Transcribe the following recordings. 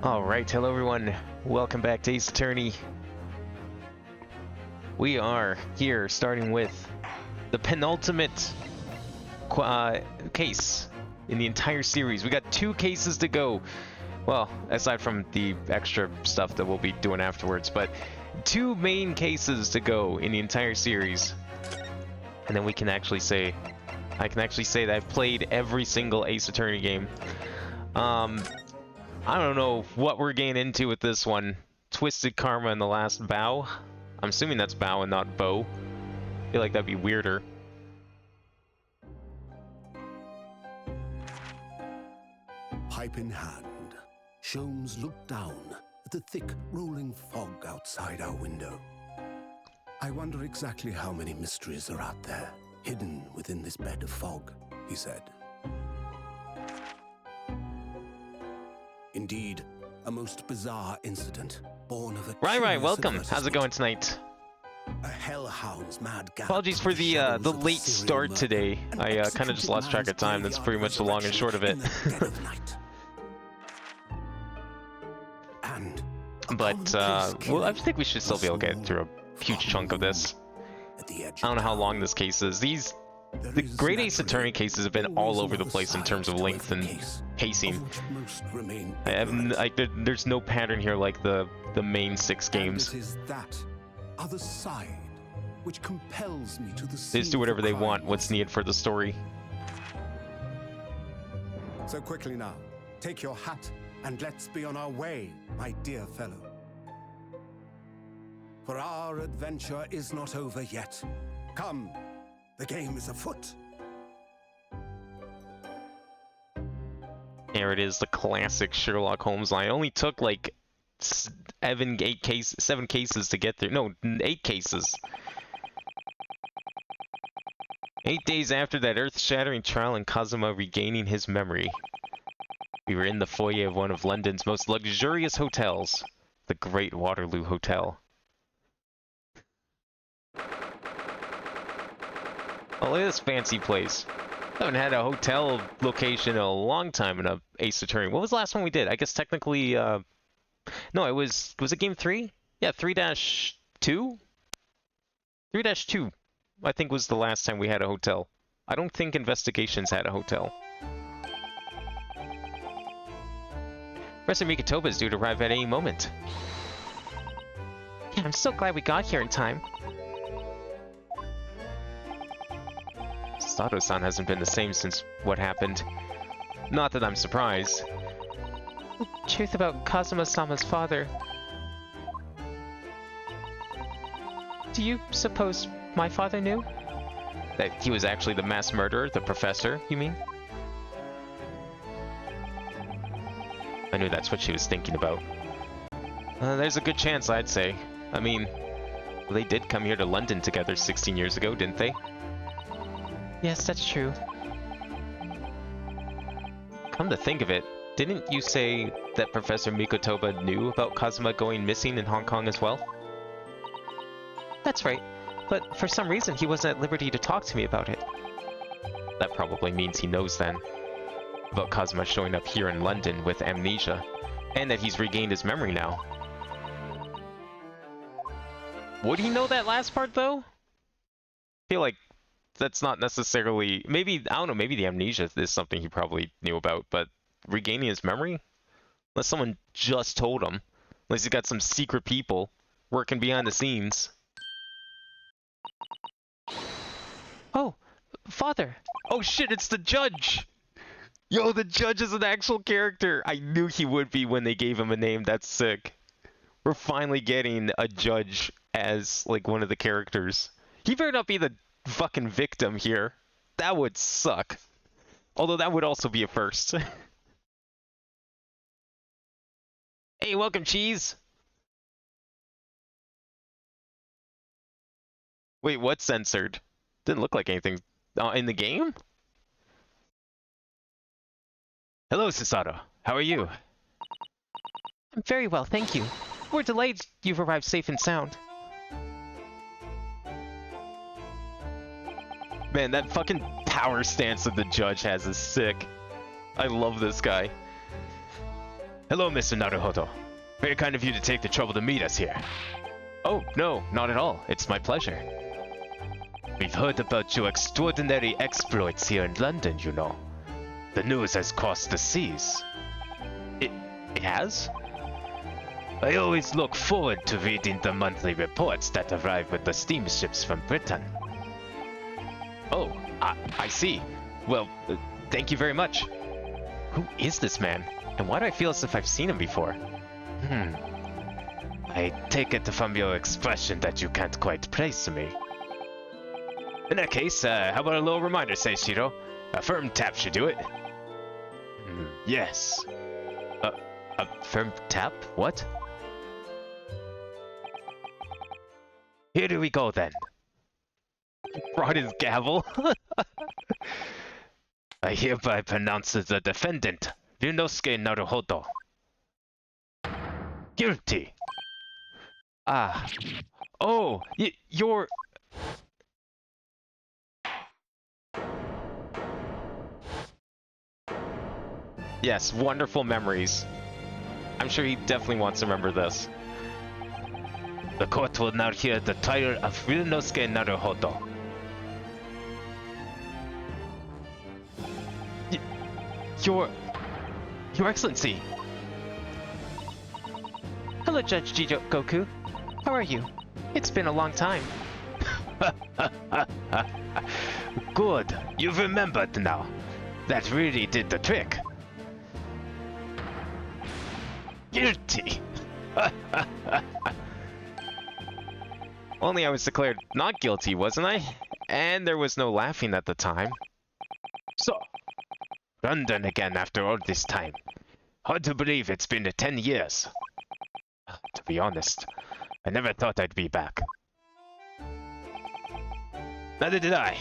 Alright, hello everyone. Welcome back to Ace Attorney. We are here starting with the penultimate case in the entire series. We got 2 cases to go. Well, aside from the extra stuff that we'll be doing afterwards, but 2 main cases to go in the entire series. And then we can actually say, I can actually say that I've played every single Ace Attorney game. I don't know what we're getting into with this one. Twisted Karma and the Last Bow. I'm assuming that's bow and not bow. I feel like that'd be weirder. Pipe in hand, Sholmes looked down at the thick, rolling fog outside our window. I wonder exactly how many mysteries are out there, hidden within this bed of fog, he said. Indeed, a most bizarre incident, born of a Right, welcome. How's it going tonight? A hellhound's mad gallop. Apologies for the late start today. I kind of just lost track of time. That's pretty much the long and short of it. But well, I think we should still be able to get through a huge chunk of this. I don't know how long this case is. The Great Ace Attorney cases have been all over the place in terms of length and pacing. There's no pattern here like the main 6 games. Other side, which compels me to the They just do whatever they want, what's needed for the story. So quickly now, take your hat and let's be on our way, my dear fellow. For our adventure is not over yet. Come, the game is afoot. There it is, the classic Sherlock Holmes line. It only took like 7 cases to get there. No, 8 cases. 8 days after that earth-shattering trial and Kazuma regaining his memory, we were in the foyer of one of London's most luxurious hotels, the Great Waterloo Hotel. Oh, look at this fancy place. I haven't had a hotel location in a long time in a Ace Attorney. What was the last one we did? I guess technically, no, was it game 3? Yeah, 3-2? 3-2, I think, was the last time we had a hotel. I don't think Investigations had a hotel. Professor Mikotoba is due to arrive at any moment. Yeah, I'm so glad we got here in time. Sato-san hasn't been the same since what happened. Not that I'm surprised. The truth about Kazuma-sama's father. Do you suppose my father knew? That he was actually the mass murderer, the professor, you mean? I knew that's what she was thinking about. There's a good chance, I'd say. I mean, they did come here to London together 16 years ago, didn't they? Yes, that's true. Come to think of it, didn't you say that Professor Mikotoba knew about Kazuma going missing in Hong Kong as well? That's right, but for some reason he wasn't at liberty to talk to me about it. That probably means he knows then. About Kazuma showing up here in London with amnesia, and that he's regained his memory now. Would he know that last part though? I feel like that's not necessarily, maybe, I don't know, maybe the amnesia is something he probably knew about, but regaining his memory? Unless someone just told him. Unless he's got some secret people working behind the scenes. Oh, Father! Oh shit, it's the judge! Yo, the judge is an actual character! I knew he would be when they gave him a name. That's sick. We're finally getting a judge as, like, one of the characters. He better not be the fucking victim here. That would suck. Although that would also be a first. Hey, welcome, Cheese! Wait, what's censored? Didn't look like anything in the game? Hello, Susato. How are you? I'm very well, thank you. We're delayed you've arrived safe and sound. Man, that fucking power stance that the judge has is sick. I love this guy. Hello, Mr. Naruhodo. Very kind of you to take the trouble to meet us here. Oh, no, not at all. It's my pleasure. We've heard about your extraordinary exploits here in London, you know. The news has crossed the seas. It has? I always look forward to reading the monthly reports that arrive with the steamships from Britain. Oh, I see. Well, thank you very much. Who is this man? And why do I feel as if I've seen him before? I take it from your expression that you can't quite place me. In that case, how about a little reminder, Seishiro? A firm tap should do it. Yes. A firm tap? What? Here do we go then. He brought his gavel. I hereby pronounce the defendant, Ryunosuke Naruhodo, guilty. Ah. Oh, you're... Yes, wonderful memories. I'm sure he definitely wants to remember this. The court will now hear the trial of Ryunosuke Naruhodo. Your Excellency. Hello, Judge Goku. How are you? It's been a long time. Good. You've remembered now. That really did the trick. Guilty. Only I was declared not guilty, wasn't I? And there was no laughing at the time. So, London again after all this time. Hard to believe it's been 10 years. To be honest, I never thought I'd be back. Neither did I.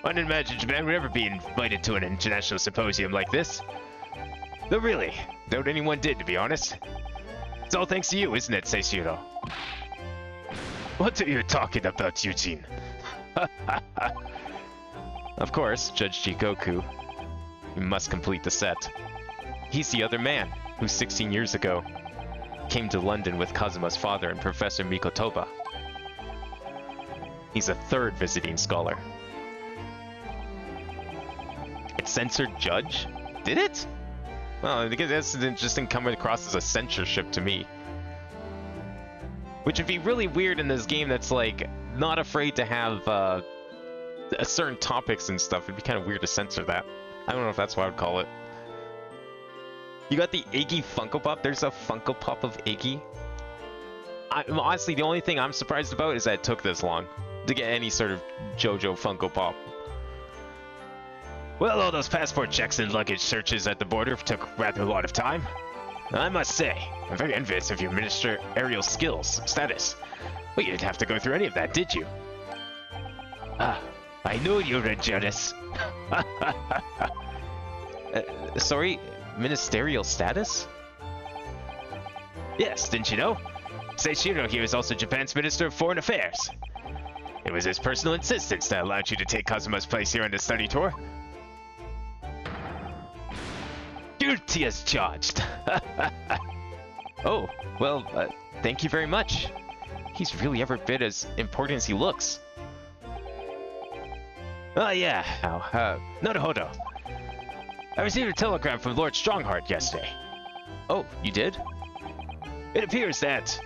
I didn't imagine Japan would ever be invited to an international symposium like this. Though really, doubt anyone did, to be honest. It's all thanks to you, isn't it, Seishiro? What are you talking about, Eugene? Of course, Judge Goku. You must complete the set. He's the other man who 16 years ago came to London with Kazuma's father and Professor Mikotoba. He's a third visiting scholar. It censored Judge? Did it? Well, I guess it just didn't come across as a censorship to me. Which would be really weird in this game that's like not afraid to have certain topics and stuff. It'd be kind of weird to censor that. I don't know if that's what I would call it. You got the Iggy Funko Pop. There's a Funko Pop of Iggy. Honestly, the only thing I'm surprised about is that it took this long to get any sort of JoJo Funko Pop. Well, all those passport checks and luggage searches at the border took rather a lot of time. I must say, I'm very envious of your ministerial skills, status. Well, you didn't have to go through any of that, did you? Ah, I knew you were jealous. Sorry, ministerial status? Yes, didn't you know? Seishiro here is also Japan's Minister of Foreign Affairs. It was his personal insistence that allowed you to take Kazuma's place here on the study tour. Guilty as charged. Oh, well, thank you very much. He's really every bit as important as he looks. Oh yeah, Naruhodo. I received a telegram from Lord Strongheart yesterday. Oh, you did? It appears that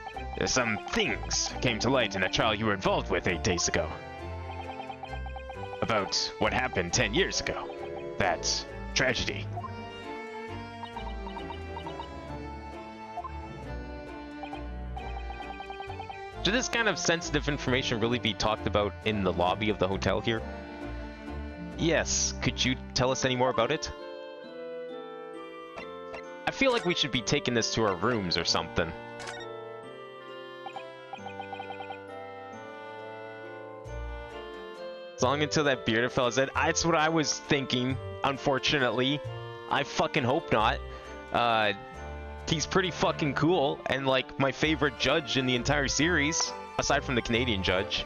some things came to light in a trial you were involved with 8 days ago. About what happened 10 years ago. That tragedy. Should this kind of sensitive information really be talked about in the lobby of the hotel here? Yes, could you tell us any more about it? I feel like we should be taking this to our rooms or something. As long until that bearded fella said, that's what I was thinking, unfortunately. I fucking hope not. He's pretty fucking cool, and like my favorite judge in the entire series, aside from the Canadian judge.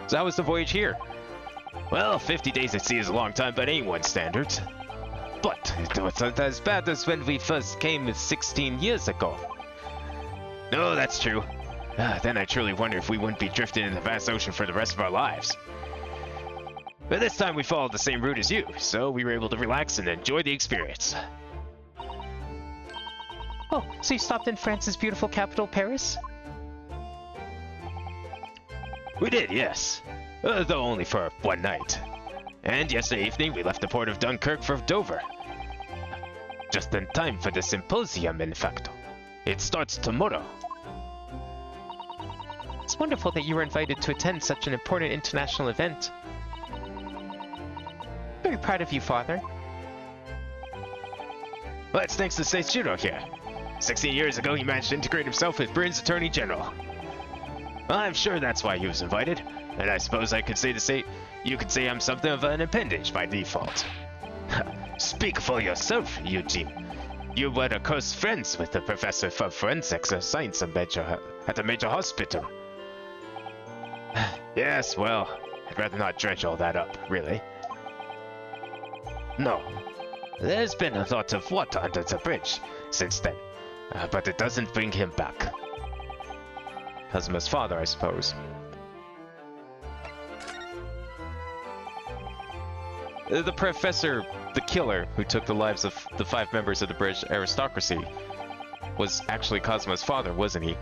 So how was the voyage here? Well, 50 days at sea is a long time by anyone's standards. but it wasn't as bad as when we first came 16 years ago. No, that's true. Then I truly wonder if we wouldn't be drifting in the vast ocean for the rest of our lives. But this time we followed the same route as you, so we were able to relax and enjoy the experience. Oh, so you stopped in France's beautiful capital, Paris? We did, yes. Though only for one night. And yesterday evening we left the port of Dunkirk for Dover. Just in time for the symposium, in fact. It starts tomorrow. It's wonderful that you were invited to attend such an important international event. Very proud of you, Father. Well, it's thanks to Seichiro here. 16 years ago, he managed to integrate himself with Britain's Attorney General. Well, I'm sure that's why he was invited, and I suppose I could say you could say I'm something of an appendage by default. Speak for yourself, Eugene. You were of course friends with the professor for forensics science at a major hospital. Yes, well, I'd rather not dredge all that up, really. No. There's been a lot of water under the bridge since then, but it doesn't bring him back. Kazuma's father, I suppose. The professor, the killer who took the lives of the 5 members of the British aristocracy, was actually Kazuma's father, wasn't he?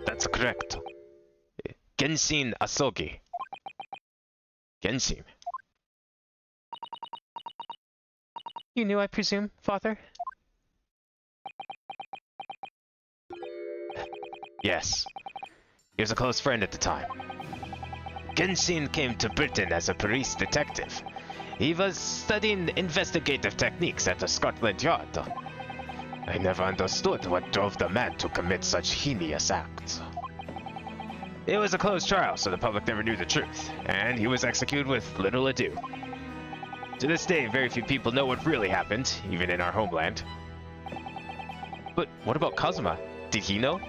That's correct. Genshin Asogi. Genshin. You knew, I presume, Father? Yes. He was a close friend at the time. Genshin came to Britain as a police detective. He was studying investigative techniques at the Scotland Yard. I never understood what drove the man to commit such heinous acts. It was a closed trial, so the public never knew the truth, and he was executed with little ado. To this day, very few people know what really happened, even in our homeland. But what about Kazuma? Did he know?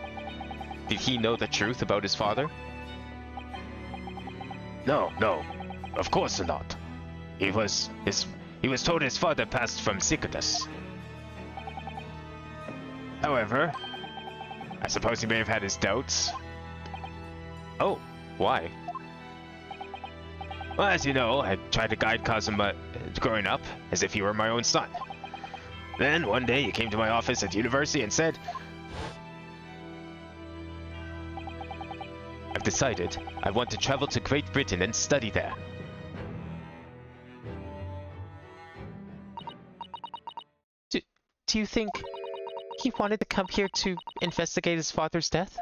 Did he know the truth about his father? No, of course not. He was told his father passed from sickness. However, I suppose he may have had his doubts. Oh, why? Well, as you know, I tried to guide Kazuma growing up as if he were my own son. Then one day he came to my office at university and said, I've decided I want to travel to Great Britain and study there. Do you think he wanted to come here to investigate his father's death?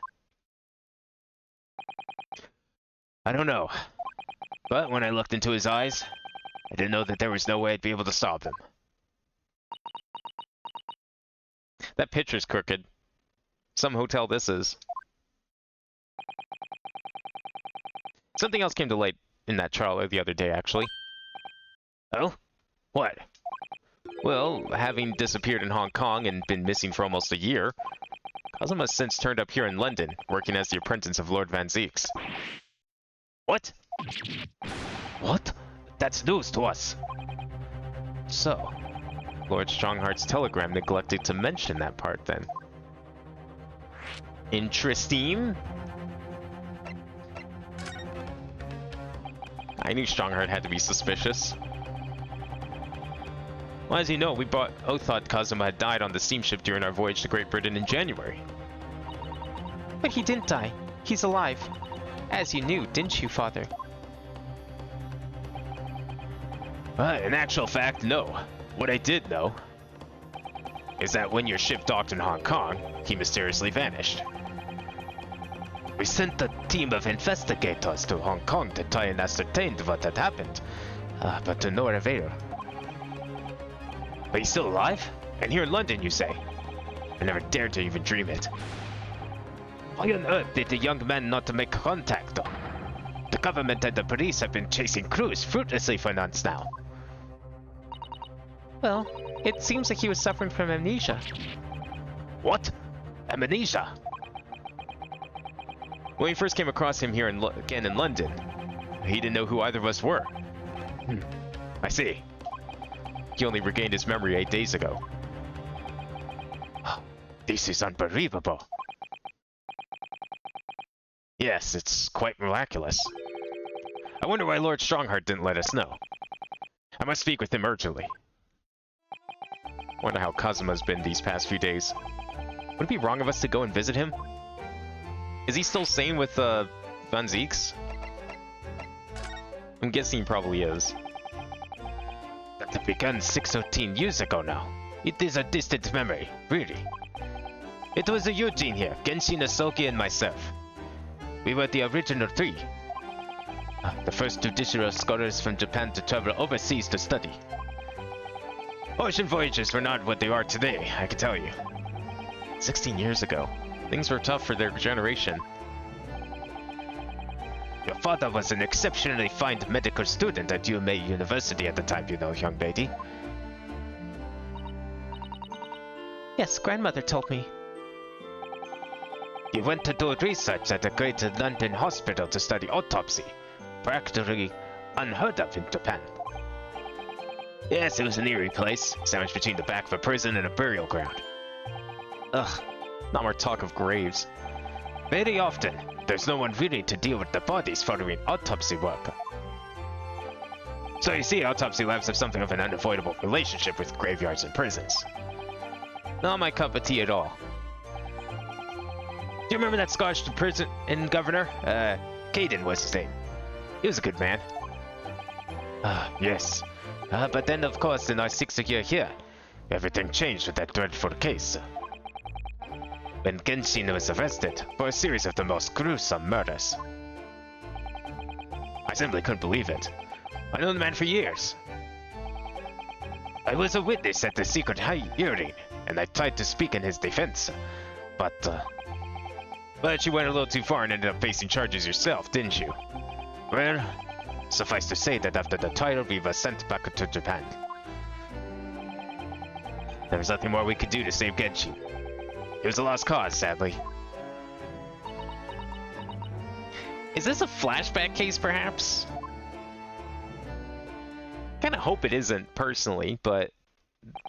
I don't know. But when I looked into his eyes, I didn't know that there was no way I'd be able to stop him. That picture's crooked. Some hotel this is. Something else came to light in that trial the other day, actually. Oh? What? Well, having disappeared in Hong Kong and been missing for almost a year, Kazuma has since turned up here in London, working as the apprentice of Lord Van Zeeks. What? What? That's news to us. So, Lord Strongheart's telegram neglected to mention that part then. Interesting. I knew Strongheart had to be suspicious. Well, as you know, we both thought Kazuma had died on the steamship during our voyage to Great Britain in January. But he didn't die. He's alive. As you knew, didn't you, Father? In actual fact, no. What I did know is that when your ship docked in Hong Kong, he mysteriously vanished. We sent a team of investigators to Hong Kong to try and ascertain what had happened, but to no avail. But he's still alive? And here in London, you say? I never dared to even dream it. Why on earth did the young man not make contact? The government and the police have been chasing crews fruitlessly for months now. Well, it seems like he was suffering from amnesia. What? Amnesia? When we first came across him here again in London, he didn't know who either of us were. I see. He only regained his memory 8 days ago. This is unbelievable. Yes, it's quite miraculous. I wonder why Lord Strongheart didn't let us know. I must speak with him urgently. Wonder how Kazuma's been these past few days. Would it be wrong of us to go and visit him? Is he still sane with, Van Zieks? I'm guessing he probably is. That began 613 years ago now. It is a distant memory, really. It was Eugene here, Genshin Asoki and myself. We were the original three. The first judicial scholars from Japan to travel overseas to study. Ocean voyages were not what they are today, I can tell you. 16 years ago. Things were tough for their generation. Your father was an exceptionally fine medical student at UMA University at the time, you know, young lady. Yes, grandmother told me. He went to do research at the great London hospital to study autopsy. Practically unheard of in Japan. Yes, it was an eerie place, sandwiched between the back of a prison and a burial ground. Ugh, not more talk of graves. Very often, there's no one really to deal with the bodies following autopsy work. So you see, autopsy labs have something of an unavoidable relationship with graveyards and prisons. Not my cup of tea at all. Do you remember that Scottish prison and governor? Caden was his name. He was a good man. Yes. But then, of course, in our 6th year here, everything changed with that dreadful case. When Genshin was arrested for a series of the most gruesome murders. I simply couldn't believe it. I know the man for years. I was a witness at the secret hearing, and I tried to speak in his defense. But you went a little too far and ended up facing charges yourself, didn't you? Well, suffice to say that after the trial, we were sent back to Japan. There was nothing more we could do to save Genshin. It was a lost cause, sadly. Is this a flashback case, perhaps? Kinda hope it isn't, personally, but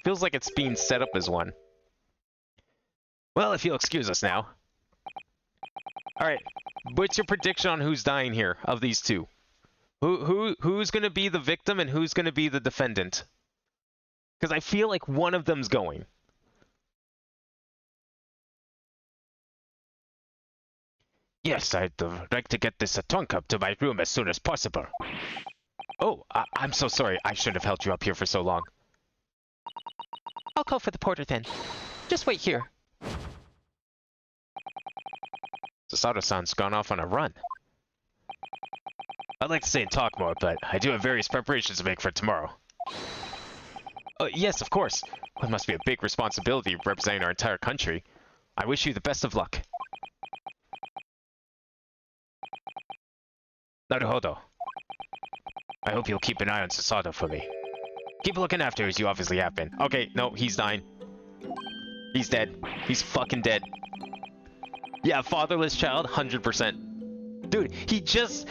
feels like it's being set up as one. Well, if you'll excuse us now. Alright, what's your prediction on who's dying here, of these two? Who's gonna be the victim and who's gonna be the defendant? Because I feel like one of them's going. Yes, I'd like to get this trunk up to my room as soon as possible. Oh, I'm so sorry. I shouldn't have held you up here for so long. I'll call for the porter then. Just wait here. Sasato-san's gone off on a run. I'd like to stay and talk more, but I do have various preparations to make for tomorrow. Yes, of course. It must be a big responsibility representing our entire country. I wish you the best of luck. Naruhodo. I hope you'll keep an eye on Sasato for me. Keep looking after her as you obviously have been. Okay, no, he's dying. He's dead. He's fucking dead. Yeah, fatherless child, 100%. Dude, he just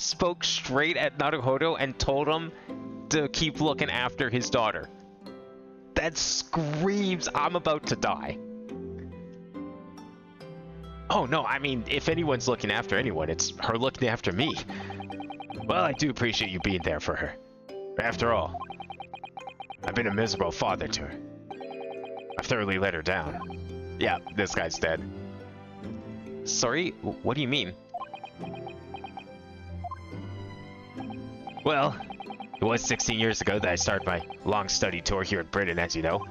spoke straight at Naruhodo and told him to keep looking after his daughter. That screams, I'm about to die. Oh no, I mean, if anyone's looking after anyone, it's her looking after me. Well, I do appreciate you being there for her. After all, I've been a miserable father to her. I've thoroughly let her down. Yeah, this guy's dead. Sorry, what do you mean? Well, it was 16 years ago that I started my long study tour here in Britain, as you know.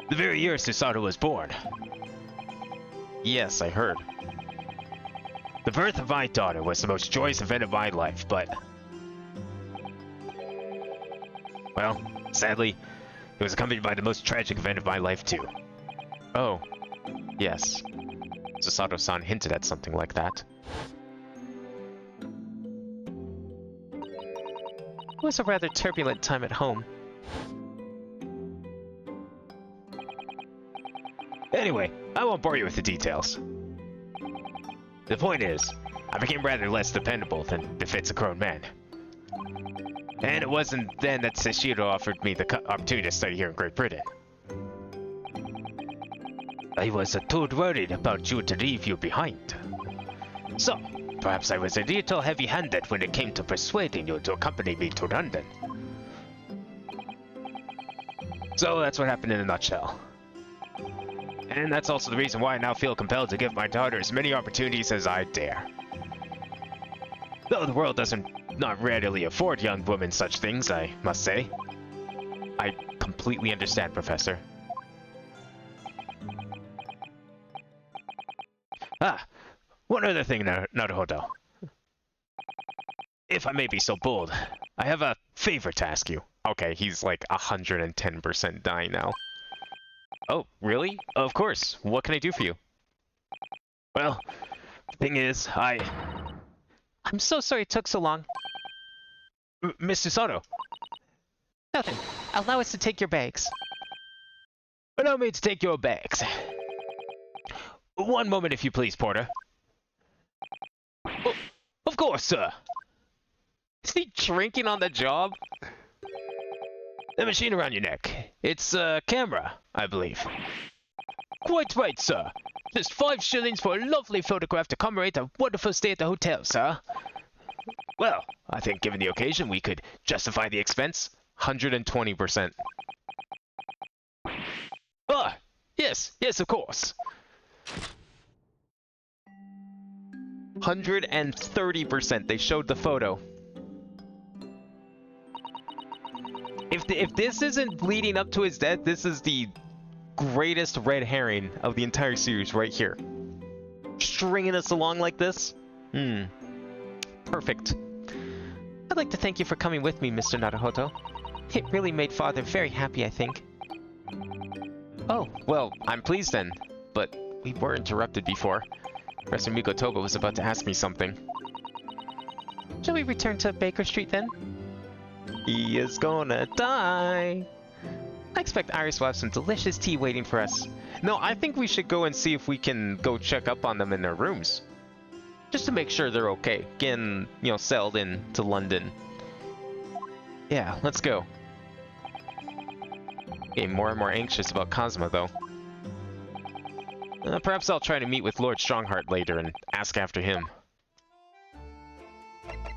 The very year Susato was born. Yes, I heard. The birth of my daughter was the most joyous event of my life, but... well, sadly, it was accompanied by the most tragic event of my life, too. Oh, yes. Sasato-san hinted at something like that. It was a rather turbulent time at home. Anyway, I won't bore you with the details. The point is, I became rather less dependable than befits a grown man. And it wasn't then that Seshiro offered me the opportunity to study here in Great Britain. I was too worried about you to leave you behind. So, perhaps I was a little heavy-handed when it came to persuading you to accompany me to London. So that's what happened in a nutshell. And that's also the reason why I now feel compelled to give my daughter as many opportunities as I dare. Though the world doesn't not readily afford young women such things, I must say. I completely understand, Professor. Ah, one other thing, Naruhodo. If I may be so bold, I have a favor to ask you. Okay, he's like 110% dying now. Oh, really? Of course. What can I do for you? Well, the thing is, I'm so sorry it took so long. Mr. Sato. Nothing. Allow us to take your bags. Allow me to take your bags. One moment, if you please, Porter. Oh, of course, sir. Is he drinking on the job? The machine around your neck. It's a camera, I believe. Quite right, sir. Just 5 shillings for a lovely photograph to commemorate a wonderful stay at the hotel, sir. Well, I think given the occasion, we could justify the expense. 120%. Ah, yes, of course. 130%. They showed the photo. If this isn't leading up to his death, this is the greatest red herring of the entire series right here. Stringing us along like this. Perfect. I'd like to thank you for coming with me, Mr. Naruhodo. It really made Father very happy, I think. Oh, well, I'm pleased then. But we were interrupted before. Professor Mikotoba was about to ask me something. Shall we return to Baker Street then? He is gonna die. I expect Iris will have some delicious tea waiting for us. No, I think we should go and see if we can go check up on them in their rooms. Just to make sure they're okay. Getting, settled in to London. Yeah, let's go. Getting more and more anxious about Cosmo, though. Perhaps I'll try to meet with Lord Strongheart later and ask after him.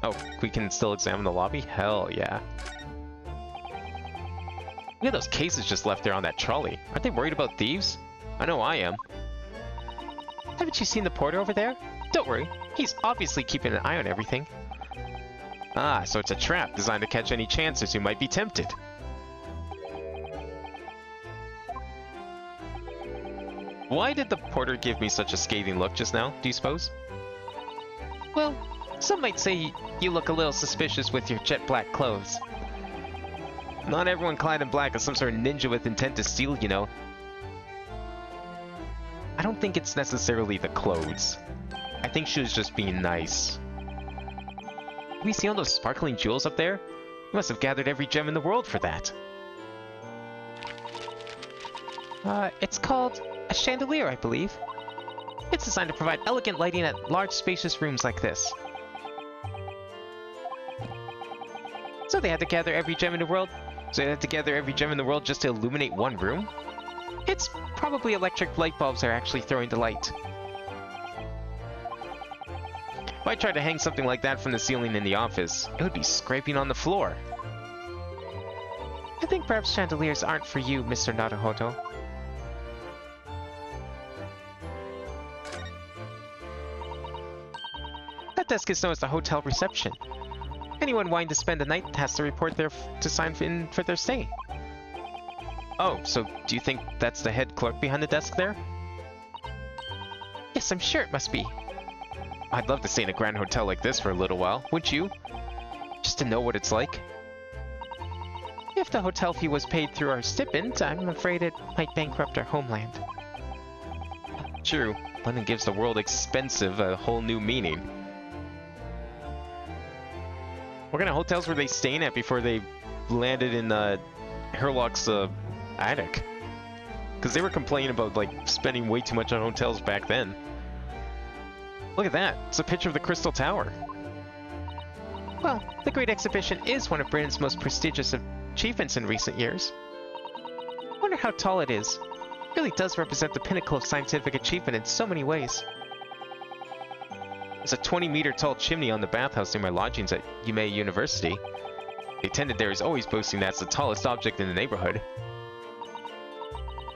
Oh, we can still examine the lobby? Hell yeah. Look at those cases just left there on that trolley. Aren't they worried about thieves? I know I am. Haven't you seen the porter over there? Don't worry, he's obviously keeping an eye on everything. Ah, so it's a trap designed to catch any chancers who might be tempted. Why did the porter give me such a scathing look just now, do you suppose? Well, some might say you look a little suspicious with your jet black clothes. Not everyone clad in black is some sort of ninja with intent to steal, you know. I don't think it's necessarily the clothes. I think she was just being nice. We see all those sparkling jewels up there? You must have gathered every gem in the world for that. It's called a chandelier, I believe. It's designed to provide elegant lighting at large, spacious rooms like this. So they had to gather every gem in the world? So they had to gather every gem in the world just to illuminate one room? It's probably electric light bulbs they're actually throwing to light. If I tried to hang something like that from the ceiling in the office, it would be scraping on the floor. I think perhaps chandeliers aren't for you, Mr. Naruhodo. That desk is known as the hotel reception. Anyone wanting to spend the night has to report there to sign in for their stay. Oh, so do you think that's the head clerk behind the desk there? Yes, I'm sure it must be. I'd love to stay in a grand hotel like this for a little while, wouldn't you? Just to know what it's like. If the hotel fee was paid through our stipend, I'm afraid it might bankrupt our homeland. True, London gives the word expensive a whole new meaning. What kind of hotels were they staying at before they landed in Herlock's attic? Because they were complaining about like spending way too much on hotels back then. Look at that. It's a picture of the Crystal Tower. Well, the Great Exhibition is one of Britain's most prestigious achievements in recent years. I wonder how tall it is. It really does represent the pinnacle of scientific achievement in so many ways. There's a 20-meter tall chimney on the bathhouse near my lodgings at Yume University. The attendant there is always boasting that's the tallest object in the neighborhood.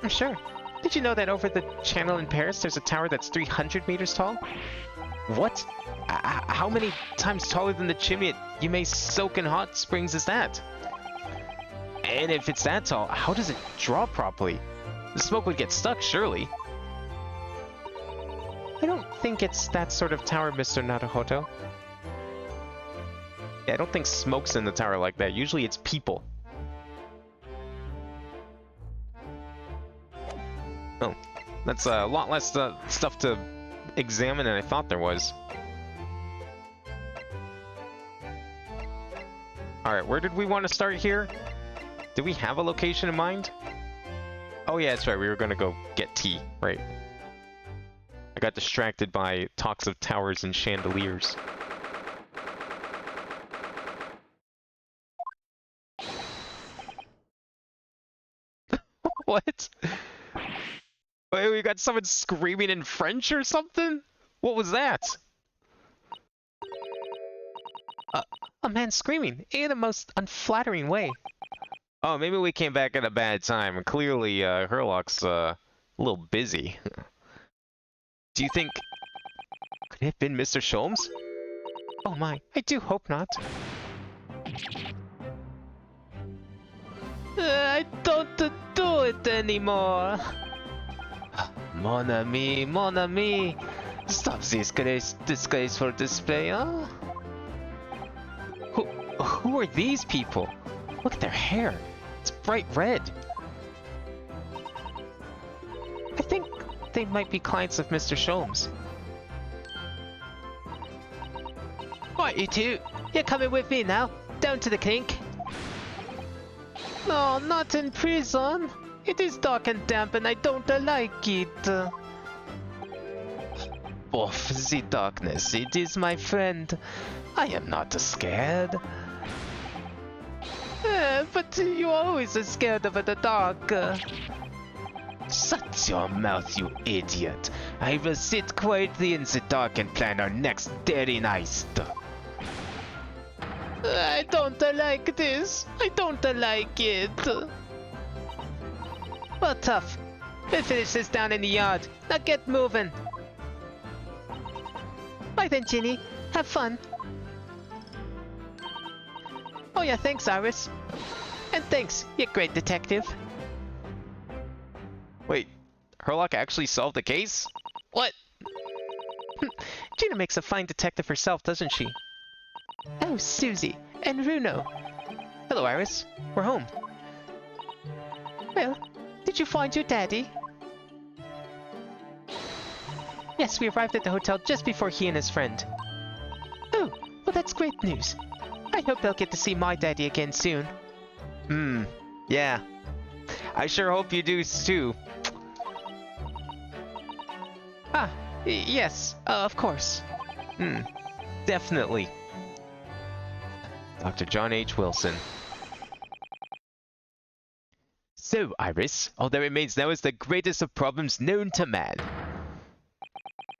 I'm sure. Did you know that over the channel in Paris there's a tower that's 300 meters tall? What? How many times taller than the chimney at Yume's Soaking Hot Springs is that? And if it's that tall, how does it draw properly? The smoke would get stuck, surely. I don't think it's that sort of tower, Mr. Naruhodo. Yeah, I don't think smoke's in the tower like that. Usually it's people. Oh, that's a lot less stuff to examine than I thought there was. Alright, where did we want to start here? Did we have a location in mind? Oh yeah, that's right, we were gonna go get tea, right. I got distracted by talks of towers and chandeliers. What? Wait, we got someone screaming in French or something? What was that? A man screaming in a most unflattering way. Oh, maybe we came back at a bad time. Clearly, Herlock's a little busy. Do you think... Could it have been Mr. Sholmes? Oh my, I do hope not. I don't do it anymore. Mon ami, stop this disgraceful display, huh? Who are these people? Look at their hair. It's bright red. I think they might be clients of Mr. Sholmes. Right, you two. You're coming with me now. Down to the clink. No, not in prison. It is dark and damp and I don't like it. Off the darkness, it is my friend. I am not scared. But you are always scared of the dark. Shut your mouth, you idiot. I will sit quietly in the dark and plan our next daring heist. I don't like this. I don't like it. Well, tough. We'll finish this down in the yard. Now get moving. Bye then, Ginny. Have fun. Oh yeah, thanks, Iris. And thanks, you great detective. Wait, Herlock actually solved the case? What? Gina makes a fine detective herself, doesn't she? Oh, Susie. And Runo. Hello, Iris. We're home. Well, did you find your daddy? Yes, we arrived at the hotel just before he and his friend. Oh, well that's great news. I hope they'll get to see my daddy again soon. Yeah. I sure hope you do too. Ah, yes, of course. Definitely. Dr. John H. Wilson. So, Iris, all that remains now is the greatest of problems known to man.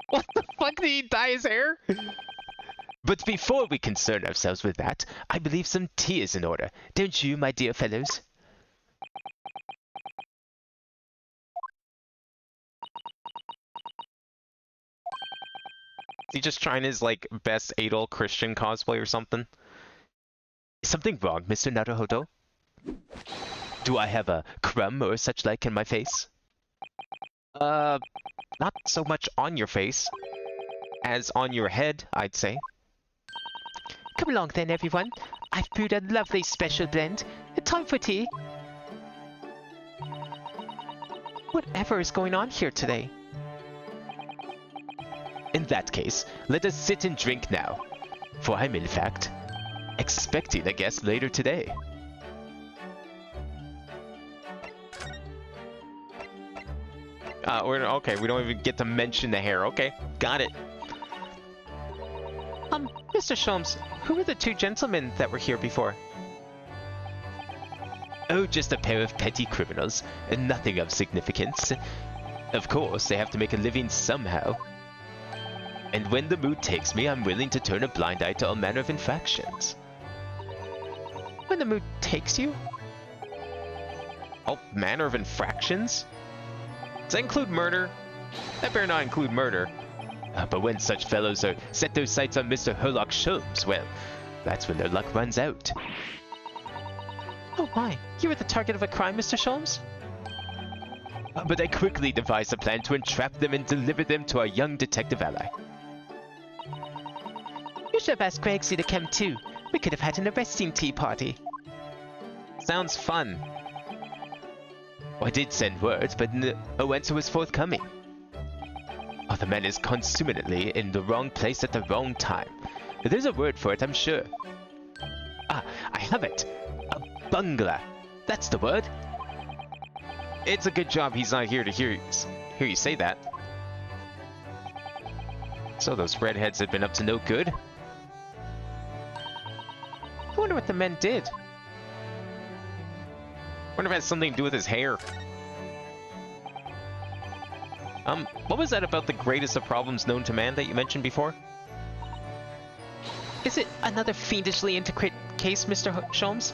What the fuck, did he dye his hair? But before we concern ourselves with that, I believe some tea is in order. Don't you, my dear fellows? Is he just trying his, like, best Adol Christian cosplay or something? Is something wrong, Mr. Naruhodo? Do I have a crumb or such like in my face? Not so much on your face as on your head, I'd say. Come along then, everyone. I've brewed a lovely special blend. Time for tea. Whatever is going on here today? In that case, let us sit and drink now. For I'm, in fact, expecting a guest later today. Okay, we don't even get to mention the hair. Okay, got it. Mr. Sholmes, who were the two gentlemen that were here before? Oh, just a pair of petty criminals, and nothing of significance. Of course, they have to make a living somehow. And when the mood takes me, I'm willing to turn a blind eye to all manner of infractions. When the mood takes you? All manner of infractions? Does that include murder? That better not include murder. But when such fellows set their sights on Mr. Herlock Sholmes, well, that's when their luck runs out. Oh my, you were the target of a crime, Mr. Sholmes? But I quickly devised a plan to entrap them and deliver them to our young detective ally. You should have asked Gregsy to come too. We could have had an arresting tea party. Sounds fun. I did send word, but no answer was forthcoming. Oh, the man is consummately in the wrong place at the wrong time. There's a word for it, I'm sure. Ah, I have it. A bungler. That's the word. It's a good job he's not here to hear you say that. So those redheads have been up to no good? I wonder what the men did. Wonder if it has something to do with his hair. What was that about the greatest of problems known to man that you mentioned before? Is it another fiendishly intricate case, Mr. Sholmes?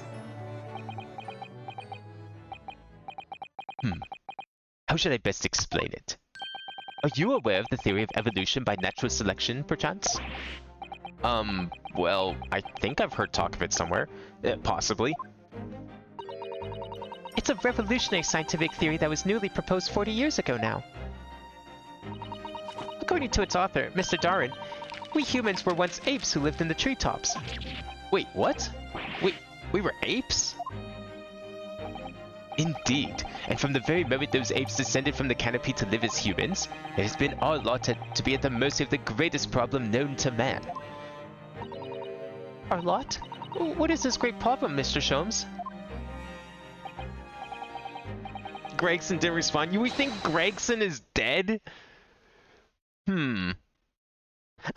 How should I best explain it? Are you aware of the theory of evolution by natural selection, perchance? Well, I think I've heard talk of it somewhere. Possibly. It's a revolutionary scientific theory that was newly proposed 40 years ago now. According to its author, Mr. Darwin, we humans were once apes who lived in the treetops. Wait, what? We were apes? Indeed, and from the very moment those apes descended from the canopy to live as humans, it has been our lot to be at the mercy of the greatest problem known to man. Our lot? What is this great problem, Mr. Sholmes? Gregson didn't respond. You think Gregson is dead? I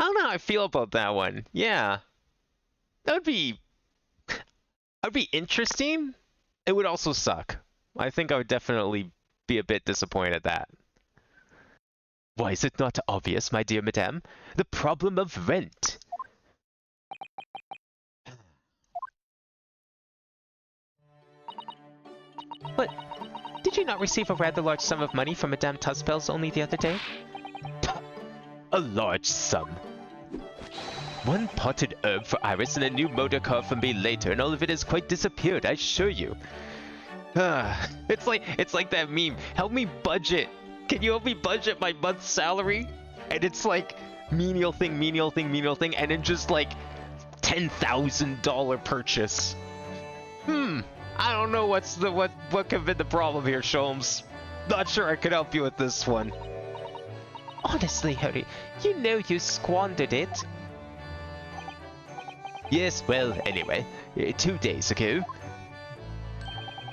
don't know how I feel about that one. Yeah. That'd be interesting. It would also suck. I think I would definitely be a bit disappointed at that. Why is it not obvious, my dear madame? The problem of rent. But did you not receive a rather large sum of money from Madame Tuspels only the other day? A large sum. One potted herb for Iris and a new motor car for me later, and all of it has quite disappeared, I assure you. It's like that meme. Help me budget. Can you help me budget my month's salary? And it's like menial thing, menial thing, menial thing, and then just like $10,000 purchase. I don't know what could have been the problem here, Sholmes. Not sure I could help you with this one. Honestly, Harry, you know you squandered it. Yes, well, anyway, 2 days ago,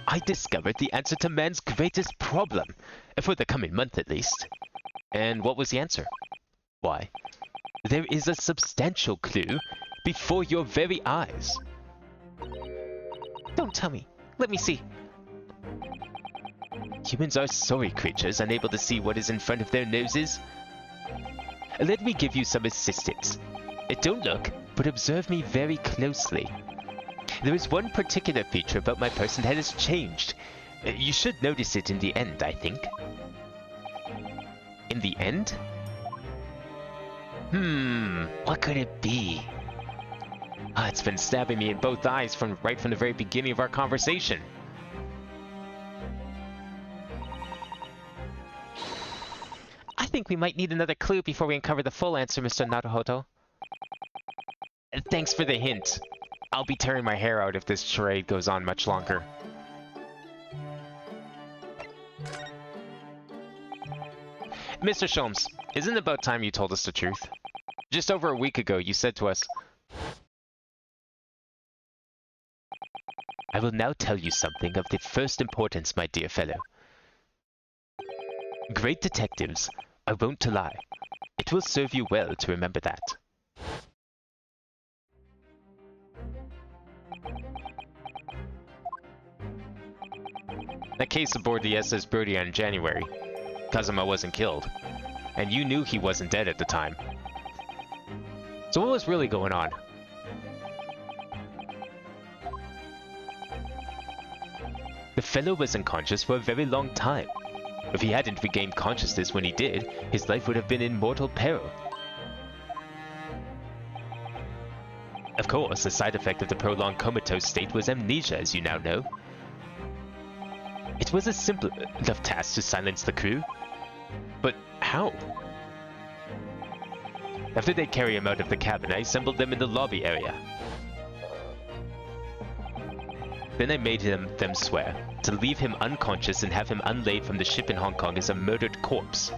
I discovered the answer to man's greatest problem, for the coming month at least. And what was the answer? Why, there is a substantial clue before your very eyes. Don't tell me. Let me see. Humans are sorry creatures, unable to see what is in front of their noses. Let me give you some assistance. Don't look, but observe me very closely. There is one particular feature about my person that has changed. You should notice it in the end, I think. In the end? What could it be? It's been stabbing me in both eyes right from the very beginning of our conversation. I think we might need another clue before we uncover the full answer, Mr. Naruhodo. Thanks for the hint. I'll be tearing my hair out if this charade goes on much longer. Mr. Sholmes, isn't it about time you told us the truth? Just over a week ago, you said to us, I will now tell you something of the first importance, my dear fellow. Great detectives are wont to lie. It will serve you well to remember that. That case aboard the SS Brody in January. Kazuma wasn't killed. And you knew he wasn't dead at the time. So what was really going on? The fellow was unconscious for a very long time. If he hadn't regained consciousness when he did, his life would have been in mortal peril. Of course, a side effect of the prolonged comatose state was amnesia, as you now know. It was a simple enough task to silence the crew. But how? After they carried him out of the cabin, I assembled them in the lobby area. Then I made them swear to leave him unconscious and have him unlaid from the ship in Hong Kong as a murdered corpse.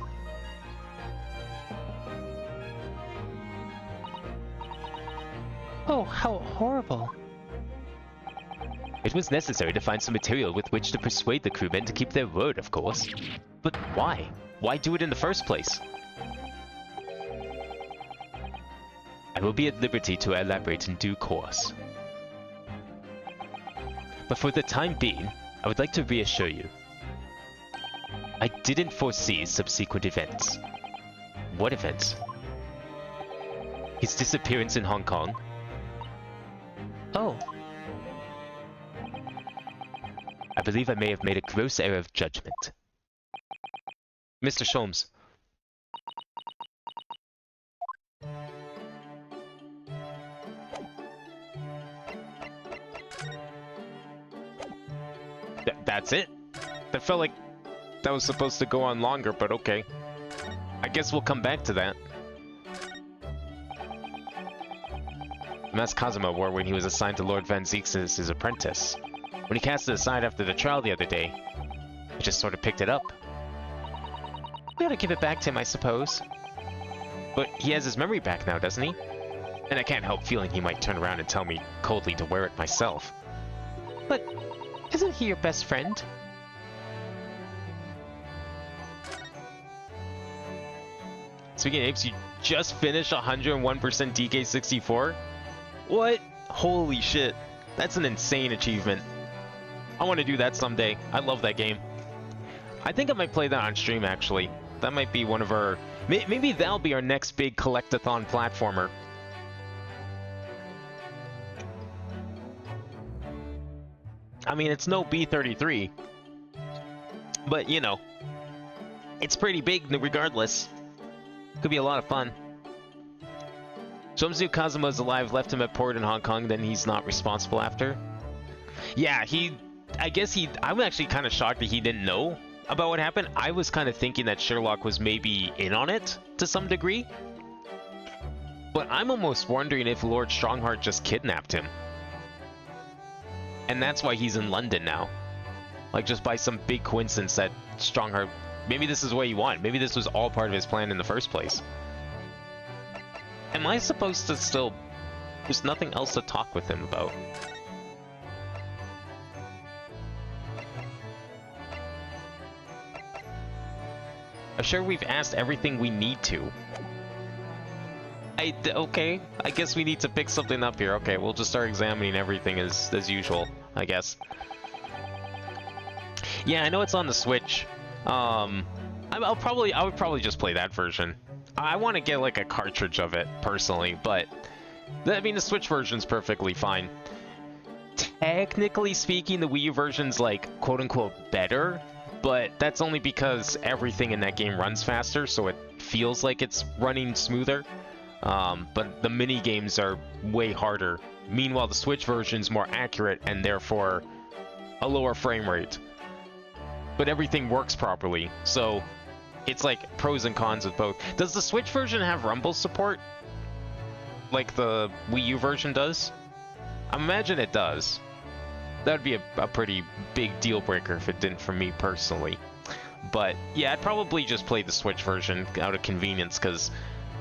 Oh, how horrible. It was necessary to find some material with which to persuade the crewmen to keep their word, of course. But why? Why do it in the first place? I will be at liberty to elaborate in due course. But for the time being, I would like to reassure you. I didn't foresee subsequent events. What events? His disappearance in Hong Kong. Oh, I believe I may have made a gross error of judgment. Mr. Sholmes. That's it? That felt like that was supposed to go on longer, but okay. I guess we'll come back to that. The mask Kazuma wore when he was assigned to Lord Van Zeeks as his apprentice. When he cast it aside after the trial the other day, I just sort of picked it up. we ought to give it back to him, I suppose. But he has his memory back now, doesn't he? And I can't help feeling he might turn around and tell me coldly to wear it myself. But isn't he your best friend? Speaking of apes, you just finished 101% DK64? What? Holy shit. That's an insane achievement. I want to do that someday. I love that game. I think I might play that on stream, actually. That might be one of our... Maybe that'll be our next big collectathon platformer. I mean, it's no B33. But, you know, it's pretty big regardless. Could be a lot of fun. Shomzu Kazuma's alive, left him at port in Hong Kong, then he's not responsible after. Yeah, I'm actually kind of shocked that he didn't know about what happened. I was kind of thinking that Sherlock was maybe in on it to some degree. But I'm almost wondering if Lord Strongheart just kidnapped him. And that's why he's in London now. Like, just by some big coincidence that Strongheart... Maybe this is what he wanted. Maybe this was all part of his plan in the first place. Am I supposed to still... There's nothing else to talk with him about. I'm sure we've asked everything we need to. Okay, I guess we need to pick something up here. Okay, we'll just start examining everything as usual, I guess. Yeah, I know it's on the Switch. I would probably just play that version. I want to get like a cartridge of it personally, but I mean the Switch version's perfectly fine. Technically speaking, the Wii U version's like quote unquote better, but that's only because everything in that game runs faster, so it feels like it's running smoother. But the mini games are way harder. Meanwhile, the Switch version's more accurate and therefore a lower frame rate. But everything works properly, so it's like pros and cons with both. Does the Switch version have Rumble support? Like the Wii U version does? I imagine it does. That would be a pretty big deal breaker if it didn't for me personally. But yeah, I'd probably just play the Switch version out of convenience, because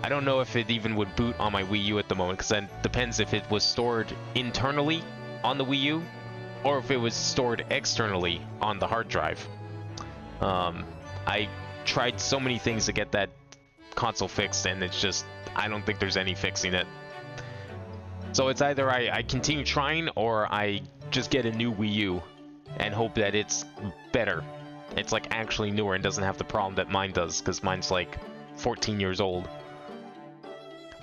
I don't know if it even would boot on my Wii U at the moment, because then it depends if it was stored internally on the Wii U, or if it was stored externally on the hard drive. I tried so many things to get that console fixed, and it's just, I don't think there's any fixing it. So it's either I continue trying, or I just get a new Wii U and hope that it's better. It's like actually newer and doesn't have the problem that mine does, because mine's like 14 years old.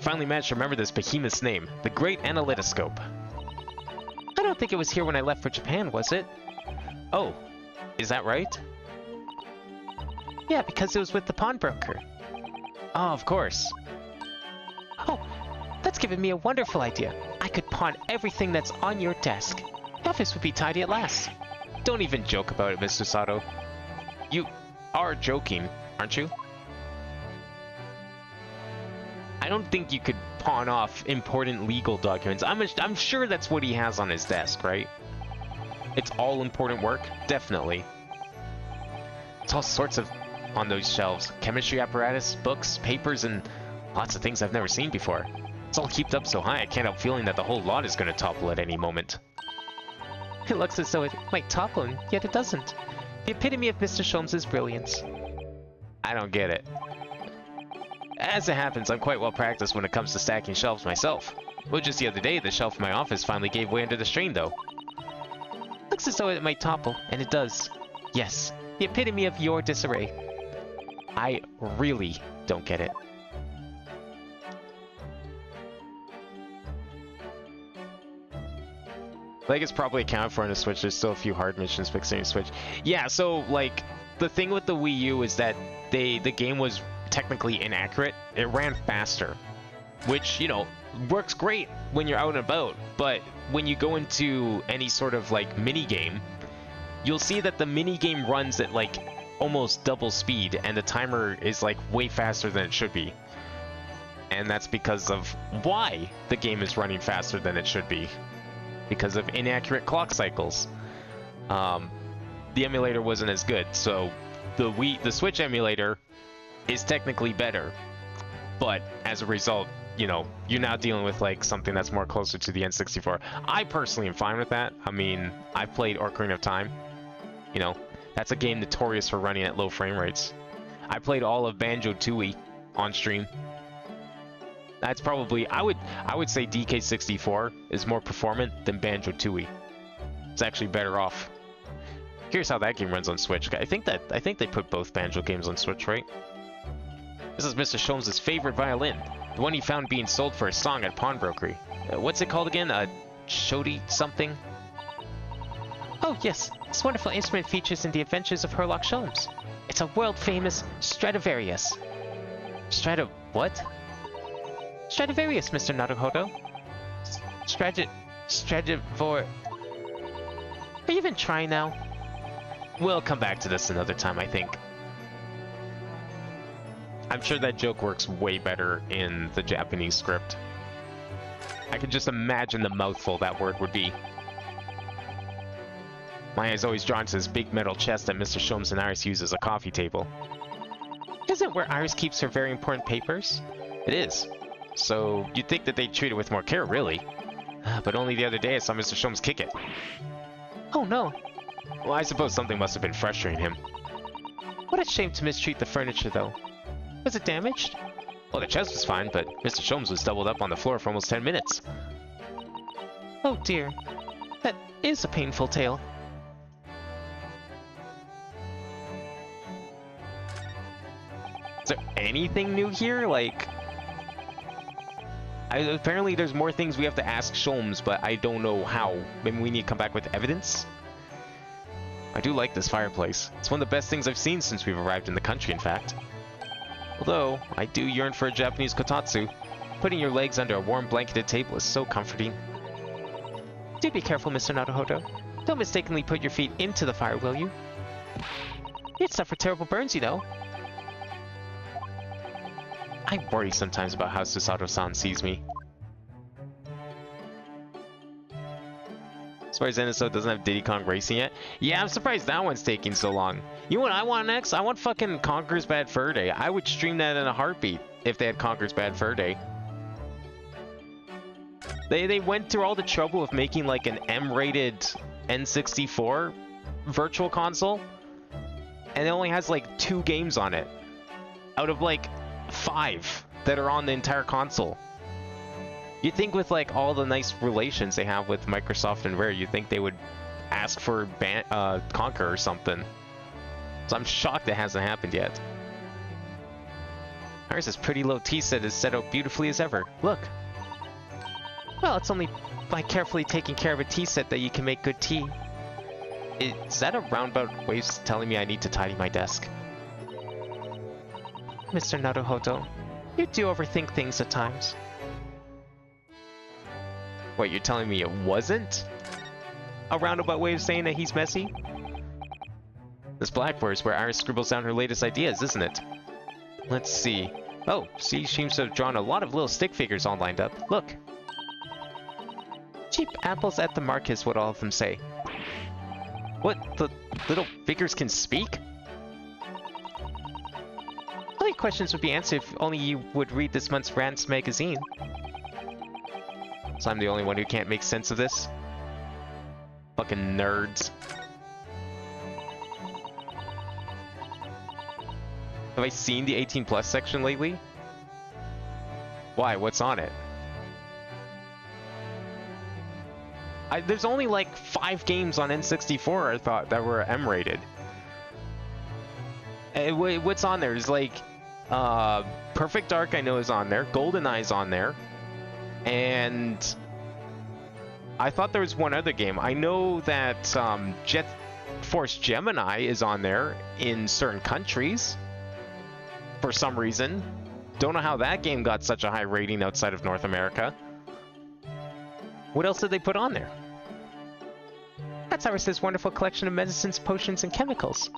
Finally managed to remember this behemoth's name, the Great Analytoscope. I don't think it was here when I left for Japan, was it? Oh, is that right? Yeah, because it was with the pawnbroker. Oh, of course. Oh, that's given me a wonderful idea. I could pawn everything that's on your desk. The office would be tidy at last. Don't even joke about it, Mr. Sato. You are joking, aren't you? I don't think you could pawn off important legal documents. I'm sure that's what he has on his desk, right? It's all important work? Definitely. It's all sorts of on those shelves. Chemistry apparatus, books, papers, and lots of things I've never seen before. It's all heaped up so high I can't help feeling that the whole lot is going to topple at any moment. It looks as though it might topple, and yet it doesn't. The epitome of Mr. Sholmes' brilliance. I don't get it. As it happens, I'm quite well practiced when it comes to stacking shelves myself. Well, just the other day, the shelf in my office finally gave way under the strain, though. Looks as though it might topple, and it does. Yes, the epitome of your disarray. I really don't get it. Like, it's probably accounted for in the Switch. There's still a few hard missions fixing the Switch. Yeah, so, like, the thing with the Wii U is that the game was technically inaccurate. It ran faster, which, you know, works great when you're out and about, but when you go into any sort of, like, mini-game, you'll see that the mini-game runs at, like, almost double speed, and the timer is, like, way faster than it should be. And that's because of why the game is running faster than it should be. Because of inaccurate clock cycles. The emulator wasn't as good, so the Switch emulator is technically better, but as a result, you know, you're now dealing with like something that's more closer to the N64. I personally am fine with that. I mean, I've played Ocarina of Time. You know, that's a game notorious for running at low frame rates. I played all of Banjo-Tooie on stream. That's probably, I would say DK64 is more performant than Banjo-Tooie. It's actually better off. Here's how that game runs on Switch. I think they put both Banjo games on Switch, right? This is Mr. Sholmes' favorite violin, the one he found being sold for a song at pawnbrokery. What's it called again? Shodi something? Oh yes, this wonderful instrument features in the adventures of Herlock Sholmes. It's a world-famous Stradivarius. What? Stradivarius, Mr. Naruhodo. Stradivor... Are you even trying now? We'll come back to this another time, I think. I'm sure that joke works way better in the Japanese script. I can just imagine the mouthful that word would be. My eye's always drawn to this big metal chest that Mr. Sholmes and Iris use as a coffee table. Isn't where Iris keeps her very important papers? It is. So you'd think that they'd treat it with more care, really. But only the other day I saw Mr. Sholmes kick it. Oh no. Well, I suppose something must have been frustrating him. What a shame to mistreat the furniture, though. Was it damaged? Well, the chest was fine, but Mr. Sholmes was doubled up on the floor for almost 10 minutes. Oh dear. That is a painful tale. Is there anything new here? Like... apparently there's more things we have to ask Sholmes, but I don't know how. Maybe we need to come back with evidence? I do like this fireplace. It's one of the best things I've seen since we've arrived in the country, in fact. Although, I do yearn for a Japanese kotatsu. Putting your legs under a warm blanketed table is so comforting. Do be careful, Mr. Naruhodo. Don't mistakenly put your feet into the fire, will you? You'd suffer terrible burns, you know. I worry sometimes about how Susato-san sees me. As far as NSO doesn't have Diddy Kong Racing yet? Yeah, I'm surprised that one's taking so long. You know what I want next? I want fucking Conker's Bad Fur Day. I would stream that in a heartbeat if they had Conker's Bad Fur Day. They went through all the trouble of making like an M-rated N64 virtual console, and it only has like 2 games on it out of like 5 that are on the entire console. You'd think with like all the nice relations they have with Microsoft and Rare, you'd think they would ask for Conquer or something. So I'm shocked it hasn't happened yet. Iris' pretty low tea set is set out beautifully as ever. Look. Well, it's only by carefully taking care of a tea set that you can make good tea. Is that a roundabout way of telling me I need to tidy my desk? Mr. Naruhodo, you do overthink things at times. What, you're telling me it wasn't a roundabout way of saying that he's messy? This blackboard is where Iris scribbles down her latest ideas, isn't it? Let's see. Oh, she seems to have drawn a lot of little stick figures all lined up. Look. Cheap apples at the mark is what all of them say. What? The little figures can speak? All your questions would be answered if only you would read this month's Rants magazine. So I'm the only one who can't make sense of this? Fucking nerds. Have I seen the 18 plus section lately? Why? What's on it? There's only like 5 games on N64 I thought that were M-rated. What's on there? There's like Perfect Dark I know is on there. GoldenEye's on there. And I thought there was one other game. I know that Jet Force Gemini is on there in certain countries for some reason. Don't know how that game got such a high rating outside of North America. What else did they put on there? That's Iris' wonderful collection of medicines, potions, and chemicals.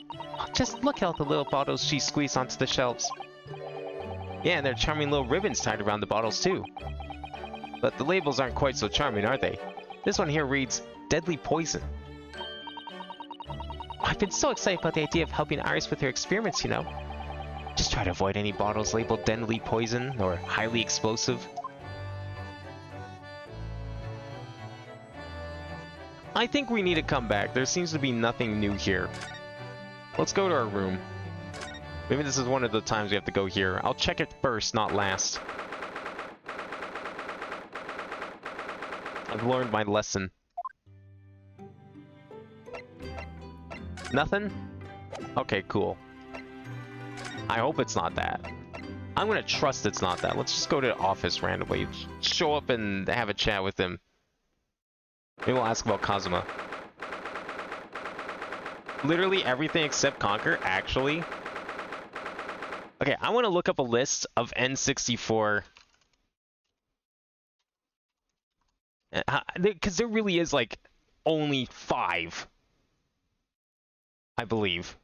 Just look at all the little bottles she squeezed onto the shelves. Yeah, and there are charming little ribbons tied around the bottles too. But the labels aren't quite so charming, are they? This one here reads, Deadly Poison. I've been so excited about the idea of helping Iris with her experiments, you know. Just try to avoid any bottles labeled Deadly Poison or Highly Explosive. I think we need to come back. There seems to be nothing new here. Let's go to our room. Maybe this is one of the times we have to go here. I'll check it first, not last. I've learned my lesson. Nothing? Okay, cool. I hope it's not that. I'm gonna trust it's not that. Let's just go to the office randomly. Show up and have a chat with him. Maybe we'll ask about Kazuma. Literally everything except Conquer, actually. Okay, I want to look up a list of N64. Because there really is, like, only 5. I believe.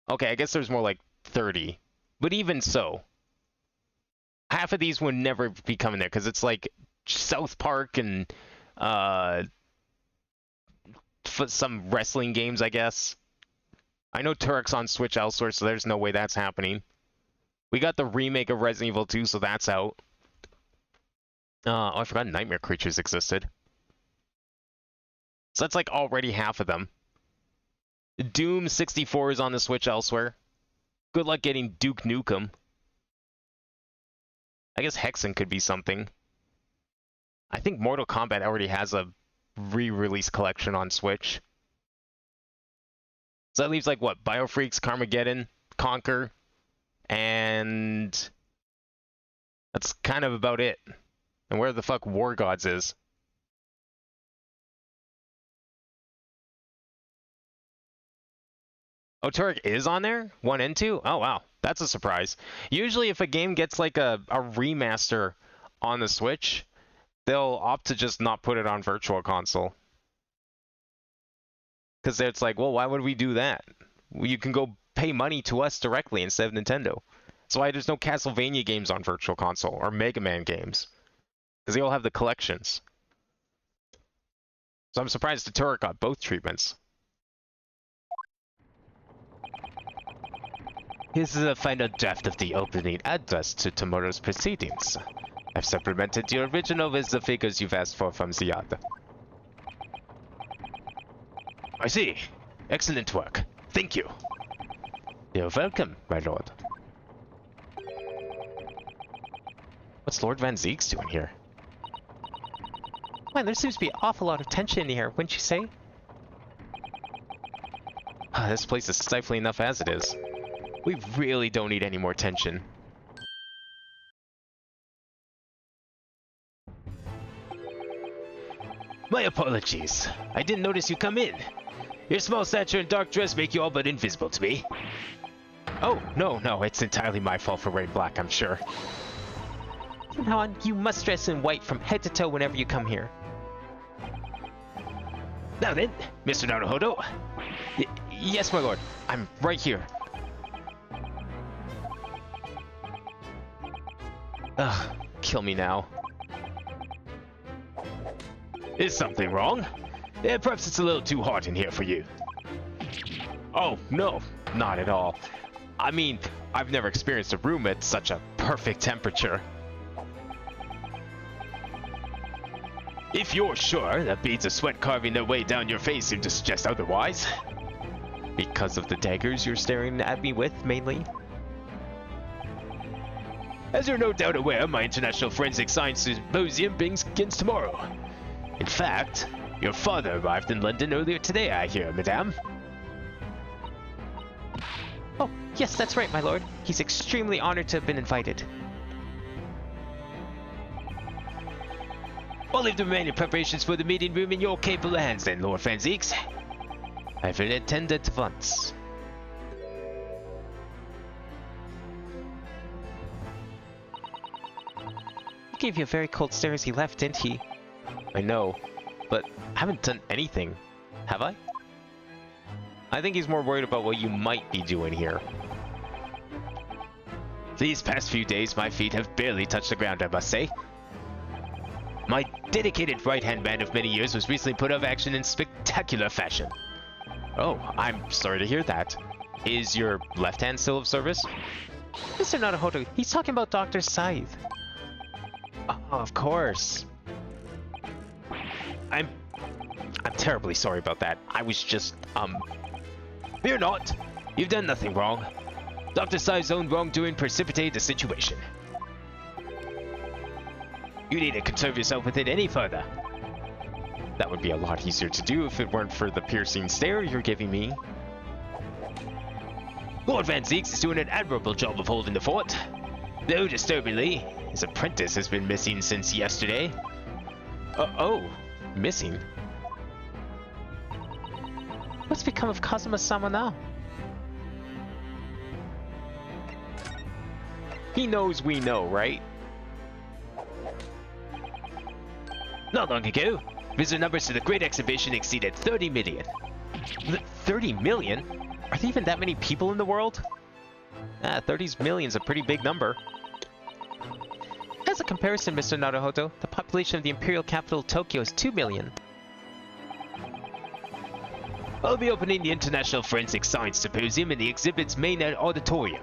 Okay, I guess there's more like 30. But even so, half of these would never be coming there because it's like South Park and some wrestling games, I guess. I know Turok's on Switch elsewhere, so there's no way that's happening. We got the remake of Resident Evil 2, so that's out. Oh, I forgot Nightmare Creatures existed. So that's like already half of them. Doom 64 is on the Switch elsewhere. Good luck getting Duke Nukem. I guess Hexen could be something. I think Mortal Kombat already has a re-release collection on Switch. So that leaves like what? Biofreaks, Carmageddon, Conquer, and that's kind of about it. And where the fuck War Gods is. Oh, Turok is on there? 1 and 2? Oh, wow. That's a surprise. Usually if a game gets like a remaster on the Switch, they'll opt to just not put it on Virtual Console. Because it's like, well, why would we do that? You can go pay money to us directly instead of Nintendo. That's why there's no Castlevania games on Virtual Console or Mega Man games. Because they all have the collections. So I'm surprised the Turok got both treatments. This is a final draft of the opening address to tomorrow's proceedings. I've supplemented the original with the figures you've asked for from Ziyad. I see. Excellent work. Thank you. You're welcome, my lord. What's Lord Van Zeek's doing here? Man, there seems to be an awful lot of tension in here, wouldn't you say? This place is stifling enough as it is. We really don't need any more tension. My apologies. I didn't notice you come in. Your small stature and dark dress make you all but invisible to me. Oh, no, it's entirely my fault for wearing black, I'm sure. From now on, you must dress in white from head to toe whenever you come here. Now then, Mr. Naruhodo. Yes, my lord. I'm right here. Ugh, kill me now. Is something wrong? Perhaps it's a little too hot in here for you. Oh, no, not at all. I mean, I've never experienced a room at such a perfect temperature. If you're sure that beads of sweat carving their way down your face seem to suggest otherwise. Because of the daggers you're staring at me with, mainly? As you're no doubt aware, my International Forensic Science Symposium begins tomorrow. In fact, your father arrived in London earlier today, I hear, madame. Oh, yes, that's right, my lord. He's extremely honored to have been invited. I'll leave the remaining preparations for the meeting room in your capable hands then, Lord Fanzeeks. I will attend at once. He gave you a very cold stare as he left, didn't he? I know, but I haven't done anything, have I? I think he's more worried about what you might be doing here. These past few days, my feet have barely touched the ground, I must say. My dedicated right-hand man of many years was recently put out of action in spectacular fashion. Oh, I'm sorry to hear that. Is your left hand still of service? Mr. Naruhodo, he's talking about Dr. Scythe. Oh, of course. I'm terribly sorry about that. I was just, Fear not. You've done nothing wrong. Dr. Sai's own wrongdoing precipitated the situation. You need to conserve yourself with it any further. That would be a lot easier to do if it weren't for the piercing stare you're giving me. Lord Van Zeeks is doing an admirable job of holding the fort. Though, disturbingly, his apprentice has been missing since yesterday. Oh, missing? What's become of Kazuma-sama now? He knows we know, right? Not long ago, visitor numbers to the Great Exhibition exceeded 30 million. 30 million? Are there even that many people in the world? 30 million's a pretty big number. As a comparison, Mr. Naruhodo, the population of the imperial capital Tokyo is 2 million. I'll be opening the International Forensic Science Symposium in the exhibit's main auditorium.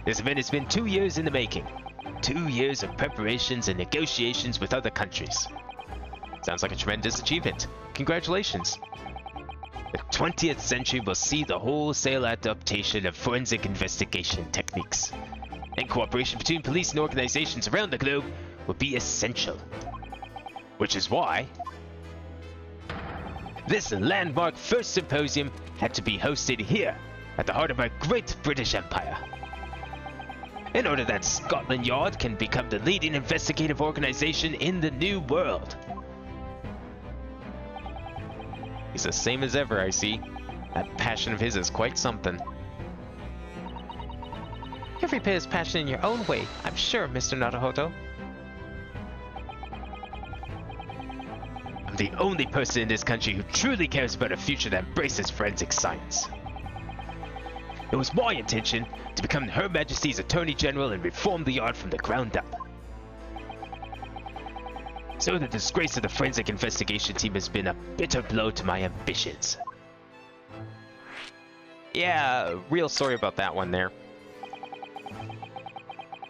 This event has been 2 years in the making. 2 years of preparations and negotiations with other countries. Sounds like a tremendous achievement. Congratulations. The 20th century will see the wholesale adaptation of forensic investigation techniques, and cooperation between police and organizations around the globe will be essential. Which is why this landmark first symposium had to be hosted here, at the heart of our great British Empire. In order that Scotland Yard can become the leading investigative organization in the New World. He's the same as ever, I see. That passion of his is quite something. Every bit as passionate in your own way, I'm sure, Mr. Naruhodo. I'm the only person in this country who truly cares about a future that embraces forensic science. It was my intention to become Her Majesty's Attorney General and reform the Yard from the ground up. So the disgrace of the forensic investigation team has been a bitter blow to my ambitions. Yeah, real sorry about that one there.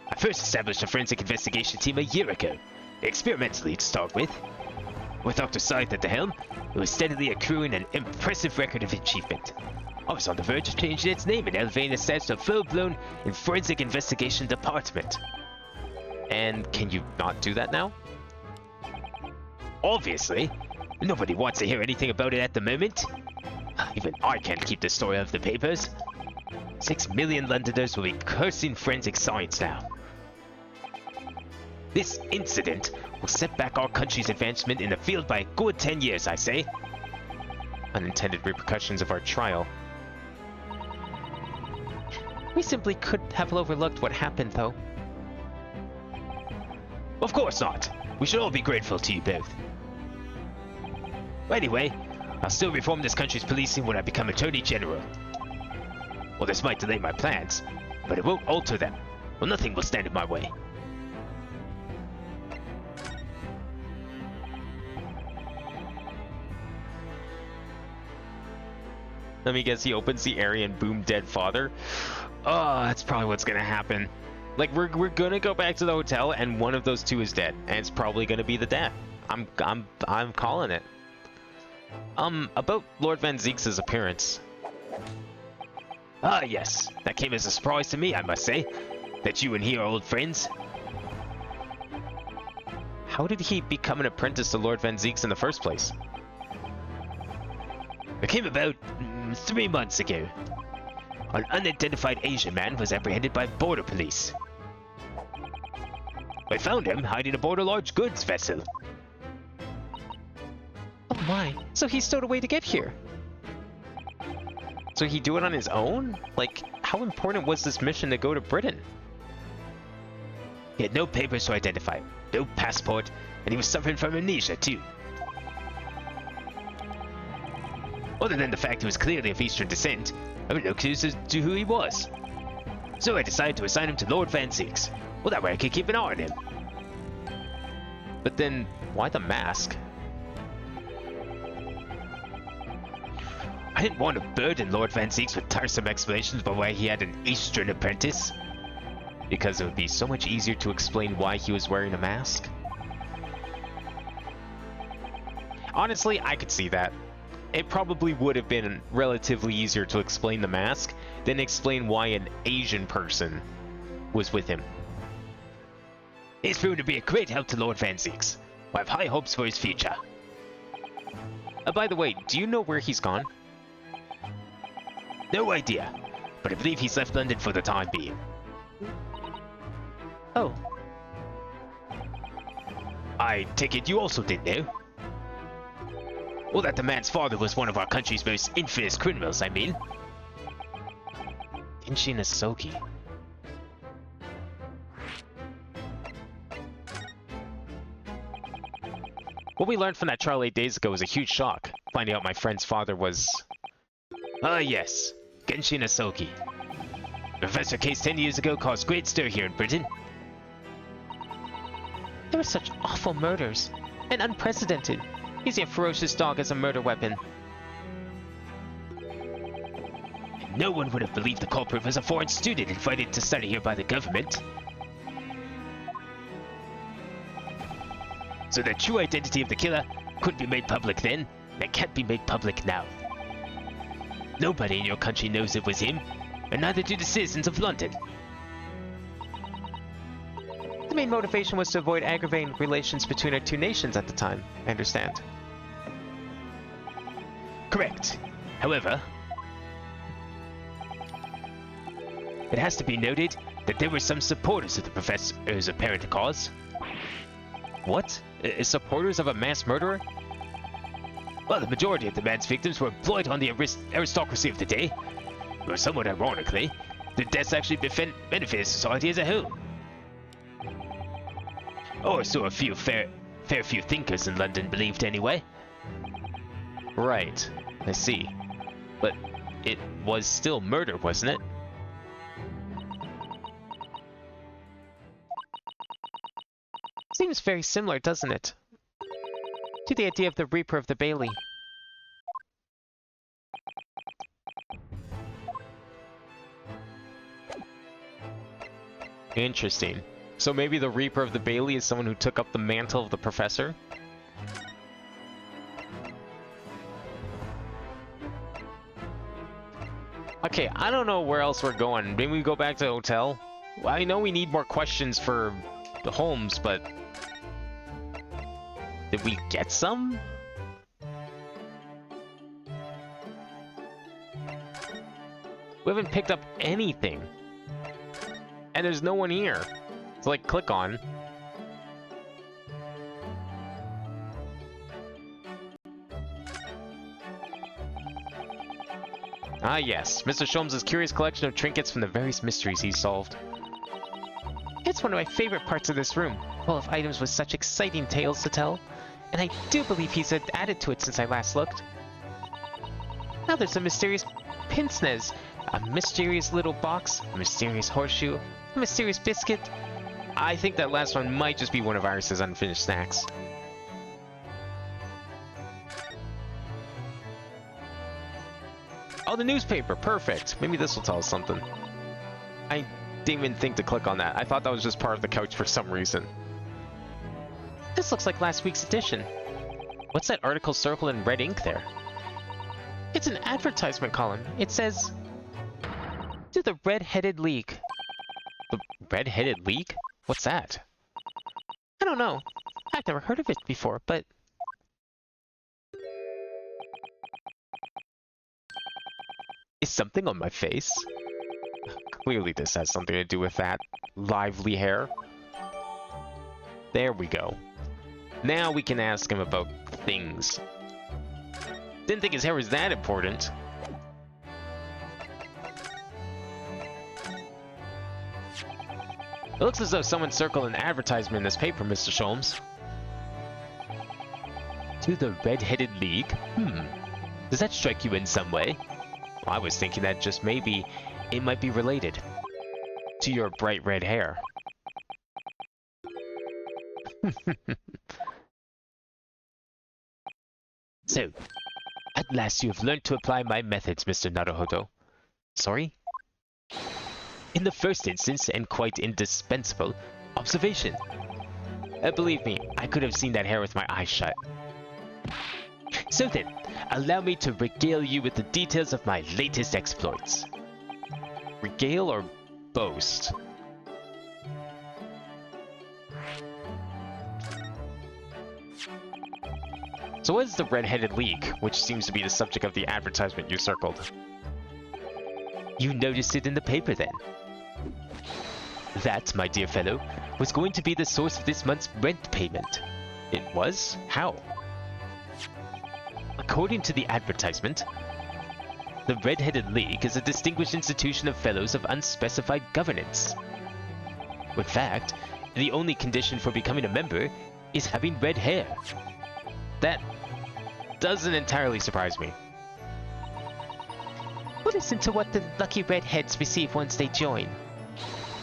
I first established a forensic investigation team a year ago, experimentally to start with. With Dr. Scythe at the helm, it was steadily accruing an impressive record of achievement. I was on the verge of changing its name and elevating its status to a full-blown forensic investigation department. And can you not do that now? Obviously. Nobody wants to hear anything about it at the moment. Even I can't keep the story off the papers. 6 million Londoners will be cursing forensic science now. This incident will set back our country's advancement in the field by a good 10 years, I say. Unintended repercussions of our trial. We simply could have overlooked what happened, though. Of course not. We should all be grateful to you both. Anyway, I'll still reform this country's policing when I become Attorney General. Well, this might delay my plans, but it won't alter them. Well, nothing will stand in my way. Let me guess, he opens the area and boom, dead father. Oh, that's probably what's gonna happen. Like, we're gonna go back to the hotel and one of those two is dead, and it's probably gonna be the dad. I'm calling it. About Lord Van Zeek's appearance. Ah, yes. That came as a surprise to me, I must say. That you and he are old friends. How did he become an apprentice to Lord Van Zeek's in the first place? It came about 3 months ago. An unidentified Asian man was apprehended by border police. I found him hiding aboard a large goods vessel. Oh my, so he stowed away to get here. So he do it on his own? Like, how important was this mission to go to Britain? He had no papers to identify him, no passport, and he was suffering from amnesia too. Other than the fact he was clearly of Eastern descent, I had no clues as to who he was. So I decided to assign him to Lord Van Zeek's. Well, that way I could keep an eye on him. But then, why the mask? I didn't want to burden Lord Van Zeek's with tiresome explanations about why he had an Eastern apprentice. Because it would be so much easier to explain why he was wearing a mask. Honestly, I could see that. It probably would have been relatively easier to explain the mask than explain why an Asian person was with him. He's proven to be a great help to Lord Van Zeek's. I have high hopes for his future. By the way, do you know where he's gone? No idea, but I believe he's left London for the time being. Oh. I take it you also didn't know? Well, that the man's father was one of our country's most infamous criminals, I mean. Kenshi Nasoki. What we learned from that trial 8 days ago was a huge shock, finding out my friend's father was... Ah, yes. Genshin Asoki. Professor case 10 years ago caused great stir here in Britain. There were such awful murders, and unprecedented. Using a ferocious dog as a murder weapon. No one would have believed the culprit was a foreign student invited to study here by the government. So the true identity of the killer couldn't be made public then, and it can't be made public now. Nobody in your country knows it was him, and neither do the citizens of London. The main motivation was to avoid aggravating relations between our two nations at the time, I understand. Correct. However, it has to be noted that there were some supporters of the professor's apparent cause. What? Supporters of a mass murderer? Well, the majority of the man's victims were employed on the aristocracy of the day. Or somewhat ironically, their deaths actually benefited society as a whole. Or so a fair few thinkers in London believed anyway. Right, I see. But it was still murder, wasn't it? Seems very similar, doesn't it? To the idea of the Reaper of the Bailey. Interesting. So maybe the Reaper of the Bailey is someone who took up the mantle of the professor? Okay, I don't know where else we're going. Maybe we go back to the hotel? Well, I know we need more questions for the Holmes, but... Did we get some? We haven't picked up anything. And there's no one here. So like, click on. Ah yes, Mr. Sholmes' curious collection of trinkets from the various mysteries he's solved. It's one of my favorite parts of this room, full of items with such exciting tales to tell. And I do believe he's added to it since I last looked. Now there's a mysterious pince nez, a mysterious little box, a mysterious horseshoe, a mysterious biscuit. I think that last one might just be one of Iris's unfinished snacks. Oh, the newspaper! Perfect! Maybe this will tell us something. I didn't even think to click on that. I thought that was just part of the couch for some reason. This looks like last week's edition. What's that article circled in red ink there? It's an advertisement column. It says, "To the Red-Headed League." The Red-Headed League? What's that? I don't know. I've never heard of it before, but... Is something on my face? Clearly this has something to do with that. Lively hair. There we go. Now we can ask him about things. Didn't think his hair was that important. It looks as though someone circled an advertisement in this paper, Mr. Sholmes. To the Red-Headed League? Does that strike you in some way? Well, I was thinking that just maybe it might be related to your bright red hair. So, at last you have learned to apply my methods, Mr. Naruhodo. Sorry? In the first instance, and quite indispensable, observation. Believe me, I could have seen that hair with my eyes shut. So then, allow me to regale you with the details of my latest exploits. Regale or boast? So what is the Red-Headed League, which seems to be the subject of the advertisement you circled? You noticed it in the paper then? That, my dear fellow, was going to be the source of this month's rent payment. It was? How? According to the advertisement, the Red-Headed League is a distinguished institution of fellows of unspecified governance. In fact, the only condition for becoming a member is having red hair. That doesn't entirely surprise me. Listen to what the lucky redheads receive once they join.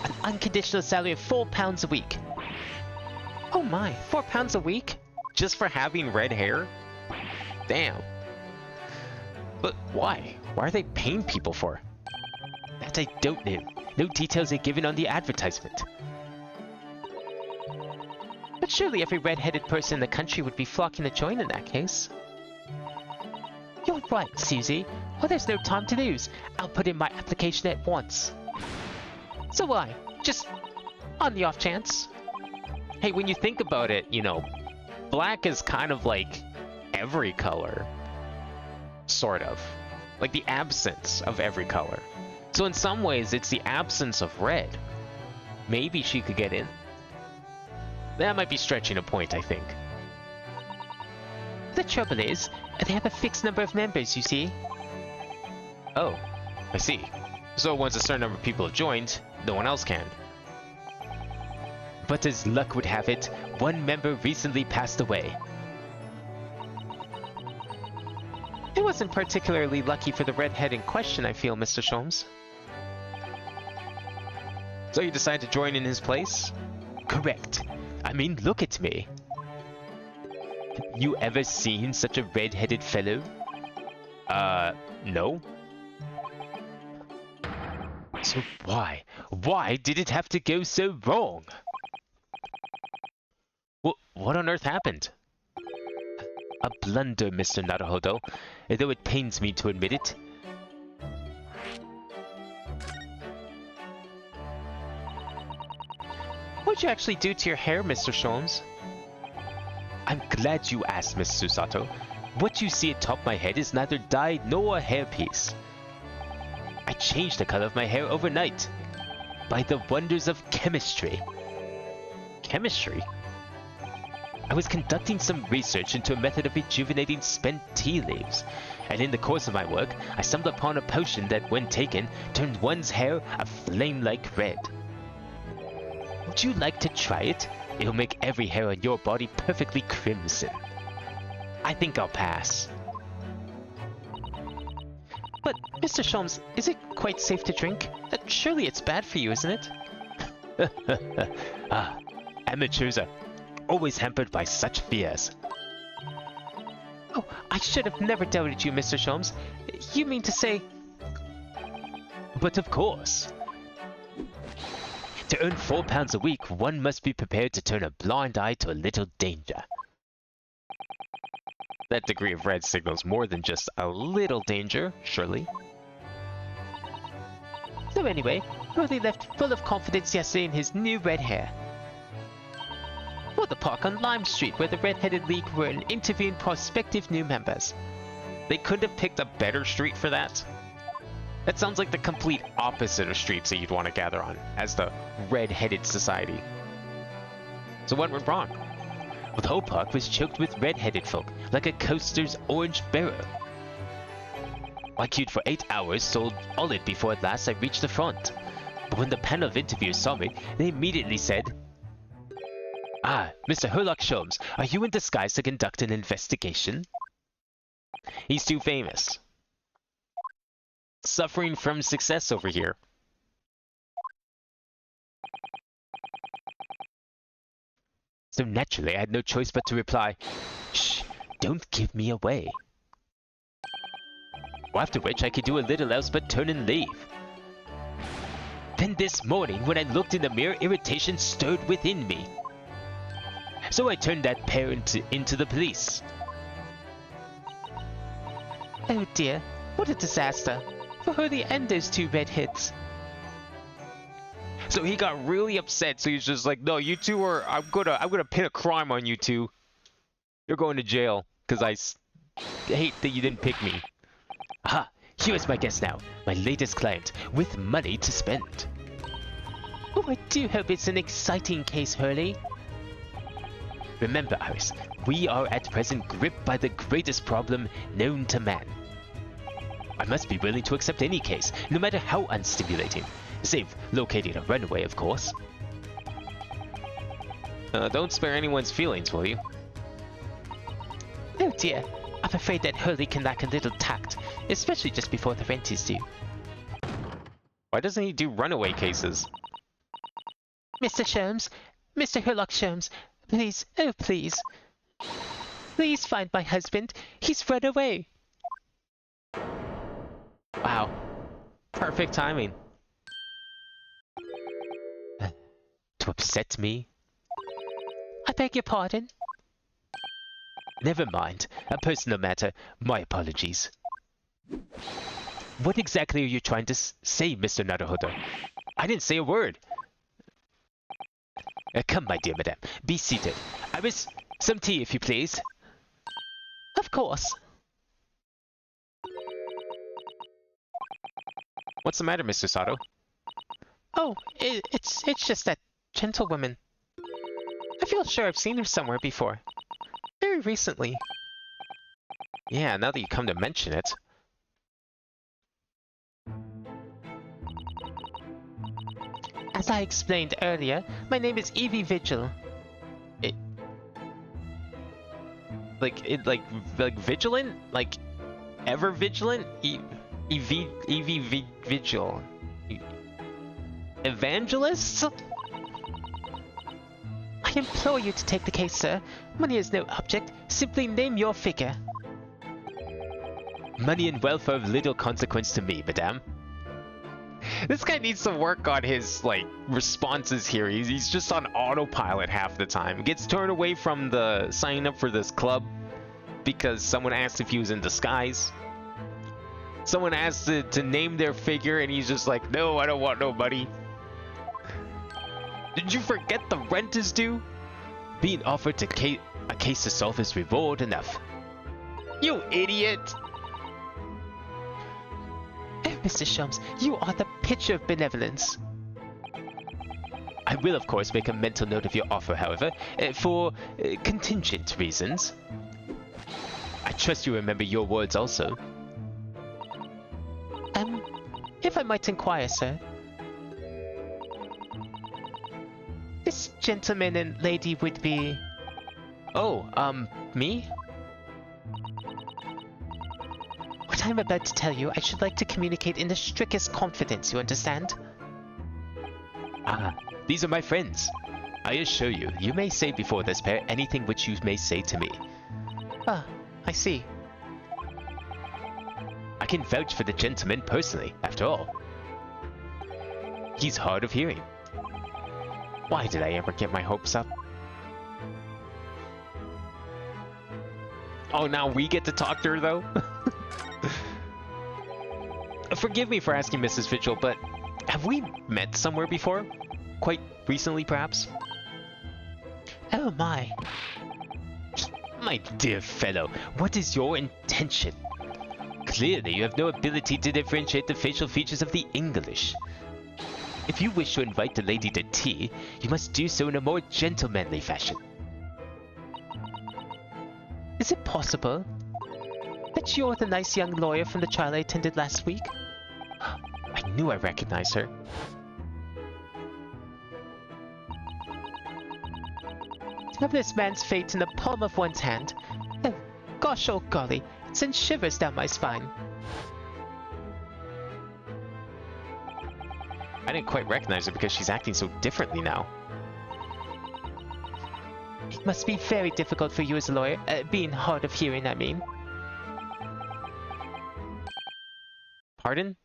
An unconditional salary of £4 a week. Oh my, £4 a week? Just for having red hair? Damn. But why? Why are they paying people for? That I don't know. No details are given on the advertisement. But surely every red-headed person in the country would be flocking to join in that case. You're right, Susie. Well, there's no time to lose. I'll put in my application at once. So why? Just on the off chance. Hey, when you think about it, you know, black is kind of like every color. Sort of. Like the absence of every color. So in some ways, it's the absence of red. Maybe she could get in. That might be stretching a point, I think. The trouble is, they have a fixed number of members, you see. Oh, I see. So once a certain number of people have joined, no one else can. But as luck would have it, one member recently passed away. It wasn't particularly lucky for the redhead in question, I feel, Mr. Sholmes. So you decided to join in his place? Correct. I mean, look at me. You ever seen such a red-headed fellow? No. So why did it have to go so wrong? What on earth happened? A blunder, Mr. Naruhodo, though it pains me to admit it. What'd you actually do to your hair, Mr. Sholmes? I'm glad you asked, Miss Susato. What you see atop my head is neither dye nor a hairpiece. I changed the color of my hair overnight. By the wonders of chemistry. Chemistry? I was conducting some research into a method of rejuvenating spent tea leaves, and in the course of my work, I stumbled upon a potion that, when taken, turned one's hair a flame-like red. Would you like to try it? It'll make every hair on your body perfectly crimson. I think I'll pass. But, Mr. Sholmes, is it quite safe to drink? Surely it's bad for you, isn't it? Amateurs are always hampered by such fears. Oh, I should have never doubted you, Mr. Sholmes. You mean to say... But of course. To earn £4 a week, one must be prepared to turn a blind eye to a little danger. That degree of red signals more than just a little danger, surely. So anyway, Hurley left full of confidence yesterday in his new red hair. For the park on Lime Street, where the Red-Headed League were interviewing prospective new members. They couldn't have picked a better street for that. That sounds like the complete opposite of streets that you'd want to gather on, as the Red-Headed Society. So what went wrong? Well, the whole park was choked with red-headed folk, like a coaster's orange barrow. I queued for 8 hours, sold all it before at last I reached the front. But when the panel of interviewers saw me, they immediately said, "Ah, Mr. Herlock Sholmes, are you in disguise to conduct an investigation?" He's too famous. Suffering from success over here. So naturally, I had no choice but to reply, "Shh, don't give me away." After which I could do a little else but turn and leave. Then this morning, when I looked in the mirror, irritation stirred within me. So I turned that pair into the police. Oh dear, what a disaster. For Hurley and those two redheads. So he got really upset, so he's just like, no, you two are, I'm gonna pin a crime on you two. You're going to jail, because I hate that you didn't pick me. Aha, here is my guest now, my latest client, with money to spend. Oh, I do hope it's an exciting case, Hurley. Remember, Iris, we are at present gripped by the greatest problem known to man. I must be willing to accept any case, no matter how unstimulating. Save locating a runaway, of course. Don't spare anyone's feelings, will you? Oh dear, I'm afraid that Hurley can lack a little tact, especially just before the rent is due. Why doesn't he do runaway cases? Mr. Sholmes, Mr. Herlock Sholmes, please, oh please. Please find my husband, he's run away. Wow. Perfect timing. To upset me? I beg your pardon? Never mind. A personal matter. My apologies. What exactly are you trying to say, Mr. Naruhodo? I didn't say a word. Come, my dear madame. Be seated. Iris, some tea, if you please. Of course. What's the matter, Mr. Sato? Oh, it's just that gentlewoman. I feel sure I've seen her somewhere before. Very recently. Yeah, now that you come to mention it. As I explained earlier, my name is Evie Vigil. Like vigilant? Like ever vigilant? Evie Vigil. Evangelist? I implore you to take the case, sir. Money is no object. Simply name your figure. Money and wealth are of little consequence to me, madame. This guy needs to work on his, like, responses here. He's just on autopilot half the time. Gets turned away from the signing up for this club because someone asked if he was in disguise. Someone asked to name their figure and he's just like, no, I don't want nobody. Did you forget the rent is due? Being offered A case to solve is reward enough. You idiot! Oh, Mr. Sholmes, you are the picture of benevolence. I will, of course, make a mental note of your offer, however, for contingent reasons. I trust you remember your words also. If I might inquire, sir. This gentleman and lady would be... Oh, me? What I'm about to tell you, I should like to communicate in the strictest confidence, you understand? Ah, these are my friends. I assure you, you may say before this pair anything which you may say to me. Ah, I see. I can vouch for the gentleman personally, after all. He's hard of hearing. Why did I ever get my hopes up? Oh, now we get to talk to her, though? Forgive me for asking, Mrs. Vigil, but have we met somewhere before? Quite recently, perhaps? Oh my. My dear fellow, what is your intention? Clearly, you have no ability to differentiate the facial features of the English. If you wish to invite the lady to tea, you must do so in a more gentlemanly fashion. Is it possible that you're the nice young lawyer from the trial I attended last week? I knew I recognized her. To have this man's fate in the palm of one's hand. Oh, gosh, oh golly, it sends shivers down my spine. I didn't quite recognize her because she's acting so differently now. It must be very difficult for you as a lawyer, being hard of hearing, I mean. Pardon?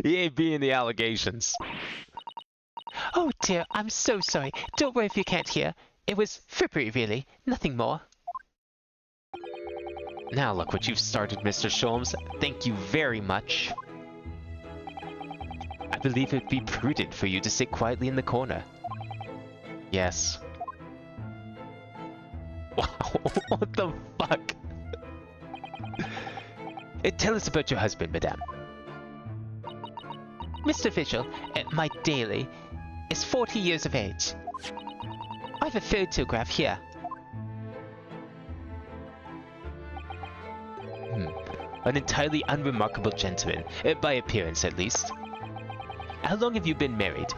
He ain't being the allegations. Oh dear, I'm so sorry. Don't worry if you can't hear. It was frippery, really. Nothing more. Now look what you've started, Mr. Sholmes. Thank you very much. I believe it would be prudent for you to sit quietly in the corner. Yes. Wow, what the fuck? Tell us about your husband, madame. Mr. Vigil, my daily, is 40 years of age. I have a photograph here. An entirely unremarkable gentleman, by appearance at least. How long have you been married?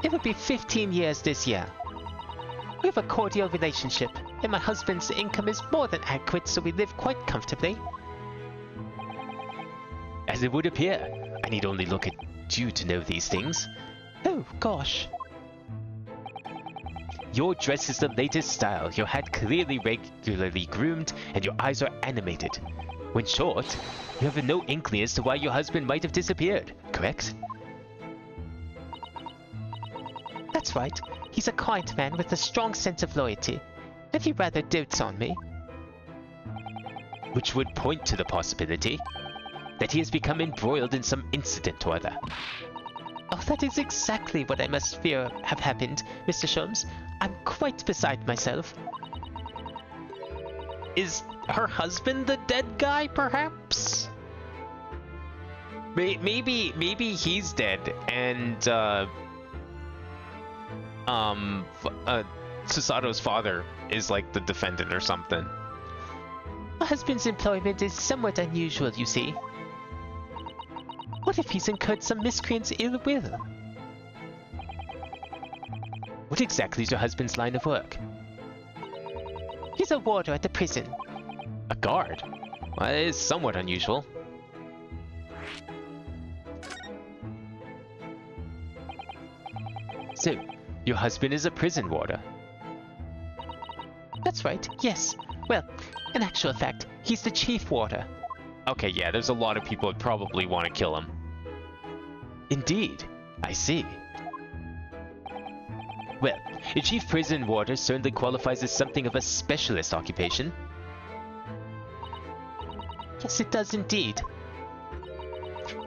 It will be 15 years this year. We have a cordial relationship, and my husband's income is more than adequate, so we live quite comfortably. As it would appear. I need only look at you to know these things. Oh, gosh. Your dress is the latest style, your hat clearly regularly groomed, and your eyes are animated. When short, you have no inkling as to why your husband might have disappeared, correct? That's right. He's a quiet man with a strong sense of loyalty, and he rather dotes on me. Which would point to the possibility that he has become embroiled in some incident or other. Oh, that is exactly what I must fear have happened, Mr. Sholmes. I'm quite beside myself. Is her husband the dead guy, perhaps? Maybe he's dead, and Susato's father is like the defendant or something. My husband's employment is somewhat unusual, you see. What if he's incurred some miscreant's ill will? What exactly is your husband's line of work? He's a warder at the prison. A guard? Well, that is somewhat unusual. So, your husband is a prison warder? That's right, yes. Well, in actual fact, he's the chief warder. Okay, yeah, there's a lot of people that probably want to kill him. Indeed, I see. Well, a chief prison warder certainly qualifies as something of a specialist occupation. Yes, it does indeed.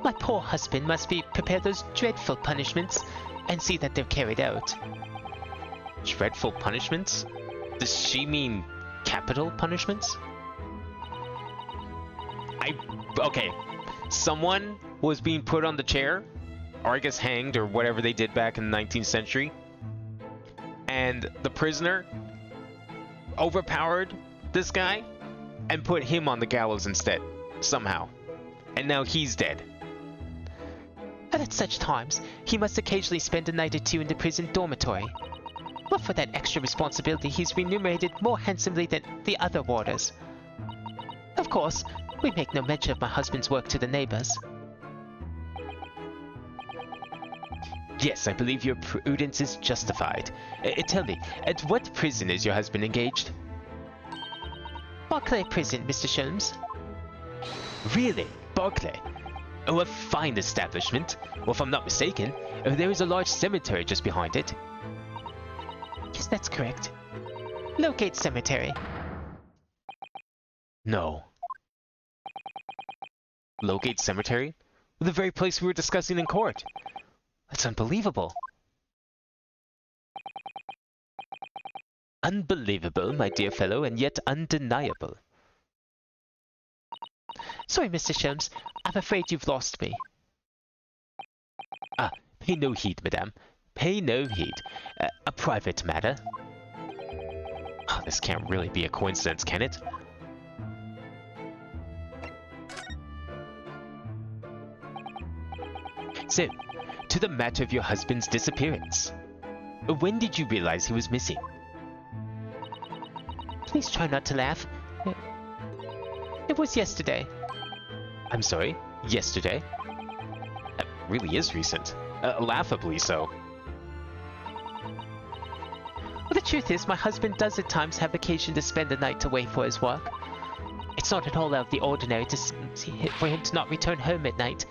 My poor husband must be prepared those dreadful punishments and see that they're carried out. dreadful punishments? Does she mean capital punishments? Okay. Someone was being put on the chair, or I guess hanged, or whatever they did back in the 19th century. And the prisoner overpowered this guy and put him on the gallows instead, somehow. And now he's dead. And at such times, he must occasionally spend a night or two in the prison dormitory. But for that extra responsibility, he's remunerated more handsomely than the other warders. Of course, we make no mention of my husband's work to the neighbors. Yes, I believe your prudence is justified. Tell me, at what prison is your husband engaged? Barclay Prison, Mr. Sholmes. Really? Barclay? Oh, a fine establishment. Well, if I'm not mistaken, there is a large cemetery just behind it. Yes, that's correct. Lowgate Cemetery. No. Lowgate Cemetery? The very place we were discussing in court. That's unbelievable. Unbelievable, my dear fellow, and yet undeniable. Sorry, Mr. Sholmes. I'm afraid you've lost me. Ah, pay no heed, madame. Pay no heed. A private matter. Oh, this can't really be a coincidence, can it? So, to the matter of your husband's disappearance. When did you realize he was missing? Please try not to laugh. It was yesterday. I'm sorry, yesterday? That really is recent. Laughably so. Well, the truth is, my husband does at times have occasion to spend the night away for his work. It's not at all out of the ordinary for him to not return home at night.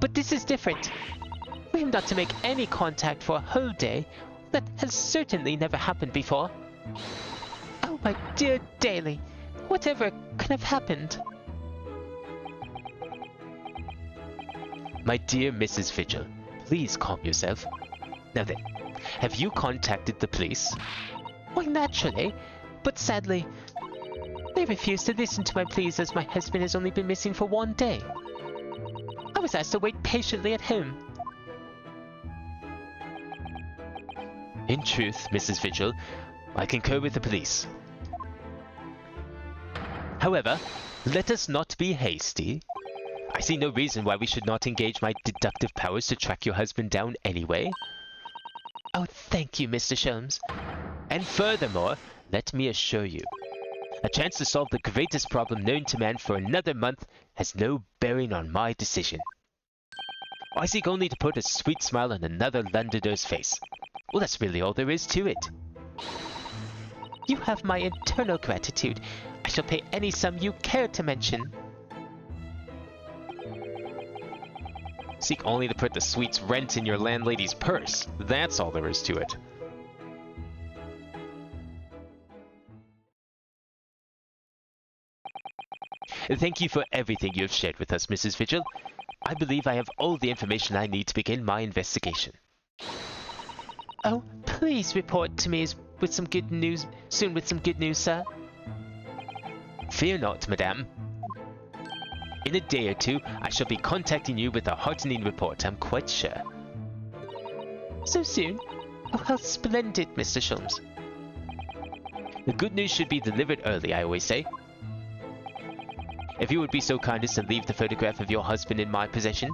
But this is different. For him not to make any contact for a whole day, that has certainly never happened before. Oh, my dear Daly, whatever could have happened? My dear Mrs. Vigil, please calm yourself. Now then, have you contacted the police? Why, naturally, but sadly, they refuse to listen to my pleas as my husband has only been missing for one day. I was asked to wait patiently at home. In truth, Mrs. Vigil, I concur with the police. However, let us not be hasty. I see no reason why we should not engage my deductive powers to track your husband down anyway. Oh, thank you, Mr. Sholmes. And furthermore, let me assure you, a chance to solve the greatest problem known to man for another month has no bearing on my decision. I seek only to put a sweet smile on another Londoner's face. Well, that's really all there is to it. You have my eternal gratitude. I shall pay any sum you care to mention. Seek only to put the sweet's rent in your landlady's purse. That's all there is to it. Thank you for everything you have shared with us, Mrs. Vigil. I believe I have all the information I need to begin my investigation. Oh, please report to me with some good news soon with some good news, sir. Fear not, madame. In a day or two, I shall be contacting you with a heartening report, I'm quite sure. So soon? Oh, how splendid, Mr. Sholmes. The good news should be delivered early, I always say. If you would be so kind as to leave the photograph of your husband in my possession.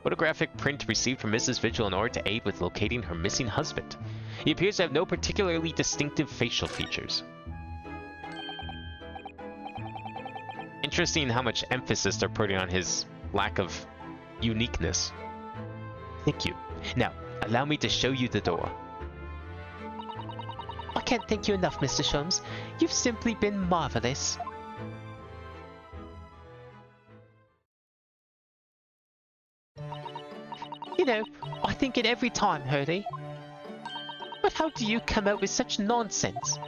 Photographic print received from Mrs. Vigil in order to aid with locating her missing husband. He appears to have no particularly distinctive facial features. Interesting how much emphasis they're putting on his lack of uniqueness. Thank you. Now, allow me to show you the door. I can't thank you enough, Mr. Sholmes. You've simply been marvelous. You know, I think it every time, Hurley. But how do you come out with such nonsense?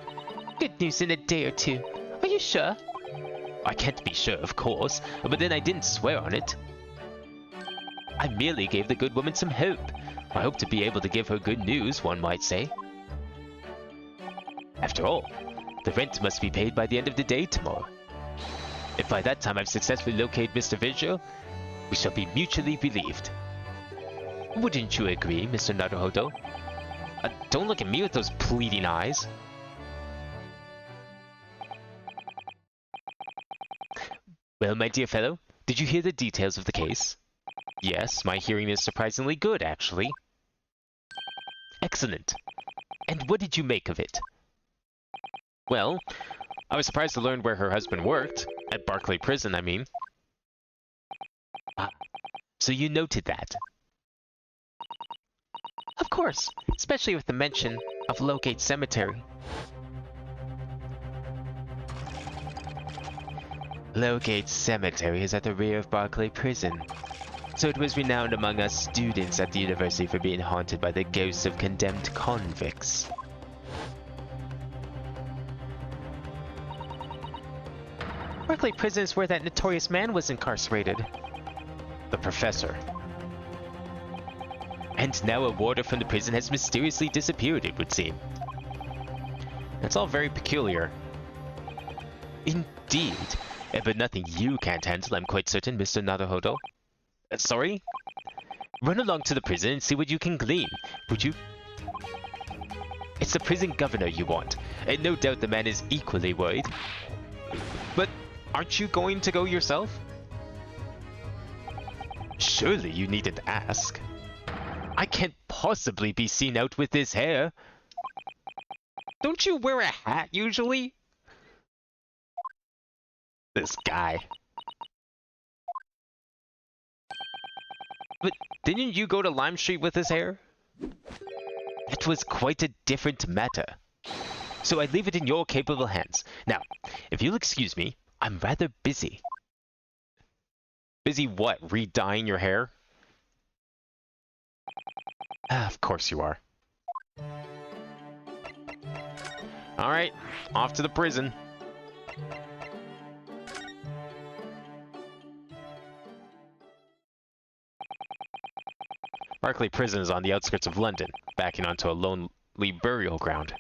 Good news in a day or two. Are you sure? I can't be sure, of course, but then I didn't swear on it. I merely gave the good woman some hope. I hope to be able to give her good news, one might say. After all, the rent must be paid by the end of the day tomorrow. If by that time I've successfully located Mr. Vigil, we shall be mutually relieved. Wouldn't you agree, Mr. Naruhodo? Don't look at me with those pleading eyes. Well, my dear fellow, did you hear the details of the case? Yes, my hearing is surprisingly good, actually. Excellent. And what did you make of it? Well, I was surprised to learn where her husband worked. At Barclay Prison, I mean. Ah, so you noted that? Of course, especially with the mention of Lowgate Cemetery. Lowgate Cemetery is at the rear of Barclay Prison, so it was renowned among us students at the university for being haunted by the ghosts of condemned convicts. Barclay Prison is where that notorious man was incarcerated. The professor. And now a warder from the prison has mysteriously disappeared, it would seem. It's all very peculiar. Indeed. But nothing you can't handle, I'm quite certain, Mr. Naruhodo. Sorry? Run along to the prison and see what you can glean, would you? It's the prison governor you want, and no doubt the man is equally worried. But aren't you going to go yourself? Surely you needn't ask. I can't possibly be seen out with this hair. Don't you wear a hat usually? This guy. But didn't you go to Lime Street with his hair? It was quite a different matter. So I leave it in your capable hands. Now, if you'll excuse me, I'm rather busy. Busy what? Re-dyeing your hair? Of course you are. Alright, off to the prison. Barclay Prison is on the outskirts of London, backing onto a lonely burial ground.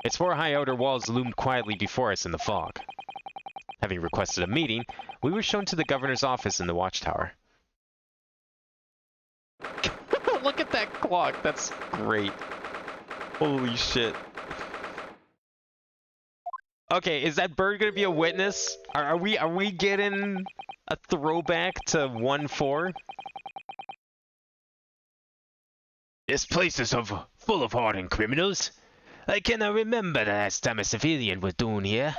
Its four high outer walls loomed quietly before us in the fog. Having requested a meeting, we were shown to the governor's office in the watchtower. Look at that clock, that's great. Holy shit. Okay, is that bird gonna be a witness? Are we getting a throwback to 1-4? This place is full of hardened criminals. I cannot remember the last time a civilian was down here.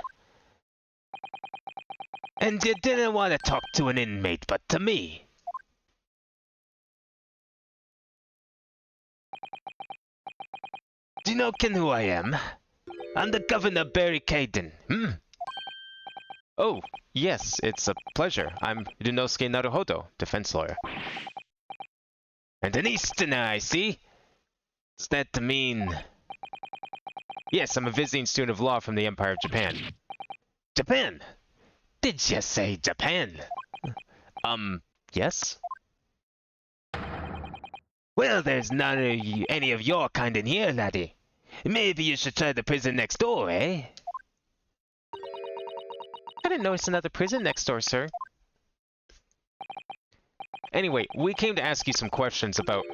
And you didn't want to talk to an inmate, but to me. Do you know who I am? I'm the Governor Barry Caden, Oh, yes, it's a pleasure. I'm Ryunosuke Naruhodo, defense lawyer. And an Easterner, I see. Does that mean... Yes, I'm a visiting student of law from the Empire of Japan. Japan? Did you say Japan? Yes? Well, there's none of any of your kind in here, laddie. Maybe you should try the prison next door, eh? I didn't notice another prison next door, sir. Anyway, we came to ask you some questions about...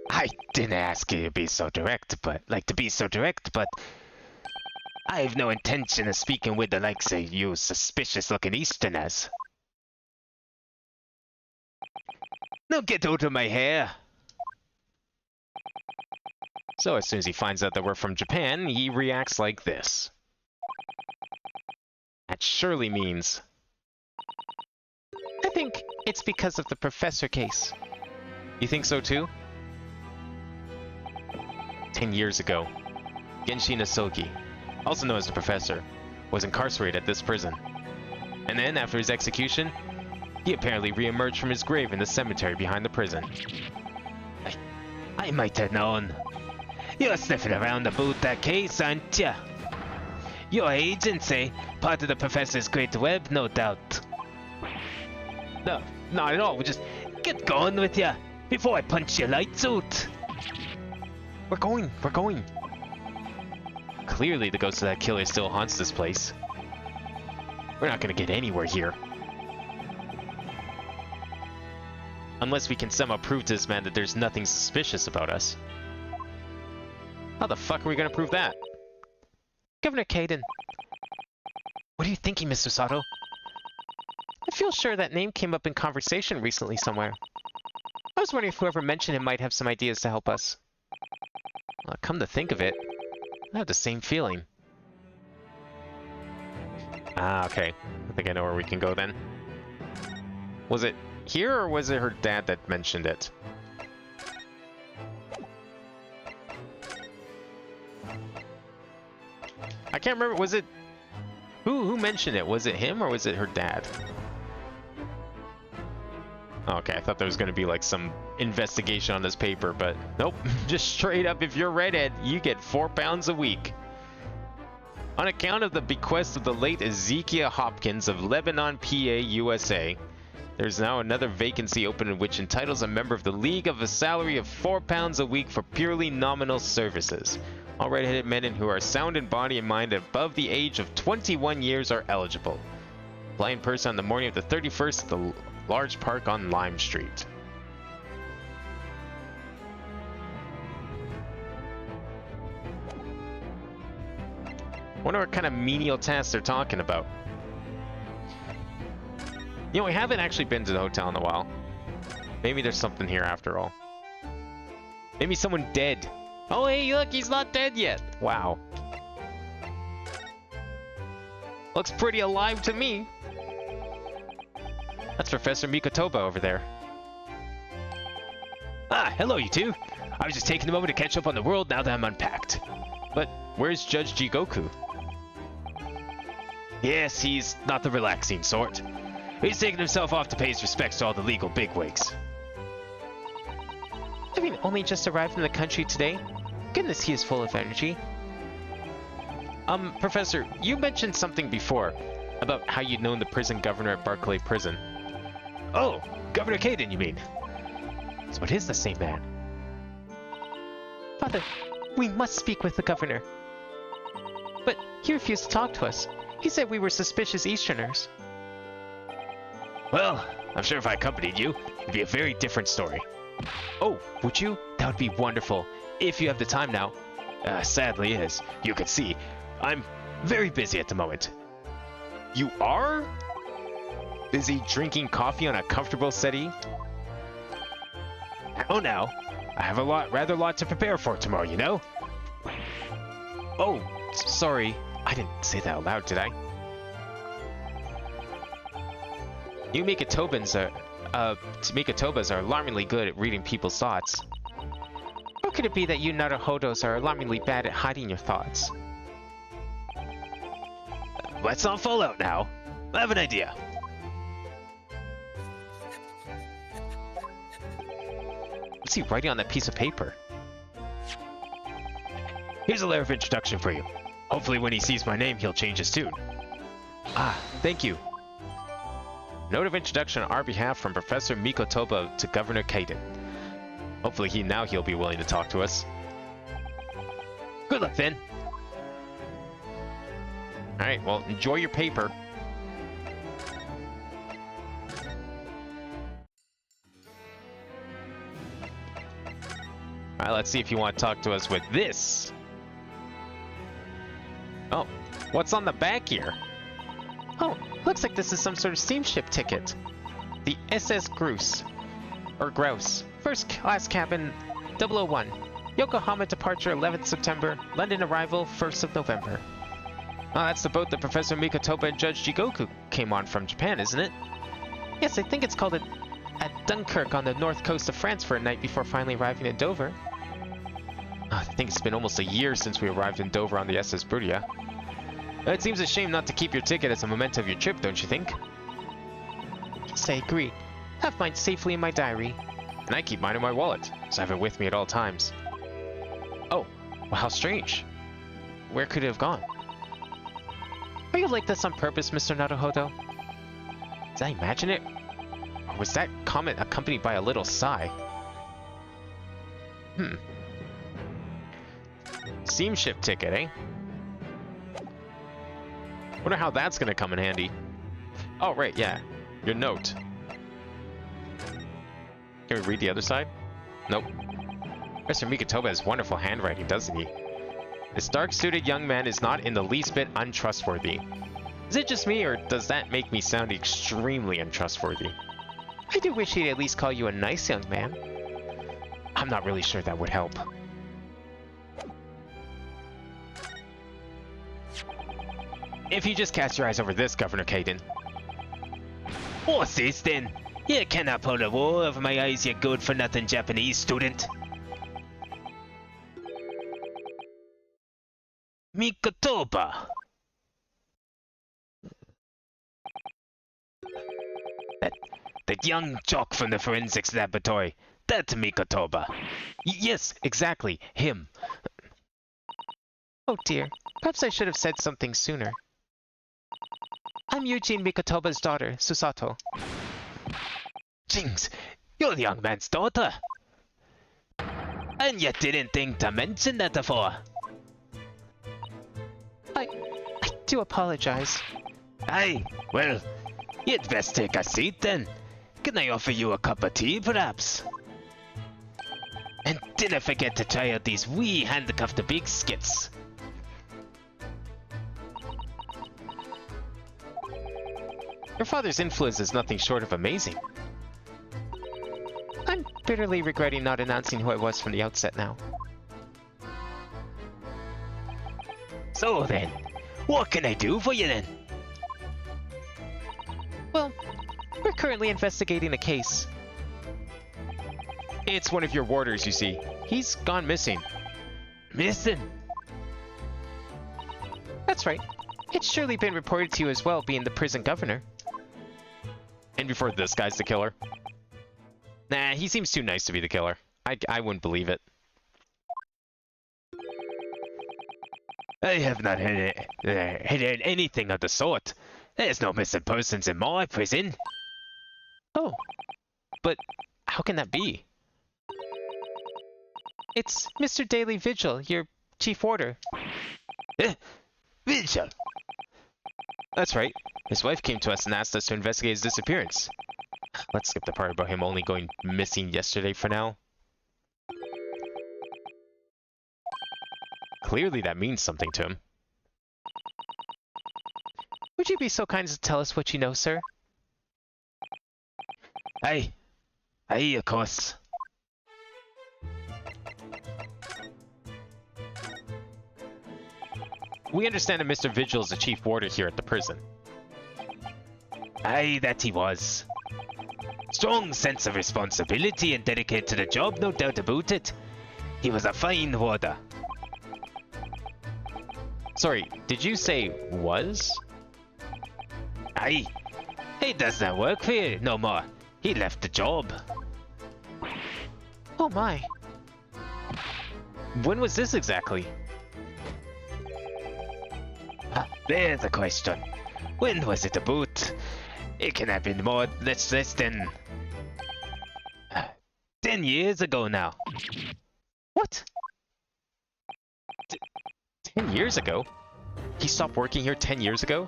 I didn't ask you to be so direct, but... I have no intention of speaking with the likes of you suspicious-looking Easterners. Now get out of my hair! So as soon as he finds out that we're from Japan, he reacts like this. That surely means... I think it's because of the professor case. You think so too? 10 years ago, Genshin Asogi, also known as the Professor, was incarcerated at this prison. And then, after his execution, he apparently re-emerged from his grave in the cemetery behind the prison. I might have known. You're sniffing around about that case, aren't ya? Your agency, part of the Professor's great web, no doubt. No, not at all. We just... Get going with ya, before I punch your lights out. We're going. Clearly the ghost of that killer still haunts this place. We're not gonna get anywhere here. Unless we can somehow prove to this man that there's nothing suspicious about us. How the fuck are we gonna prove that? Governor Caden. What are you thinking, Mr. Sato? I feel sure that name came up in conversation recently somewhere. I was wondering if whoever mentioned him might have some ideas to help us. Well, come to think of it, I have the same feeling. Ah, okay. I think I know where we can go then. Was it here or was it her dad that mentioned it? I can't remember. Was it... Who mentioned it? Was it him or was it her dad? Okay, I thought there was going to be like some investigation on this paper, but nope. Just straight up, if you're redhead, you get 4 pounds a week. On account of the bequest of the late Ezekiel Hopkins of Lebanon, PA, USA, there's now another vacancy open in which entitles a member of the League of a salary of 4 pounds a week for purely nominal services. All red-headed men who are sound in body and mind above the age of 21 years are eligible. Apply in person on the morning of the 31st at the large park on Lime Street. Wonder what kind of menial tasks they're talking about. You know, we haven't actually been to the hotel in a while. Maybe there's something here after all. Maybe someone dead. Oh, hey, look, he's not dead yet. Wow. Looks pretty alive to me. That's Professor Mikotoba over there. Ah, hello, you two. I was just taking a moment to catch up on the world now that I'm unpacked. But where's Judge Jigoku? Yes, he's not the relaxing sort. He's taking himself off to pay his respects to all the legal bigwigs. Having only just arrived in the country today? Goodness, he is full of energy. Professor, you mentioned something before about how you'd known the prison governor at Barclay Prison. Oh, Governor Caden, you mean? So it is the same man. Father, we must speak with the governor. But he refused to talk to us. He said we were suspicious Easterners. Well, I'm sure if I accompanied you, it'd be a very different story. Oh, would you? That would be wonderful, if you have the time now. Sadly, as you can see, I'm very busy at the moment. You are? Busy drinking coffee on a comfortable settee? Oh, now, I have rather a lot to prepare for tomorrow, you know? Oh, sorry, I didn't say that out loud, did I? You Mikotobas are alarmingly good at reading people's thoughts. How could it be that you Naruhodos are alarmingly bad at hiding your thoughts? Let's not fall out now. I have an idea. What's he writing on that piece of paper? Here's a letter of introduction for you. Hopefully when he sees my name, he'll change his tune. Ah, thank you. Note of introduction on our behalf from Professor Mikotoba to Governor Caden. Hopefully he'll be willing to talk to us. Good luck, then. Alright, well, enjoy your paper. Alright, let's see if you want to talk to us with this. Oh, what's on the back here? Oh, looks like this is some sort of steamship ticket. The SS Grouse. Or Grouse. First class cabin 001. Yokohama departure 11th September. London arrival 1st of November. Oh, that's the boat that Professor Mikotoba and Judge Jigoku came on from Japan, isn't it? Yes, I think it's called at Dunkirk on the north coast of France for a night before finally arriving in Dover. I think it's been almost a year since we arrived in Dover on the SS Brutia. It seems a shame not to keep your ticket as a memento of your trip, don't you think? Yes, I agree. Have mine safely in my diary. And I keep mine in my wallet, so I have it with me at all times. Oh, well, how strange. Where could it have gone? Are you like this on purpose, Mr. Naruhodo? Did I imagine it? Or was that comment accompanied by a little sigh? Steamship ticket, eh? Wonder how that's gonna come in handy. Oh, right, yeah. Your note. Can we read the other side? Nope. Mr. Mikotoba has wonderful handwriting, doesn't he? This dark-suited young man is not in the least bit untrustworthy. Is it just me, or does that make me sound extremely untrustworthy? I do wish he'd at least call you a nice young man. I'm not really sure that would help. If you just cast your eyes over this, Governor Caden. What's this then? You cannot pull the wool over my eyes, you good-for-nothing Japanese student. Mikotoba. That young jock from the forensics laboratory. That Mikotoba. Yes, exactly. Him. Oh dear, perhaps I should have said something sooner. I'm Eugene Mikotoba's daughter, Susato. Jinx, you're the young man's daughter. And you didn't think to mention that before. I do apologize. Aye, well, you'd best take a seat then. Can I offer you a cup of tea, perhaps? And didn't forget to try out these wee handcuffed big skits. Your father's influence is nothing short of amazing. I'm bitterly regretting not announcing who I was from the outset now. So then, what can I do for you then? Well, we're currently investigating a case. It's one of your warders, you see. He's gone missing. Missing? That's right. It's surely been reported to you as well, being the prison governor. And before this guy's the killer? Nah, he seems too nice to be the killer. I wouldn't believe it. I have not heard anything of the sort. There's no missing persons in my prison. Oh, but how can that be? It's Mr. Daily Vigil, your chief warder. Vigil? That's right. His wife came to us and asked us to investigate his disappearance. Let's skip the part about him only going missing yesterday for now. Clearly that means something to him. Would you be so kind as to tell us what you know, sir? Aye, of course. We understand that Mr. Vigil is the chief warder here at the prison. Aye, that he was. Strong sense of responsibility and dedicated to the job, no doubt about it. He was a fine warder. Sorry, did you say was? Aye, he does not work here no more. He left the job. Oh my. When was this exactly? There's the question. When was it about? It can have been more less than 10 years ago now. What? 10 years ago? He stopped working here 10 years ago?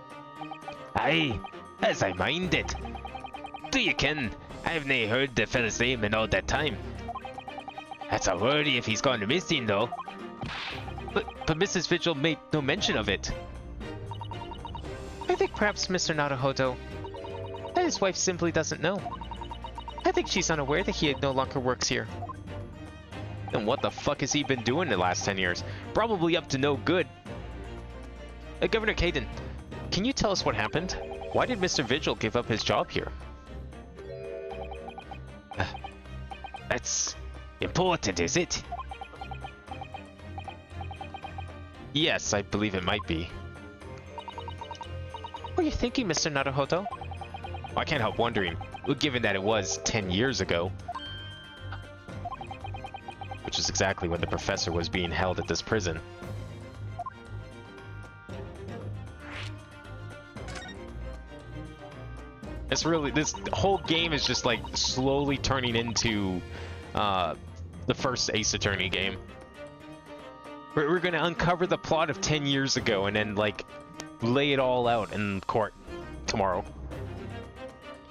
Aye, as I mind it. Do you ken, I've nae heard the fella's name in all that time. That's a worry if he's gone missing though. But Mrs. Vigil made no mention of it. I think perhaps Mr. Naruhodo, that his wife simply doesn't know. I think she's unaware that he no longer works here. Then what the fuck has he been doing the last 10 years? Probably up to no good. Governor Caden, can you tell us what happened? Why did Mr. Vigil give up his job here? That's important, is it? Yes, I believe it might be. What are you thinking, Mr. Naruhodo? I can't help wondering, given that it was 10 years ago. Which is exactly when the professor was being held at this prison. It's really, this whole game is just like slowly turning into the first Ace Attorney game. We're gonna uncover the plot of 10 years ago and then like lay it all out in court tomorrow.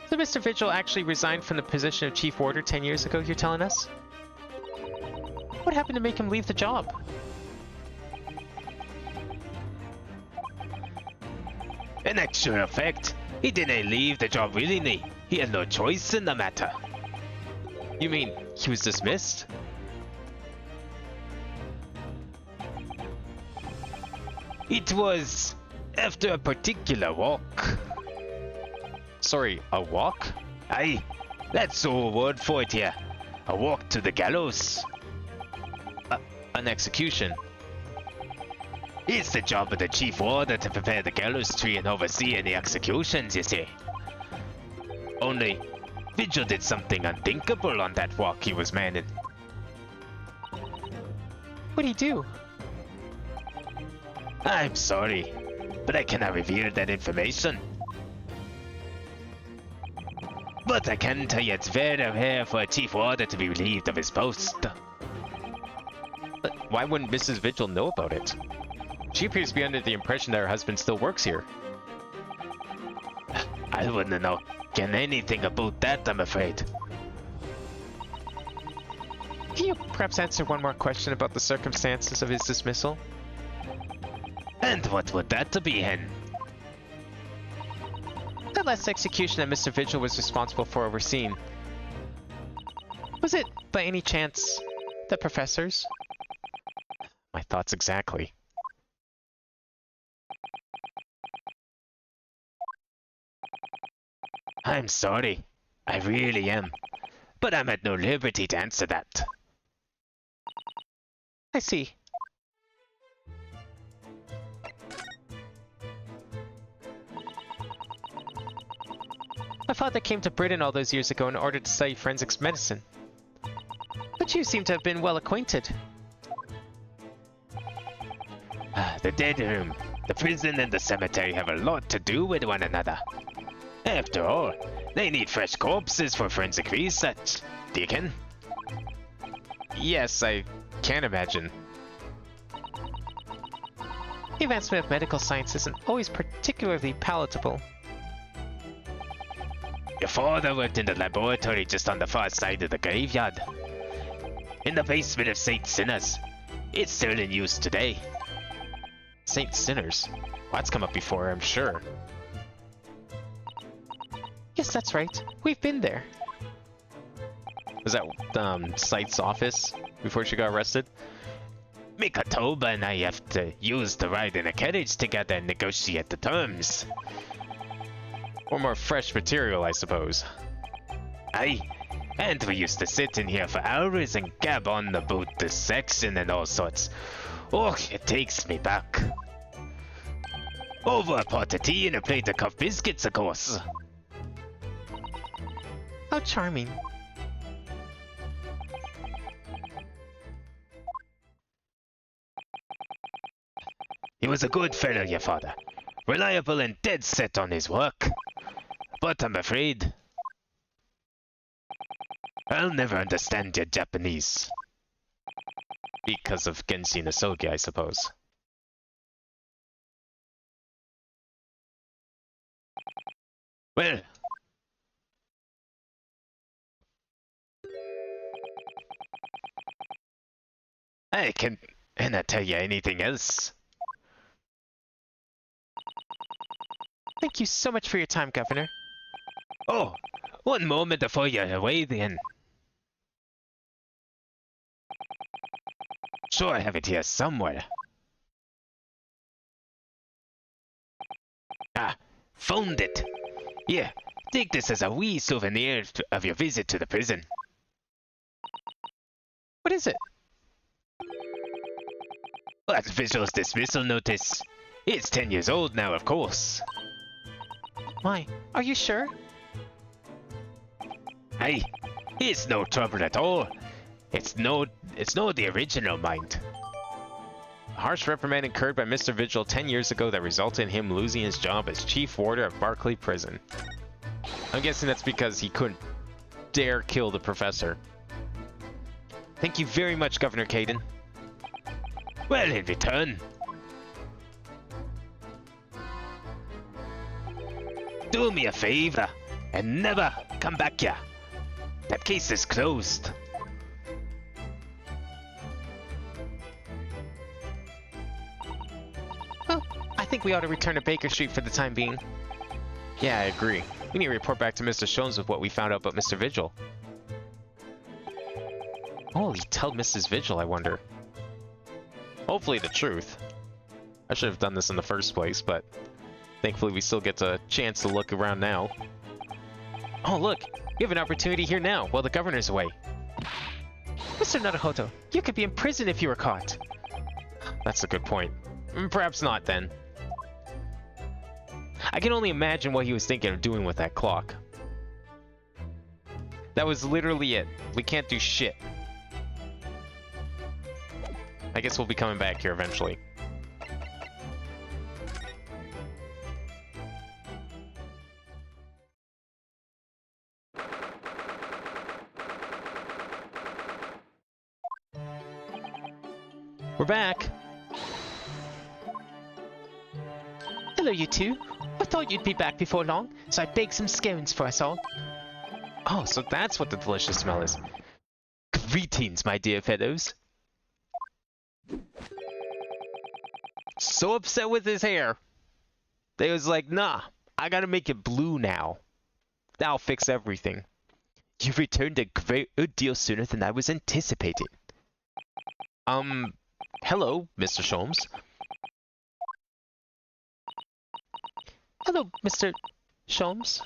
So Mr. Vigil actually resigned from the position of Chief Warder 10 years ago, you're telling us? What happened to make him leave the job? In actual fact, he didn't leave the job willingly. He had no choice in the matter. You mean he was dismissed? It was after a particular walk. Sorry, a walk? Aye, that's the word for it here. A walk to the gallows. An execution. It's the job of the chief warder to prepare the gallows tree and oversee any executions, you see. Only, Vigil did something unthinkable on that walk he was manning. What'd he do? I'm sorry, but I cannot reveal that information. But I can tell you it's very rare for a chief warder to be relieved of his post. But why wouldn't Mrs. Vigil know about it? She appears to be under the impression that her husband still works here. I wouldn't know anything about that, I'm afraid. Can you perhaps answer one more question about the circumstances of his dismissal? And what would that be, Hen? That last execution that Mr. Vigil was responsible for overseeing. Was it, by any chance, the professor's? My thoughts exactly. I'm sorry. I really am. But I'm at no liberty to answer that. I see. My father came to Britain all those years ago in order to study forensics medicine. But you seem to have been well acquainted. The dead room, the prison, and the cemetery have a lot to do with one another. After all, they need fresh corpses for forensic research, Deacon. Yes, I can imagine. The advancement of medical science isn't always particularly palatable. Your father worked in the laboratory just on the far side of the graveyard. In the basement of St. Sinners. It's still in use today. St. Sinners? Well, that's come up before, I'm sure. Yes, that's right. We've been there. Was that Sight's office before she got arrested? Mikatoba and I have to use the ride in a carriage together and negotiate the terms. Or more fresh material, I suppose. Aye, and we used to sit in here for hours and gab on about the section and all sorts. Oh, it takes me back. Over a pot of tea and a plate of cup biscuits, of course. How charming. He was a good fellow, your father. Reliable and dead set on his work. But I'm afraid I'll never understand your Japanese. Because of Genshin Asogi, I suppose. Well, I cannot tell you anything else. Thank you so much for your time, Governor. Oh, one moment before you're away then. Sure, I have it here somewhere. Ah, found it. Here, take this as a wee souvenir of your visit to the prison. What is it? That's Vigil's dismissal notice. It's 10 years old now, of course. My, are you sure? Hey, it's no trouble at all. It's no the original, mind. A harsh reprimand incurred by Mr. Vigil 10 years ago that resulted in him losing his job as chief warder of Barclay Prison. I'm guessing that's because he couldn't dare kill the professor. Thank you very much, Governor Caden. Well, in return, Do me a favor and never come back here. That case is closed. Well, I think we ought to return to Baker Street for the time being. Yeah, I agree. We need to report back to Mr. Sholmes with what we found out about Mr. Vigil. Oh, will he tell Mrs. Vigil, I wonder? Hopefully the truth. I should have done this in the first place, but thankfully we still get a chance to look around now. Oh, look! You have an opportunity here now, while the governor's away. Mr. Naruhodo, you could be in prison if you were caught. That's a good point. Perhaps not, then. I can only imagine what he was thinking of doing with that clock. That was literally it. We can't do shit. I guess we'll be coming back here eventually. We're back. Hello, you two. I thought you'd be back before long, so I baked some scones for us all. Oh, so that's what the delicious smell is. Greetings, my dear fellows. So upset with his hair. They was like, nah, I gotta make it blue now. That'll fix everything. You returned a great deal sooner than I was anticipating. Hello, Mr. Sholmes. Hello, Mr. Sholmes.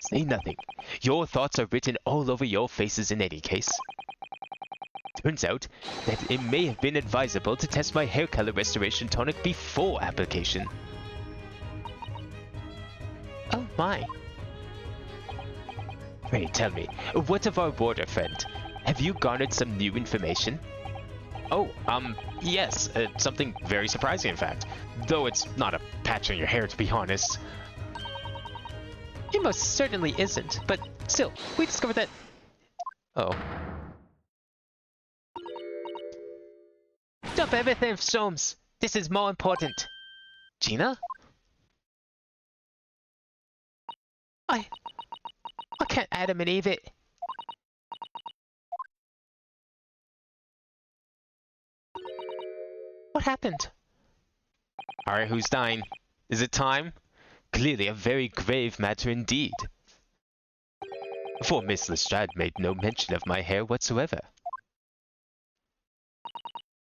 Say nothing. Your thoughts are written all over your faces in any case. Turns out that it may have been advisable to test my hair color restoration tonic before application. Oh my. Pray tell me, what of our border friend? Have you garnered some new information? Oh, yes, something very surprising, in fact. Though it's not a patch on your hair, to be honest. It most certainly isn't, but still, we discovered that... Oh. Stop everything, Sholmes. This is more important. Gina? I can't Adam and Eve it. What happened? Alright, who's dying? Is it time? Clearly a very grave matter indeed. For Miss Lestrade made no mention of my hair whatsoever.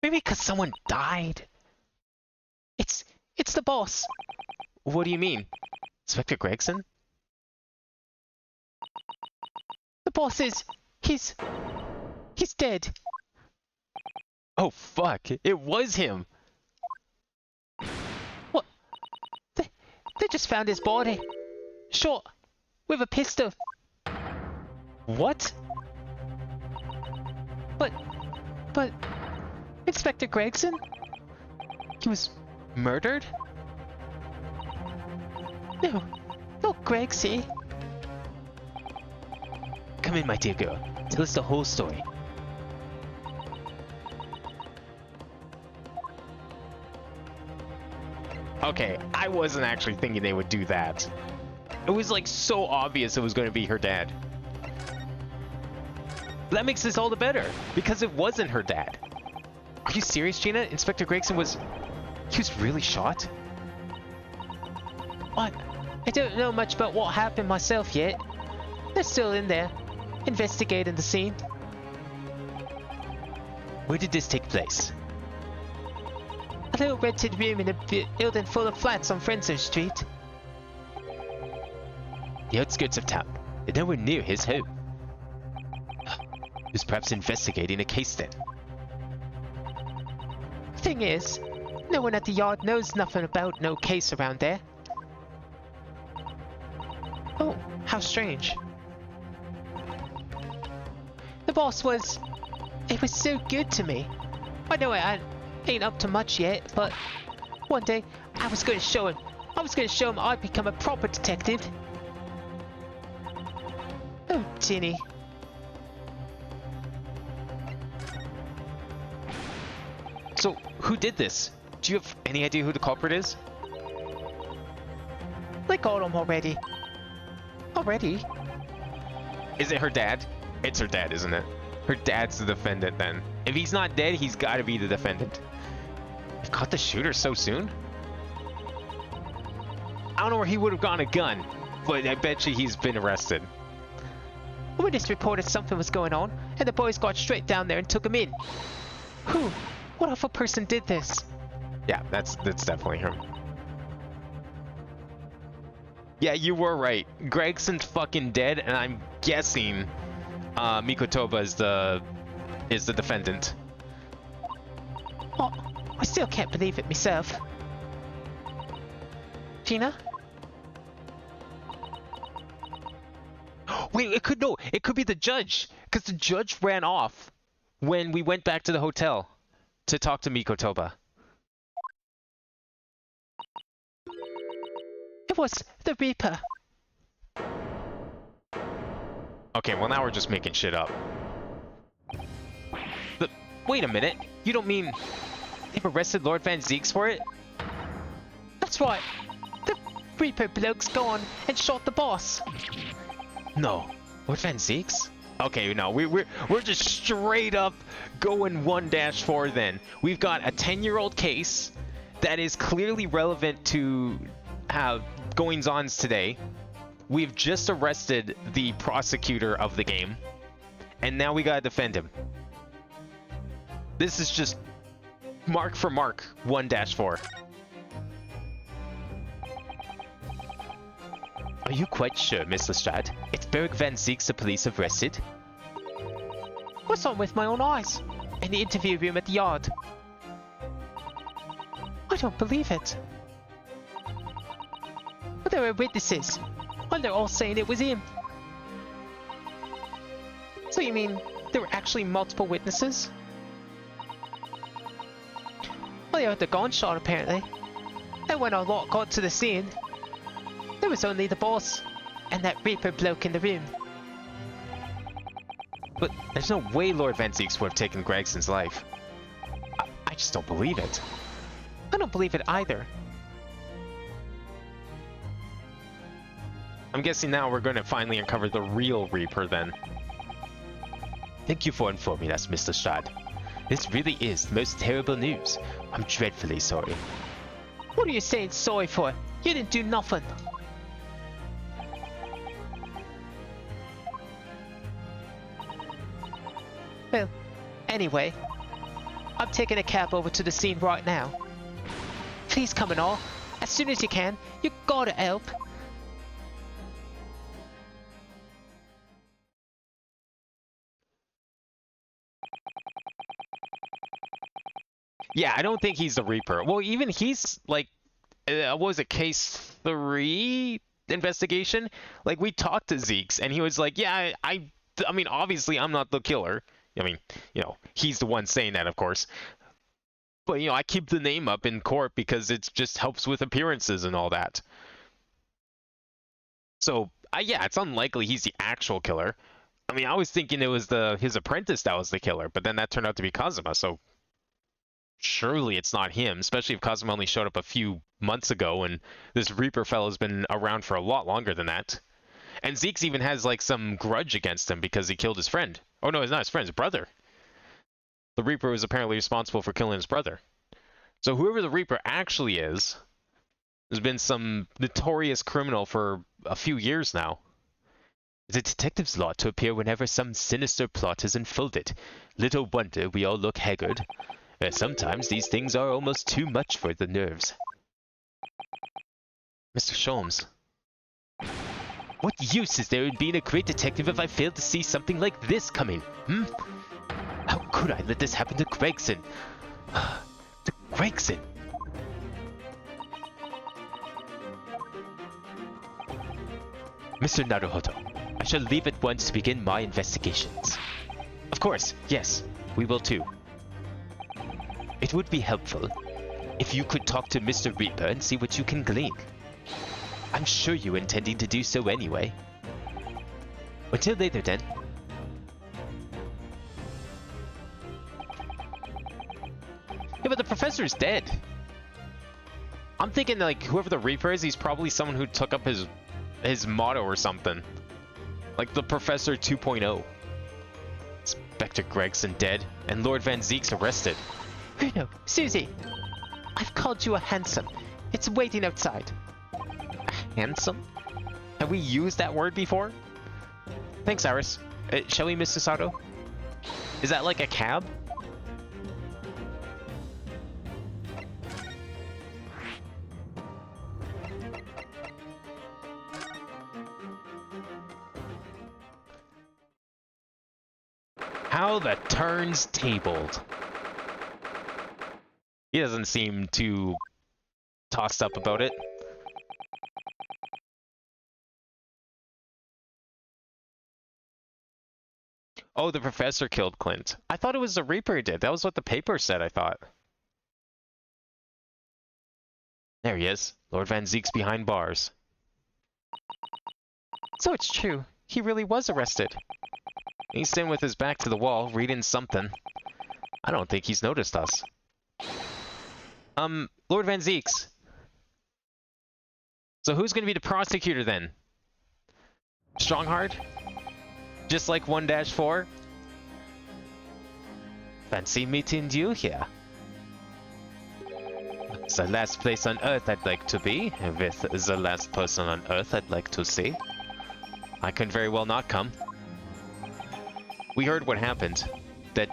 Maybe because someone died. It's the boss. What do you mean? Inspector Gregson? The boss is... He's dead. Oh fuck, it was him! What? They just found his body. Shot. With a pistol. What? But... Inspector Gregson? He was murdered? No. Not Gregsy. Come in, my dear girl. Tell us the whole story. Okay, I wasn't actually thinking they would do that. It was like so obvious it was going to be her dad. That makes this all the better, because it wasn't her dad. Are you serious, Gina? Inspector Gregson was... He was really shot? I don't know much about what happened myself yet. They're still in there, investigating the scene. Where did this take place? A little rented room in a building full of flats on Frenzer Street. The outskirts of town, and nowhere near his home. He was perhaps investigating a case then. Thing is, no one at the yard knows nothing about no case around there. Oh, how strange. The boss was... It was so good to me. I know I ain't up to much yet, but one day I was going to show him. I'd become a proper detective. Oh, Ginny. So, who did this? Do you have any idea who the culprit is? They got him already. Already? Is it her dad? It's her dad, isn't it? Her dad's the defendant then. If he's not dead, he's gotta be the defendant. We've caught the shooter so soon? I don't know where he would have gotten a gun, but I bet you he's been arrested. A witness reported something was going on, and the boys got straight down there and took him in. Who? What awful person did this? Yeah, that's definitely him. Yeah, you were right. Gregson's fucking dead, and I'm guessing Mikotoba is the defendant. Oh, I still can't believe it myself. Gina? Wait, it could be the judge, because the judge ran off when we went back to the hotel to talk to Mikotoba. It was the Reaper. Okay, well now we're just making shit up. Wait a minute, you don't mean they've arrested Lord Van Zeeks for it? That's right. The Reaper bloke's gone and shot the boss. No, Lord Van Zeeks? Okay, no, we're just straight up going 1-4 then. We've got a 10-year-old case that is clearly relevant to goings-ons today. We've just arrested the prosecutor of the game, and now we gotta defend him. This is just mark for mark 1-4. Are you quite sure, Miss Lestrade? It's Berg Van Zeeks the police have arrested? I saw him with my own eyes. In the interview room at the yard. I don't believe it. But there were witnesses. And they're all saying it was him. So you mean there were actually multiple witnesses? Well, they heard the gunshot apparently. And when our lot got to the scene, there was only the boss and that Reaper bloke in the room. But there's no way Lord Van Zeeks would have taken Gregson's life. I just don't believe it. I don't believe it either. I'm guessing now we're going to finally uncover the real Reaper then. Thank you for informing us, Mr. Strad. This really is the most terrible news. I'm dreadfully sorry. What are you saying sorry for? You didn't do nothing. Well, anyway, I'm taking a cab over to the scene right now. Please come and all, as soon as you can. You gotta help. Yeah, I don't think he's the Reaper. Well, even he's like, what was it, case 3 investigation? Like, we talked to Zeeks, and he was like, yeah, I mean, obviously I'm not the killer. I mean, you know, he's the one saying that, of course. But, you know, I keep the name up in court because it just helps with appearances and all that. So, yeah, it's unlikely he's the actual killer. I mean, I was thinking it was his apprentice that was the killer, but then that turned out to be Kazuma, so surely it's not him, especially if Kazuma only showed up a few months ago, and this Reaper fellow's been around for a lot longer than that. And Zeeks even has, like, some grudge against him because he killed his friend. Oh, no, it's not his friend, his brother. The Reaper was apparently responsible for killing his brother. So whoever the Reaper actually is, has been some notorious criminal for a few years now. It's a detective's lot to appear whenever some sinister plot is unfolded. Little wonder we all look haggard. Sometimes these things are almost too much for the nerves. Mr. Sholmes. What use is there in being a great detective if I fail to see something like this coming? How could I let this happen to Gregson? To Gregson! Mr. Naruhodo, I shall leave at once to begin my investigations. Of course, yes, we will too. It would be helpful if you could talk to Mr. Reaper and see what you can glean. I'm sure you're intending to do so anyway. Until later then. Yeah, but the professor's dead. I'm thinking like whoever the Reaper is, he's probably someone who took up his motto or something. Like the Professor 2.0. Inspector Gregson dead, and Lord Van Zeek's arrested. Bruno, Susie, I've called you a handsome. It's waiting outside. Handsome? Have we used that word before? Thanks, Iris. Shall we, Mr. Sato? Is that like a cab? How the turn's tabled. He doesn't seem too tossed up about it. Oh, the professor killed Clint. I thought it was the Reaper who did. That was what the paper said, I thought. There he is. Lord Van Zeek's behind bars. So it's true. He really was arrested. He's sitting with his back to the wall, reading something. I don't think he's noticed us. Lord Van Zeeks. So who's going to be the prosecutor then? Strongheart? Just like 1-4? Fancy meeting you here. It's the last place on Earth I'd like to be, with the last person on Earth I'd like to see. I can very well not come. We heard what happened. That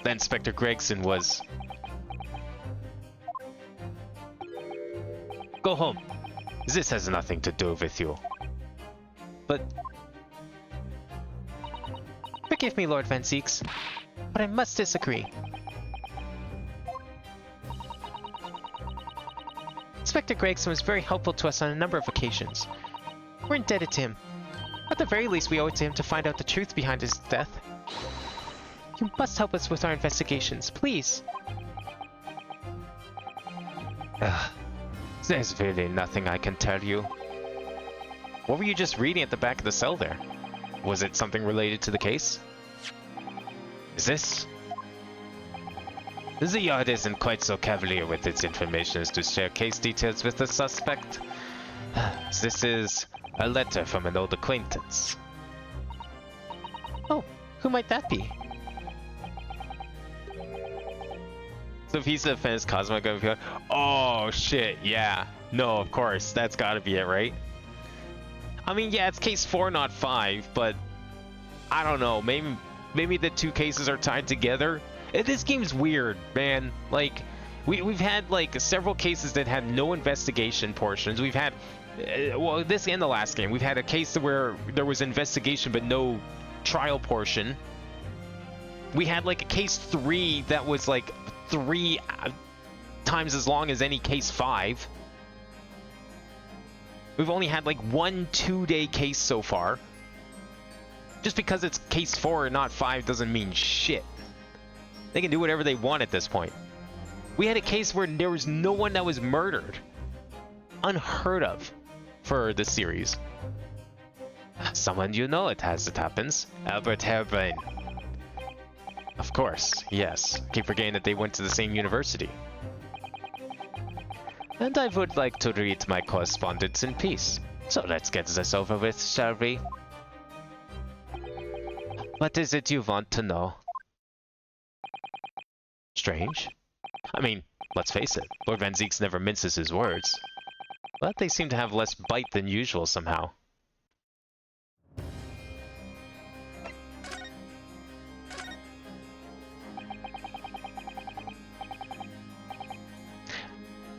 Inspector Gregson was... Go home. This has nothing to do with you. But... Forgive me, Lord Van Zeeks, but I must disagree. Inspector Gregson was very helpful to us on a number of occasions. We're indebted to him. At the very least, we owe it to him to find out the truth behind his death. You must help us with our investigations, please. There's really nothing I can tell you. What were you just reading at the back of the cell there? Was it something related to the case? Is this? The Yard isn't quite so cavalier with its information as to share case details with the suspect. This is a letter from an old acquaintance. Oh, who might that be? So if he's the defense Cosmo going to be like, oh shit, yeah. No, of course, that's gotta be it, right? I mean, yeah, it's case 4, not 5, but I don't know, maybe the two cases are tied together. This game's weird, man. Like, we've had like several cases that had no investigation portions. We've had, well, this and the last game, we've had a case where there was investigation but no trial portion. We had like a case 3 that was like 3 times as long as any case 5. We've only had like 1 2-day case so far. Just because it's case 4 and not 5 doesn't mean shit. They can do whatever they want at this point. We had a case where there was no one that was murdered. Unheard of for this series. Someone you know it happens. Albert Harebrain. Of course, yes. Keep forgetting that they went to the same university. And I would like to read my correspondence in peace. So let's get this over with, shall we? What is it you want to know? Strange. I mean, let's face it, Lord Van Zeeks never minces his words. But they seem to have less bite than usual somehow.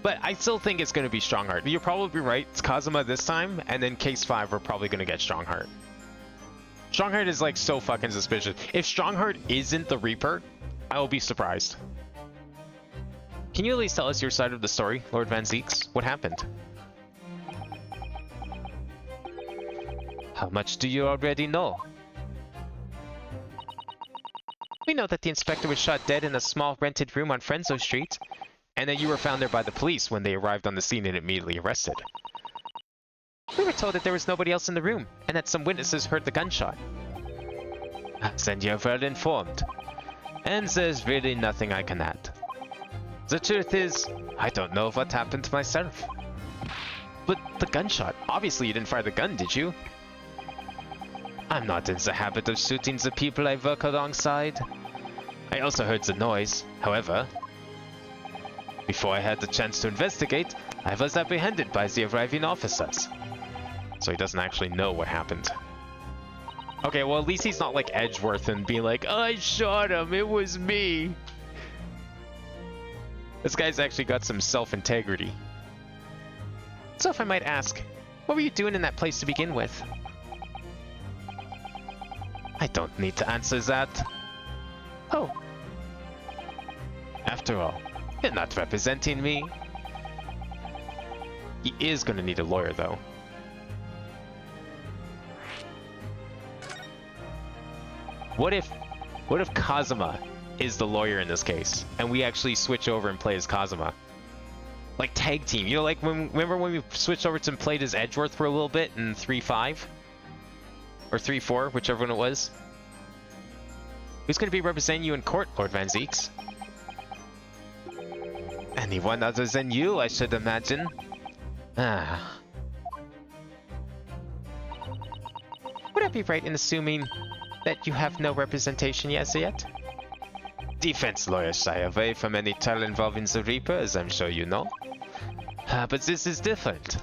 But I still think it's going to be Strongheart. You're probably right. It's Kazuma this time, and then Case 5 we're probably going to get Strongheart. Strongheart is like so fucking suspicious. If Strongheart isn't the Reaper, I will be surprised. Can you at least tell us your side of the story, Lord Van Zeeks? What happened? How much do you already know? We know that the inspector was shot dead in a small rented room on Frenzo Street. And that you were found there by the police when they arrived on the scene and immediately arrested. We were told that there was nobody else in the room, and that some witnesses heard the gunshot. Then you're well informed. And there's really nothing I can add. The truth is, I don't know what happened myself. But the gunshot. Obviously you didn't fire the gun, did you? I'm not in the habit of shooting the people I work alongside. I also heard the noise, however. Before I had the chance to investigate, I was apprehended by the arriving officers. So he doesn't actually know what happened. Okay, well at least he's not like Edgeworth and being like, I shot him, it was me. This guy's actually got some self-integrity. So if I might ask, what were you doing in that place to begin with? I don't need to answer that. Oh, After all, you're not representing me. He is gonna need a lawyer though. What if Kazuma is the lawyer in this case, and we actually switch over and play as Kazuma? Like tag team, you know, like remember when we switched over to and played as Edgeworth for a little bit in 3-5? Or 3-4, whichever one it was? Who's gonna be representing you in court, Lord Van Zeeks? Anyone other than you, I should imagine. Ah. would I be right in assuming that you have no representation as yet? Defense lawyers shy away from any trial involving the Reaper, as I'm sure you know. But this is different.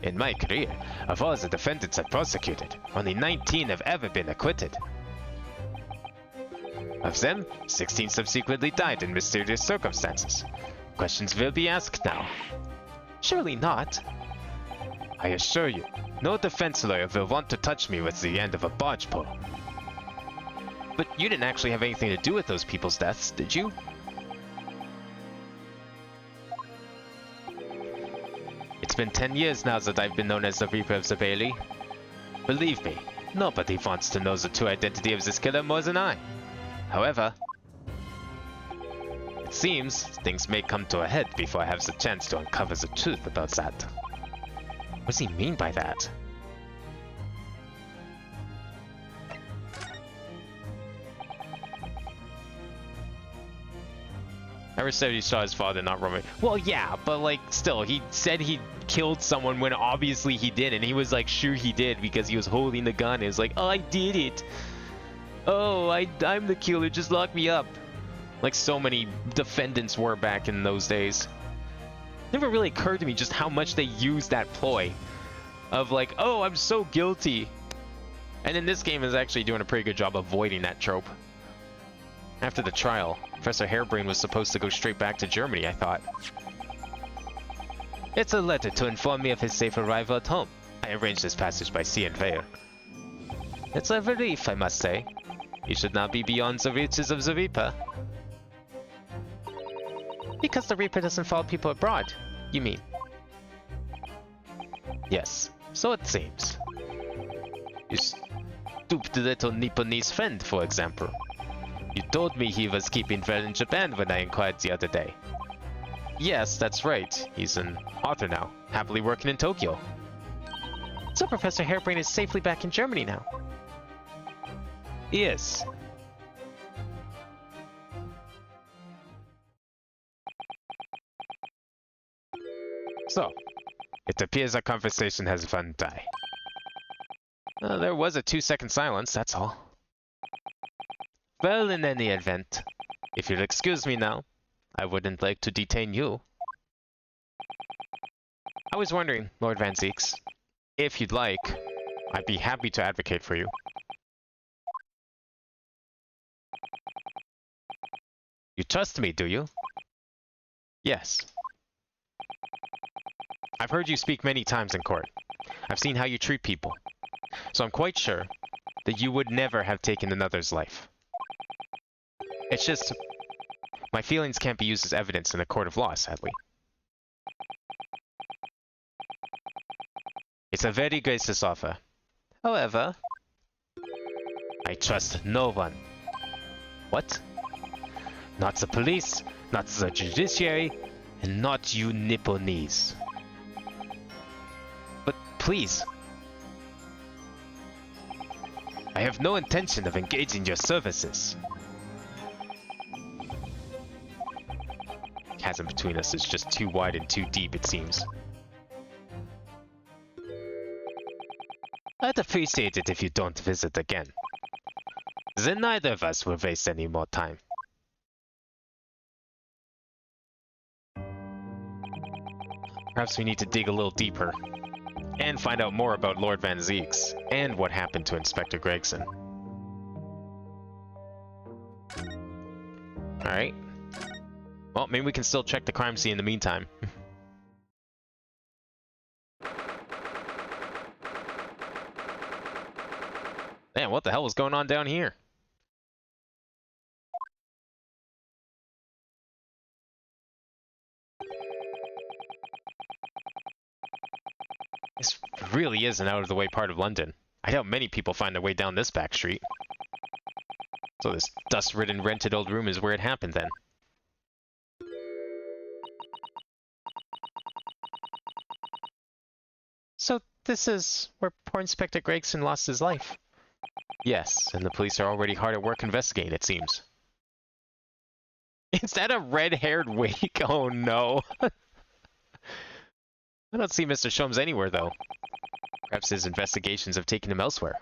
In my career, of all the defendants I've prosecuted, only 19 have ever been acquitted. Of them, 16 subsequently died in mysterious circumstances. Questions will be asked now. Surely not. I assure you, no defense lawyer will want to touch me with the end of a barge pole. But you didn't actually have anything to do with those people's deaths, did you? It's been 10 years now that I've been known as the Reaper of the Bailey. Believe me, nobody wants to know the true identity of this killer more than I. However, it seems things may come to a head before I have the chance to uncover the truth about that. What does he mean by that? Ever said he saw his father not roaming. Well, yeah, but like, still, he said he killed someone when obviously he didn't. He was like, sure he did because he was holding the gun. He was like, oh, I did it. Oh, I'm the killer. Just lock me up. Like so many defendants were back in those days. Never really occurred to me just how much they used that ploy of like, oh, I'm so guilty. And in this game is actually doing a pretty good job avoiding that trope. After the trial, Professor Harebrain was supposed to go straight back to Germany, I thought. It's a letter to inform me of his safe arrival at home. I arranged this passage by sea and rail. It's a relief, I must say. He should now be beyond the reaches of the Reaper. Because the Reaper doesn't follow people abroad, you mean? Yes, so it seems. You stooped little Nipponese friend, for example. You told me he was keeping well in Japan when I inquired the other day. Yes, that's right. He's an author now, happily working in Tokyo. So Professor Harebrain is safely back in Germany now. Yes. So, it appears our conversation has run dry. There was a 2-second silence, that's all. Well, in any event, if you'll excuse me now, I wouldn't like to detain you. I was wondering, Lord Van Zeeks, if you'd like, I'd be happy to advocate for you. You trust me, do you? Yes. I've heard you speak many times in court. I've seen how you treat people. So I'm quite sure that you would never have taken another's life. It's just, my feelings can't be used as evidence in a court of law, sadly. It's a very gracious offer. However, I trust no one. What? Not the police, not the judiciary, and not you Nipponese. But please. I have no intention of engaging your services. chasm between us is just too wide and too deep, it seems. I'd appreciate it if you don't visit again. Then neither of us will waste any more time. Perhaps we need to dig a little deeper and find out more about Lord Van Zeeks and what happened to Inspector Gregson. Alright. Well, maybe we can still check the crime scene in the meantime. Man, what the hell was going on down here? This really is an out-of-the-way part of London. I doubt many people find their way down this back street. So this dust-ridden rented old room is where it happened then. So this is where poor Inspector Gregson lost his life. Yes, and the police are already hard at work investigating, it seems. Is that a red-haired wake? Oh no. I don't see Mr. Sholmes anywhere, though. Perhaps his investigations have taken him elsewhere.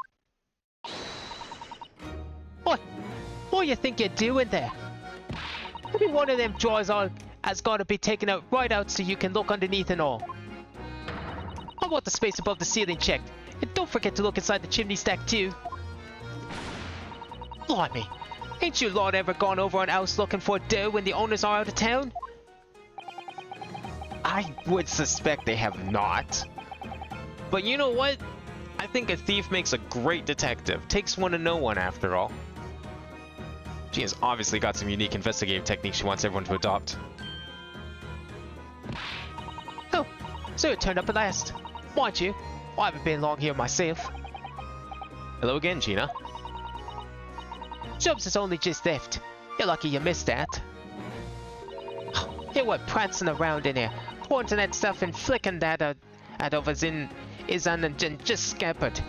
What you think you're doing there? Maybe one of them drawers has got to be taken out right out so you can look underneath and all. I want the space above the ceiling checked. And don't forget to look inside the chimney stack too. Blimey, ain't you lot ever gone over an house looking for dough when the owners are out of town? I would suspect they have not. But you know what? I think a thief makes a great detective. Takes one to know one, after all. She has obviously got some unique investigative techniques she wants everyone to adopt. Oh, so it turned up at last. Mind you, I haven't been long here myself. Hello again, Gina. Jobs has only just left. You're lucky you missed that. You were prancing around in here, pointing at stuff and flicking that at others in is and just scampered.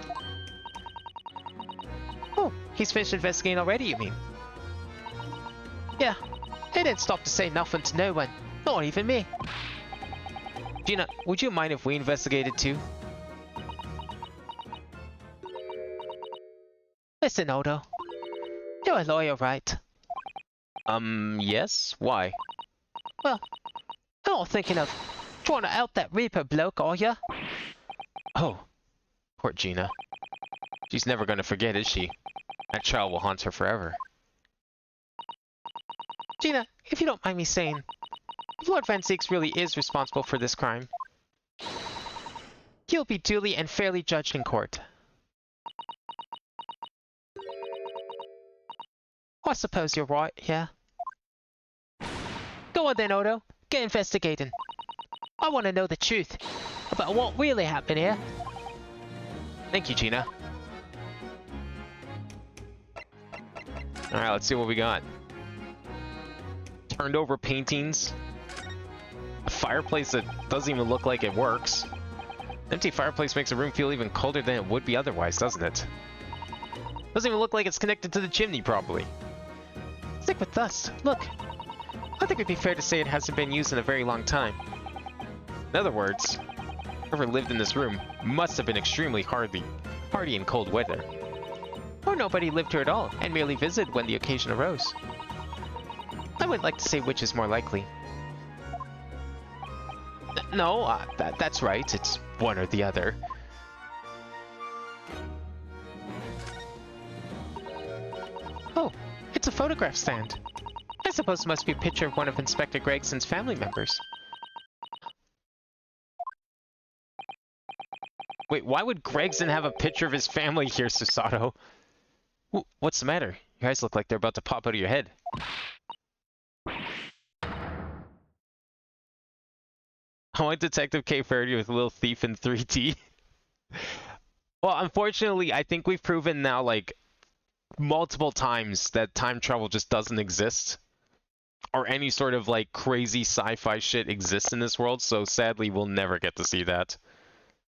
Oh, he's finished investigating already, you mean? Yeah, he didn't stop to say nothing to no one, not even me. Gina, would you mind if we investigated too? Listen, Odo. You're a lawyer, right? Yes? Why? Well, you're not thinking of trying to out that Reaper bloke, are ya? Oh, poor Gina. She's never going to forget, is she? That child will haunt her forever. Gina, if you don't mind me saying, if Lord Van Zeeks really is responsible for this crime, he'll be duly and fairly judged in court. I suppose you're right, yeah. Go on then, Odo. Get investigating. I want to know the truth about what really happened here. Thank you, Gina. Alright, let's see what we got. Turned over paintings. A fireplace that doesn't even look like it works. An empty fireplace makes a room feel even colder than it would be otherwise, doesn't it? Doesn't even look like it's connected to the chimney properly. Stick with us. Look. I think it'd be fair to say it hasn't been used in a very long time. In other words, whoever lived in this room must have been extremely hardy in cold weather. Or nobody lived here at all, and merely visited when the occasion arose. I would like to say which is more likely. No, that's right. It's one or the other. Oh, it's a photograph stand. I suppose it must be a picture of one of Inspector Gregson's family members. Wait, why would Gregson have a picture of his family here, Susato? What's the matter? Your eyes look like they're about to pop out of your head. I want Detective K. Faraday with Little Thief in 3D. Well, unfortunately, I think we've proven now, like, multiple times that time travel just doesn't exist. Or any sort of, like, crazy sci-fi shit exists in this world, so sadly we'll never get to see that.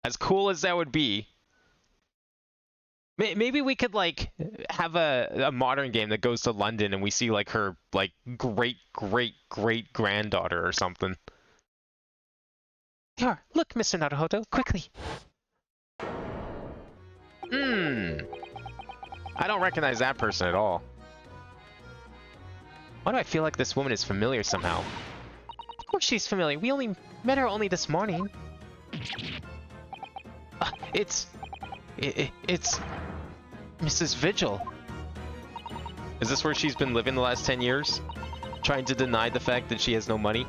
As cool as that would be, Maybe we could like have a modern game that goes to London and we see like her like great granddaughter or something. Here, look, Mr. Naruhodo, quickly. I don't recognize that person at all. Why do I feel like this woman is familiar somehow? Of course she's familiar. We only met her only this morning. It's Mrs. Vigil. Is this where she's been living the last 10 years? Trying to deny the fact that she has no money?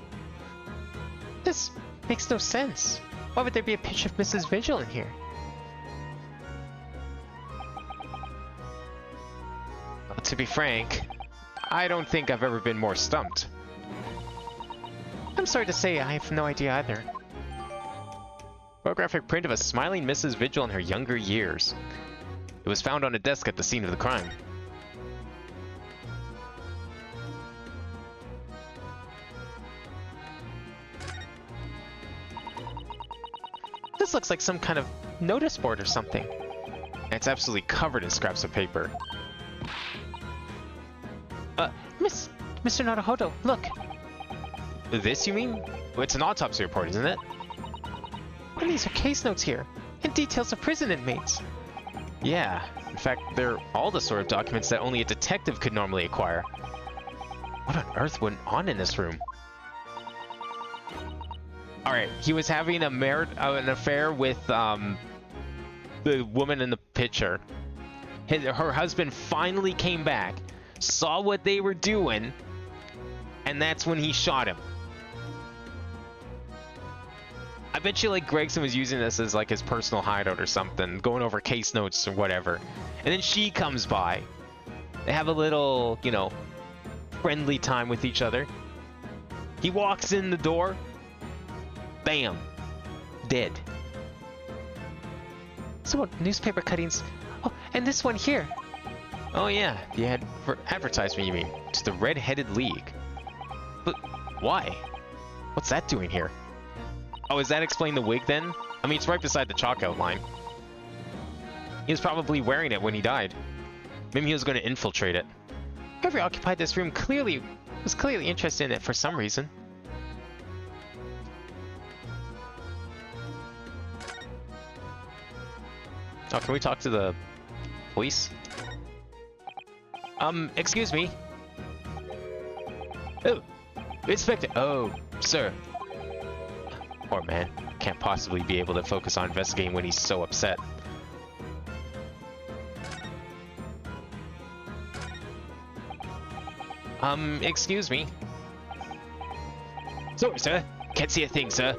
This makes no sense. Why would there be a picture of Mrs. Vigil in here? Well, to be frank, I don't think I've ever been more stumped. I'm sorry to say, I have no idea either. Photographic print of a smiling Mrs. Vigil in her younger years. It was found on a desk at the scene of the crime. This looks like some kind of notice board or something. And it's absolutely covered in scraps of paper. Mr. Naruhodo, look. This, you mean? It's an autopsy report, isn't it? And these are case notes here, and details of prison inmates. Yeah. In fact, they're all the sort of documents that only a detective could normally acquire. What on earth went on in this room? Alright, he was having an affair with the woman in the picture. Her husband finally came back, saw what they were doing, and that's when he shot him. I bet you like Gregson was using this as like his personal hideout or something, going over case notes or whatever. And then she comes by. They have a little, you know, friendly time with each other. He walks in the door. Bam. Dead. So what, newspaper cuttings? Oh, and this one here. Oh yeah, the advertisement you mean. To the Red-Headed League. But why? What's that doing here? Oh, does that explain the wig then? I mean, it's right beside the chalk outline. He was probably wearing it when he died. Maybe he was going to infiltrate it. Whoever occupied this room was clearly interested in it for some reason. Oh, can we talk to the police? Excuse me. Oh, Inspector. Oh, sir. Poor man. Can't possibly be able to focus on investigating when he's so upset. Excuse me. Sorry, sir. Can't see a thing, sir.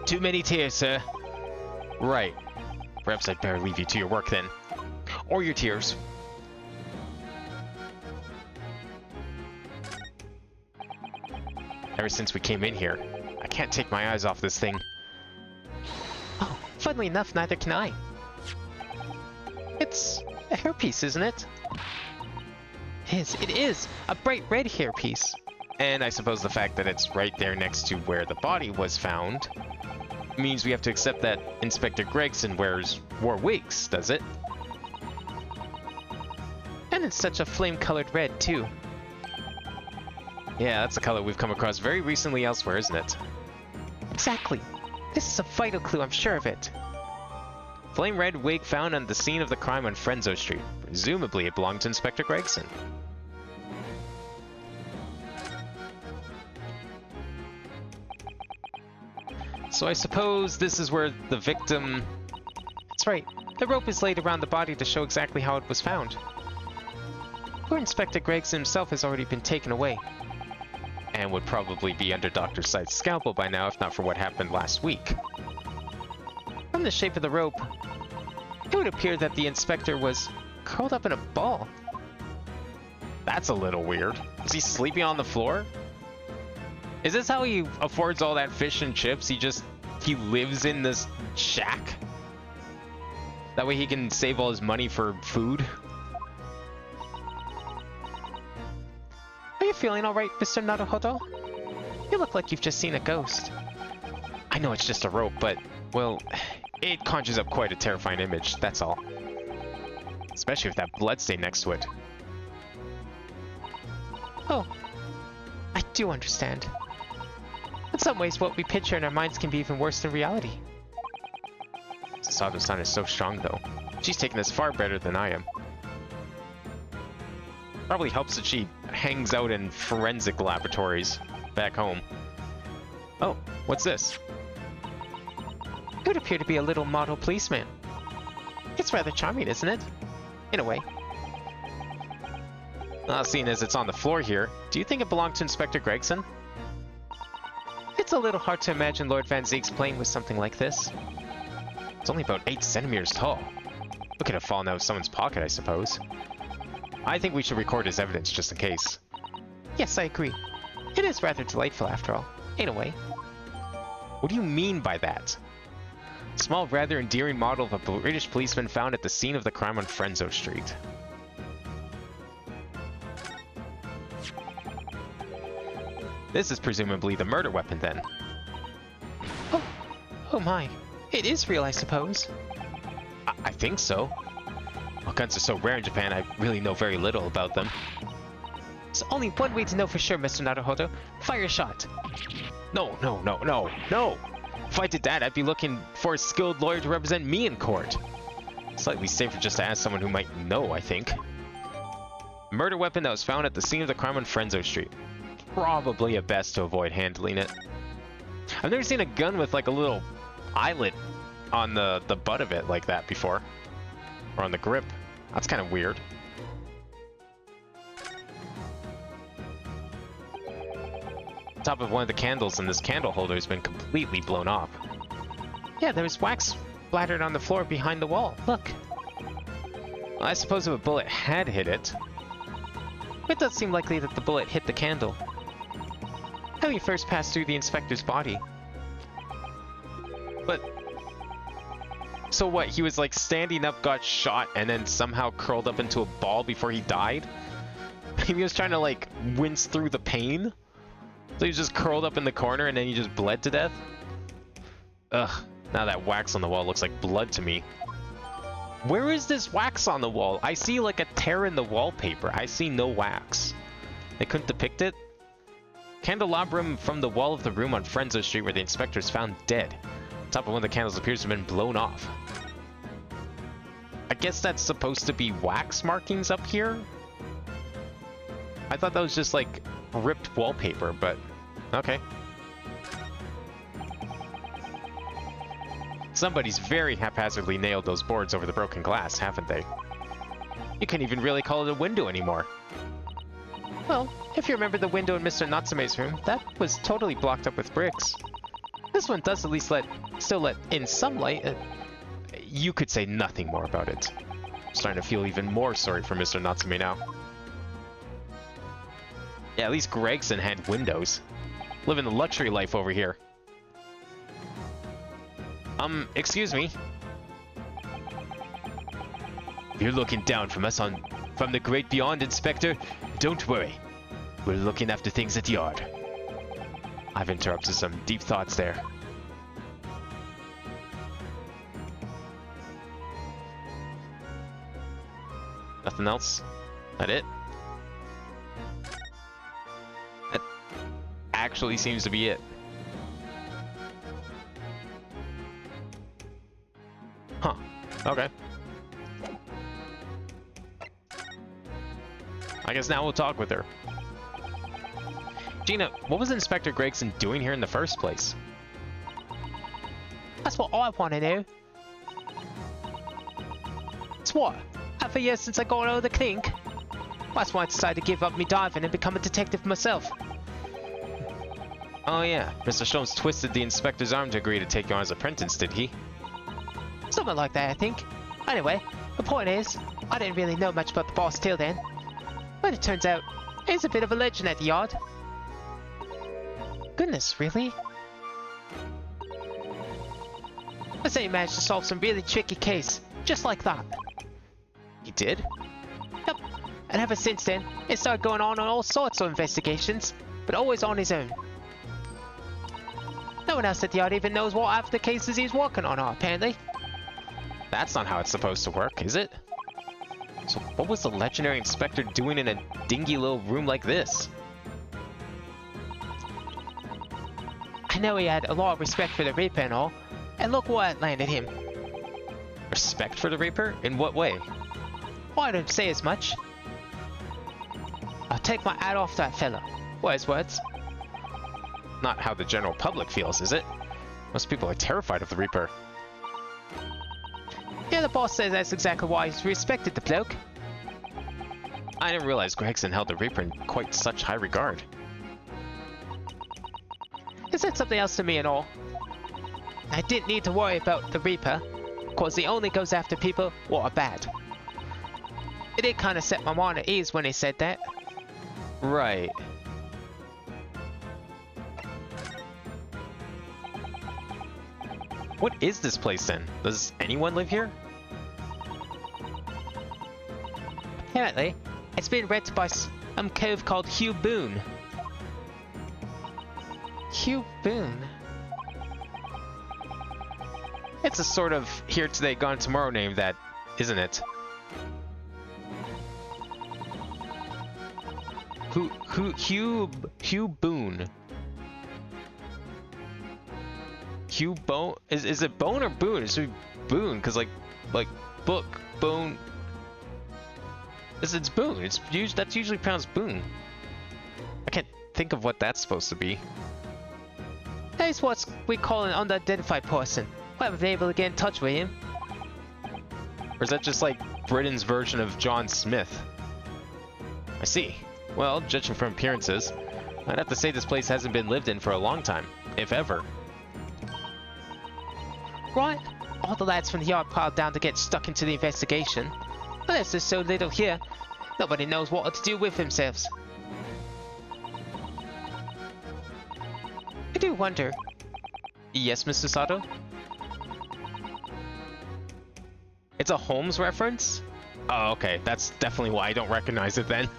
Too many tears, sir. Right. Perhaps I'd better leave you to your work then. Or your tears. Ever since we came in here, I can't take my eyes off this thing. Oh, funnily enough, neither can I. It's a hairpiece, isn't it? It is! A bright red hairpiece. And I suppose the fact that it's right there next to where the body was found means we have to accept that Inspector Gregson wore wigs, does it? And it's such a flame-colored red, too. Yeah, that's a color we've come across very recently elsewhere, isn't it? Exactly. This is a vital clue, I'm sure of it. Flame red wig found on the scene of the crime on Frenzo Street. Presumably it belonged to Inspector Gregson. So I suppose this is where the victim... That's right. The rope is laid around the body to show exactly how it was found. Poor Inspector Gregson himself has already been taken away. And would probably be under Dr. Sight's scalpel by now if not for what happened last week. From the shape of the rope, it would appear that the inspector was curled up in a ball. That's a little weird. Is he sleeping on the floor? Is this how he affords all that fish and chips? He lives in this shack? That way he can save all his money for food? Are you feeling alright, Mr. Naruhodo? You look like you've just seen a ghost. I know it's just a rope, but, well, it conjures up quite a terrifying image, that's all. Especially with that bloodstain next to it. Oh, I do understand. In some ways, what we picture in our minds can be even worse than reality. Sato-san is so strong, though. She's taking this far better than I am. Probably helps that she hangs out in forensic laboratories back home. Oh, what's this? It would appear to be a little model policeman. It's rather charming, isn't it? In a way. Seeing as it's on the floor here, do you think it belonged to Inspector Gregson? It's a little hard to imagine Lord Van Zeek's playing with something like this. It's only about 8 centimeters tall. It could have fallen out of someone's pocket, I suppose. I think we should record as evidence just in case. Yes, I agree. It is rather delightful after all, in a way. What do you mean by that? Small, rather endearing model of a British policeman found at the scene of the crime on Frenzo Street. This is presumably the murder weapon, then. Oh my. It is real, I suppose. I think so. Well, guns are so rare in Japan, I really know very little about them. There's only one way to know for sure, Mr. Naruhodo. Fire a shot. No. If I did that, I'd be looking for a skilled lawyer to represent me in court. Slightly safer just to ask someone who might know, I think. Murder weapon that was found at the scene of the crime on Frenzo Street. Probably a best to avoid handling it. I've never seen a gun with like a little eyelet on the butt of it like that before. Or on the grip. That's kind of weird. Top of one of the candles in this candle holder has been completely blown off. Yeah, there was wax splattered on the floor behind the wall. Look. Well, I suppose if a bullet had hit it. It does seem likely that the bullet hit the candle. How he first passed through the inspector's body. But... so what, he was like standing up, got shot, and then somehow curled up into a ball before he died? Maybe he was trying to like wince through the pain? So he was just curled up in the corner and then he just bled to death? Ugh, now that wax on the wall looks like blood to me. Where is this wax on the wall? I see like a tear in the wallpaper. I see no wax. They couldn't depict it? Candelabrum from the wall of the room on Frenzo Street where the inspector is found dead. The top of one of the candles appears to have been blown off. I guess that's supposed to be wax markings up here? I thought that was just like ripped wallpaper, but okay. Somebody's very haphazardly nailed those boards over the broken glass, haven't they? You can't even really call it a window anymore. Well, if you remember the window in Mr. Natsume's room, that was totally blocked up with bricks. This one does at least still let in some light. You could say nothing more about it. I'm starting to feel even more sorry for Mr. Natsume now. Yeah, at least Gregson had windows. Living the luxury life over here. Excuse me. You're looking down from us from the great beyond, Inspector. Don't worry. We're looking after things at the yard. I've interrupted some deep thoughts there. Nothing else? That it? That actually seems to be it. Huh. Okay. I guess now we'll talk with her. Gina, what was Inspector Gregson doing here in the first place? That's what I want to know. It's what? Half a year since I got out of the clink? That's why I decided to give up me diving and become a detective myself. Oh yeah, Mr. Sholmes twisted the inspector's arm to agree to take you on as apprentice, did he? Something like that, I think. Anyway, the point is, I didn't really know much about the boss till then. But it turns out, he's a bit of a legend at the yard. Goodness, really? I say he managed to solve some really tricky case, just like that. He did? Yep, and ever since then, he started going on all sorts of investigations, but always on his own. No one else at the yard even knows what half the cases he's working on are, apparently. That's not how it's supposed to work, is it? So what was the legendary inspector doing in a dingy little room like this? I know he had a lot of respect for the Reaper and all, and look what it landed him. Respect for the Reaper? In what way? Well, I don't say as much. I'll take my hat off that fella. Wise words. Not how the general public feels, is it? Most people are terrified of the Reaper. Yeah, the boss says that's exactly why he's respected the bloke. I didn't realize Gregson held the Reaper in quite such high regard. He said something else to me and all. I didn't need to worry about the Reaper, cause he only goes after people who are bad. It did kinda set my mind at ease when he said that. Right. What is this place then? Does anyone live here? Apparently, it's been rented by some cove called Hugh Boone. Hugh Boone? It's a sort of here today, gone tomorrow name that, isn't it? Hugh Boone. Hugh Bone? Is it Bone or Boone? It should be Boone, cause like book, bone. It's Boone. That's usually pronounced Boone. I can't think of what that's supposed to be. That is what we call an unidentified person. We haven't been able to get in touch with him. Or is that just like Britain's version of John Smith? I see. Well, judging from appearances, I'd have to say this place hasn't been lived in for a long time, if ever. Right? All the lads from the yard piled down to get stuck into the investigation. But there's just so little here, nobody knows what to do with themselves. I do wonder. Yes, Mr. Sato? It's a Holmes reference? Oh, okay. That's definitely why I don't recognize it then.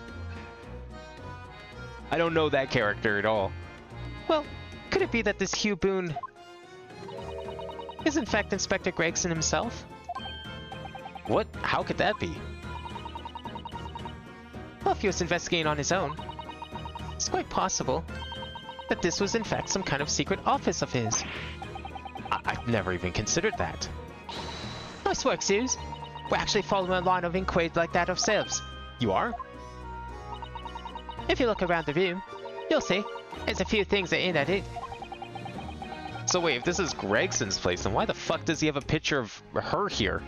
I don't know that character at all. Well, could it be that this Hugh Boone is in fact Inspector Gregson himself? What? How could that be? Well, if he was investigating on his own, it's quite possible that this was in fact some kind of secret office of his. I've never even considered that. Nice work, Zeus. We're actually following a line of inquiry like that ourselves. You are? If you look around the room, you'll see there's a few things that ain't at it. So wait, if this is Gregson's place, then why the fuck does he have a picture of her here?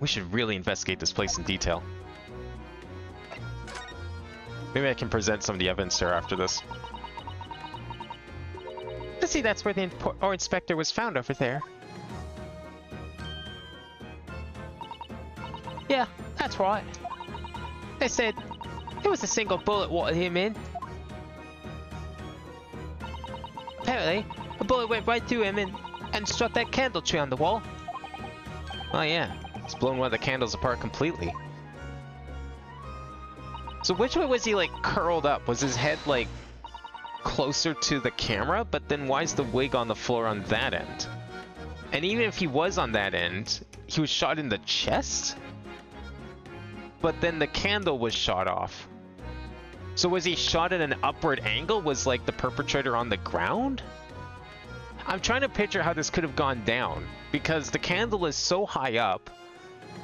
We should really investigate this place in detail. Maybe I can present some of the evidence to her after this. I see that's where the inspector was found over there. Yeah, that's right. They said it was a single bullet watered him in. Apparently, a bullet went right through him and struck that candle tree on the wall. Oh yeah, it's blown one of the candles apart completely. So which way was he like curled up? Was his head like closer to the camera? But then why is the wig on the floor on that end? And even if he was on that end, he was shot in the chest? But then the candle was shot off. So was he shot at an upward angle? Was like the perpetrator on the ground? I'm trying to picture how this could have gone down, because the candle is so high up.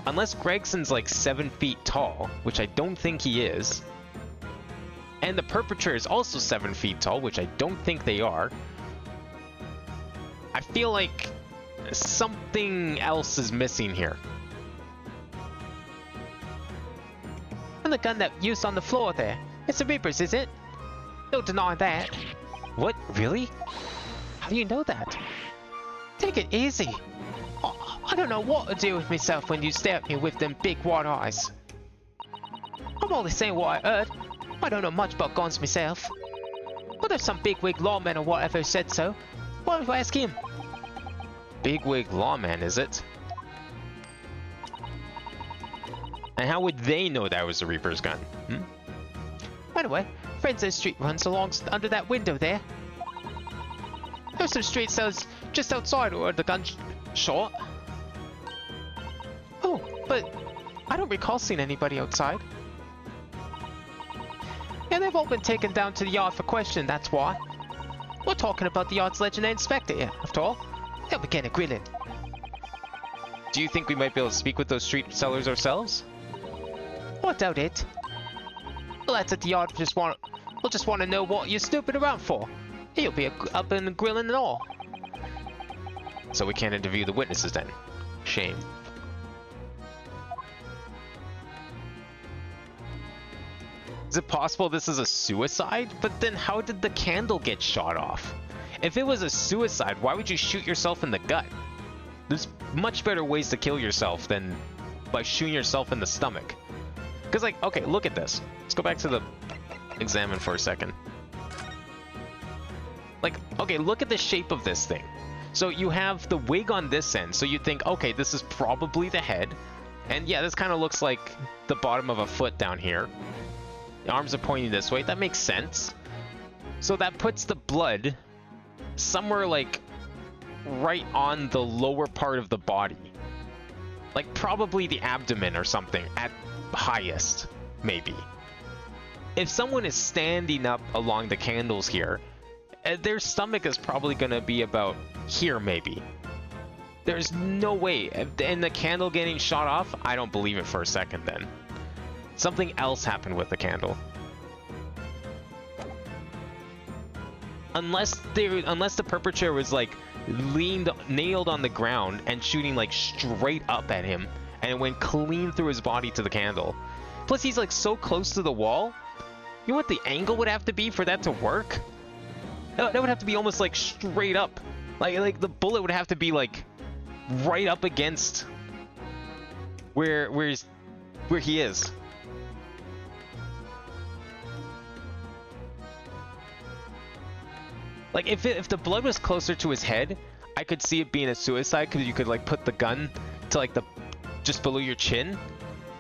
Unless Gregson's like 7 feet tall, which I don't think he is, and the perpetrator is also 7 feet tall, which I don't think they are, I feel like something else is missing here. And the gun that used on the floor there, it's the Reaper's, is it? No denying that. What? Really? How do you know that? Take it easy. I don't know what to do with myself when you stare at me with them big wide eyes. I'm only saying what I heard. I don't know much about guns myself. But if some bigwig lawman or whatever said so, why don't you ask him? Bigwig lawman, is it? And how would they know that was the Reaper's gun? Anyway, Frenzo's street runs along under that window there. There's some street cells just outside where the gun shot. Oh, but I don't recall seeing anybody outside. Yeah, they've all been taken down to the yard for questioning, that's why. We're talking about the yard's legendary inspector here, after all. They'll be getting a grilling. Do you think we might be able to speak with those street sellers ourselves? Oh, I doubt it. The lads at the yard will just want to know what you're snooping around for. He'll be up in the grilling and all. So we can't interview the witnesses then. Shame. Is it possible this is a suicide? But then how did the candle get shot off? If it was a suicide, why would you shoot yourself in the gut? There's much better ways to kill yourself than by shooting yourself in the stomach. Because, like, okay, look at this. Let's go back to the examine for a second. Like, okay, look at the shape of this thing. So you have the wig on this end, so you'd think, okay, this is probably the head. And yeah, this kind of looks like the bottom of a foot down here. The arms are pointing this way. That makes sense. So that puts the blood somewhere, like, right on the lower part of the body. Like, probably the abdomen or something at highest, maybe. If someone is standing up along the candles here, their stomach is probably going to be about here, maybe. There's no way. And the candle getting shot off, I don't believe it for a second then. Something else happened with the candle. Unless the perpetrator was like nailed on the ground and shooting like straight up at him, and it went clean through his body to the candle. Plus he's like so close to the wall. You know what the angle would have to be for that to work? That would have to be almost like straight up. Like the bullet would have to be like right up against where he is. Like, if the blood was closer to his head, I could see it being a suicide, because you could, like, put the gun to, like, just below your chin.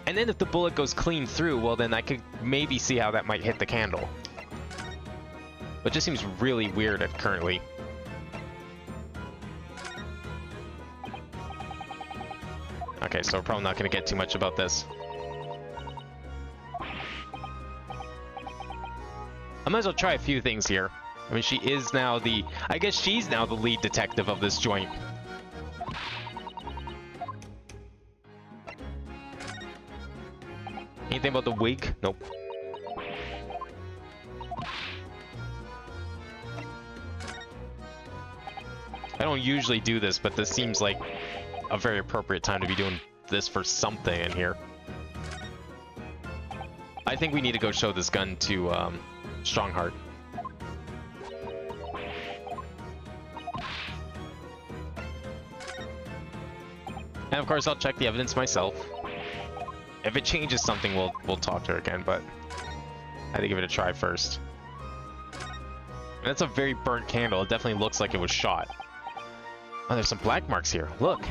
And then if the bullet goes clean through, well, then I could maybe see how that might hit the candle. But it just seems really weird currently. Okay, so we're probably not going to get too much about this. I might as well try a few things here. I mean, she is now I guess she's now the lead detective of this joint. Anything about the wig? Nope. I don't usually do this, but this seems like a very appropriate time to be doing this for something in here. I think we need to go show this gun to Strongheart. And of course, I'll check the evidence myself. If it changes something, we'll talk to her again, but I had to give it a try first. And that's a very burnt candle. It definitely looks like it was shot. Oh, there's some black marks here. Look.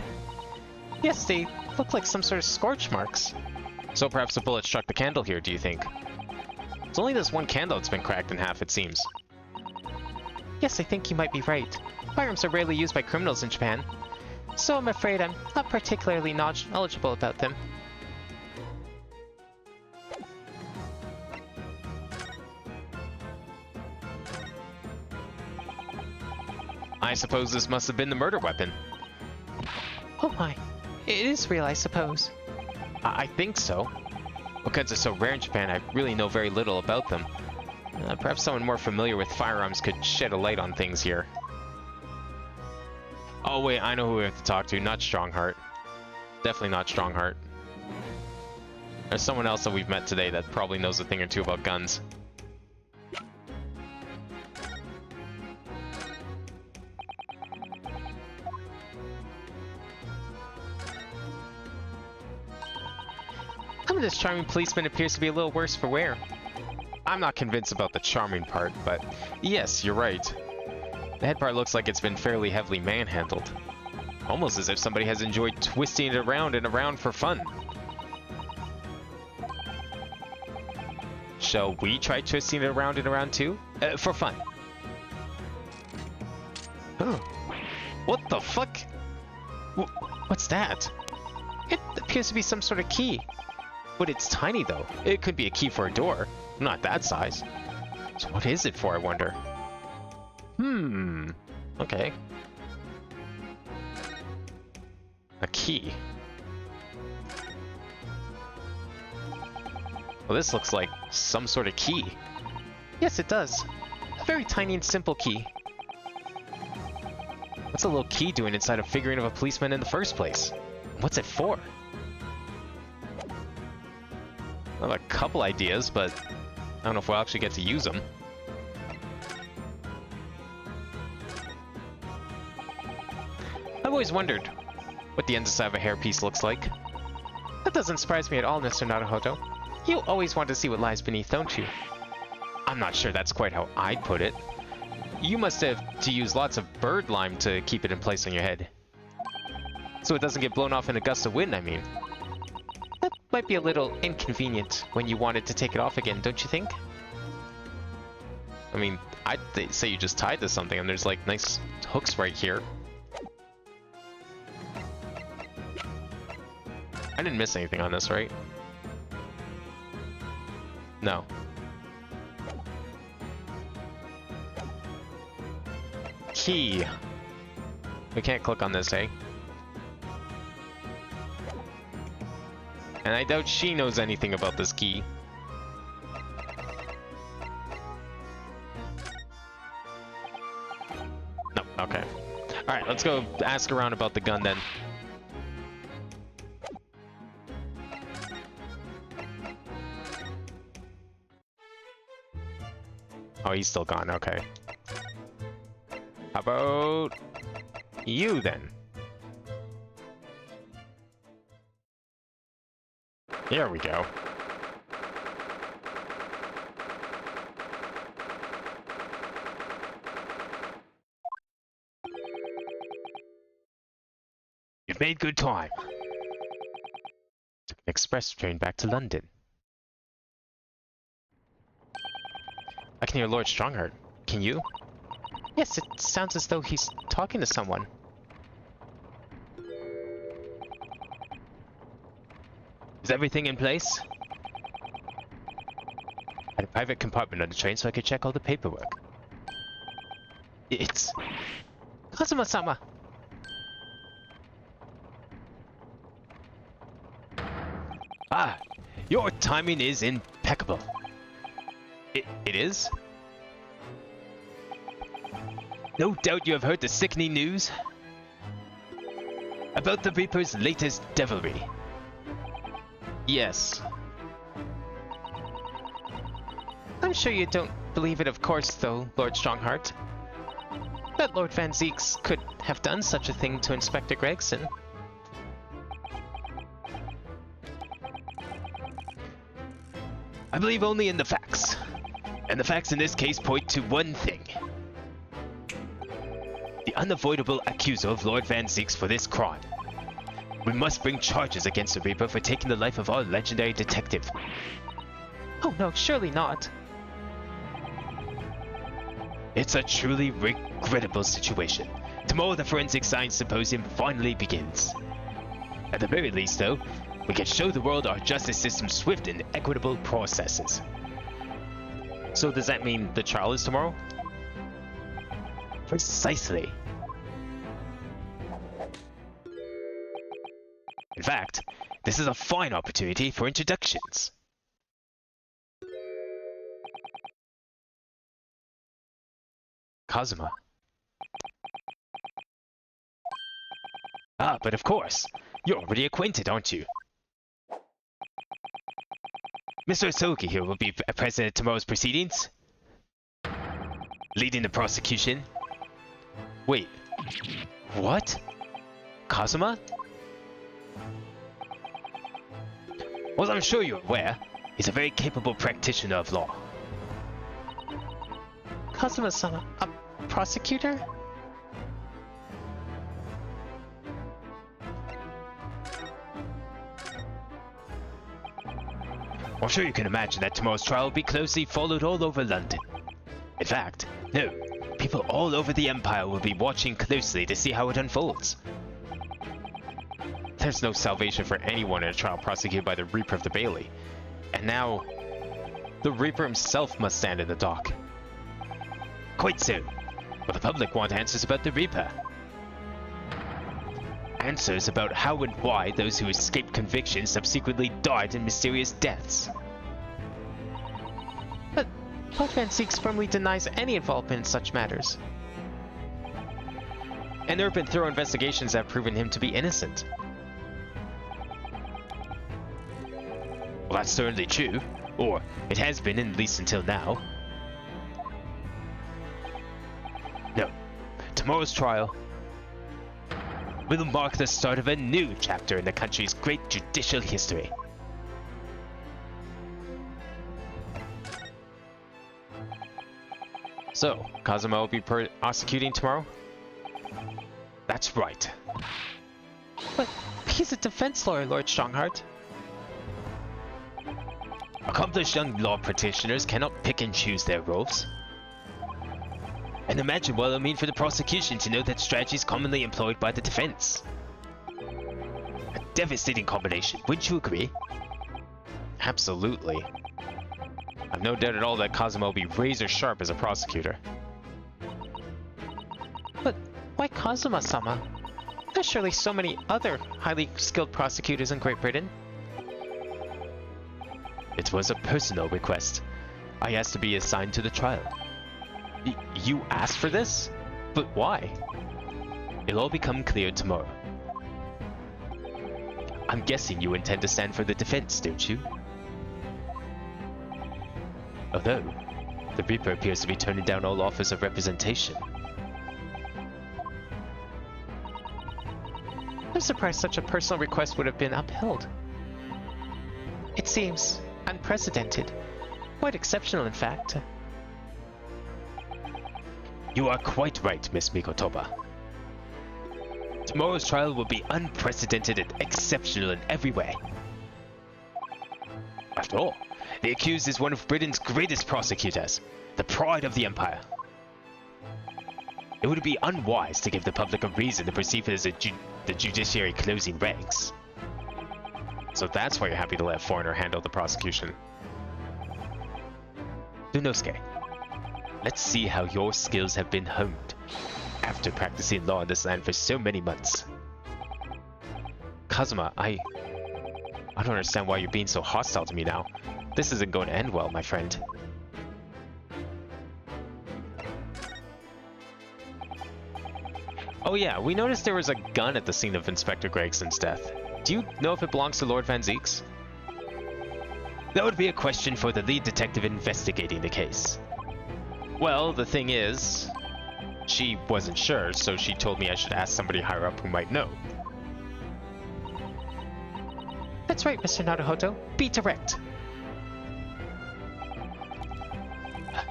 Yes, they look like some sort of scorch marks. So perhaps the bullet struck the candle here, do you think? It's only this one candle that's been cracked in half, it seems. Yes, I think you might be right. Firearms are rarely used by criminals in Japan. So I'm afraid I'm not particularly knowledgeable about them. I suppose this must have been the murder weapon. Oh my. It is real, I suppose. I think so. Because it's so rare in Japan, I really know very little about them. Perhaps someone more familiar with firearms could shed a light on things here. Oh wait, I know who we have to talk to, not Strongheart. Definitely not Strongheart. There's someone else that we've met today that probably knows a thing or two about guns. Some of this charming policeman appears to be a little worse for wear. I'm not convinced about the charming part, but yes, you're right. The head part looks like it's been fairly heavily manhandled. Almost as if somebody has enjoyed twisting it around and around for fun. Shall we try twisting it around and around too? For fun. What the fuck? What's that? It appears appears to be some sort of key. But it's tiny though. It could be a key for a door. Not that size. So what is it for, I wonder? Okay. A key. Well, this looks like some sort of key. Yes, it does. A very tiny and simple key. What's a little key doing inside a figurine of a policeman in the first place? What's it for? I have a couple ideas, but I don't know if we'll actually get to use them. I've always wondered what the underside of a hairpiece looks like. That doesn't surprise me at all, Mr. Naruhodo. You always want to see what lies beneath, don't you? I'm not sure that's quite how I'd put it. You must have to use lots of bird lime to keep it in place on your head. So it doesn't get blown off in a gust of wind, I mean. That might be a little inconvenient when you wanted to take it off again, don't you think? I mean, I'd say you just tied to something and there's like nice hooks right here. I didn't miss anything on this, right? No. Key. We can't click on this, eh? And I doubt she knows anything about this key. No, okay. Alright, let's go ask around about the gun then. Oh, he's still gone, okay. How about you then? Here we go. You've made good time. Took an express train back to London. I can hear Lord Strongheart. Can you? Yes, it sounds as though he's talking to someone. Is everything in place? I had a private compartment on the train so I could check all the paperwork. It's... Kazuma-sama! Ah, your timing is impeccable. It is? No doubt you have heard the sickening news about the Reaper's latest devilry. Yes. I'm sure you don't believe it, of course, though, Lord Strongheart. That Lord Van Zeeks could have done such a thing to Inspector Gregson. I believe only in the facts. And the facts in this case point to one thing. The unavoidable accuser of Lord Van Zeeks for this crime. We must bring charges against the Reaper for taking the life of our legendary detective. Oh no, surely not. It's a truly regrettable situation. Tomorrow the Forensic Science Symposium finally begins. At the very least, though, we can show the world our justice system's swift and equitable processes. So does that mean the trial is tomorrow? Precisely. In fact, this is a fine opportunity for introductions. Kazuma. Ah, but of course, you're already acquainted, aren't you? Mr. Osoki here will be present at tomorrow's proceedings, leading the prosecution. Wait. What? Kazuma? Well, I'm sure you're aware, he's a very capable practitioner of law. Kazuma-sama, a prosecutor? I'm sure you can imagine that tomorrow's trial will be closely followed all over London. In fact, no, people all over the Empire will be watching closely to see how it unfolds. There's no salvation for anyone in a trial prosecuted by the Reaper of the Bailey. And now, the Reaper himself must stand in the dock. Quite so. But the public want answers about the Reaper. Answers about how and why those who escaped conviction subsequently died in mysterious deaths. But Lord Van Zieks firmly denies any involvement in such matters. And there have been thorough investigations that have proven him to be innocent. Well, that's certainly true. Or, it has been, at least until now. No. Tomorrow's trial will mark the start of a new chapter in the country's great judicial history. So, Kazuma will be prosecuting tomorrow? That's right. But he's a defense lawyer, Lord Strongheart. Accomplished young law practitioners cannot pick and choose their roles. And imagine what it'll mean for the prosecution to know that strategy is commonly employed by the defense. A devastating combination, wouldn't you agree? Absolutely. I've no doubt at all that Kazuma will be razor sharp as a prosecutor. But why Kazuma-sama? There's surely so many other highly skilled prosecutors in Great Britain. It was a personal request. I asked to be assigned to the trial. You asked for this? But why? It'll all become clear tomorrow. I'm guessing you intend to stand for the defense, don't you? Although, the Reaper appears to be turning down all offers of representation. I'm surprised such a personal request would have been upheld. It seems unprecedented. Quite exceptional, in fact. You are quite right, Miss Mikotoba. Tomorrow's trial will be unprecedented and exceptional in every way. After all, the accused is one of Britain's greatest prosecutors, the pride of the Empire. It would be unwise to give the public a reason to perceive it as the judiciary closing ranks. So that's why you're happy to let a foreigner handle the prosecution. Lunosuke, let's see how your skills have been honed after practicing law in this land for so many months. Kazuma, I don't understand why you're being so hostile to me now. This isn't going to end well, my friend. Oh yeah, we noticed there was a gun at the scene of Inspector Gregson's death. Do you know if it belongs to Lord Van Zieks? That would be a question for the lead detective investigating the case. Well, the thing is, she wasn't sure, so she told me I should ask somebody higher up who might know. That's right, Mr. Naruhodo. Be direct.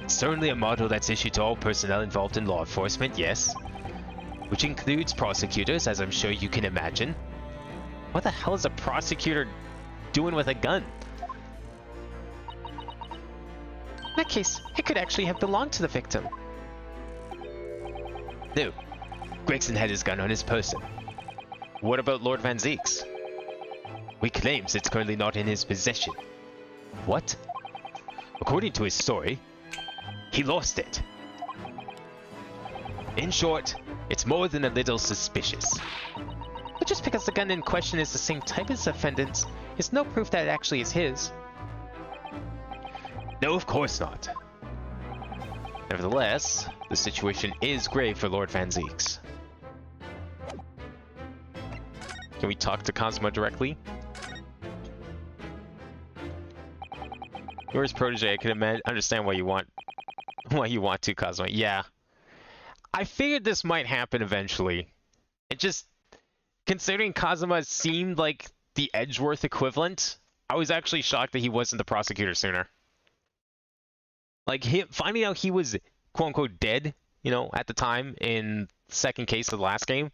Certainly a motto that's issued to all personnel involved in law enforcement, yes. Which includes prosecutors, as I'm sure you can imagine. What the hell is a prosecutor doing with a gun? In that case, it could actually have belonged to the victim. No. Gregson had his gun on his person. What about Lord Van Zieks? He claims it's currently not in his possession. What? According to his story, he lost it. In short, it's more than a little suspicious. But just because the gun in question is the same type as the defendant's, is no proof that it actually is his. No, of course not. Nevertheless, the situation is grave for Lord Van Zieks. Can we talk to Kazuma directly? You're his protege. I can understand why you want to, Kazuma. Yeah. I figured this might happen eventually. It just, considering Kazuma seemed like the Edgeworth equivalent, I was actually shocked that he wasn't the prosecutor sooner. Like, finding out he was, quote-unquote, dead, at the time in the second case of the last game,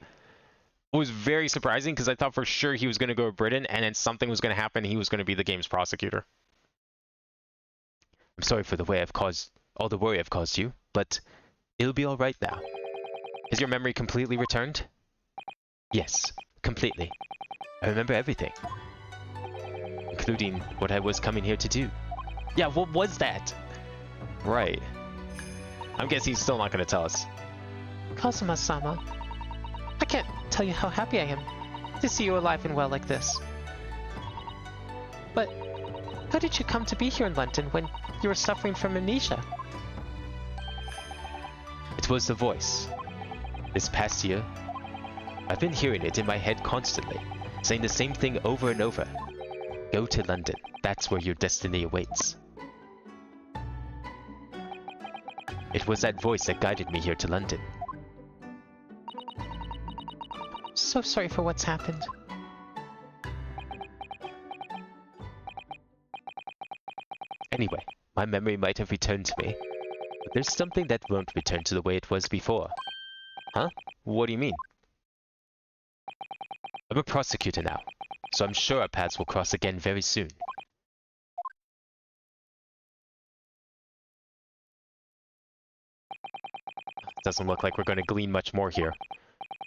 was very surprising because I thought for sure he was going to go to Britain and then something was going to happen and he was going to be the game's prosecutor. I'm sorry for all the worry I've caused you, but it'll be alright now. Is your memory completely returned? Yes, completely. I remember everything, including what I was coming here to do. Yeah, what was that? Right. I'm guessing he's still not going to tell us. Kazuma-sama, I can't tell you how happy I am to see you alive and well like this. But how did you come to be here in London when you were suffering from amnesia? It was the voice. This past year, I've been hearing it in my head constantly, saying the same thing over and over. Go to London. That's where your destiny awaits. It was that voice that guided me here to London. So sorry for what's happened. Anyway, my memory might have returned to me, but there's something that won't return to the way it was before. Huh? What do you mean? I'm a prosecutor now, so I'm sure our paths will cross again very soon. Doesn't look like we're going to glean much more here.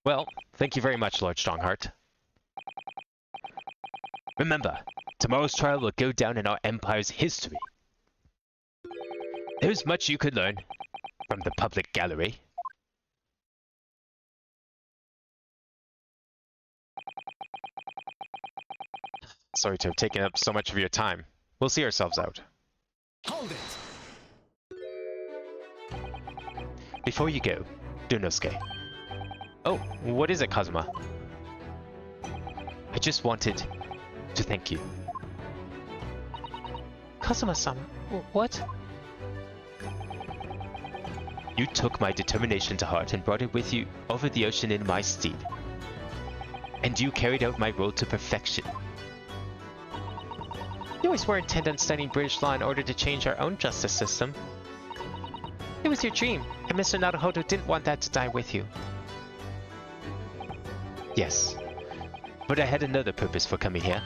Well, thank you very much, Lord Strongheart. Remember, tomorrow's trial will go down in our Empire's history. There's much you could learn from the public gallery. Sorry to have taken up so much of your time. We'll see ourselves out. Hold it! Before you go, Dunosuke. Oh, what is it, Kazuma? I just wanted to thank you. Kazuma-sama, what? You took my determination to heart and brought it with you over the ocean in my stead. And you carried out my role to perfection. You always were intent on studying British law in order to change our own justice system. It was your dream, and Mr. Naruhodo didn't want that to die with you. Yes, but I had another purpose for coming here.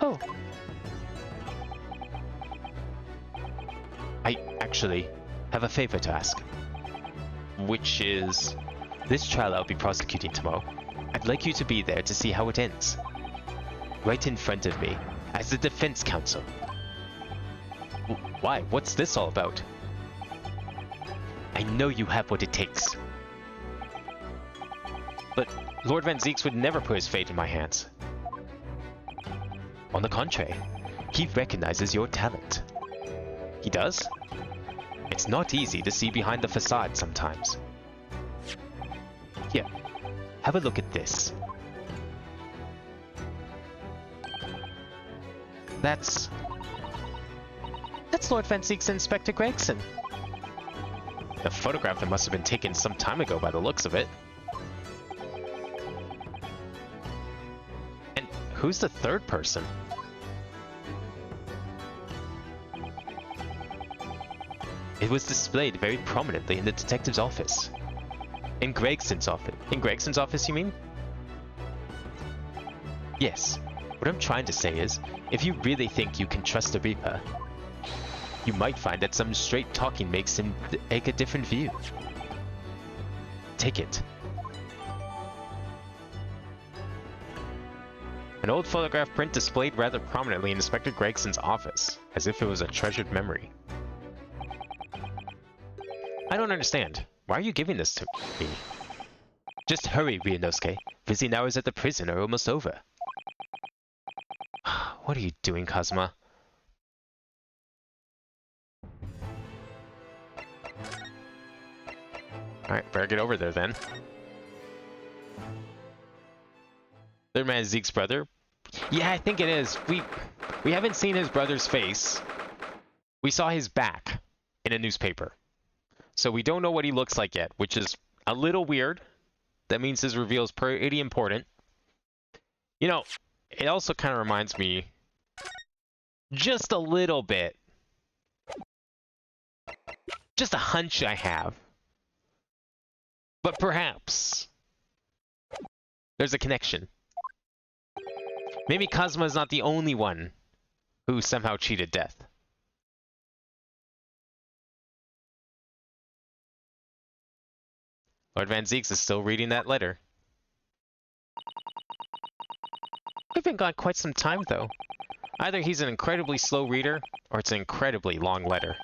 Oh, I actually have a favor to ask. Which is, this trial I'll be prosecuting tomorrow. I'd like you to be there to see how it ends. Right in front of me, as the defense counsel. Why? What's this all about? I know you have what it takes. But Lord Van Zieks would never put his fate in my hands. On the contrary, he recognizes your talent. He does? It's not easy to see behind the facade sometimes. Here, have a look at this. that's Lord Van Zieks and Inspector Gregson. A photograph that must have been taken some time ago by the looks of it. And who's the third person? It was displayed very prominently in the detective's office. In Gregson's office. In Gregson's office, you mean? Yes. What I'm trying to say is, if you really think you can trust the Reaper, you might find that some straight talking makes him take a different view. Take it. An old photograph print displayed rather prominently in Inspector Gregson's office, as if it was a treasured memory. I don't understand. Why are you giving this to me? Just hurry, Ryunosuke. Visiting hours at the prison are almost over. What are you doing, Kazuma? Alright, better get over there then. Third man is Zeke's brother? Yeah, I think it is. We haven't seen his brother's face. We saw his back in a newspaper. So we don't know what he looks like yet, which is a little weird. That means his reveal is pretty important. You know, it also kind of reminds me just a little bit. Just a hunch I have. But perhaps there's a connection. Maybe Kazuma is not the only one who somehow cheated death. Lord Van Zieks is still reading that letter. been gone quite some time, though. Either he's an incredibly slow reader, or it's an incredibly long letter.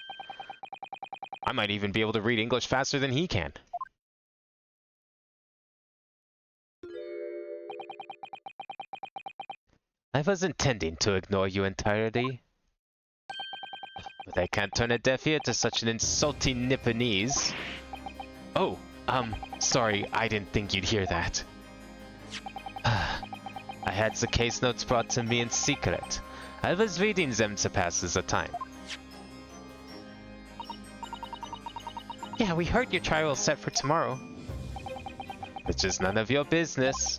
I might even be able to read English faster than he can. I was intending to ignore you entirely, but I can't turn a deaf ear to such an insulting Nipponese. Oh, sorry, I didn't think you'd hear that. I had the case notes brought to me in secret. I was reading them to pass the time. Yeah, we heard your trial is set for tomorrow. Which is none of your business.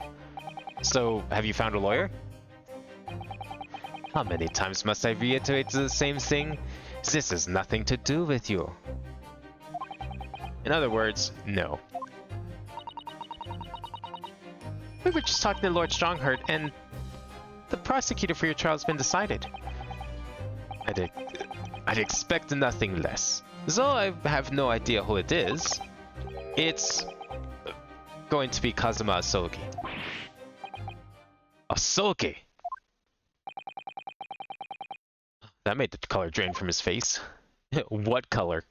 So, have you found a lawyer? How many times must I reiterate the same thing? This has nothing to do with you. In other words, no. We were just talking to Lord Stronghurt, and the prosecutor for your trial has been decided. I'd expect nothing less. Though I have no idea who it is, it's going to be Kazuma Asogi. Asogi? That made the color drain from his face. What color?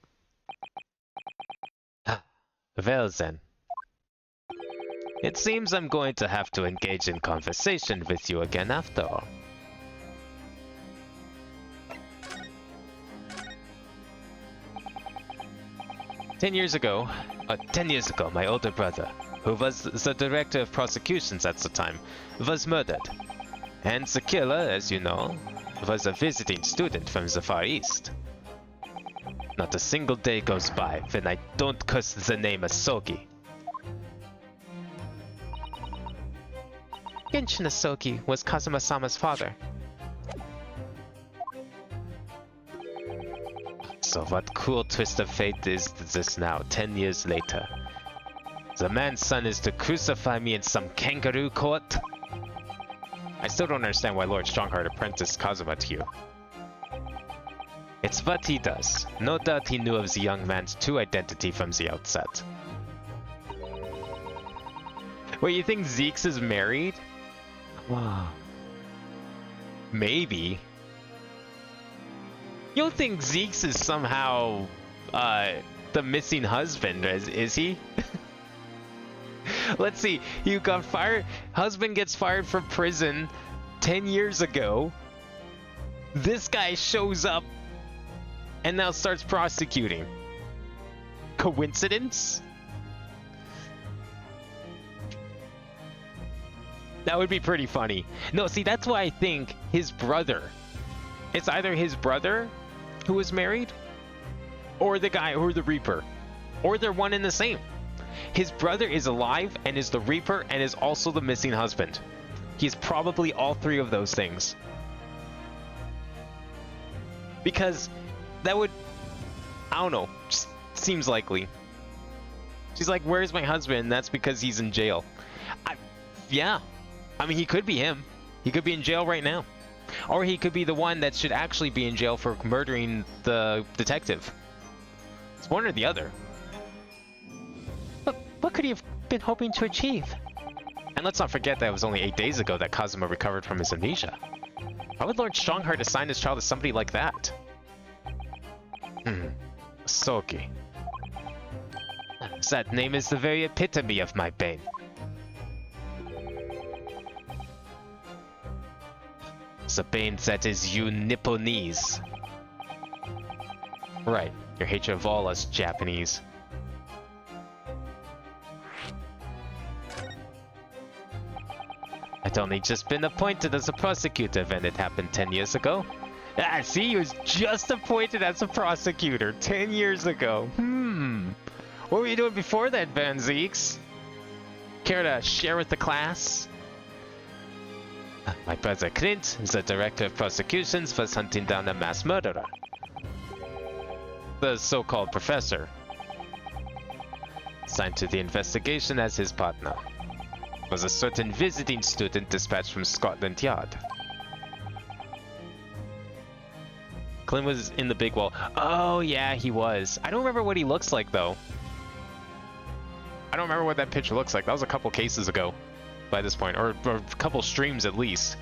Well then. It seems I'm going to have to engage in conversation with you again after all. Ten years ago, my older brother, who was the director of prosecutions at the time, was murdered. And the killer, as you know, was a visiting student from the Far East. Not a single day goes by when I don't curse the name Asogi. Genshin Asogi was Kazuma-sama's father. So what cruel twist of fate is this now, 10 years later? The man's son is to crucify me in some kangaroo court? I still don't understand why Lord Stronghart apprenticed Kazuma to you. It's what he does. No doubt he knew of the young man's true identity from the outset. Wait, you think Zeke's is married? Wow. Maybe. You don't think Zeke's is somehow the missing husband, is he? Let's see. You got fired. Husband gets fired from prison 10 years ago. This guy shows up and now starts prosecuting. Coincidence? That would be pretty funny. No, see, that's why I think his brother. It's either his brother who was married, or the guy, or the Reaper. Or they're one and the same. His brother is alive and is the Reaper and is also the missing husband. He's probably all three of those things. Because that would, I don't know, just seems likely. She's like, where's my husband? And that's because he's in jail. Yeah. I mean, he could be him. He could be in jail right now. Or he could be the one that should actually be in jail for murdering the detective. It's one or the other. But what could he have been hoping to achieve? And let's not forget that it was only 8 days ago that Kazuma recovered from his amnesia. Why would Lord Stronghart assign his child to somebody like that? Asogi. That name is the very epitome of my bane. The bane that is you Nipponese. Right, your hatred of all us Japanese. I'd only just been appointed as a prosecutor when it happened 10 years ago. Ah, see, he was just appointed as a prosecutor 10 years ago. What were you doing before that, Van Zeeks? Care to share with the class? My brother Clint, the director of prosecutions, was hunting down a mass murderer. The so-called professor. Assigned to the investigation as his partner was a certain visiting student dispatched from Scotland Yard. Clint was in the big wall. Oh yeah, he was. I don't remember what he looks like though. I don't remember what that picture looks like. That was a couple cases ago by this point, or a couple streams at least.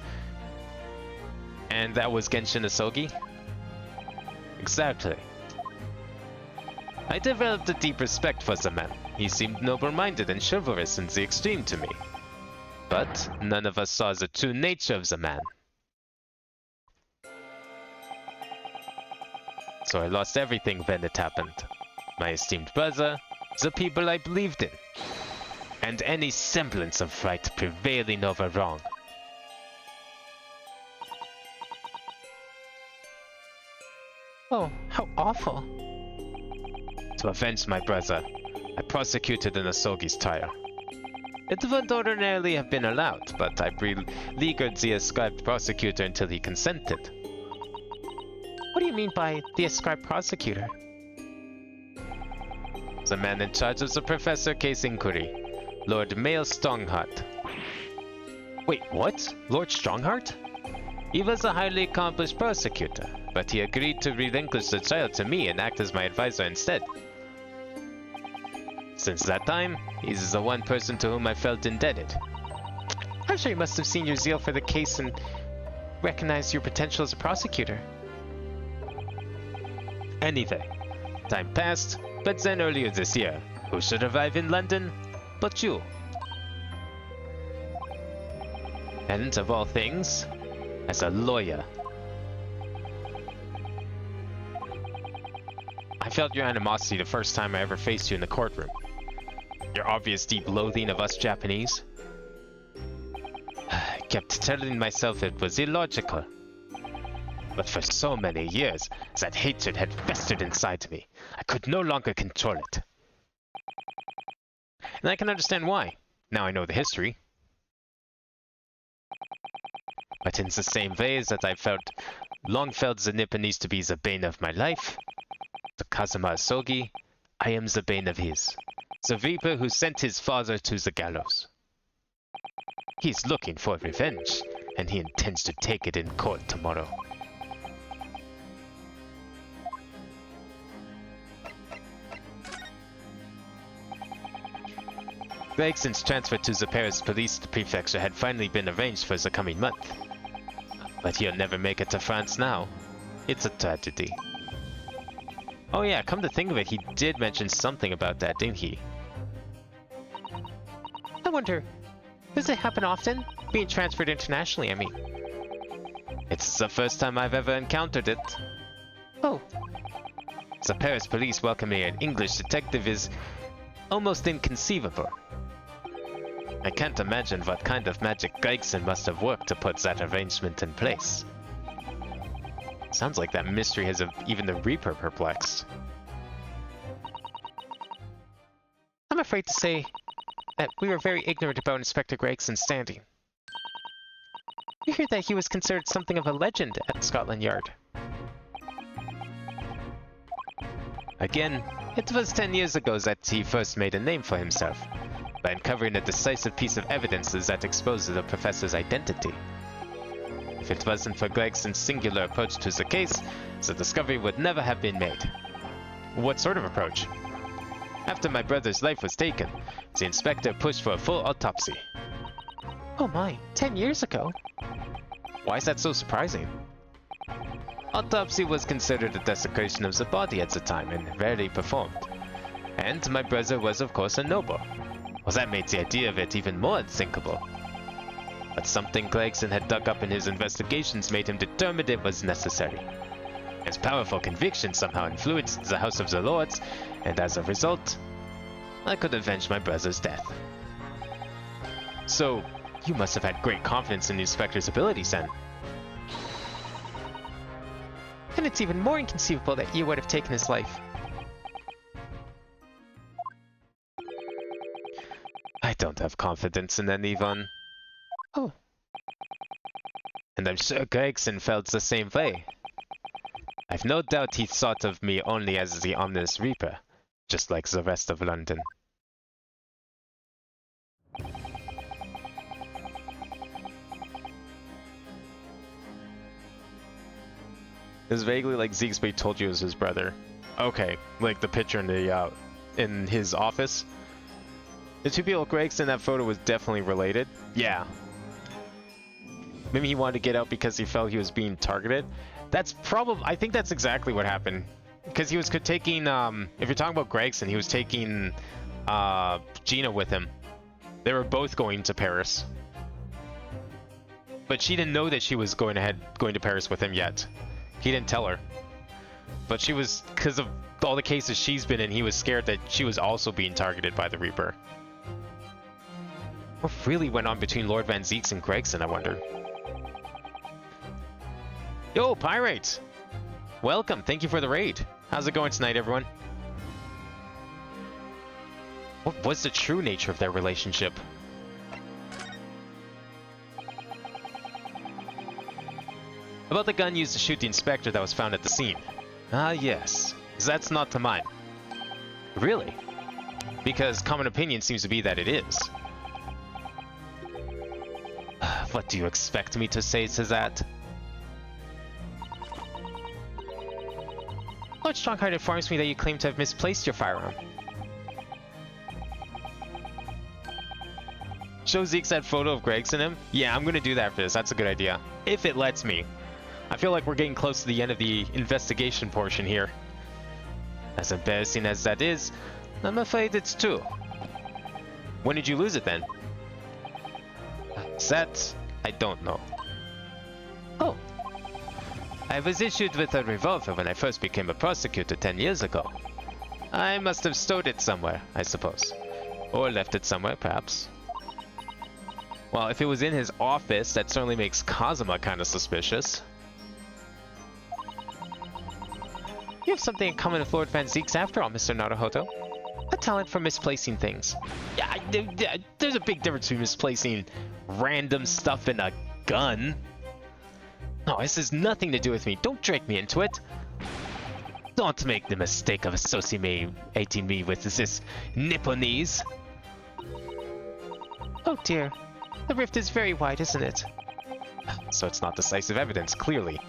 And that was Genshin Asogi? Exactly. I developed a deep respect for the man. He seemed noble-minded and chivalrous in the extreme to me. But none of us saw the true nature of the man. So I lost everything when it happened. My esteemed brother, the people I believed in, and any semblance of right prevailing over wrong. Oh, how awful. To avenge my brother, I prosecuted an Asogi's trial. It would ordinarily have been allowed, but I beleaguered the ascribed prosecutor until he consented. What do you mean by the ascribed prosecutor? The man in charge of the professor case inquiry, Lord Mail Strongheart. Wait, what? Lord Strongheart? He was a highly accomplished prosecutor, but he agreed to relinquish the trial to me and act as my advisor instead. Since that time, he is the one person to whom I felt indebted. I'm sure you must have seen your zeal for the case and recognized your potential as a prosecutor. Anyway, time passed, but then earlier this year, who should arrive in London but you? And of all things, as a lawyer. I felt your animosity the first time I ever faced you in the courtroom. Your obvious deep loathing of us Japanese. I kept telling myself it was illogical. But for so many years, that hatred had festered inside me. I could no longer control it. And I can understand why. Now I know the history. But in the same way as that I long felt the Nipponese to be the bane of my life, to Kazuma Asogi, I am the bane of his. The Reaper who sent his father to the gallows. He's looking for revenge, and he intends to take it in court tomorrow. Gregson's transfer to the Paris police prefecture had finally been arranged for the coming month. But he'll never make it to France now. It's a tragedy. Oh yeah, come to think of it, he did mention something about that, didn't he? I wonder, does it happen often? Being transferred internationally, I mean. It's the first time I've ever encountered it. Oh, The Paris police welcoming an English detective is almost inconceivable. I can't imagine what kind of magic Gregson must have worked to put that arrangement in place. Sounds like that mystery has even the Reaper perplexed. I'm afraid to say that we were very ignorant about Inspector Gregson's standing. We heard that he was considered something of a legend at Scotland Yard. Again, it was 10 years ago that he first made a name for himself, by uncovering a decisive piece of evidence that exposed the professor's identity. If it wasn't for Gregson's singular approach to the case, the discovery would never have been made. What sort of approach? After my brother's life was taken, the inspector pushed for a full autopsy. Oh my, 10 years ago? Why is that so surprising? Autopsy was considered a desecration of the body at the time and rarely performed. And my brother was of course a noble. Well, that made the idea of it even more unthinkable. But something Gregson had dug up in his investigations made him determined it was necessary. His powerful conviction somehow influenced the House of the Lords, and as a result, I could avenge my brother's death. So, you must have had great confidence in the inspector's abilities then. And it's even more inconceivable that you would have taken his life. I don't have confidence in anyone. Oh, And I'm sure Gregson felt the same way. I've no doubt he thought of me only as the ominous Reaper, just like the rest of London. It's vaguely like Ziggsby told you it was his brother. Okay, like the picture in his office. The two people Gregson in that photo was definitely related. Yeah. Maybe he wanted to get out because he felt he was being targeted. That's probably... I think that's exactly what happened. Because he was taking... if you're talking about Gregson, he was taking Gina with him. They were both going to Paris. But she didn't know that she was going to Paris with him yet. He didn't tell her. But she was... Because of all the cases she's been in, he was scared that she was also being targeted by the Reaper. What really went on between Lord Van Zeeks and Gregson, I wonder? Yo, Pirate! Welcome, thank you for the raid. How's it going tonight, everyone? What was the true nature of their relationship? About the gun used to shoot the inspector that was found at the scene. Ah, yes. That's not to mine. Really? Because common opinion seems to be that it is. What do you expect me to say to that? Lord Strongheart informs me that you claim to have misplaced your firearm. Show Zeke's that photo of Gregson him? Yeah, I'm gonna do that for this. That's a good idea. If it lets me. I feel like we're getting close to the end of the investigation portion here. As embarrassing as that is, I'm afraid it's true. When did you lose it then? That, I don't know. Oh. I was issued with a revolver when I first became a prosecutor 10 years ago. I must have stowed it somewhere, I suppose. Or left it somewhere, perhaps. Well, if it was in his office, that certainly makes Kazuma kind of suspicious. You have something in common with Lord Van Zeeks after all, Mr. Naruhodo. A talent for misplacing things. Yeah, there's a big difference between misplacing random stuff in a gun. No, this has nothing to do with me. Don't drag me into it. Don't make the mistake of associating me with this Nipponese. Oh dear. The rift is very wide, isn't it? So it's not decisive evidence, clearly.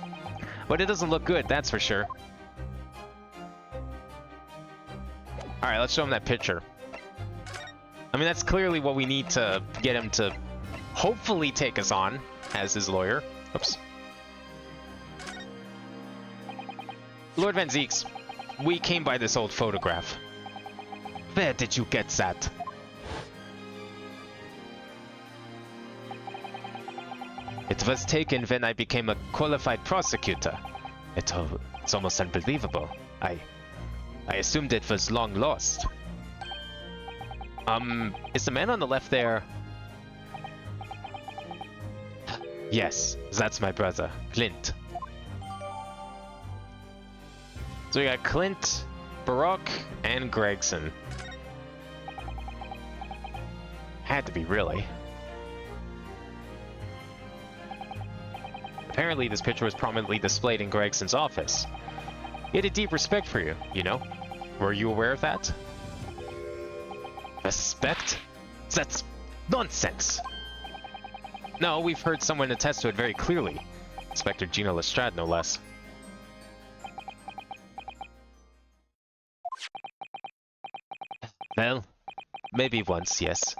But it doesn't look good, that's for sure. Alright, let's show him that picture. I mean, that's clearly what we need to get him to hopefully take us on as his lawyer. Oops. Lord Van Zeeks, we came by this old photograph. Where did you get that? It was taken when I became a qualified prosecutor. It's almost unbelievable. I assumed it was long lost. Is the man on the left there? Yes, that's my brother, Clint. So we got Clint, Baroque, and Gregson. Had to be, really. Apparently this picture was prominently displayed in Gregson's office. He had a deep respect for you, you know? Were you aware of that? Respect? That's nonsense! No, we've heard someone attest to it very clearly. Inspector Gina Lestrade, no less. Well, maybe once, yes.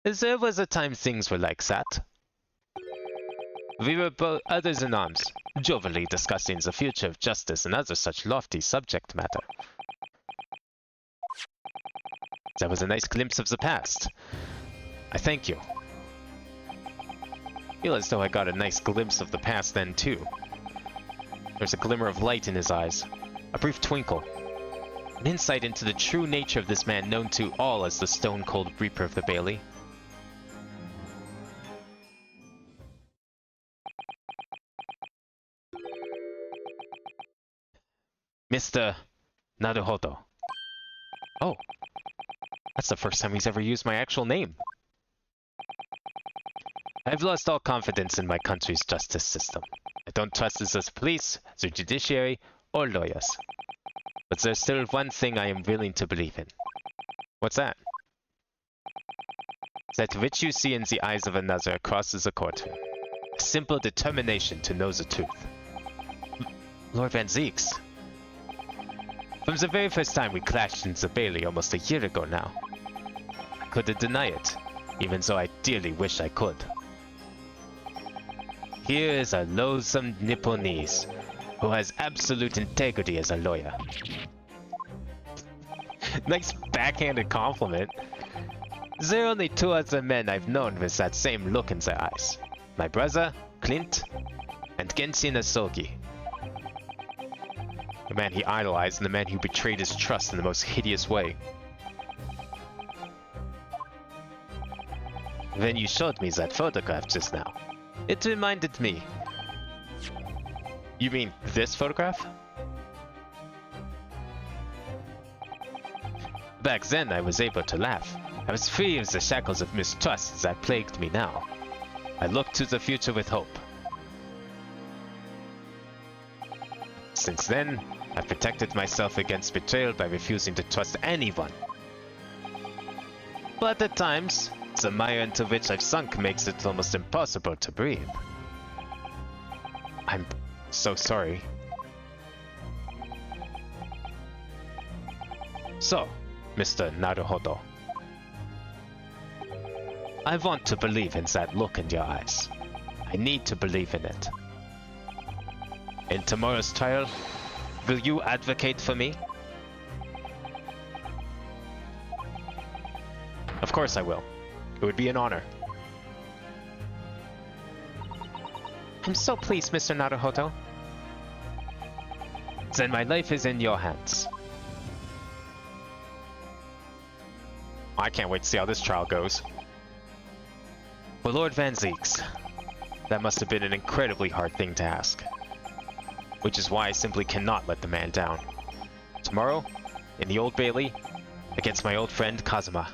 There was a time things were like that. We were both others in arms, jovially discussing the future of justice and other such lofty subject matter. That was a nice glimpse of the past. I thank you. Feel as though I got a nice glimpse of the past then too. There's a glimmer of light in his eyes, a brief twinkle, an insight into the true nature of this man known to all as the stone-cold Reaper of the Bailey. Mr. Naruhodo. Oh, that's the first time he's ever used my actual name. I've lost all confidence in my country's justice system. I don't trust the police, the judiciary, or lawyers. But there's still one thing I am willing to believe in. What's that? That which you see in the eyes of another crosses a courtroom. A simple determination to know the truth. Lord Van Zeeks. From the very first time we clashed in the Bailey almost a year ago now. I couldn't deny it, even though I dearly wish I could. Here is a loathsome Nipponese who has absolute integrity as a lawyer. Nice backhanded compliment. There are only two other men I've known with that same look in their eyes. My brother, Clint, and Genshin Asogi. The man he idolized and the man who betrayed his trust in the most hideous way. When you showed me that photograph just now, it reminded me. You mean this photograph? Back then I was able to laugh. I was free of the shackles of mistrust that plagued me now. I looked to the future with hope. Since then, I've protected myself against betrayal by refusing to trust anyone. But at times, the mire into which I've sunk makes it almost impossible to breathe. I'm so sorry. So, Mr. Naruhodo, I want to believe in that look in your eyes. I need to believe in it. In tomorrow's trial, will you advocate for me? Of course I will. It would be an honor. I'm so pleased, Mr. Naruhodo. Then my life is in your hands. I can't wait to see how this trial goes. For Lord Van Zeeks, That must have been an incredibly hard thing to ask. Which is why I simply cannot let the man down. Tomorrow, in the Old Bailey, against my old friend Kazuma.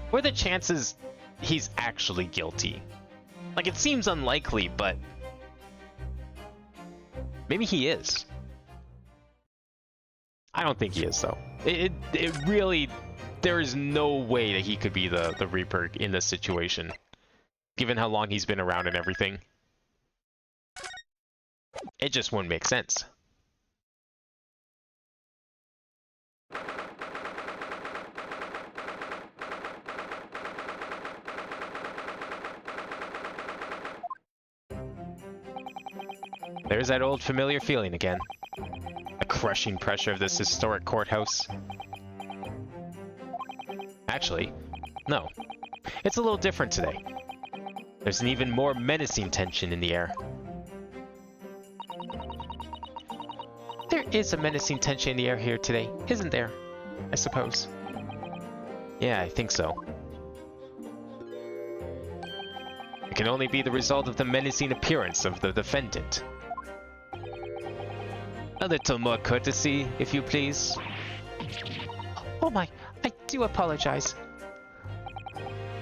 What are the chances he's actually guilty? Like, it seems unlikely, but maybe he is. I don't think he is, though. It really, there is no way that he could be the Reaper in this situation, given how long he's been around and everything. It just wouldn't make sense. There's that old familiar feeling again. The crushing pressure of this historic courthouse. Actually, no. It's a little different today. There's an even more menacing tension in the air. There is a menacing tension in the air here today, isn't there? I suppose. Yeah, I think so. It can only be the result of the menacing appearance of the defendant. a little more courtesy, if you please. Oh my, I do apologize.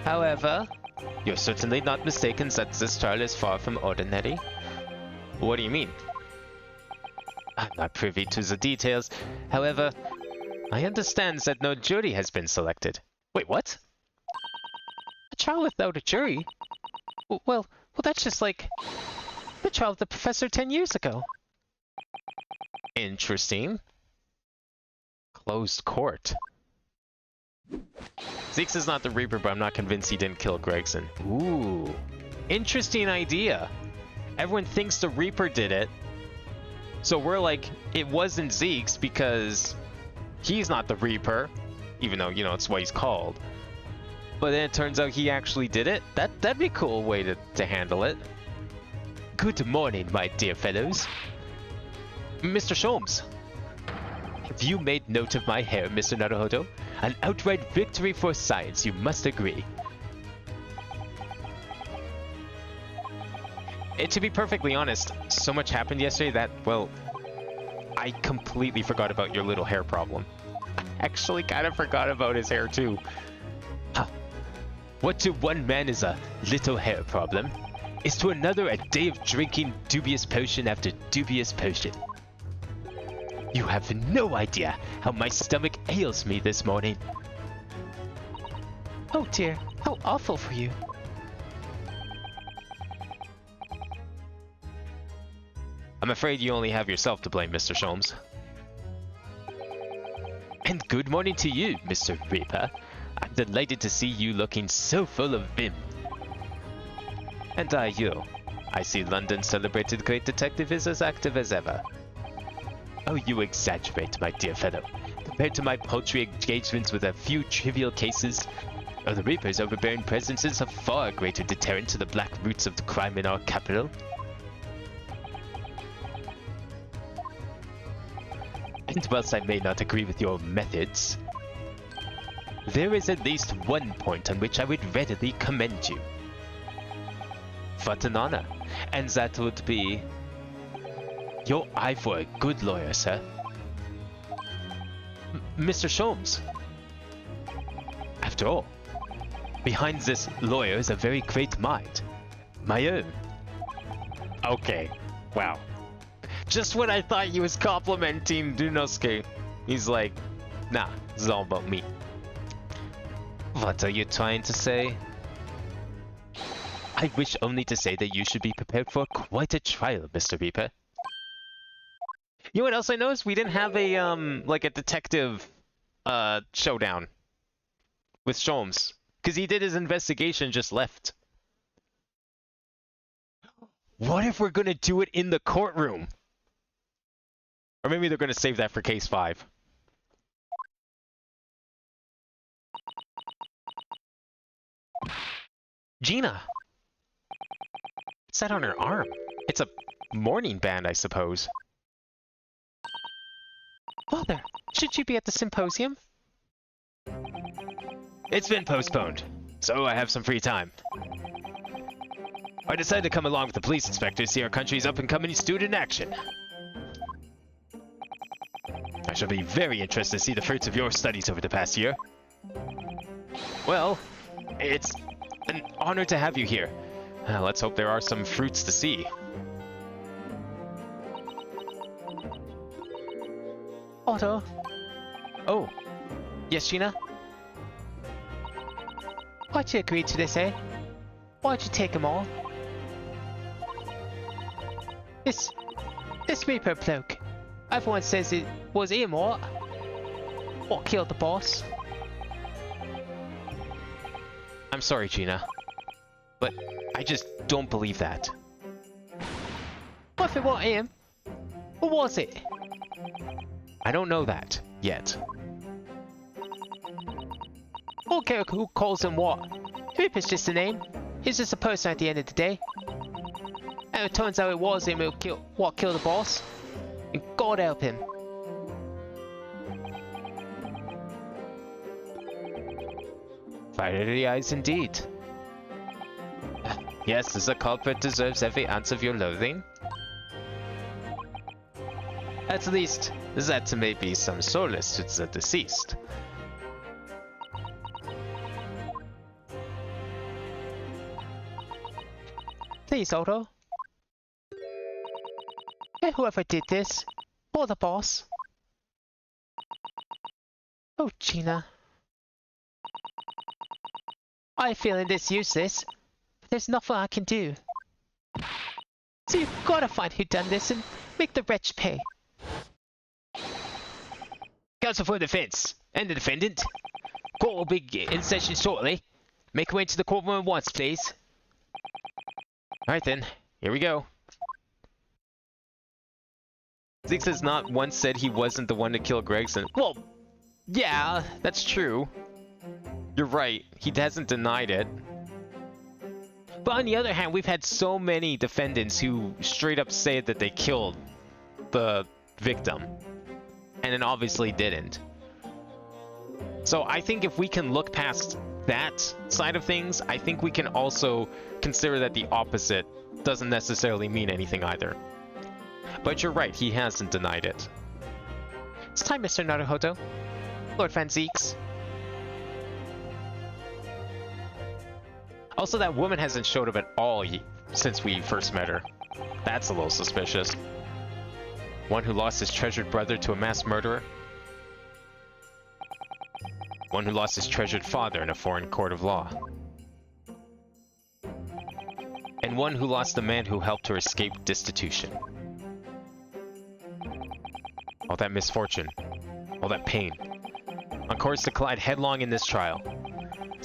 However, you're certainly not mistaken that this trial is far from ordinary. What do you mean? I'm not privy to the details. However, I understand that no jury has been selected. Wait, what? A trial without a jury? Well, that's just like the trial of the professor 10 years ago. Interesting. Closed court. Zeeks is not the Reaper, but I'm not convinced he didn't kill Gregson. Ooh. Interesting idea. Everyone thinks the Reaper did it. So we're like, it wasn't Zeeks because he's not the Reaper. Even though, you know, it's what he's called. But then it turns out he actually did it. That'd be a cool way to handle it. Good morning, my dear fellows. Mr. Sholmes. Have you made note of my hair, Mr. Naruhodo? An outright victory for science, you must agree. To be perfectly honest, so much happened yesterday that, well, I completely forgot about your little hair problem. Actually kind of forgot about his hair too. Huh. What to one man is a little hair problem, is to another a day of drinking dubious potion after dubious potion. You have no idea how my stomach ails me this morning. Oh dear, how awful for you. I'm afraid you only have yourself to blame, Mr. Sholmes. And good morning to you, Mr. Reaper. I'm delighted to see you looking so full of vim. And you. I see London's celebrated great detective is as active as ever. Oh, you exaggerate, my dear fellow. Compared to my paltry engagements with a few trivial cases, the Reaper's overbearing presence is a far greater deterrent to the black roots of the crime in our capital. And whilst I may not agree with your methods, there is at least one point on which I would readily commend you. What an honor. And that would be your eye for a good lawyer, sir. Mr. Sholmes. After all, behind this lawyer is a very great mind. My own. Okay. Wow. Just when I thought he was complimenting Dunosuke, he's like, nah, this is all about me. What are you trying to say? I wish only to say that you should be prepared for quite a trial, Mr. Reaper. You know what else I noticed? We didn't have a, like a detective, showdown with Sholmes. Because he did his investigation and just left. What if we're gonna do it in the courtroom? Or maybe they're gonna save that for case 5. Gina! What's that on her arm? It's a mourning band, I suppose. Father, should you be at the symposium? It's been postponed, so I have some free time. I decided to come along with the police inspector to see our country's up-and-coming student action. I shall be very interested to see the fruits of your studies over the past year. Well, it's an honor to have you here. Let's hope there are some fruits to see. Otto? Oh, yes, Gina? Why'd you agree to this, eh? Why'd you take 'em all? This Reaper bloke. Everyone says it was him, what killed the boss? I'm sorry, Gina. But I just don't believe that. What if it wasn't him? What was it? I don't know that yet. I don't care who calls him what. Reaper's just a name. He's just a person at the end of the day. And it turns out it was him what killed the boss. And God help him. Fiery eyes indeed. Yes, the culprit deserves every ounce of your loathing. At least, that may be some solace to the deceased. Please, Otto. Get whoever did this. Or the boss. Oh, Gina. I'm feeling this useless, but there's nothing I can do. So you've gotta find who done this and make the wretch pay. Counsel for defense and the defendant. Court will be in session shortly. Make your way to the courtroom at once, please. Alright then, here we go. Zeke has not once said he wasn't the one to kill Gregson. Well, yeah, that's true. You're right, he hasn't denied it. But on the other hand, we've had so many defendants who straight up say that they killed the victim. And then obviously didn't. So I think if we can look past that side of things, I think we can also consider that the opposite doesn't necessarily mean anything either. But you're right, he hasn't denied it. It's time, Mr. Naruhodo. Lord Van Zeeks. Also, that woman hasn't showed up at all since we first met her. That's a little suspicious. One who lost his treasured brother to a mass murderer. One who lost his treasured father in a foreign court of law. And one who lost the man who helped her escape destitution. All that misfortune, all that pain, on course to collide headlong in this trial.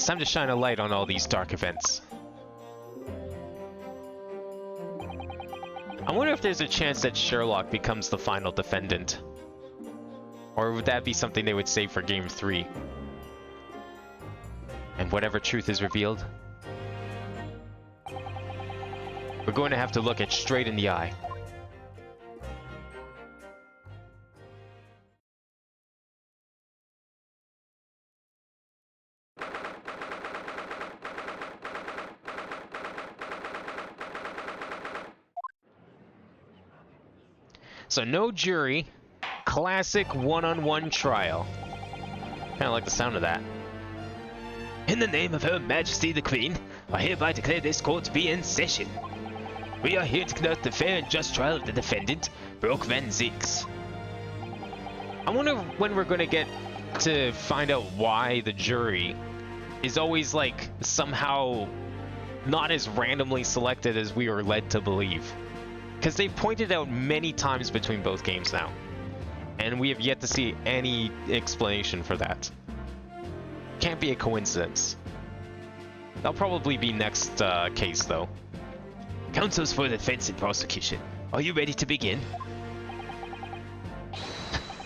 It's time to shine a light on all these dark events. I wonder if there's a chance that Sherlock becomes the final defendant. Or would that be something they would save for Game 3? And whatever truth is revealed, we're going to have to look it straight in the eye. So no jury, classic one-on-one trial. Kind of like the sound of that. In the name of Her Majesty the Queen, I hereby declare this court to be in session. We are here to conduct the fair and just trial of the defendant, Brock Van Zix. I wonder when we're going to get to find out why the jury is always like somehow not as randomly selected as we are led to believe. Because they've pointed out many times between both games now. And we have yet to see any explanation for that. Can't be a coincidence. That'll probably be next case though. Counsels for the defense and prosecution, are you ready to begin?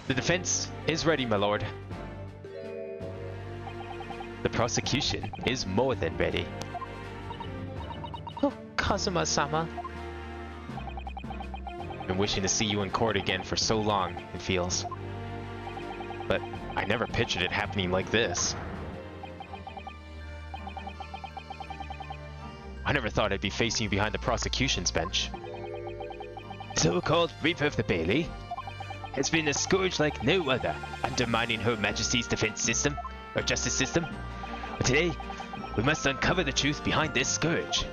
The defense is ready, my lord. The prosecution is more than ready. Oh, Kazuma-sama. Been wishing to see you in court again for so long, it feels. But I never pictured it happening like this. I never thought I'd be facing you behind the prosecution's bench. So-called Reaper of the Bailey has been a scourge like no other, undermining Her Majesty's defense system, or justice system. But today, we must uncover the truth behind this scourge.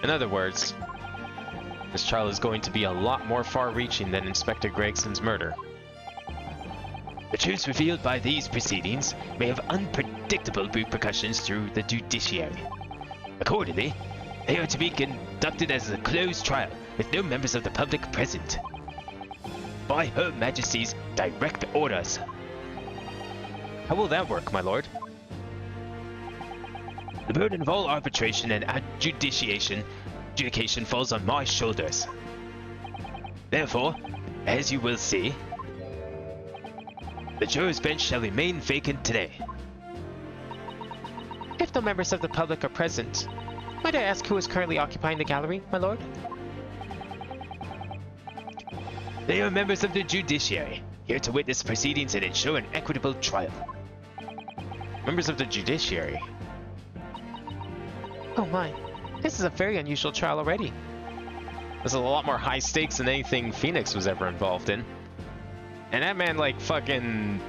In other words, this trial is going to be a lot more far-reaching than Inspector Gregson's murder. The truths revealed by these proceedings may have unpredictable repercussions through the judiciary. Accordingly, they are to be conducted as a closed trial with no members of the public present. By Her Majesty's direct orders. How will that work, my lord? The burden of all arbitration and adjudication falls on my shoulders. Therefore, as you will see, the juror's bench shall remain vacant today. If no members of the public are present, might I ask who is currently occupying the gallery, my lord? They are members of the judiciary, here to witness proceedings and ensure an equitable trial. Members of the judiciary? Oh my, this is a very unusual trial already. This is a lot more high stakes than anything Phoenix was ever involved in. And that man, like, fucking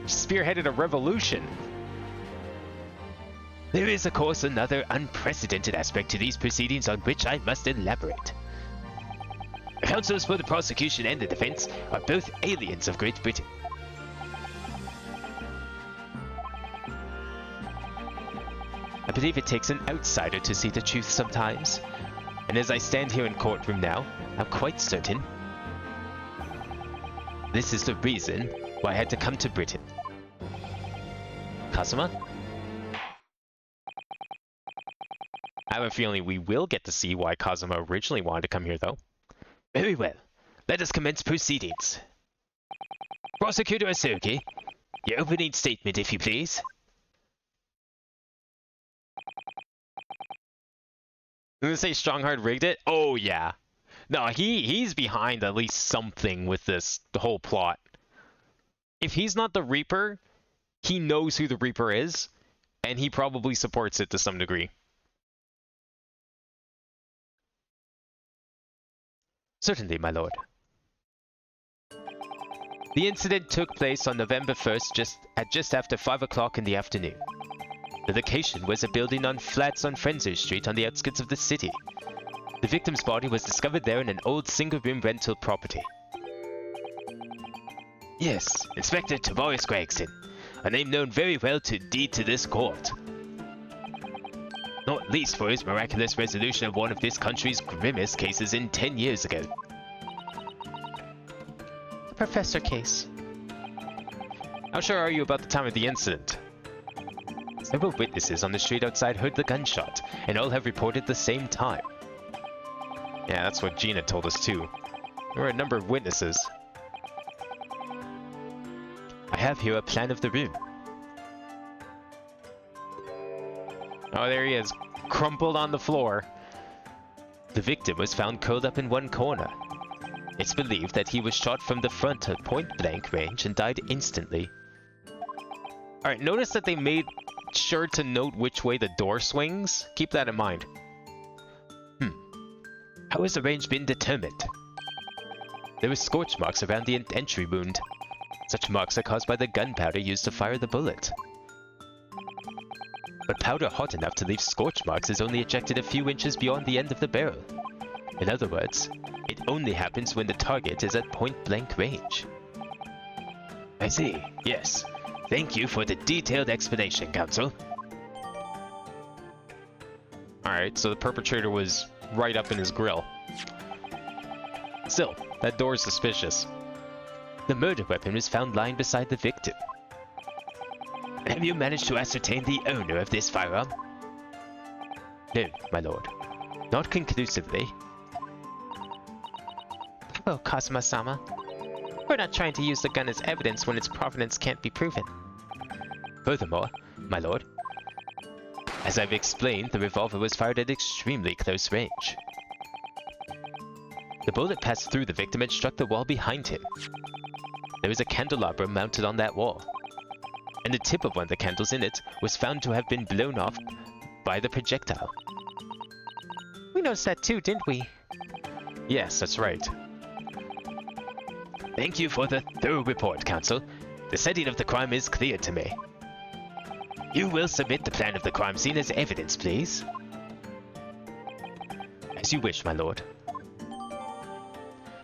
spearheaded a revolution. There is, of course, another unprecedented aspect to these proceedings on which I must elaborate. The counsels for the prosecution and the defense are both aliens of Great Britain. I believe it takes an outsider to see the truth sometimes. And as I stand here in courtroom now, I'm quite certain this is the reason why I had to come to Britain. Kazuma? I have a feeling we will get to see why Kazuma originally wanted to come here, though. Very well. Let us commence proceedings. Prosecutor Asoki, your opening statement, if you please. I'm gonna say Stronghard rigged it? Oh, yeah. No, he's behind at least something with this, the whole plot. If he's not the Reaper, he knows who the Reaper is, and he probably supports it to some degree. Certainly, my lord. The incident took place on November 1st, just after 5 o'clock in the afternoon. The location was a building on flats on Frenzer Street on the outskirts of the city. The victim's body was discovered there in an old single-room rental property. Yes, Inspector Tobias Gregson, a name known very well to this court. Not least for his miraculous resolution of one of this country's grimmest cases in 10 years ago. The Professor case. How sure are you about the time of the incident? Several witnesses on the street outside heard the gunshot, and all have reported the same time. Yeah, that's what Gina told us too. There were a number of witnesses. I have here a plan of the room. Oh, there he is, crumpled on the floor. The victim was found curled up in one corner. It's believed that he was shot from the front at point-blank range and died instantly. Alright, notice that they made sure to note which way the door swings. Keep that in mind. How has the range been determined? There were scorch marks around the entry wound. Such marks are caused by the gunpowder used to fire the bullet. But powder hot enough to leave scorch marks is only ejected a few inches beyond the end of the barrel. In other words, it only happens when the target is at point-blank range. I see, yes. Thank you for the detailed explanation, Counsel. Alright, so the perpetrator was right up in his grill. Still, that door's suspicious. The murder weapon was found lying beside the victim. Have you managed to ascertain the owner of this firearm? No, my lord. Not conclusively. Oh, Kazuma-sama. We're not trying to use the gun as evidence when its provenance can't be proven. Furthermore, my lord, as I've explained, the revolver was fired at extremely close range. The bullet passed through the victim and struck the wall behind him. There was a candelabra mounted on that wall, and the tip of one of the candles in it was found to have been blown off by the projectile. We noticed that too, didn't we? Yes, that's right. Thank you for the thorough report, Counsel. The setting of the crime is clear to me. You will submit the plan of the crime scene as evidence, please. As you wish, my lord.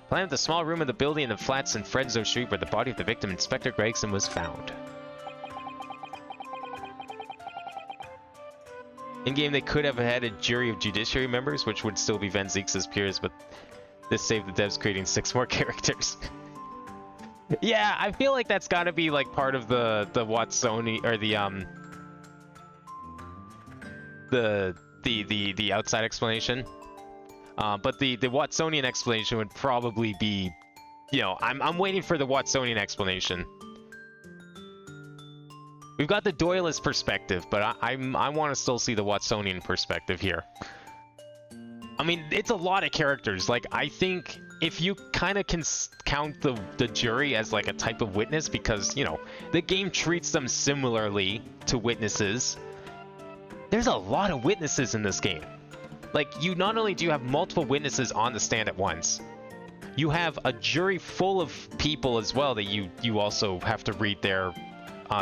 Plan of the small room in the building in the flats in Frenzo Street where the body of the victim, Inspector Gregson, was found. In-game, they could have had a jury of judiciary members, which would still be Van Zieks' peers, but this saved the devs creating 6 more characters. Yeah, I feel like that's gotta be like part of the Watsoni, or the outside explanation. But the Watsonian explanation would probably be, you know, I'm waiting for the Watsonian explanation. We've got the Doyleist perspective, but I want to still see the Watsonian perspective here. I mean, it's a lot of characters. Like, I think if you kind of can count the jury as like a type of witness, because, you know, the game treats them similarly to witnesses, there's a lot of witnesses in this game. Like, you not only do you have multiple witnesses on the stand at once, you have a jury full of people as well that you also have to read their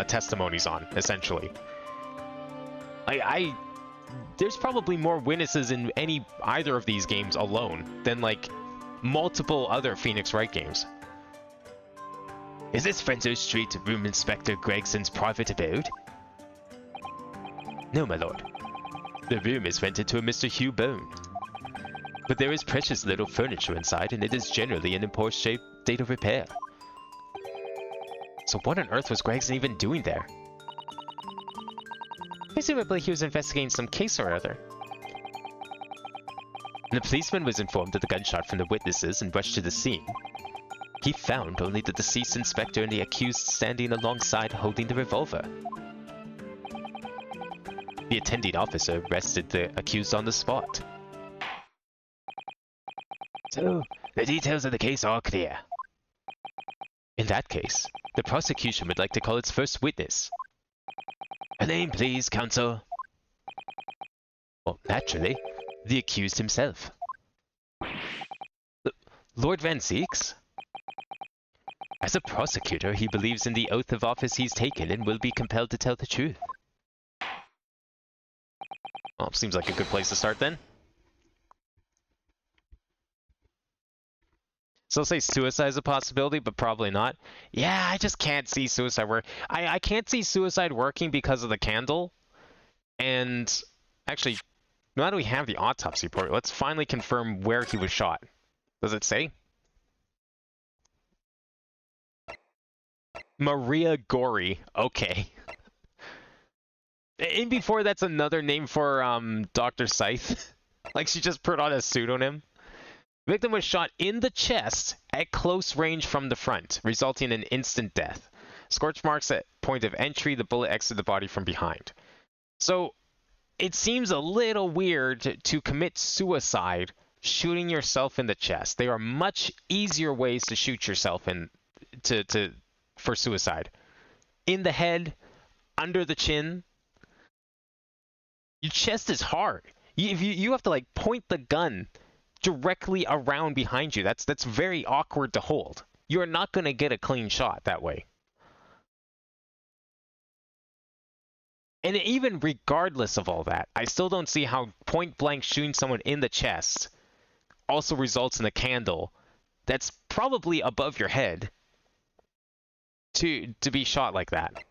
testimonies on, essentially. There's probably more witnesses in either of these games alone than, like, multiple other Phoenix Wright games. Is this Frenzo Street Room Inspector Gregson's private abode? No, my lord. The room is rented to a Mr. Hugh Bone. But there is precious little furniture inside, and it is generally in a poor state of repair. So what on earth was Gregson even doing there? Presumably he was investigating some case or other. When the policeman was informed of the gunshot from the witnesses and rushed to the scene, he found only the deceased inspector and the accused standing alongside holding the revolver. The attending officer arrested the accused on the spot. So, the details of the case are clear. In that case, the prosecution would like to call its first witness. A name, please, counsel. Well, naturally, the accused himself. Lord Van Zieks? As a prosecutor, he believes in the oath of office he's taken and will be compelled to tell the truth. Well, seems like a good place to start then. So I'll say suicide is a possibility, but probably not. Yeah, I just can't see suicide work. I can't see suicide working because of the candle. And actually, now that we have the autopsy report, let's finally confirm where he was shot. Does it say? Maria Gori. Okay. And before that's another name for Dr. Scythe. Like she just put on a pseudonym. Victim was shot in the chest at close range from the front, resulting in instant death. Scorch marks at point of entry, the bullet exited the body from behind. So it seems a little weird to commit suicide shooting yourself in the chest. There are much easier ways to shoot yourself for suicide. In the head, under the chin. Your chest is hard. You have to like point the gun directly around behind you. That's very awkward to hold. You're not going to get a clean shot that way. And even regardless of all that, I still don't see how point blank shooting someone in the chest also results in a candle that's probably above your head to be shot like that.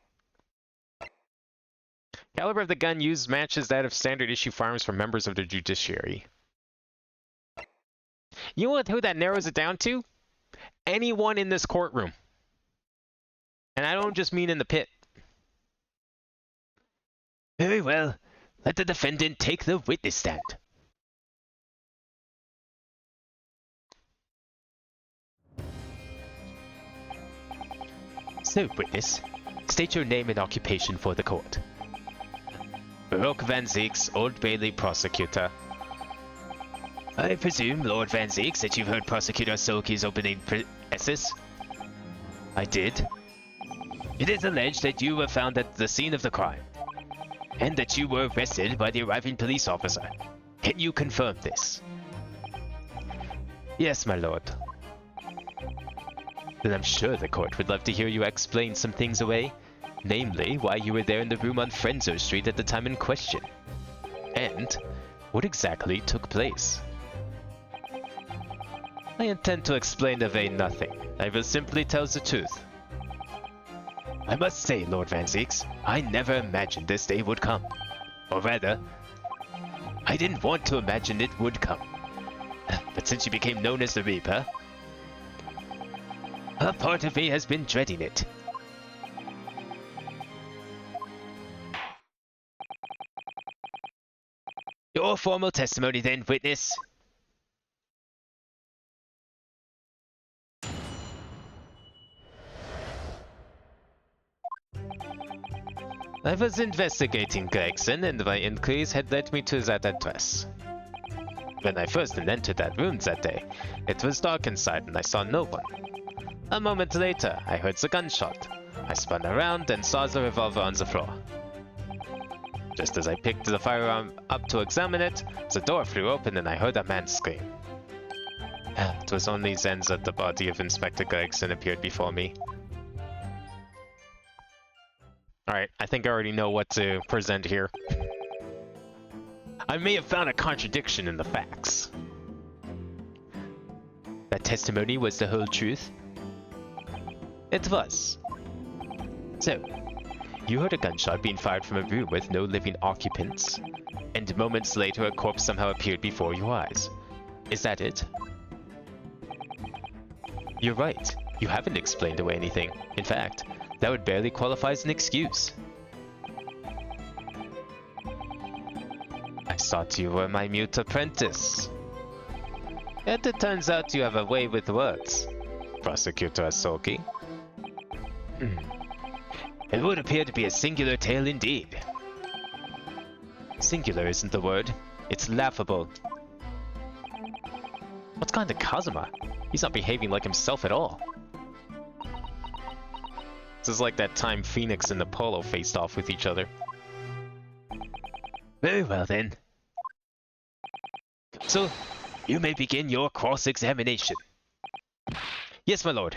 Caliber of the gun used matches that of standard issue firearms for members of the judiciary. You know who that narrows it down to? Anyone in this courtroom. And I don't just mean in the pit. Very well. Let the defendant take the witness stand. So, witness, state your name and occupation for the court. Baroque Van Zeeks, Old Bailey prosecutor. I presume, Lord Van Zeeks, that you've heard Prosecutor Soki's opening essence? I did. It is alleged that you were found at the scene of the crime, and that you were arrested by the arriving police officer. Can you confirm this? Yes, my lord. Then I'm sure the court would love to hear you explain some things away. Namely, why you were there in the room on Frenzo Street at the time in question. And what exactly took place. I intend to explain away nothing. I will simply tell the truth. I must say, Lord Van Zeeks, I never imagined this day would come. Or rather, I didn't want to imagine it would come. But since you became known as the Reaper, a part of me has been dreading it. Your formal testimony then, witness. I was investigating Gregson, and my inquiries had led me to that address. When I first entered that room that day, it was dark inside and I saw no one. A moment later, I heard the gunshot. I spun around and saw the revolver on the floor. Just as I picked the firearm up to examine it, the door flew open and I heard a man scream. It was only then that the body of Inspector Gregson appeared before me. Alright, I think I already know what to present here. I may have found a contradiction in the facts. That testimony was the whole truth? It was. So, you heard a gunshot being fired from a room with no living occupants, and moments later a corpse somehow appeared before your eyes. Is that it? You're right. You haven't explained away anything. In fact, that would barely qualify as an excuse. I thought you were my mute apprentice. Yet it turns out you have a way with words, Prosecutor Asoki. It would appear to be a singular tale indeed. Singular isn't the word. It's laughable. What's going to Kazuma? He's not behaving like himself at all. This is like that time Phoenix and Apollo faced off with each other. Very well then. So, you may begin your cross-examination. Yes, my lord.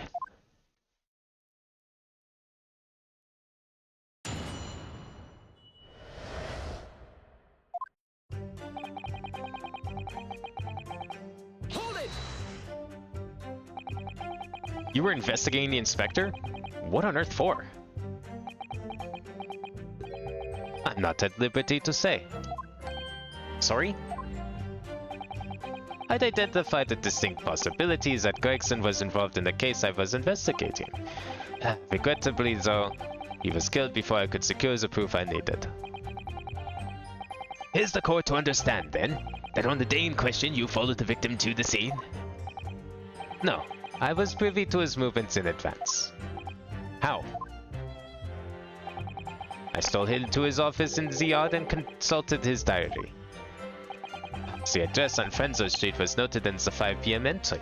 Hold it! You were investigating the inspector? What on earth for? I'm not at liberty to say. Sorry? I'd identified the distinct possibilities that Gregson was involved in the case I was investigating. Regrettably, though, he was killed before I could secure the proof I needed. Is the court to understand, then, that on the day in question you followed the victim to the scene? No, I was privy to his movements in advance. How? I stole him to his office in the yard and consulted his diary. The address on Frenzo Street was noted in the 5 p.m. entry.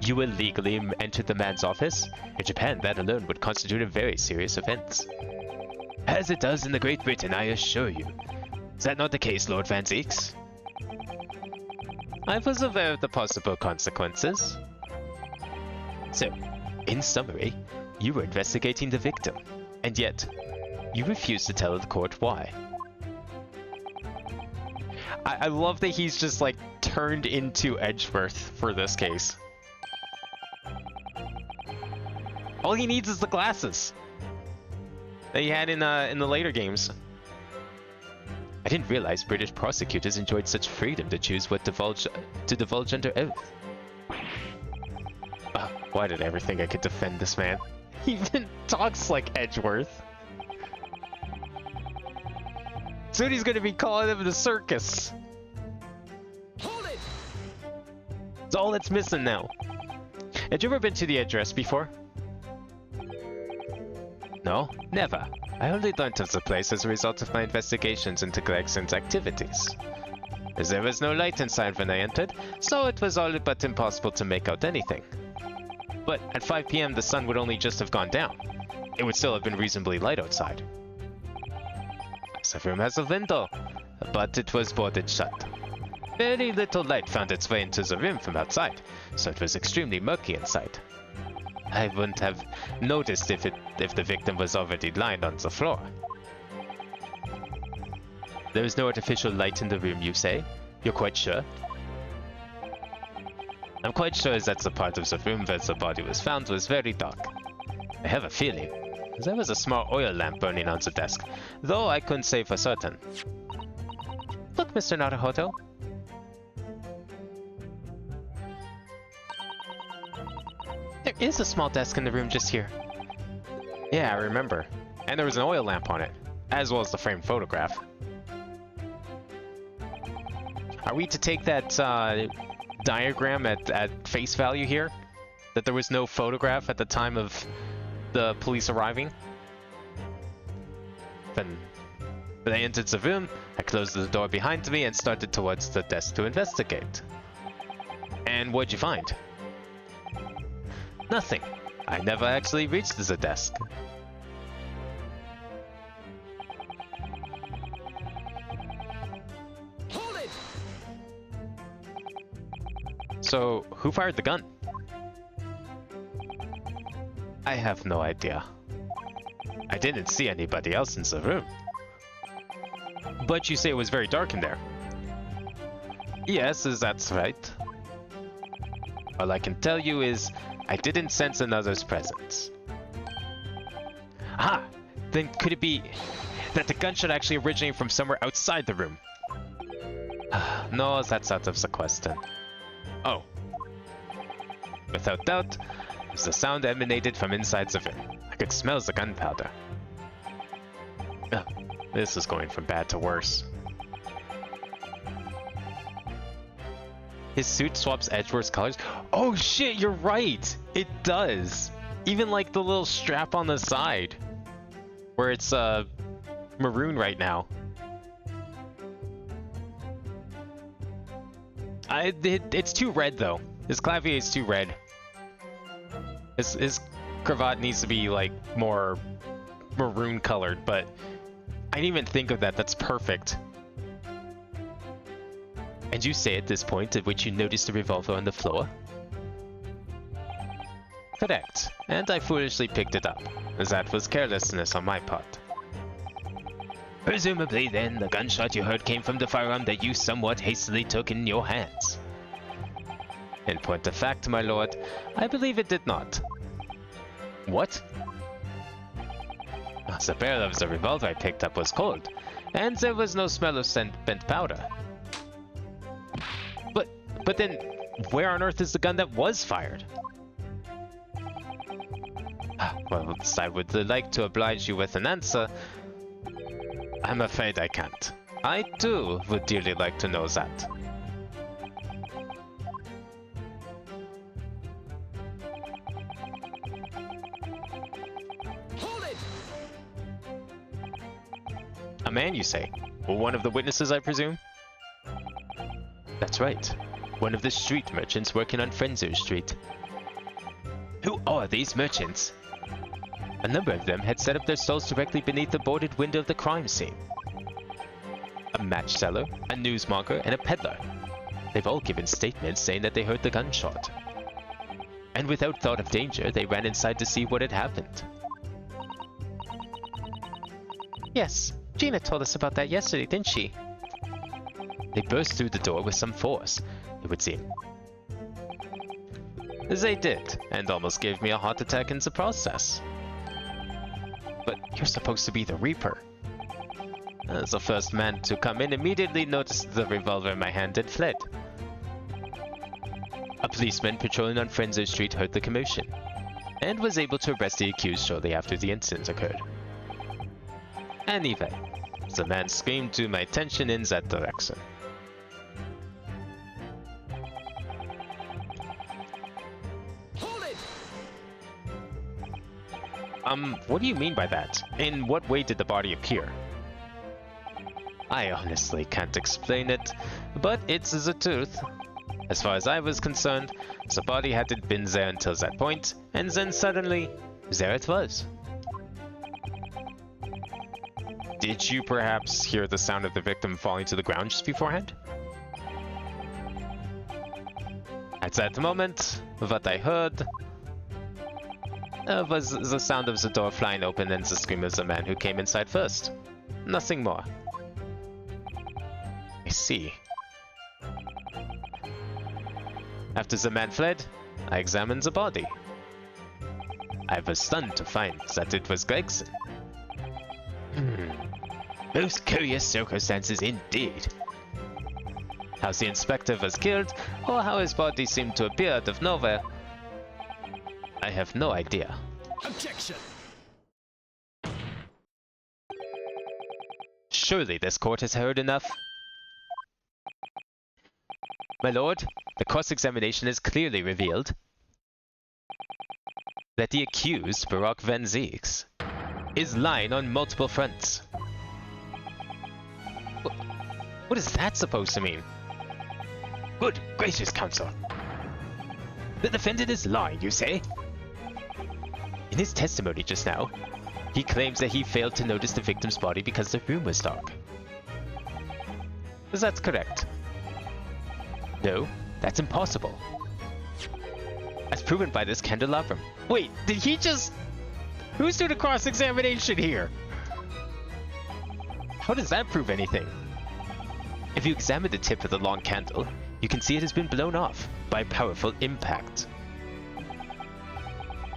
You illegally entered the man's office? In Japan, that alone would constitute a very serious offense. As it does in the Great Britain, I assure you. Is that not the case, Lord Van Zeeks? I was aware of the possible consequences. So, in summary, you were investigating the victim, and yet, you refused to tell the court why. I love that he's just like turned into Edgeworth for this case. All he needs is the glasses that he had in the later games. I didn't realize British prosecutors enjoyed such freedom to choose what to divulge under oath. Why did I ever think I could defend this man? He even talks like Edgeworth. Soon he's gonna be calling him the circus. Hold it! It's all that's missing now. Had you ever been to the address before? No, never. I only learnt of the place as a result of my investigations into Gregson's activities. As there was no light inside when I entered, so it was all but impossible to make out anything. But at 5 p.m. the sun would only just have gone down. It would still have been reasonably light outside. The room has a window, but it was boarded shut. Very little light found its way into the room from outside, so it was extremely murky inside. I wouldn't have noticed if the victim was already lying on the floor. There is no artificial light in the room, you say? You're quite sure? I'm quite sure that the part of the room where the body was found was very dark. I have a feeling there was a small oil lamp burning on the desk, though I couldn't say for certain. Look, Mr. Naruhodo. There is a small desk in the room just here. Yeah, I remember. And there was an oil lamp on it, as well as the framed photograph. Are we to take that diagram at face value here? That there was no photograph at the time of the police arriving? Then when I entered the room, I closed the door behind me and started towards the desk to investigate. And what'd you find? Nothing. I never actually reached the desk. Hold it! So, who fired the gun? I have no idea. I didn't see anybody else in the room. But you say it was very dark in there. Yes, that's right. All I can tell you is I didn't sense another's presence. Ah! Then could it be that the gunshot actually originated from somewhere outside the room? No, that's out of the question. Oh. Without doubt, the sound emanated from inside the room. I could smell the gunpowder. This is going from bad to worse. His suit swaps Edgeworth's colors. Oh shit, you're right! It does! Even like the little strap on the side. Where it's maroon right now. It's too red though. His clavier is too red. His cravat needs to be like more maroon colored, but I didn't even think of that. That's perfect. And you say at this point at which you noticed a revolver on the floor? Correct, and I foolishly picked it up. That was carelessness on my part. Presumably then, the gunshot you heard came from the firearm that you somewhat hastily took in your hands. In point of fact, my lord, I believe it did not. What? The barrel of the revolver I picked up was cold, and there was no smell of spent powder. But then, where on earth is the gun that was fired? Well, I would like to oblige you with an answer, I'm afraid I can't. I too would dearly like to know that. Hold it! A man, you say? One of the witnesses, I presume? That's right. One of the street merchants working on Frenzo Street. Who are these merchants? A number of them had set up their stalls directly beneath the boarded window of the crime scene. A match seller, a newsmonger, and a peddler. They've all given statements saying that they heard the gunshot. And without thought of danger, they ran inside to see what had happened. Yes, Gina told us about that yesterday, didn't she? They burst through the door with some force, it would seem. They did, and almost gave me a heart attack in the process. But you're supposed to be the Reaper. The first man to come in immediately noticed the revolver in my hand and fled. A policeman patrolling on Frenzo Street heard the commotion, and was able to arrest the accused shortly after the incident occurred. Anyway, the man screamed to my attention in that direction. Hold it! What do you mean by that? In what way did the body appear? I honestly can't explain it, but it's the truth. As far as I was concerned, the body hadn't been there until that point, and then suddenly, there it was. Did you perhaps hear the sound of the victim falling to the ground just beforehand? At that moment, what I heard was the sound of the door flying open and the scream of the man who came inside first. Nothing more. I see. After the man fled, I examined the body. I was stunned to find that it was Gregson. Most curious circumstances indeed. How the inspector was killed, or how his body seemed to appear out of nowhere, I have no idea. Objection! Surely this court has heard enough. My lord, the cross-examination has clearly revealed that the accused, Barak Van Zeeks, is lying on multiple fronts. What is that supposed to mean? Good gracious, counsel. The defendant is lying, you say? In his testimony just now, he claims that he failed to notice the victim's body because the room was dark. Is that correct? No, that's impossible. As proven by this candelabrum. Wait, did he just... Who's doing a cross-examination here? How does that prove anything? If you examine the tip of the long candle, you can see it has been blown off by a powerful impact.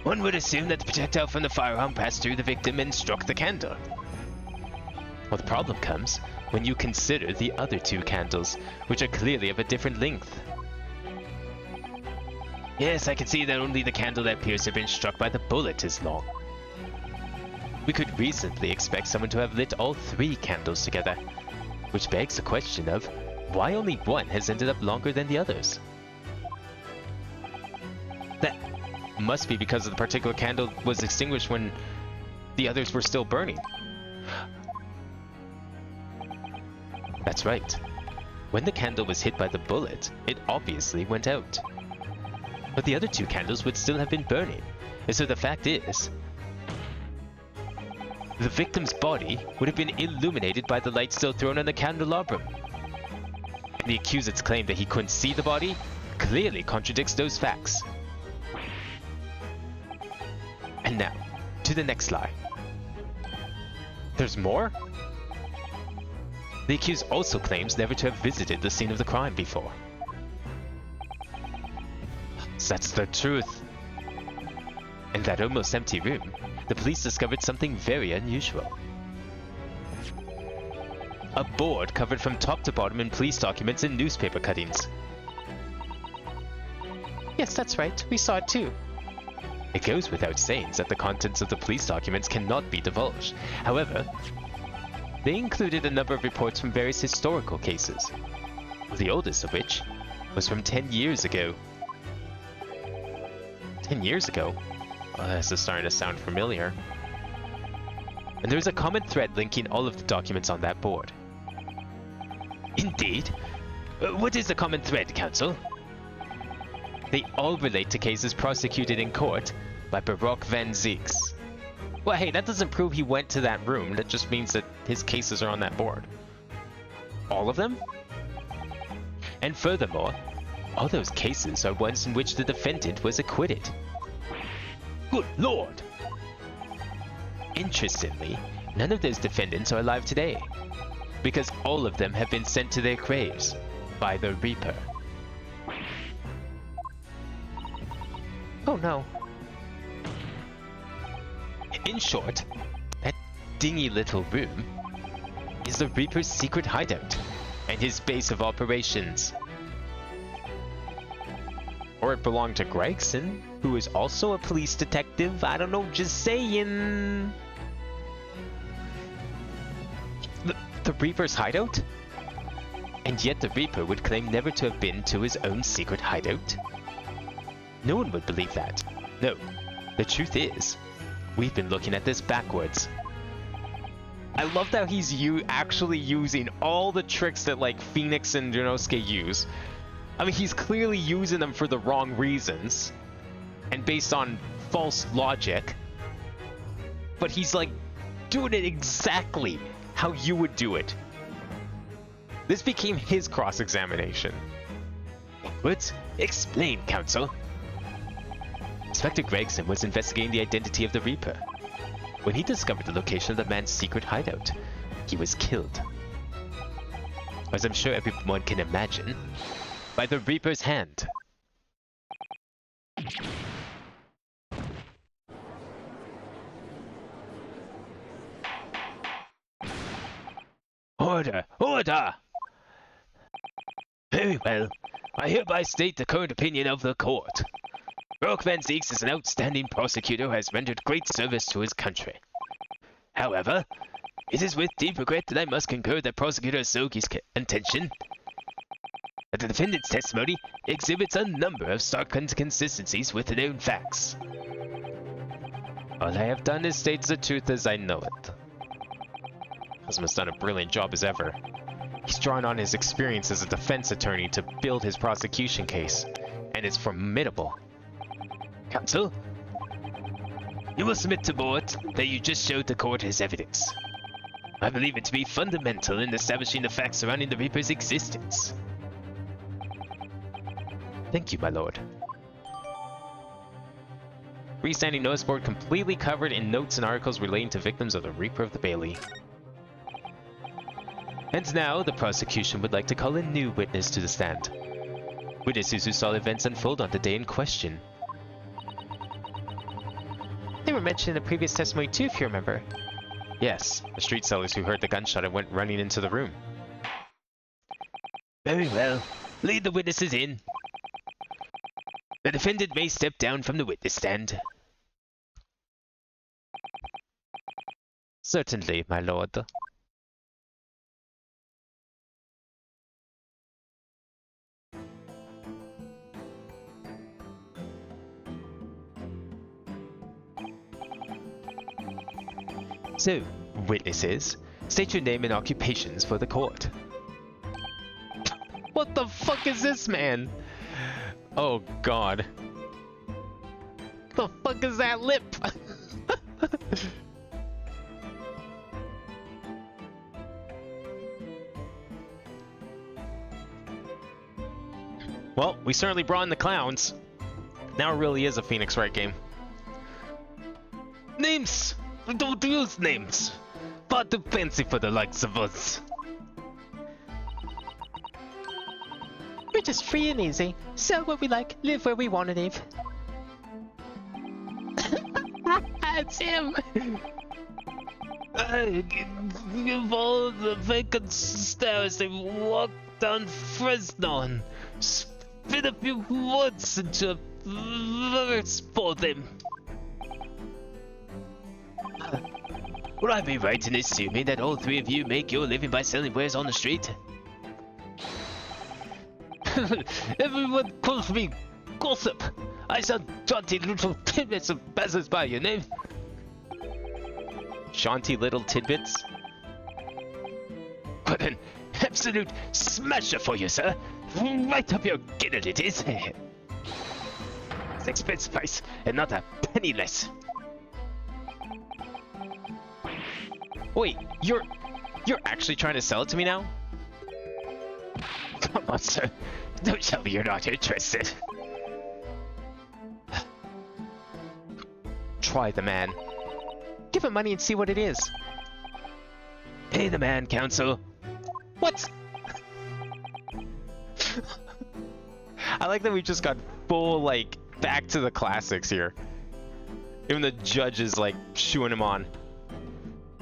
One would assume that the projectile from the firearm passed through the victim and struck the candle. Well, the problem comes when you consider the other two candles, which are clearly of a different length. Yes, I can see that only the candle that appears to have been struck by the bullet is long. We could reasonably expect someone to have lit all three candles together, which begs the question of why only one has ended up longer than the others. That must be because the particular candle was extinguished when the others were still burning. That's right. When the candle was hit by the bullet, it obviously went out. But the other two candles would still have been burning, and so the fact is, the victim's body would have been illuminated by the light still thrown on the candelabrum. And the accused's claim that he couldn't see the body clearly contradicts those facts. And now, to the next lie. There's more? The accused also claims never to have visited the scene of the crime before. That's the truth. In that almost empty room, the police discovered something very unusual. A board covered from top to bottom in police documents and newspaper cuttings. Yes, that's right. We saw it too. It goes without saying that the contents of the police documents cannot be divulged. However, They included a number of reports from various historical cases, the oldest of which was from 10 years ago. 10 years ago? Well, this is starting to sound familiar. And there's a common thread linking all of the documents on that board. Indeed? What is the common thread, Counsel? They all relate to cases prosecuted in court by Baroque Van Zieks. Well, hey, that doesn't prove he went to that room. That just means that his cases are on that board. All of them? And furthermore, all those cases are ones in which the defendant was acquitted. Good lord! Interestingly, none of those defendants are alive today, because all of them have been sent to their graves by the Reaper. Oh no. In short, that dingy little room is the Reaper's secret hideout and his base of operations. Or it belonged to Gregson, who is also a police detective. I don't know, just saying. The Reaper's hideout? And yet the Reaper would claim never to have been to his own secret hideout? No one would believe that. No, the truth is, we've been looking at this backwards. I love how he's actually using all the tricks that like Phoenix and Jonosuke use. I mean, he's clearly using them for the wrong reasons and based on false logic, but he's like doing it exactly how you would do it. This became his cross-examination. What? Explain, Counsel. Inspector Gregson was investigating the identity of the Reaper. When he discovered the location of the man's secret hideout, he was killed. As I'm sure everyone can imagine, by the Reaper's hand. Order! Order! Very well. I hereby state the current opinion of the court. Baroque Van Zieks is an outstanding prosecutor who has rendered great service to his country. However, it is with deep regret that I must concur that Prosecutor Soki's contention that the defendant's testimony exhibits a number of stark inconsistencies with the known facts. All I have done is state the truth as I know it. Husband has done a brilliant job as ever. He's drawn on his experience as a defense attorney to build his prosecution case, and it's formidable. Counsel, you will submit to board that you just showed the court as evidence. I believe it to be fundamental in establishing the facts surrounding the Reaper's existence. Thank you, my lord. Freestanding notice board completely covered in notes and articles relating to victims of the Reaper of the Bailey. And now, the prosecution would like to call a new witness to the stand. Witnesses who saw events unfold on the day in question. They were mentioned in the previous testimony too, if you remember. Yes, the street sellers who heard the gunshot and went running into the room. Very well. Lead the witnesses in. The defendant may step down from the witness stand. Certainly, my lord. So, witnesses, state your name and occupations for the court. What the fuck is this, man? Oh god. The fuck is that lip? Well, we certainly brought in the clowns. Now it really is a Phoenix Wright game. Names! We don't use names. Far too fancy for the likes of us. We're just free and easy. Sell what we like, live where we want to live. It's him! Give all the vacant stairs and walk down Fresno and spit a few words into a verse for them. Would I be right in assuming that all three of you make your living by selling wares on the street? Everyone calls me Gossip. I sell jaunty little tidbits of passers-by, your name? Jaunty little tidbits? What an absolute smasher for you, sir. Right up your guinness it is. 6 pence price, and not a penny less. Wait, you're actually trying to sell it to me now? Come on, sir. Don't tell me you're not interested. Try the man. Give him money and see what it is. Pay the man, counsel. What? I like that we just got full, like, back to the classics here. Even the judge is, like, shooing him on.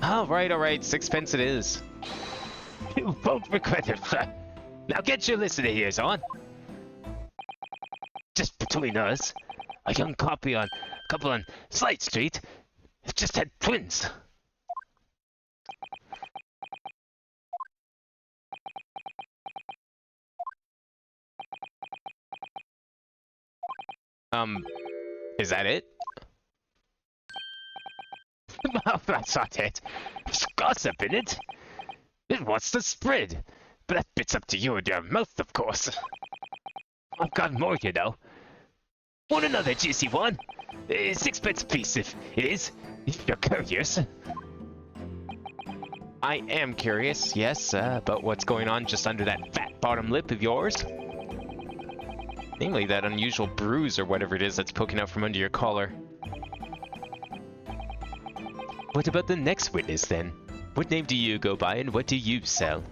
Alright, 6 pence it is. You won't regret it, sir. Now get your listening ears on. Just between us, a young couple on Slide Street have just had twins. Is that it? Well, that's not it. There's gossip in it. It wants to spread. But that bit's up to you and your mouth, of course. I've got more, you know. Want another juicy one? 6 pence a piece, if it is. If you're curious. I am curious, yes, about what's going on just under that fat bottom lip of yours. Namely, that unusual bruise or whatever it is that's poking out from under your collar. What about the next witness, then? What name do you go by and what do you sell?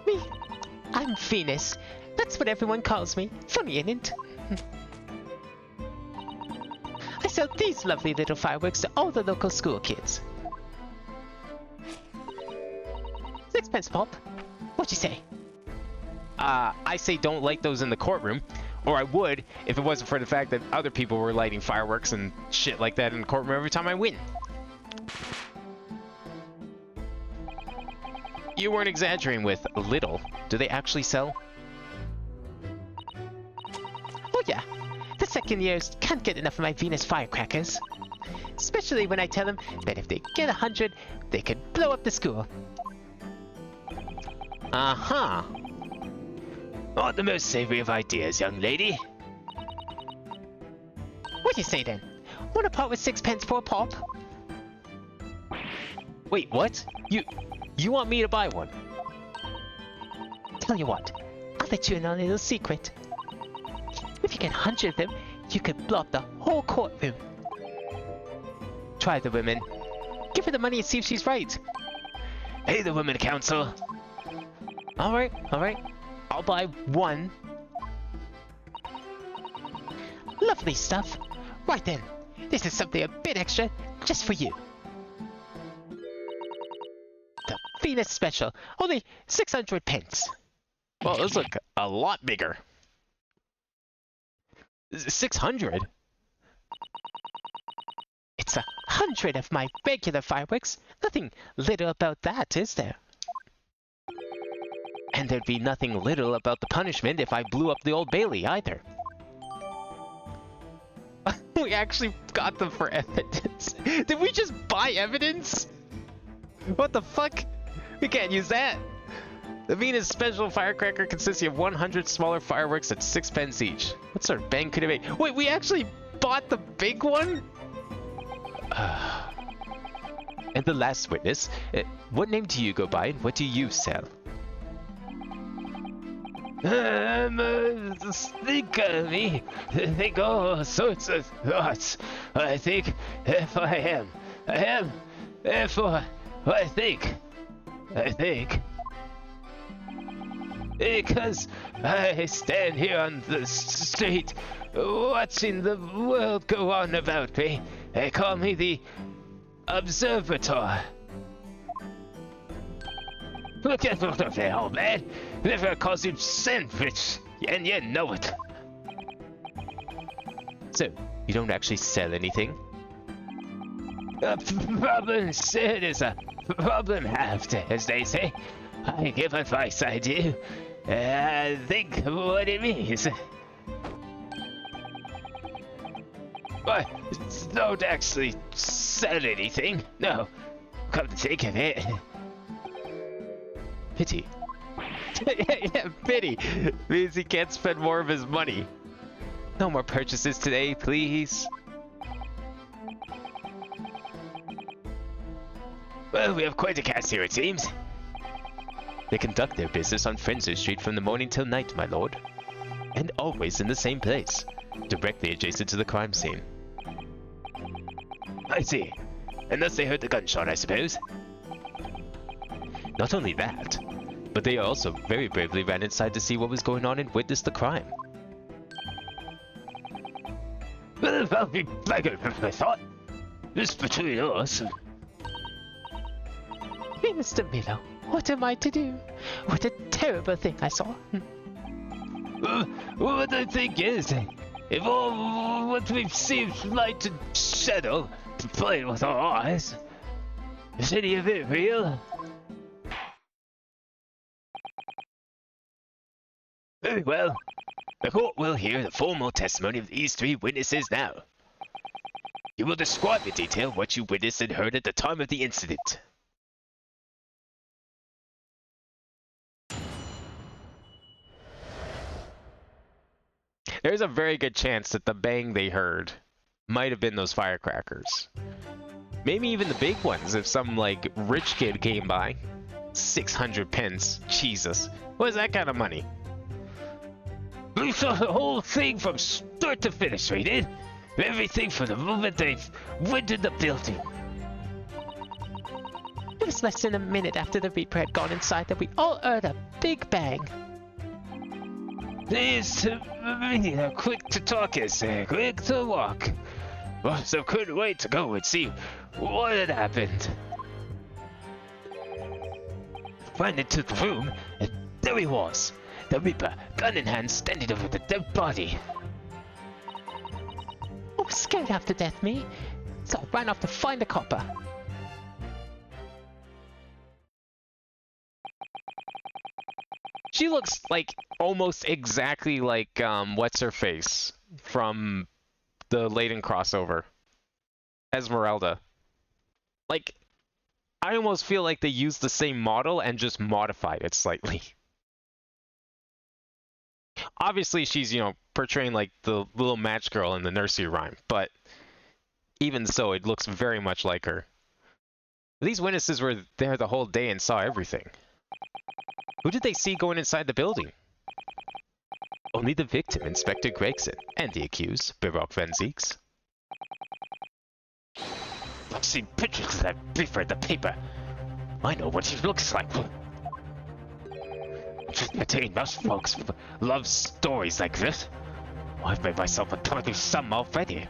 Me? I'm Venus. That's what everyone calls me. Funny, isn't it? I sell these lovely little fireworks to all the local school kids. 6 pence pop. What you say? I say don't light those in the courtroom. Or I would, if it wasn't for the fact that other people were lighting fireworks and shit like that in the courtroom every time I win. You weren't exaggerating with little. Do they actually sell? Oh yeah. The second years can't get enough of my Venus firecrackers. Especially when I tell them that if they get 100, they could blow up the school. Uh-huh. Not the most savory of ideas, young lady. What do you say then? Want a pot with 6 pence for a pop? Wait, what? You want me to buy one? Tell you what, I'll let you in on a little secret. If you get 100 of them, you could blow up the whole courtroom. Try the women. Give her the money and see if she's right. Hey, the women council. Alright. I'll buy one. Lovely stuff. Right then, this is something a bit extra just for you. The Venus Special, only 600 pence. Well, those look a lot bigger. 600? It's 100 of my regular fireworks. Nothing little about that, is there? And there'd be nothing little about the punishment if I blew up the Old Bailey either. We actually got them for evidence. Did we just buy evidence? What the fuck? We can't use that. The Venus Special Firecracker consists of 100 smaller fireworks at 6 pence each. What sort of bang could it make? Wait, we actually bought the big one? And the last witness, what name do you go by and what do you sell? Think all sorts of thoughts. I think if I am, therefore I think. Because I stand here on the street, watching the world go on about me. They call me the Observator. Look at the old man. Never calls him sandwich, and you know it. So, you don't actually sell anything? A problem shared is a problem halved, as they say. I give advice, I do. Think what it means. But don't actually sell anything. No, come to think of it. Pity. Yeah, pity. Means he can't spend more of his money. No more purchases today, please. Well, we have quite a cast here, it seems. They conduct their business on Frenzy Street from the morning till night, my lord. And always in the same place, directly adjacent to the crime scene. I see. Unless they heard the gunshot, I suppose. Not only that, but they also very bravely ran inside to see what was going on and witnessed the crime. Well, I'll be bigger than I thought. Just between us. Mr. Miller, what am I to do? What a terrible thing I saw. What I think is, if all what we've seen light and shadow to play with our eyes, is any of it real? Very well. The court will hear the formal testimony of these three witnesses now. You will describe in detail what you witnessed and heard at the time of the incident. There's a very good chance that the bang they heard might have been those firecrackers. Maybe even the big ones if some, like, rich kid came by. 600 pence. Jesus. What is that kind of money? We saw the whole thing from start to finish, we did. Everything from the moment they went in the building. It was less than a minute after the Reaper had gone inside that we all heard a big bang. These men are quick to talk and quick to walk. Well, so couldn't wait to go and see what had happened. Went into the room, and there he was. The Reaper, gun in hand, standing over the dead body. I was scared half to death, me. So I ran off to find the copper. She looks like almost exactly like what's her face from the Layton crossover, Esmeralda. Like, I almost feel like they used the same model and just modified it slightly. Obviously, she's, you know, portraying like the little match girl in the nursery rhyme, but even so, it looks very much like her. These witnesses were there the whole day and saw everything. Who did they see going inside the building? Only the victim, Inspector Gregson, and the accused, Baroque Van Zeeks. I've seen pictures of that Reaper in the paper. I know what he looks like. Most folks love stories like this. I've made myself a toilet some already.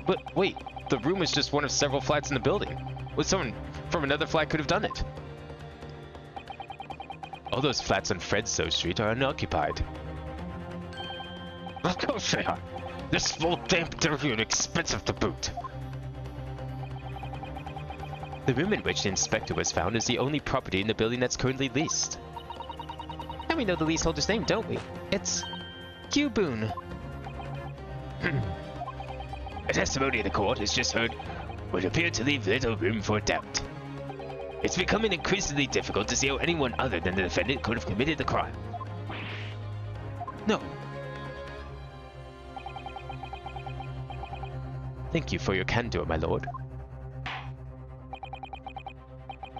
But wait, the room is just one of several flats in the building. Well, someone from another flat could have done it. All those flats on Fredstowe Street are unoccupied. Of course they are. This full damn dirty and expensive to boot. The room in which the inspector was found is the only property in the building that's currently leased. And we know the leaseholder's name, don't we? It's Q Boone. The testimony in the court has just heard would appear to leave little room for doubt. It's becoming increasingly difficult to see how anyone other than the defendant could have committed the crime. No. Thank you for your candor, my lord.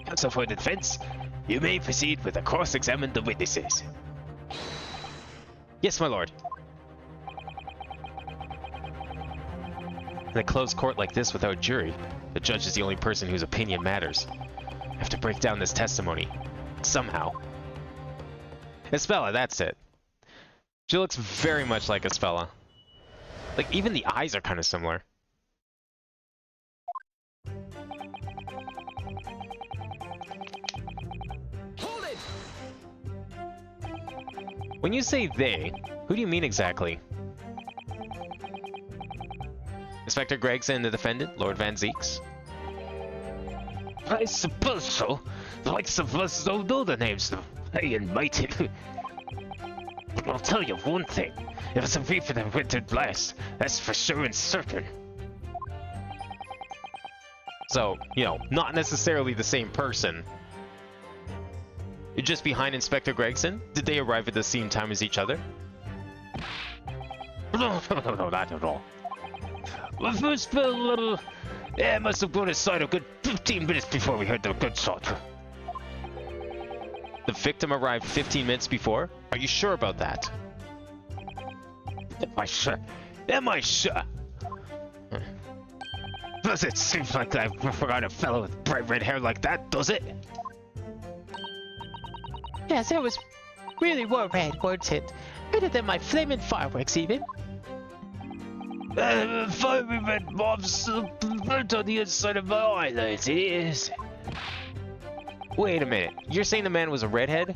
Counsel for the defense, you may proceed with the cross-examine the witnesses. Yes, my lord. In a closed court like this without a jury, the judge is the only person whose opinion matters. I have to break down this testimony. Somehow. Espella, that's it. She looks very much like Espella. Like, even the eyes are kind of similar. Hold it! When you say they, who do you mean exactly? Inspector Gregson, the defendant, Lord Van Zeeks. I suppose so. The likes of us don't know the names of high and mighty. But I'll tell you one thing. If it's a reaper that wintered blast, that's for sure and certain. So, you know, not necessarily the same person. You're just behind Inspector Gregson? Did they arrive at the same time as each other? No, not at all. We first felt a little... Yeah, must have gone inside a good 15 minutes before we heard the gunshot. The victim arrived 15 minutes before? Are you sure about that? Am I sure? Am I sure? Does it seem like I've forgotten a fellow with bright red hair like that, does it? Yes, it was really well red, weren't it? Better than my flaming fireworks, even. Fiery red mobs burnt on the inside of my eyelids, it is. Wait a minute. You're saying the man was a redhead?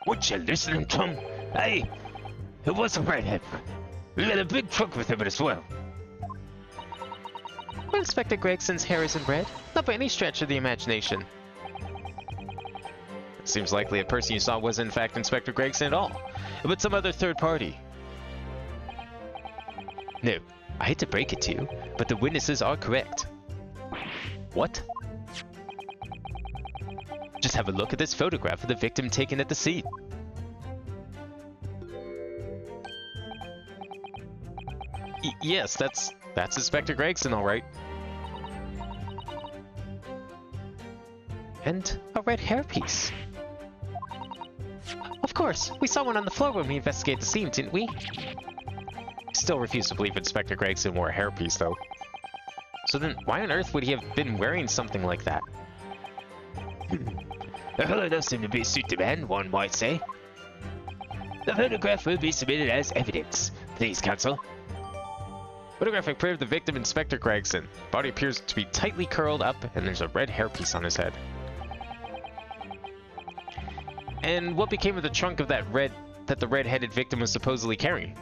What you listening to him? Hey, it was a redhead. We had a big truck with him as well. Well, Inspector Gregson's hair isn't red. Not by any stretch of the imagination. It seems likely a person you saw was in fact Inspector Gregson at all, but some other third party. No, I hate to break it to you, but the witnesses are correct. What? Just have a look at this photograph of the victim taken at the scene. Yes, that's Inspector Gregson, all right. And a red hairpiece. Of course, we saw one on the floor when we investigated the scene, didn't we? Still refuse to believe Inspector Gregson wore a hairpiece, though. So then, why on earth would he have been wearing something like that? The fellow does seem to be a suited man, one might say. The photograph will be submitted as evidence. Please, counsel. Photographic proof of the victim, Inspector Gregson. Body appears to be tightly curled up, and there's a red hairpiece on his head. And what became of the trunk of that the red-headed victim was supposedly carrying?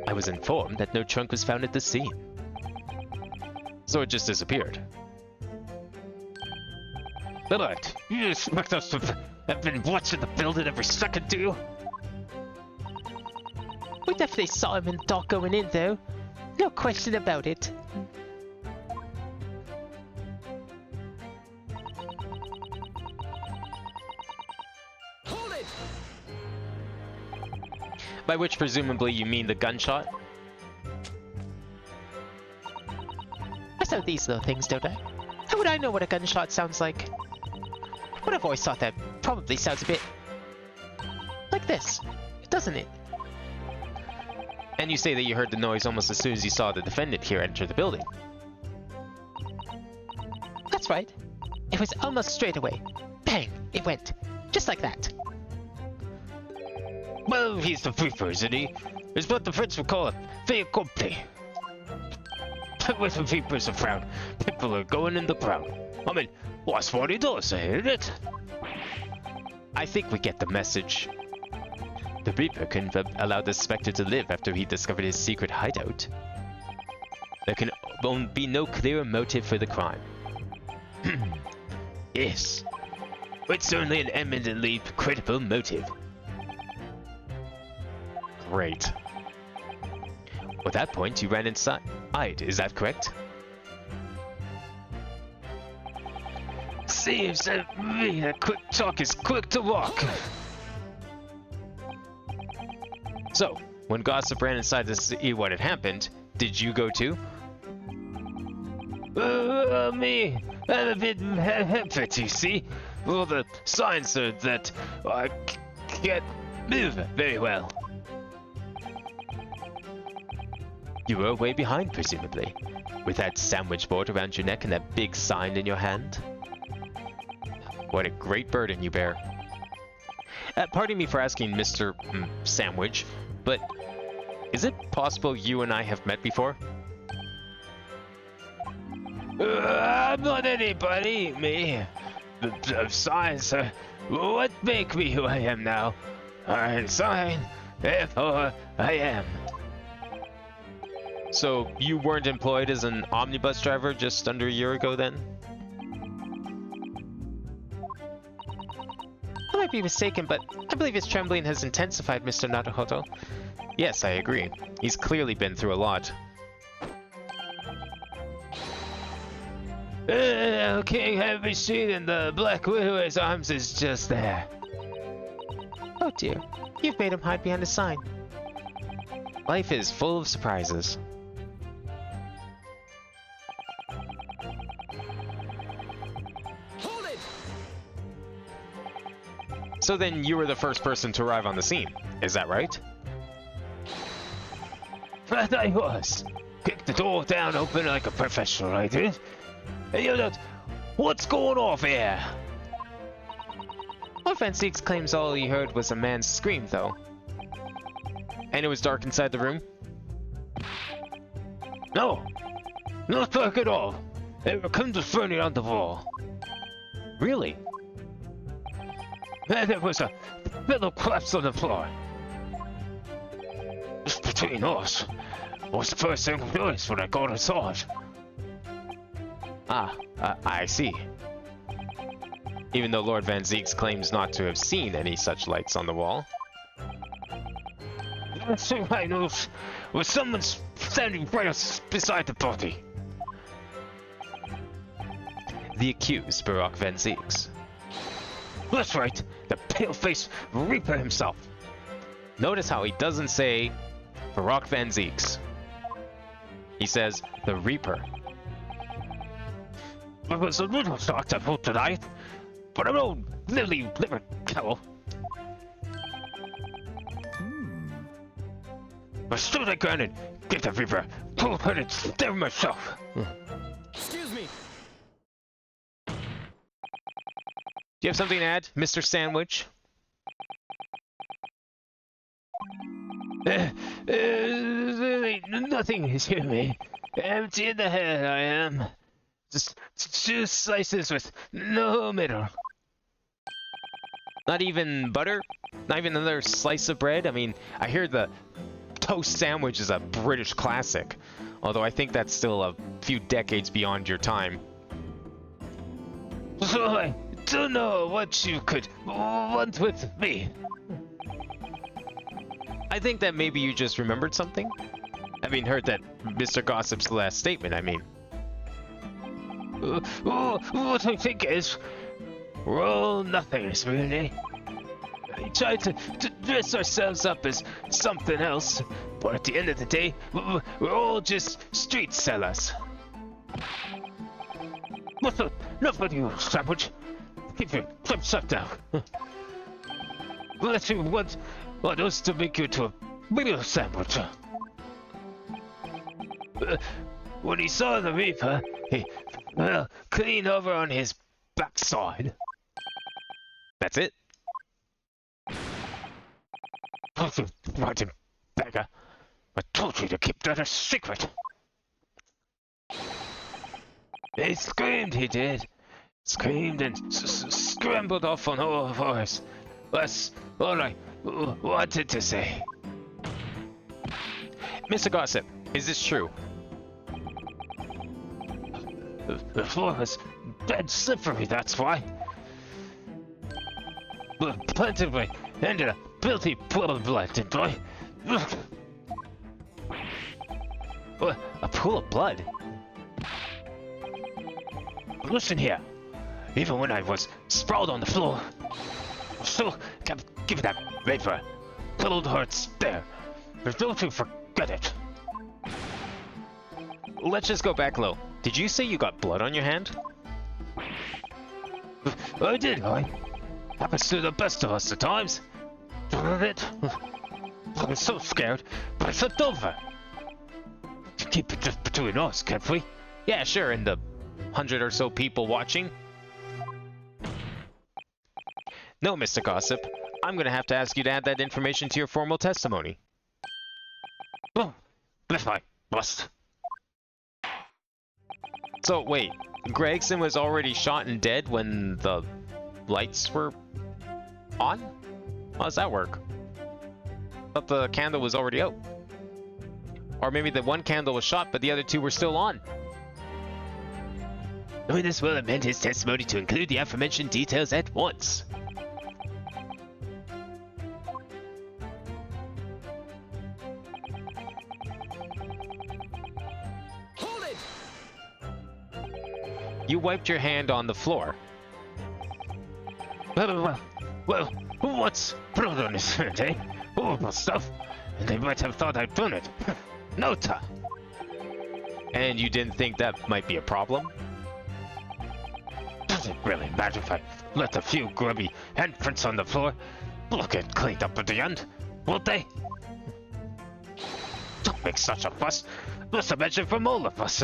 I was informed that no trunk was found at the scene. So it just disappeared. Lillard, you expect us to have been watching the building every second, do you? We definitely saw him in the dock going in, though. No question about it. Hold it! By which presumably you mean the gunshot? I know these little things, don't I? How would I know what a gunshot sounds like? But I've always thought that probably sounds a bit... like this, doesn't it? And you say that you heard the noise almost as soon as you saw the defendant here enter the building. That's right. It was almost straight away. Bang! It went. Just like that. Well, he's the reaper, isn't he? It's what the French would call a fait accompli. With the reapers around, people are going in the ground. I mean, what's what he does, ain't it? I think we get the message. The Reaper couldn't have allowed the Spectre to live after he discovered his secret hideout. There can be no clearer motive for the crime. Yes. It's certainly an eminently credible motive. Great. At that point, you ran inside. Is that correct? Seems that me, a quick talk is quick to walk. So, when Gossip ran inside to see what had happened, did you go too? Me, I'm a bit hesitant, you see. Well, the signs are that I can't move very well. You were way behind, presumably, with that sandwich board around your neck and that big sign in your hand. What a great burden you bear. Pardon me for asking, Mr. Sandwich, but is it possible you and I have met before? I'm not anybody, me. The signs are what make me who I am now. Sign, therefore I am. So you weren't employed as an omnibus driver just under a year ago then? I might be mistaken, but I believe his trembling has intensified, Mr. Naruhodo. Yes, I agree. He's clearly been through a lot. King Heavy Street and the Black Widow's arms is just there. Oh dear, you've made him hide behind a sign. Life is full of surprises. Hold it! So then you were the first person to arrive on the scene, is that right? But I was. Kicked the door down open like a professional, I did. Hey, you know, what's going off here? Lord Van Zieks claims all he heard was a man's scream, though. And it was dark inside the room? No, not dark at all. It comes to burning on the wall. Really? And there was a pillow collapsed on the floor. Just between us, was the first thing I noticed when I got inside. Ah, I see. Even though Lord Van Zieks claims not to have seen any such lights on the wall. The first thing I noticed was someone standing right beside the body. The accused, Barak Van Zieks. That's right, the pale-faced Reaper himself. Notice how he doesn't say Barak Van Zieks. He says the Reaper. I was a little shocked about tonight, but I'm no lily-livered cow. But still I granted, get the Reaper, cold-hearted stare myself. Excuse me! Do you have something to add, Mr. Sandwich? Really, nothing is here me. Empty in the head I am. Just two slices with no middle. Not even butter? Not even another slice of bread? I mean, I hear the toast sandwich is a British classic. Although I think that's still a few decades beyond your time. So I don't know what you could want with me. I think that maybe you just remembered something? I mean, heard that Mr. Gossip's last statement, I mean. What I think is, we're all nothings, really. We try to dress ourselves up as something else, but at the end of the day, we're all just street sellers. What's the enough of you, sandwich? Keep your shut down. Unless you want us to make you into a real sandwich. When he saw the Reaper, he clean over on his backside. That's it? You rotten beggar. I told you to keep that a secret. He screamed, he did. Screamed and scrambled off on all fours. That's all I wanted to say. Mr. Gossip, is this true? The floor was dead slippery, that's why. Plenty of my hand in a filthy pool of blood, didn't I? What? A pool of blood? Listen here. Even when I was sprawled on the floor, I still kept giving that Reaper cold hard stare. But don't you forget it. Let's just go back low. Did you say you got blood on your hand? I did, I. Happens to the best of us at times. Doesn't it? I was so scared, but I slipped over. Keep it just between us, can't we? Yeah, sure, and the 100 or so people watching. No, Mr. Gossip. I'm gonna have to ask you to add that information to your formal testimony. Oh, if I must. So, wait. Gregson was already shot and dead when the lights were on? How does that work? Thought the candle was already out. Or maybe the one candle was shot, but the other two were still on. The witness will amend his testimony to include the aforementioned details at once. Hold it! You wiped your hand on the floor. Well, what's blood on his hand, eh? Horrible stuff. And they might have thought I'd done it. Nota! And you didn't think that might be a problem? Does it really matter if I left a few grubby handprints on the floor? They'll get cleaned up at the end, won't they? Don't make such a fuss. Must have mentioned from all of us.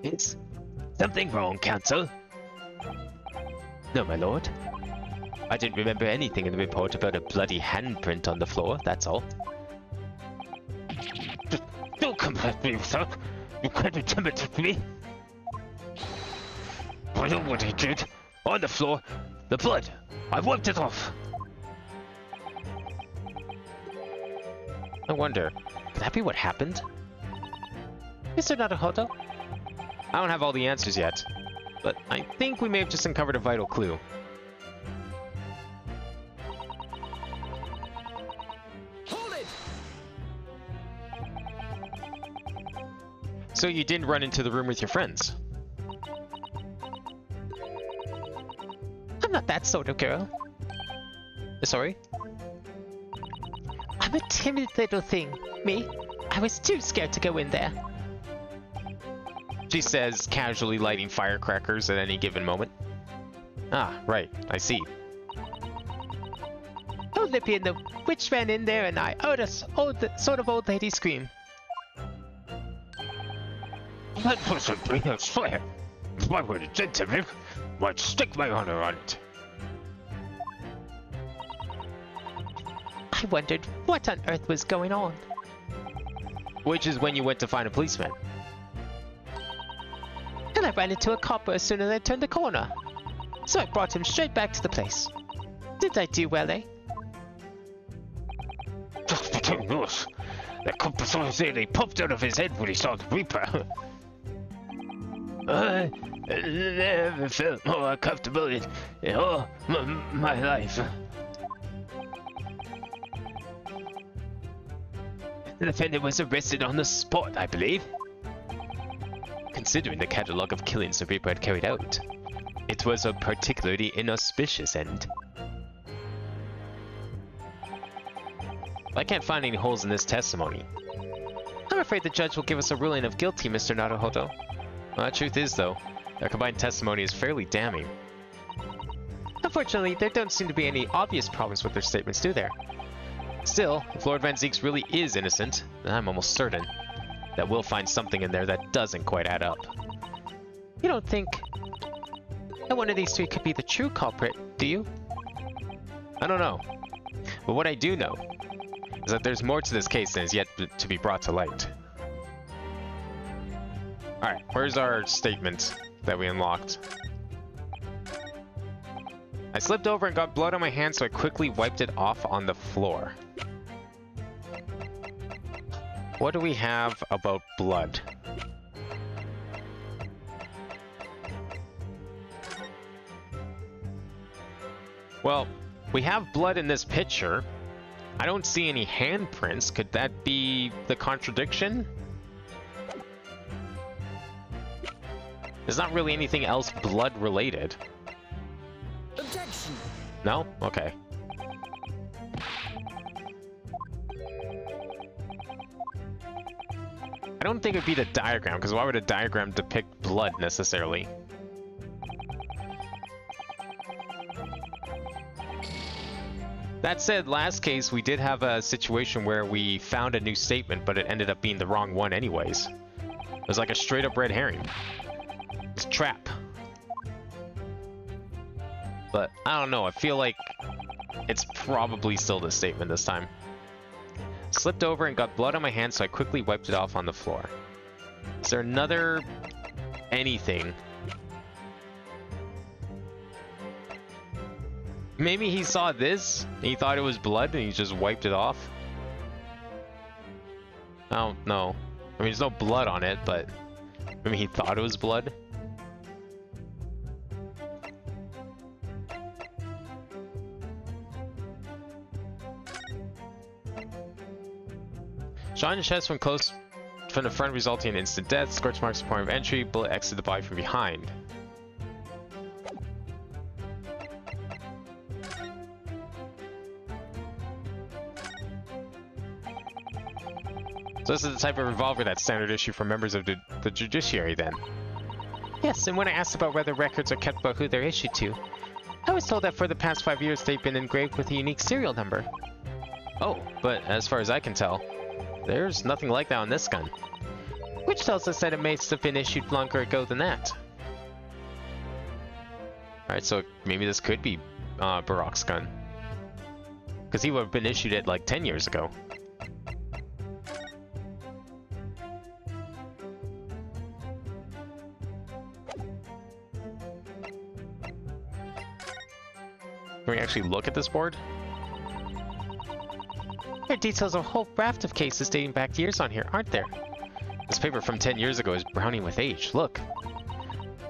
Is something wrong, Counsel? No, my lord. I didn't remember anything in the report about a bloody handprint on the floor, that's all. Don't come at me with that. You can't intimidate me. I know what I did. On the floor. The blood. I wiped it off. I wonder, could that be what happened? Mr. Naruhodo? I don't have all the answers yet, but I think we may have just uncovered a vital clue. Hold it! So you didn't run into the room with your friends? I'm not that sort of girl. Sorry? I'm a timid little thing. Me? I was too scared to go in there. She says, casually lighting firecrackers at any given moment. Ah, right, I see. Old Lippy and the witch ran in there and I heard a sort of old lady scream. That wasn't me, I swear. If I were to did to him, I'd stick my honor on it. I wondered what on earth was going on. Which is when you went to find a policeman. And I ran into a copper as soon as I turned the corner. So I brought him straight back to the place. Did I do well, eh? Just between us, that compass always nearly popped out of his head when he saw the Reaper. I never felt more comfortable in all my life. The defendant was arrested on the spot, I believe. Considering the catalogue of killings the Reaper had carried out, it was a particularly inauspicious end. I can't find any holes in this testimony. I'm afraid the judge will give us a ruling of guilty, Mr. Naruhodo. Well, the truth is, though, their combined testimony is fairly damning. Unfortunately, there don't seem to be any obvious problems with their statements, do there? Still, if Lord Van Zeeks really is innocent, then I'm almost certain that we'll find something in there that doesn't quite add up. You don't think that one of these three could be the true culprit, do you? I don't know. But what I do know is that there's more to this case than is yet to be brought to light. Alright, where's our statement that we unlocked? I slipped over and got blood on my hand, so I quickly wiped it off on the floor. What do we have about blood? Well, we have blood in this picture. I don't see any handprints. Could that be the contradiction? There's not really anything else blood related. Objection! No? Okay. I don't think it'd be the diagram, because why would a diagram depict blood necessarily? That said, last case we did have a situation where we found a new statement, but it ended up being the wrong one anyways. It was like a straight up red herring. It's a trap. But I don't know, I feel like it's probably still the statement this time. Slipped over and got blood on my hand, so I quickly wiped it off on the floor. Is there another anything? Maybe he saw this, and he thought it was blood, and he just wiped it off. I don't know. I mean, there's no blood on it, but maybe he thought it was blood. Shot in the chest from close from the front, resulting in instant death. Scorch marks the point of entry. Bullet exited the body from behind. So this is the type of revolver that's standard issue for members of the judiciary, then? Yes, and when I asked about whether records are kept about who they're issued to, I was told that for the past 5 years they've been engraved with a unique serial number. Oh, but as far as I can tell, there's nothing like that on this gun. Which tells us that it may have been issued longer ago than that. Alright, so maybe this could be Barak's gun. Because he would have been issued it like 10 years ago. Can we actually look at this board? There are details of a whole raft of cases dating back years on here, aren't there? This paper from 10 years ago is browning with age. Look.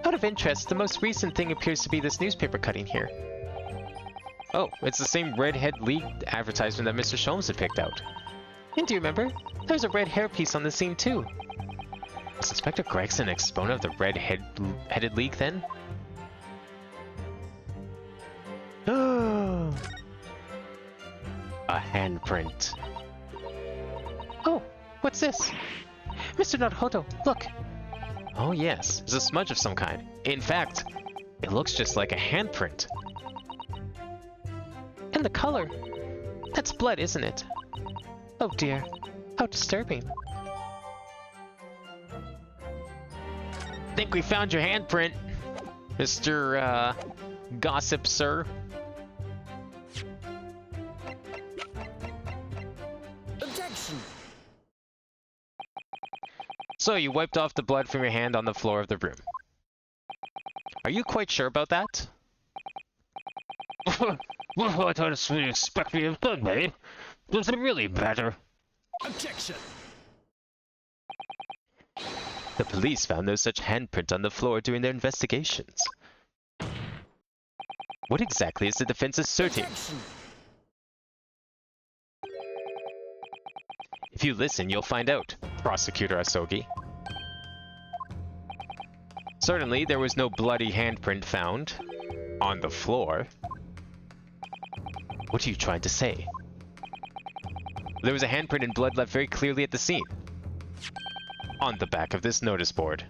Out of interest, the most recent thing appears to be this newspaper cutting here. Oh, it's the same Redhead League advertisement that Mr. Sholmes had picked out. And do you remember? There's a red hairpiece on the scene too. Was Inspector Gregson an exponent of the Red-Headed League then? A handprint. Oh, what's this? Mr. Naruhodo, look! Oh yes, there's a smudge of some kind. In fact, it looks just like a handprint. And the color. That's blood, isn't it? Oh dear, how disturbing. Think we found your handprint, Mr. Gossip Sir. So you wiped off the blood from your hand on the floor of the room. Are you quite sure about that? What else would you expect me to have done, eh? Does it really matter? Objection! The police found no such handprint on the floor during their investigations. What exactly is the defense asserting? Objection! If you listen, you'll find out, Prosecutor Asogi. Certainly, there was no bloody handprint found on the floor. What are you trying to say? There was a handprint and blood left very clearly at the scene. On the back of this notice board.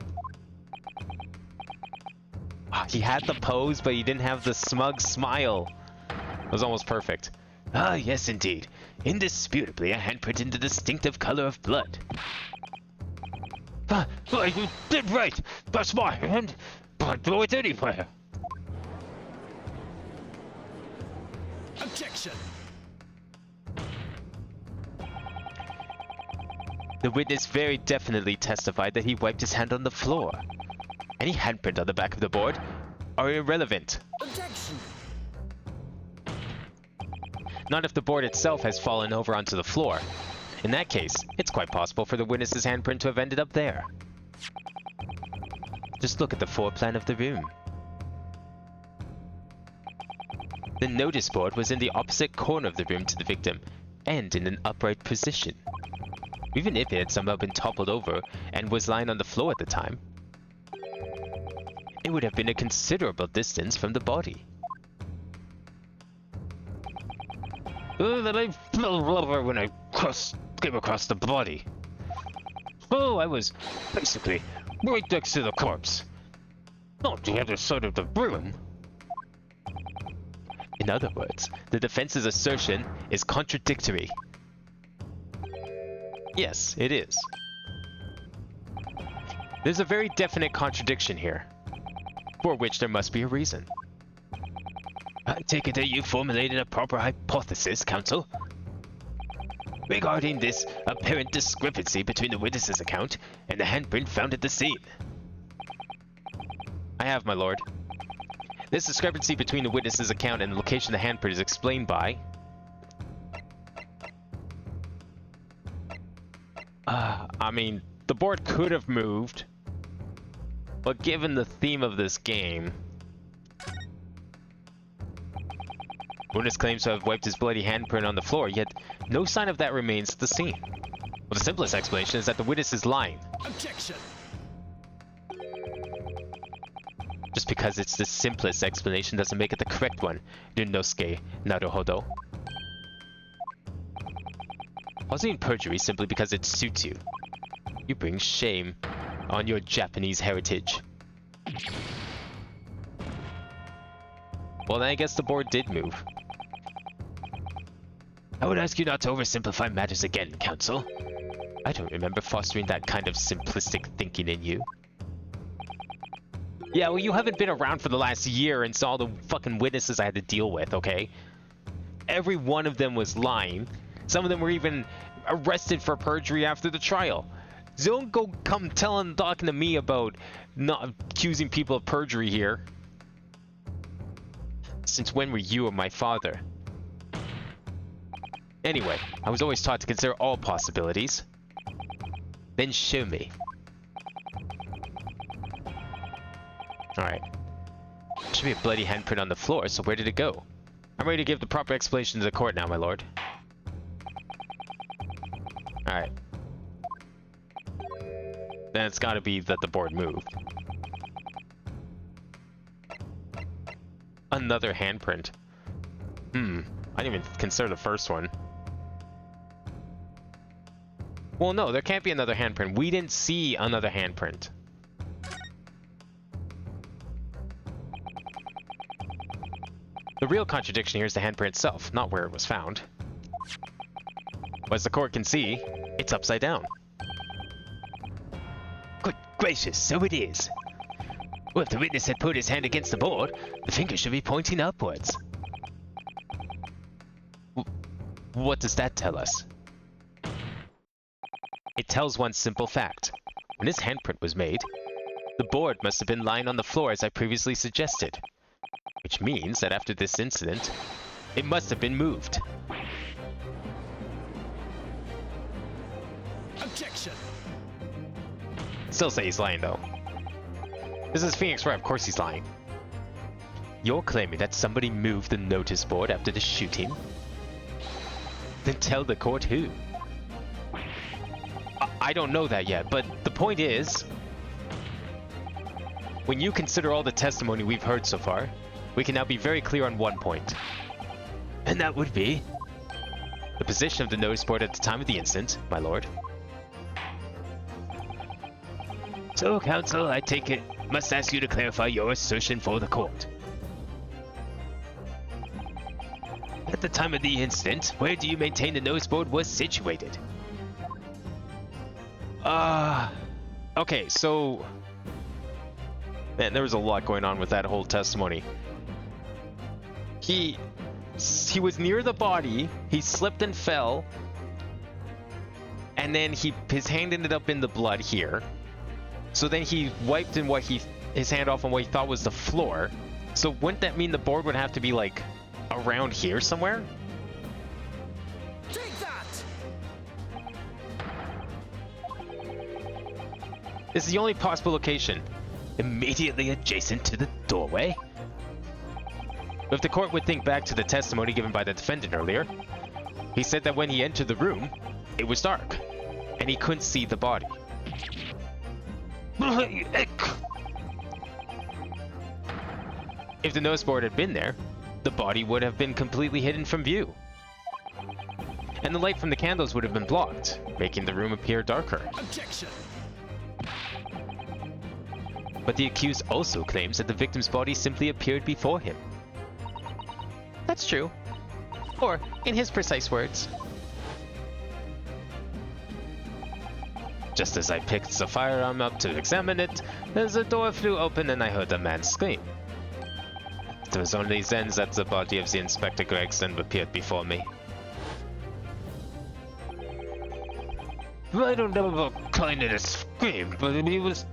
He had the pose, but he didn't have the smug smile. It was almost perfect. Ah, yes, indeed. Indisputably a handprint in the distinctive color of blood. You did right! That's my hand! Blood blow it anywhere! Objection! The witness very definitely testified that he wiped his hand on the floor. Any handprint on the back of the board are irrelevant. Objection! Not if the board itself has fallen over onto the floor. In that case, it's quite possible for the witness's handprint to have ended up there. Just look at the floor plan of the room. The notice board was in the opposite corner of the room to the victim, and in an upright position. Even if it had somehow been toppled over and was lying on the floor at the time, it would have been a considerable distance from the body. Then I fell over when I came across the body. Oh, I was basically right next to the corpse. Not the other side of the room. In other words, the defense's assertion is contradictory. Yes, it is. There's a very definite contradiction here, for which there must be a reason. I take it that you formulated a proper hypothesis, counsel? Regarding this apparent discrepancy between the witness's account and the handprint found at the scene. I have, my lord. This discrepancy between the witness's account and the location of the handprint is explained by... I mean, the board could have moved, but given the theme of this game... Witness claims to have wiped his bloody handprint on the floor, yet no sign of that remains at the scene. Well, the simplest explanation is that the witness is lying. Objection! Just because it's the simplest explanation doesn't make it the correct one. Dunnosuke Naruhodo. Causing perjury simply because it suits you. You bring shame on your Japanese heritage. Well, then I guess the board did move. I would ask you not to oversimplify matters again, Counsel. I don't remember fostering that kind of simplistic thinking in you. Yeah, well, you haven't been around for the last year and saw the fucking witnesses I had to deal with, okay? Every one of them was lying. Some of them were even arrested for perjury after the trial. Don't go talking to me about not accusing people of perjury here. Since when were you or my father? Anyway, I was always taught to consider all possibilities. Then show me. Alright. Should be a bloody handprint on the floor, so where did it go? I'm ready to give the proper explanation to the court now, my lord. Alright. Then it's gotta be that the board moved. Another handprint. I didn't even consider the first one. Well, no, there can't be another handprint. We didn't see another handprint. The real contradiction here is the handprint itself, not where it was found. But as the court can see, it's upside down. Good gracious, so it is. Well, if the witness had put his hand against the board, the finger should be pointing upwards. What does that tell us? It tells one simple fact. When this handprint was made, the board must have been lying on the floor as I previously suggested. Which means that after this incident, it must have been moved. Objection! Still say he's lying though. This is Phoenix Wright, of course he's lying. You're claiming that somebody moved the notice board after the shooting? Then tell the court who. I don't know that yet, but the point is, when you consider all the testimony we've heard so far, we can now be very clear on one point. And that would be? The position of the notice board at the time of the incident, my lord. So, counsel, I take it, must ask you to clarify your assertion for the court. At the time of the incident, where do you maintain the notice board was situated? Okay, so... Man, there was a lot going on with that whole testimony. He was near the body, he slipped and fell, and then his hand ended up in the blood here. So then he wiped his hand off on what he thought was the floor. So wouldn't that mean the board would have to be like around here somewhere? Take that! This is the only possible location. Immediately adjacent to the doorway? If the court would think back to the testimony given by the defendant earlier, he said that when he entered the room, it was dark, and he couldn't see the body. If the notice board had been there, the body would have been completely hidden from view. And the light from the candles would have been blocked, making the room appear darker. Objection! But the accused also claims that the victim's body simply appeared before him. That's true. Or, in his precise words, just as I picked the firearm up to examine it, the door flew open and I heard a man scream. It was only then that the body of the Inspector Gregson appeared before me. I don't know about calling it a scream, but he was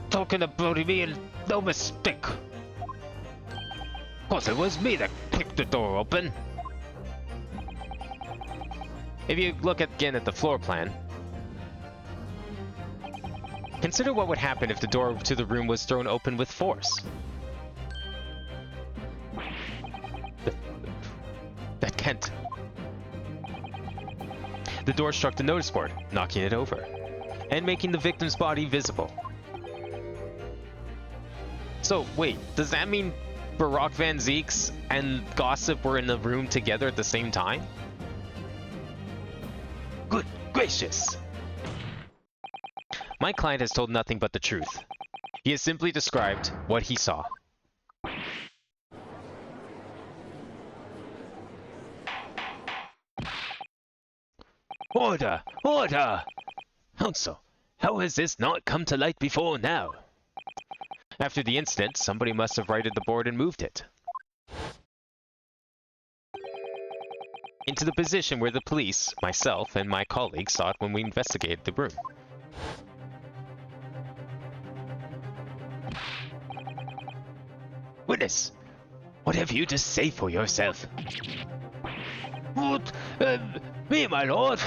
talking about me and no mistake. course it was me that kicked the door open. If you look again at the floor plan, consider what would happen if the door to the room was thrown open with force. That can't. The door struck the notice board, knocking it over, and making the victim's body visible. So, wait, does that mean Baroque Van Zeeks and Gossip were in the room together at the same time? Good gracious! My client has told nothing but the truth. He has simply described what he saw. Order! Order! Counsel, how has this not come to light before now? After the incident, somebody must have righted the board and moved it into the position where the police, myself, and my colleagues saw it when we investigated the room. Witness, what have you to say for yourself? What? Me, my lord?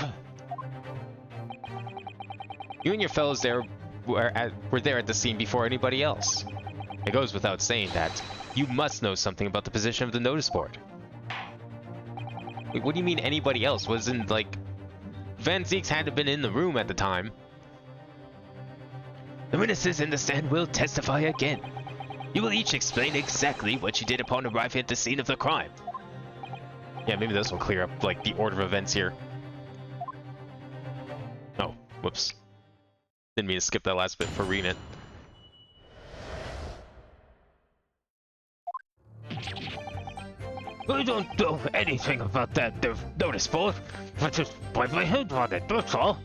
You and your fellows there were there at the scene before anybody else. It goes without saying that you must know something about the position of the notice board. Wait, what do you mean anybody else? Wasn't, like, Van Zeeks had to have been in the room at the time. The witnesses in the stand will testify again. You will each explain exactly what you did upon arriving at the scene of the crime. Yeah, maybe this will clear up, like, the order of events here. Oh, whoops. Didn't mean to skip that last bit for reading it. I don't know anything about that notice board. I just put my head on it, that's all.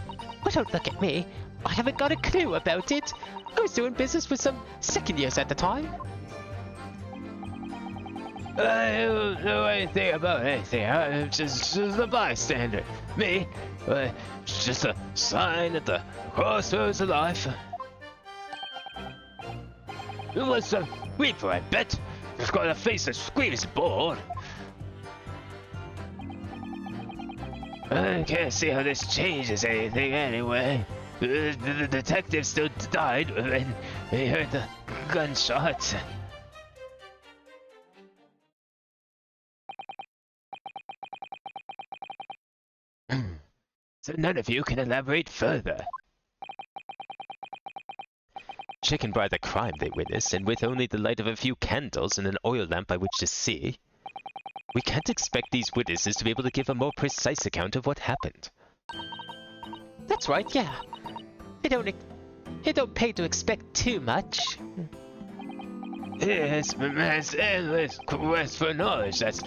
Well, don't look at me. I haven't got a clue about it. I was doing business with some second years at the time. I don't know anything about anything. I'm just a bystander. Me, it's just a sign at the crossroads of life. It was some reaper, I bet. It's got a face that screams bored. I can't see how this changes anything anyway. The detective still died when he heard the gunshots. So none of you can elaborate further. Shaken by the crime they witnessed, and with only the light of a few candles and an oil lamp by which to see, we can't expect these witnesses to be able to give a more precise account of what happened. That's right, yeah. It don't pay to expect too much. Yes, man's endless quest for knowledge that's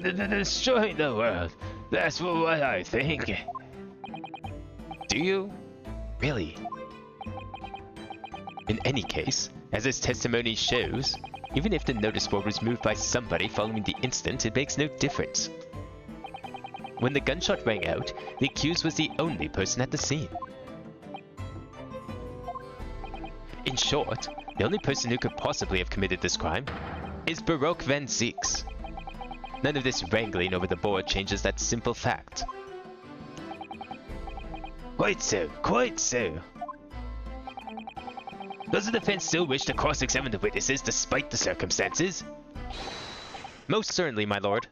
destroying the world. That's what I think. Do you? Really? In any case, as his testimony shows, even if the notice board was moved by somebody following the incident, it makes no difference. When the gunshot rang out, the accused was the only person at the scene. In short, the only person who could possibly have committed this crime is Baroque Van Zeeks. None of this wrangling over the board changes that simple fact. Quite so, quite so. Does the defense still wish to cross-examine the witnesses despite the circumstances? Most certainly, my lord.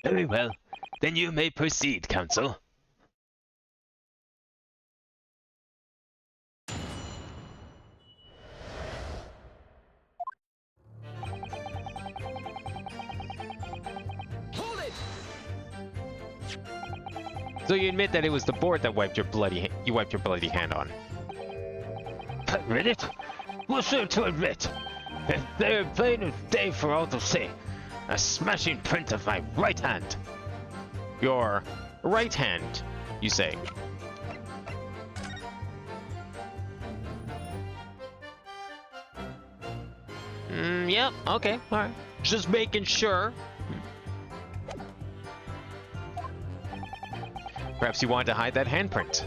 Very well. Then you may proceed, counsel. So you admit that it was the board that wiped your bloody hand on. Admit it? We're sure to admit. They're plain as day for all to see. A smashing print of my right hand. Your right hand, you say? Yep, okay, alright. Just making sure. Perhaps you wanted to hide that handprint.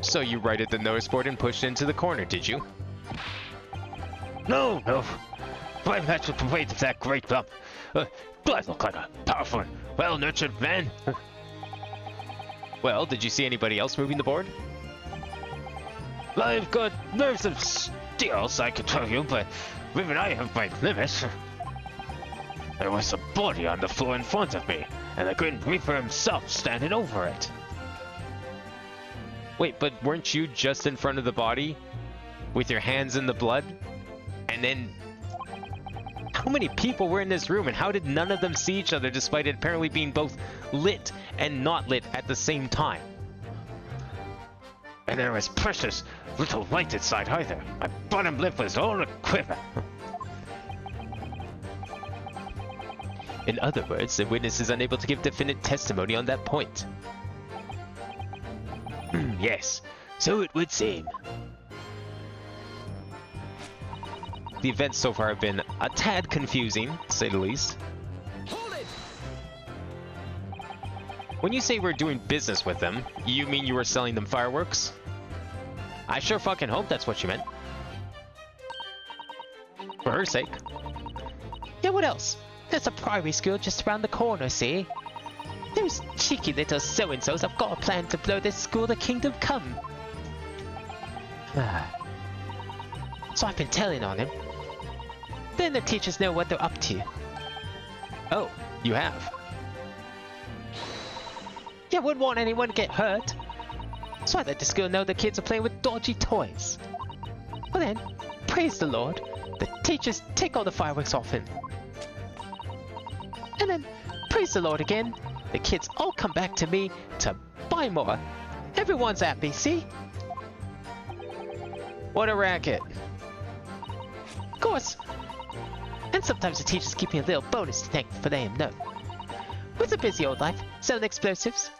So you righted the notice board and pushed it into the corner, did you? No, no. My match with the weight of that great lump. Do I look like a powerful and well-nurtured man? Well, did you see anybody else moving the board? I've got nerves of steel, I can tell you, but even I have my limits. There was a body on the floor in front of me, and the Grim Reaper himself standing over it. Wait, but weren't you just in front of the body? With your hands in the blood? And then... How many people were in this room, and how did none of them see each other despite it apparently being both lit and not lit at the same time? And there was precious little light inside either. My bottom lip was all a quiver. In other words, the witness is unable to give definite testimony on that point. Yes, so it would seem. The events so far have been a tad confusing, to say the least. Hold it! When you say we're doing business with them, you mean you were selling them fireworks? I sure fucking hope that's what you meant. For her sake. Yeah, what else? There's a primary school just around the corner, see? Those cheeky little so-and-sos have got a plan to blow this school to kingdom come. So I've been telling on him. Then the teachers know what they're up to. Oh, you have. Yeah, wouldn't want anyone to get hurt. So I let the school know the kids are playing with dodgy toys. Well then, praise the Lord, the teachers take all the fireworks off him. And then, praise the Lord again, the kids all come back to me to buy more. Everyone's happy, see? What a racket. Of course. And sometimes the teachers keep me a little bonus to thank for letting them know. With a busy old life, selling explosives.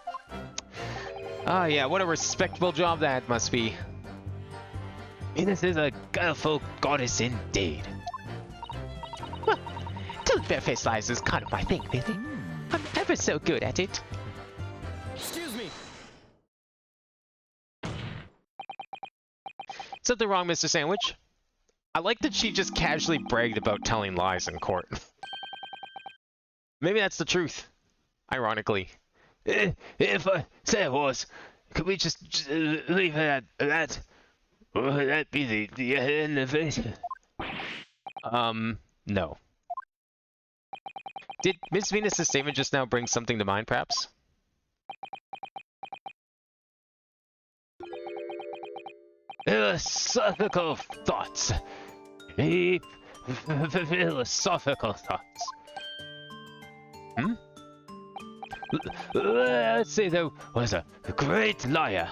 Ah, yeah, what a respectable job that must be. Venus is a guileful goddess indeed. Well, telling barefaced lies is kind of my thing, really. I'm ever so good at it. Excuse me. Something wrong, Mr. Sandwich? I like that she just casually bragged about telling lies in court. Maybe that's the truth. Ironically. If I say it was, could we just leave it at that? Would that be the end of it? No. Did Miss Venus' statement just now bring something to mind, perhaps? Philosophical thoughts. Philosophical thoughts. Hmm? Let's say there was a great liar.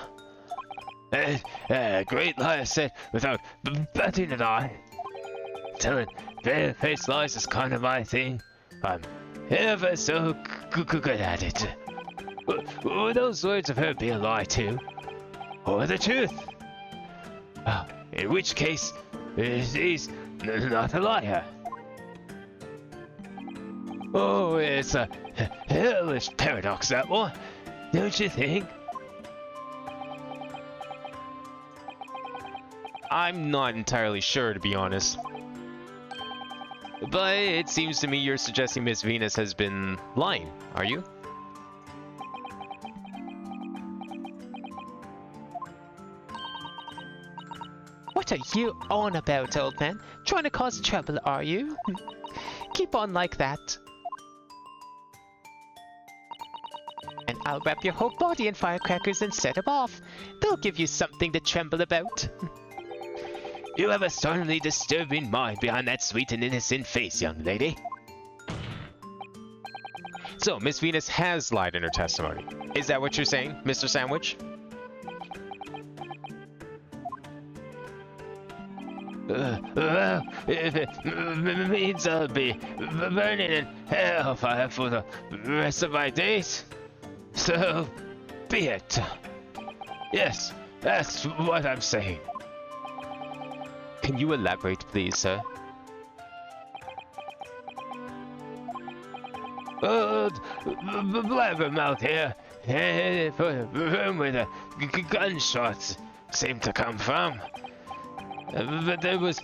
A great liar said without batting an eye. Telling bare-faced lies is kind of my thing. I'm ever so good at it. Would those words of her be a lie too? Or the truth? In which case, he's not a liar. Oh, it's a hellish paradox, that one, don't you think? I'm not entirely sure, to be honest. But it seems to me you're suggesting Miss Venus has been lying, are you? What are you on about, old man? Trying to cause trouble, are you? Keep on like that. And I'll wrap your whole body in firecrackers and set them off. They'll give you something to tremble about. You have a certainly disturbing mind behind that sweet and innocent face, young lady. So, Miss Venus has lied in her testimony. Is that what you're saying, Mr. Sandwich? If it means I'll be burning in hellfire for the rest of my days, so be it. Yes, that's what I'm saying. Can you elaborate, please, sir? Blabbermouth here, for the room where the gunshots seem to come from. But there was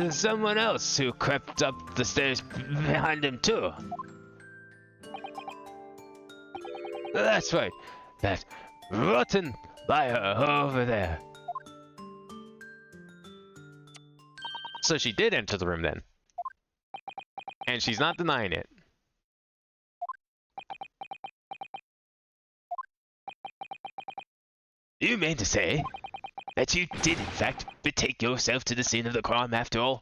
someone else who crept up the stairs behind him too. That's right, that rotten liar over there. So she did enter the room then. And she's not denying it. You mean to say that you did in fact betake yourself to the scene of the crime after all?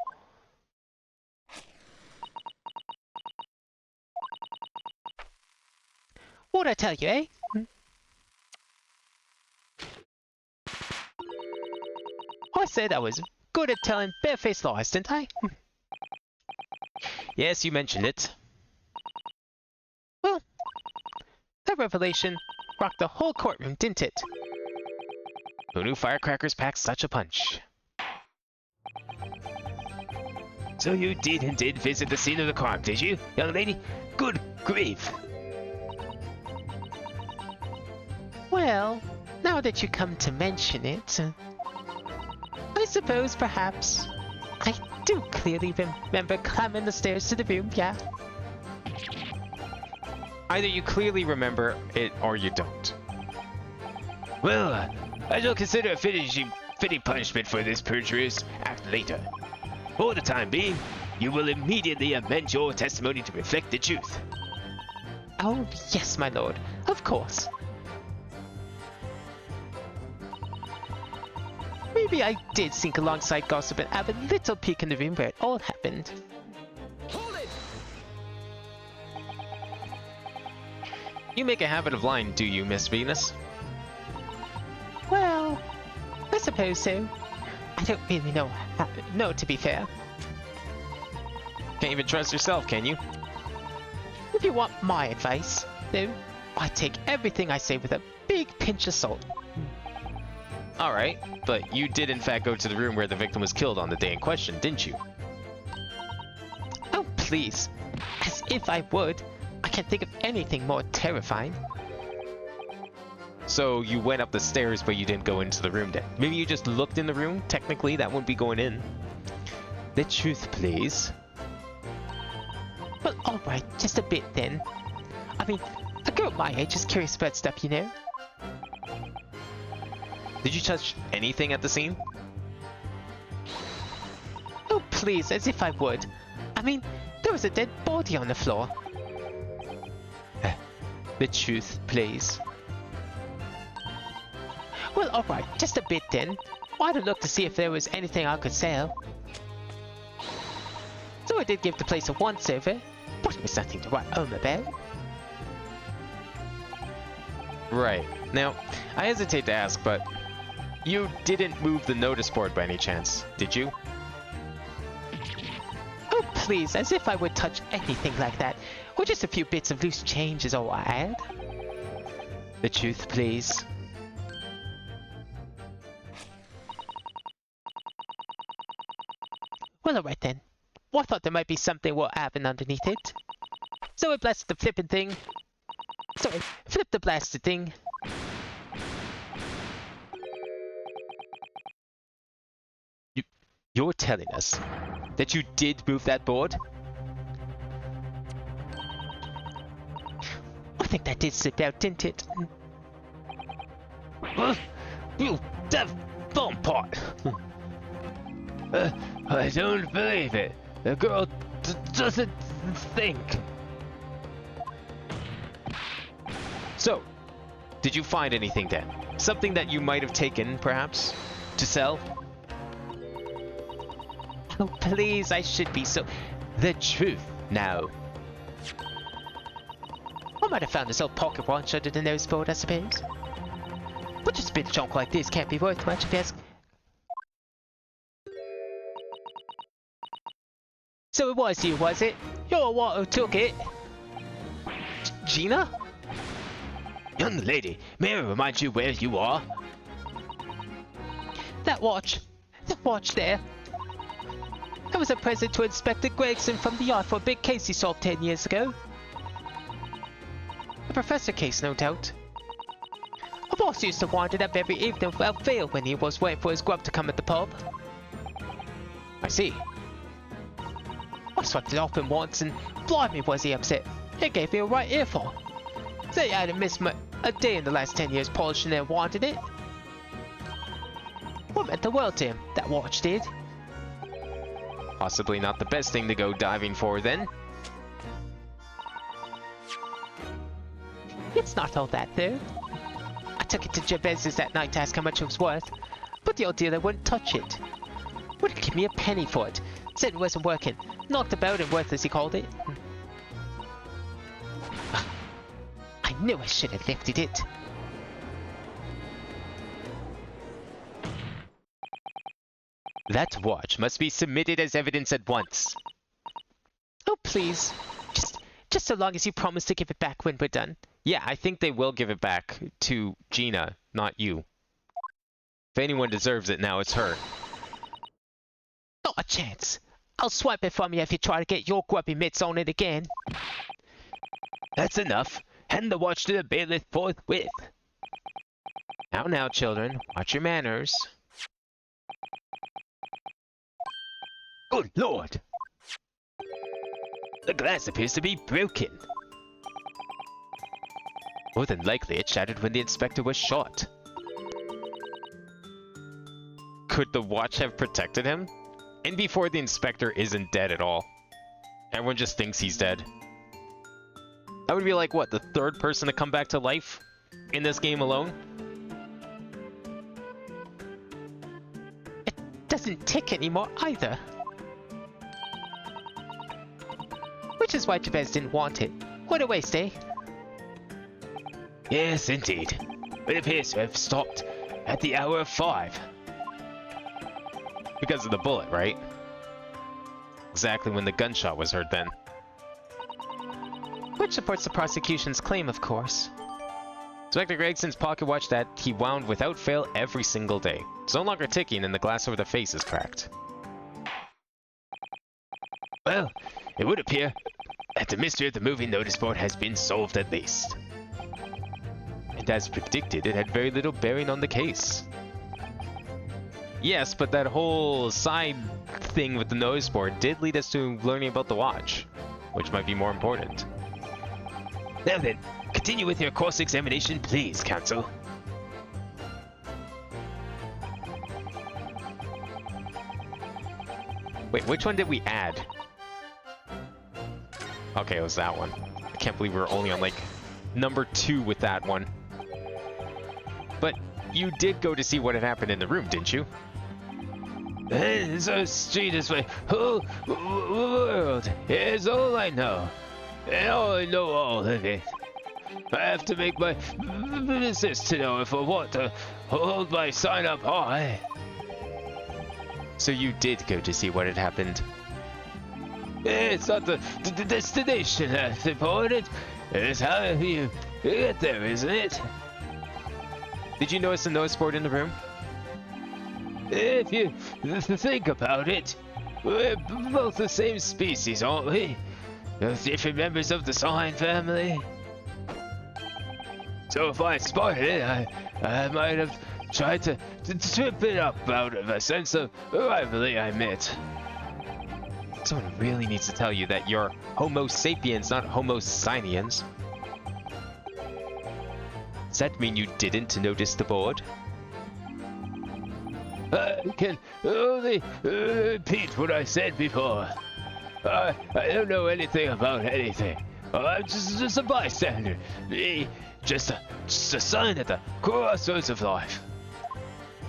What'd I tell you, eh? I said I was good at telling barefaced lies, didn't I? Yes, you mentioned it. Well, that revelation rocked the whole courtroom, didn't it? Who knew firecrackers packed such a punch? So you did indeed visit the scene of the crime, did you, young lady? Good grief! Well, now that you come to mention it, I suppose perhaps I do clearly remember climbing the stairs to the room, yeah. Either you clearly remember it or you don't. Well, I shall consider a fitting punishment for this perjurious act later. For the time being, you will immediately amend your testimony to reflect the truth. Oh, yes, my lord, of course. Maybe I did sink alongside gossip and have a little peek in the room where it all happened. You make a habit of lying, do you, Miss Venus? Well, I suppose so. I don't really know to be fair. Can't even trust yourself, can you? If you want my advice, though, I take everything I say with a big pinch of salt. Alright, but you did in fact go to the room where the victim was killed on the day in question, didn't you? Oh, please. As if I would. I can't think of anything more terrifying. So you went up the stairs, but you didn't go into the room then. Maybe you just looked in the room? Technically, that wouldn't be going in. The truth, please. Well, alright, just a bit then. I mean, a girl my age is curious about stuff, you know? Did you touch anything at the scene? Oh, please, as if I would. I mean, there was a dead body on the floor. The truth, please. Well, alright, just a bit then. I had a look to see if there was anything I could sell. So I did give the place a once over, but it was nothing to write home about. Right. Now, I hesitate to ask, but you didn't move the notice board by any chance, did you? Oh, please, as if I would touch anything like that. Or just a few bits of loose change is all I had. The truth, please. Well, alright then. Well, I thought there might be something what happened underneath it. So I blasted the flippin' thing. Sorry, flipped the blasted thing. You're telling us that you did move that board? I think that did slip out, didn't it? You deaf bomb pot! I don't believe it. The girl doesn't think. So, did you find anything then? Something that you might have taken, perhaps, to sell? Oh, please, I should be so... The truth, now. I might have found this old pocket watch under the noseboard, I suppose. But just a bit of junk like this can't be worth much if you ask... So it was you, was it? You're the one who took it. Gina? Young lady, may I remind you where you are? That watch there. That was a present to Inspector Gregson from the yard for a big case he solved 10 years ago. A professor case, no doubt. A boss used to wind it up every evening without fail when he was waiting for his grub to come at the pub. see. I swept it open once and blimey was he upset. It gave me a right earful. Say I hadn't missed a day in the last 10 years polishing and wanted it. What meant the world to him, that watch did. Possibly not the best thing to go diving for then. It's not all that though. I took it to Javez's that night to ask how much it was worth, but the old dealer wouldn't touch it. Wouldn't give me a penny for it. Said it wasn't working. Knocked about and worthless he called it. I knew I should have lifted it. That watch must be submitted as evidence at once. Oh please. Just so long as you promise to give it back when we're done. Yeah, I think they will give it back to Gina, not you. If anyone deserves it now, it's her. Not a chance. I'll swipe it from you if you try to get your grubby mitts on it again. That's enough. Hand the watch to the bailiff forthwith. Now, children, watch your manners. Good lord! The glass appears to be broken. More than likely, it shattered when the inspector was shot. Could the watch have protected him? And before the inspector isn't dead at all. Everyone just thinks he's dead. That would be like, what, the third person to come back to life in this game alone? It doesn't tick anymore either. Which is why Jabez didn't want it. What a waste, eh? Yes, indeed. It appears to have stopped at the hour of 5. Because of the bullet, right? Exactly when the gunshot was heard then. Which supports the prosecution's claim, of course. Inspector Gregson's pocket watch that he wound without fail every single day. It's no longer ticking and the glass over the face is cracked. Well, it would appear that the mystery of the moving notice board has been solved at least. And as predicted, it had very little bearing on the case. Yes, but that whole side thing with the notice board did lead us to learning about the watch, which might be more important. Now then, continue with your course examination, please, Counsel. Wait, which one did we add? Okay, it was that one. I can't believe we were only on, like, number 2 with that one. But you did go to see what had happened in the room, didn't you? There's a street this way. Whole world. Here's all I know. And I know all of it. I have to make my business to know if I want to hold my sign up high. So you did go to see what had happened. It's not the destination that's important. It's how you get there, isn't it? Did you notice the notice board in the room? If you think about it, we're both the same species, aren't we? Different members of the sign family. So if I spotted it, I might have tried to trip it up out of a sense of rivalry I met. Someone really needs to tell you that you're Homo sapiens, not Homo siniens. Does that mean you didn't notice the board? I can only repeat what I said before. I don't know anything about anything. I'm just a bystander. Just a sign at the crossroads of life.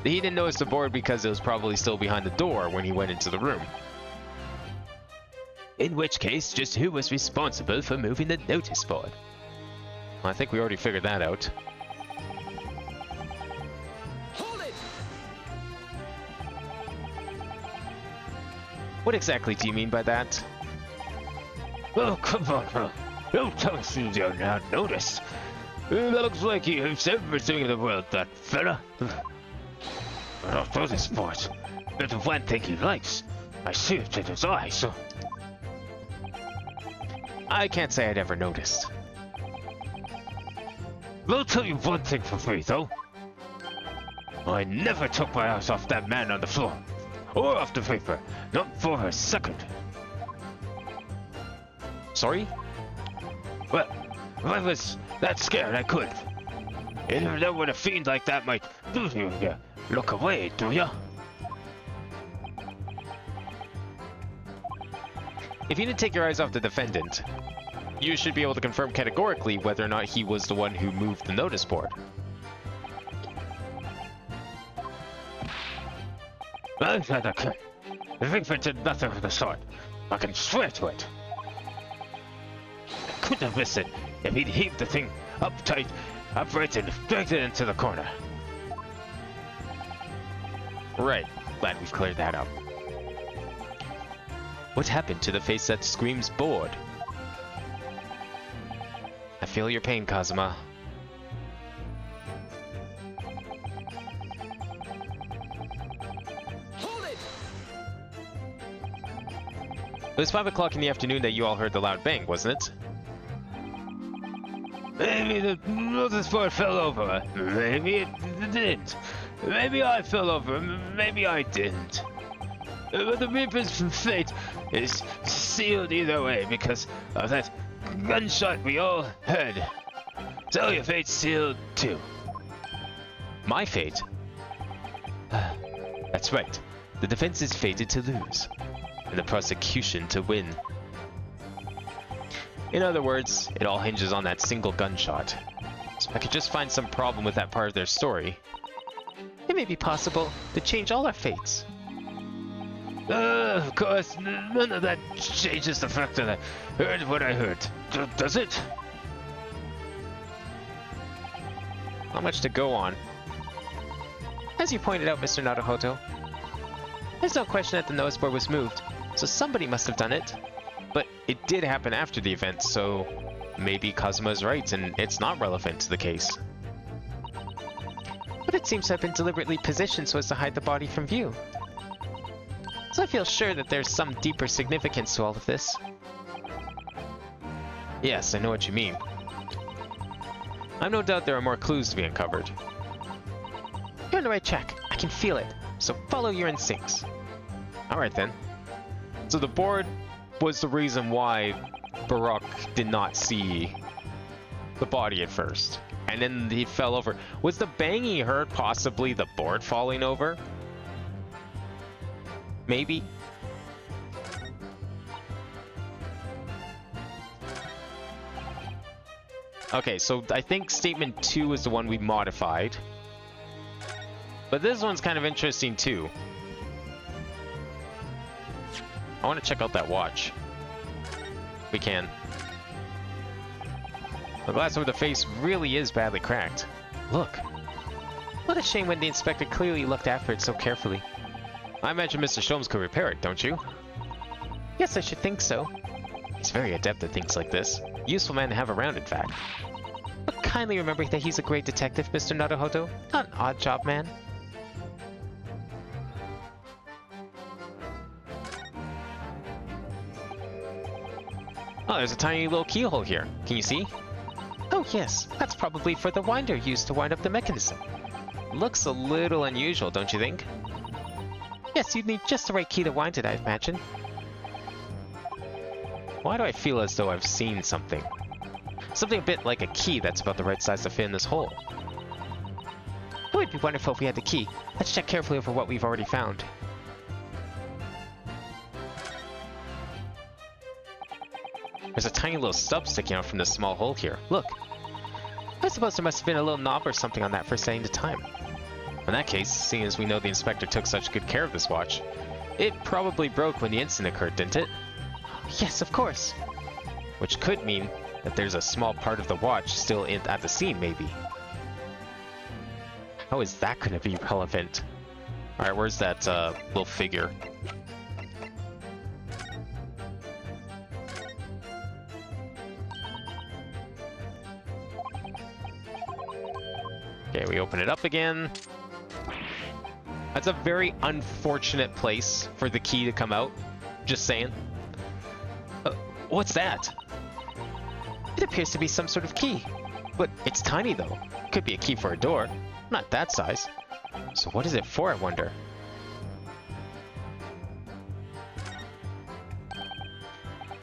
He didn't notice the board because it was probably still behind the door when he went into the room. In which case, just who was responsible for moving the notice board? Well, I think we already figured that out. Hold it! What exactly do you mean by that? Oh, come on, bro. Don't tell us you do not notice. It looks like you have everything in the world, that fella. But for this sport, there's one thing he likes. I see it in his eyes. I can't say I'd ever noticed. I'll tell you one thing for free, though. I never took my eyes off that man on the floor. or off the paper. Not for a second. Sorry? Well, if I was that scared, I could. You never know what a fiend like that might do to you. You look away, do ya? If you didn't take your eyes off the defendant, you should be able to confirm categorically whether or not he was the one who moved the notice board. I said I could. The Bigfoot did nothing of the sort. I can swear to it. I couldn't have missed it if he'd heaved the thing up tight, upright, and dragged it into the corner. Right. Glad we've cleared that up. What happened to the face that screams bored? I feel your pain, Kazuma. It was 5 o'clock in the afternoon that you all heard the loud bang, wasn't it? Maybe the notice board fell over. Maybe it didn't. Maybe I fell over. Maybe I didn't. But the Reaper's fate is sealed either way because of that gunshot we all heard. So your fate's sealed too. My fate? That's right. The defense is fated to lose, and the prosecution to win. In other words, it all hinges on that single gunshot. So if I could just find some problem with that part of their story, it may be possible to change all our fates. Of course, none of that changes the fact that I heard what I heard. Does it? Not much to go on. As you pointed out, Mr. Naruhodo, there's no question that the notice board was moved, so somebody must have done it. But it did happen after the event, so maybe Kazuma's right and it's not relevant to the case. But it seems to have been deliberately positioned so as to hide the body from view. So I feel sure that there's some deeper significance to all of this. Yes, I know what you mean. I've no doubt there are more clues to be uncovered. You're on the right track. I can feel it. So follow your instincts. Alright then. So the board was the reason why Barak did not see the body at first. And then he fell over. Was the bang he heard possibly the board falling over? Maybe? Okay, so I think statement 2 is the one we modified. But this one's kind of interesting too. I want to check out that watch. We can. The glass over the face really is badly cracked. Look. What a shame when the inspector clearly looked after it so carefully. I imagine Mr. Sholmes could repair it, don't you? Yes, I should think so. He's very adept at things like this. Useful man to have around, in fact. But kindly remember that he's a great detective, Mr. Naruhodo, not an odd job man. Oh, there's a tiny little keyhole here. Can you see? Oh yes, that's probably for the winder used to wind up the mechanism. Looks a little unusual, don't you think? Yes, you'd need just the right key to wind it, I imagine. Why do I feel as though I've seen something? Something a bit like a key that's about the right size to fit in this hole. It would be wonderful if we had the key. Let's check carefully over what we've already found. There's a tiny little stub sticking out from this small hole here. Look. I suppose there must have been a little knob or something on that for setting the time. In that case, seeing as we know the inspector took such good care of this watch, it probably broke when the incident occurred, didn't it? Yes, of course. Which could mean that there's a small part of the watch still at the scene, maybe. How is that going to be relevant? Alright, where's that little figure? Okay, we open it up again. That's a very unfortunate place for the key to come out. Just saying. What's that? It appears to be some sort of key. But it's tiny though. Could be a key for a door. Not that size. So what is it for, I wonder?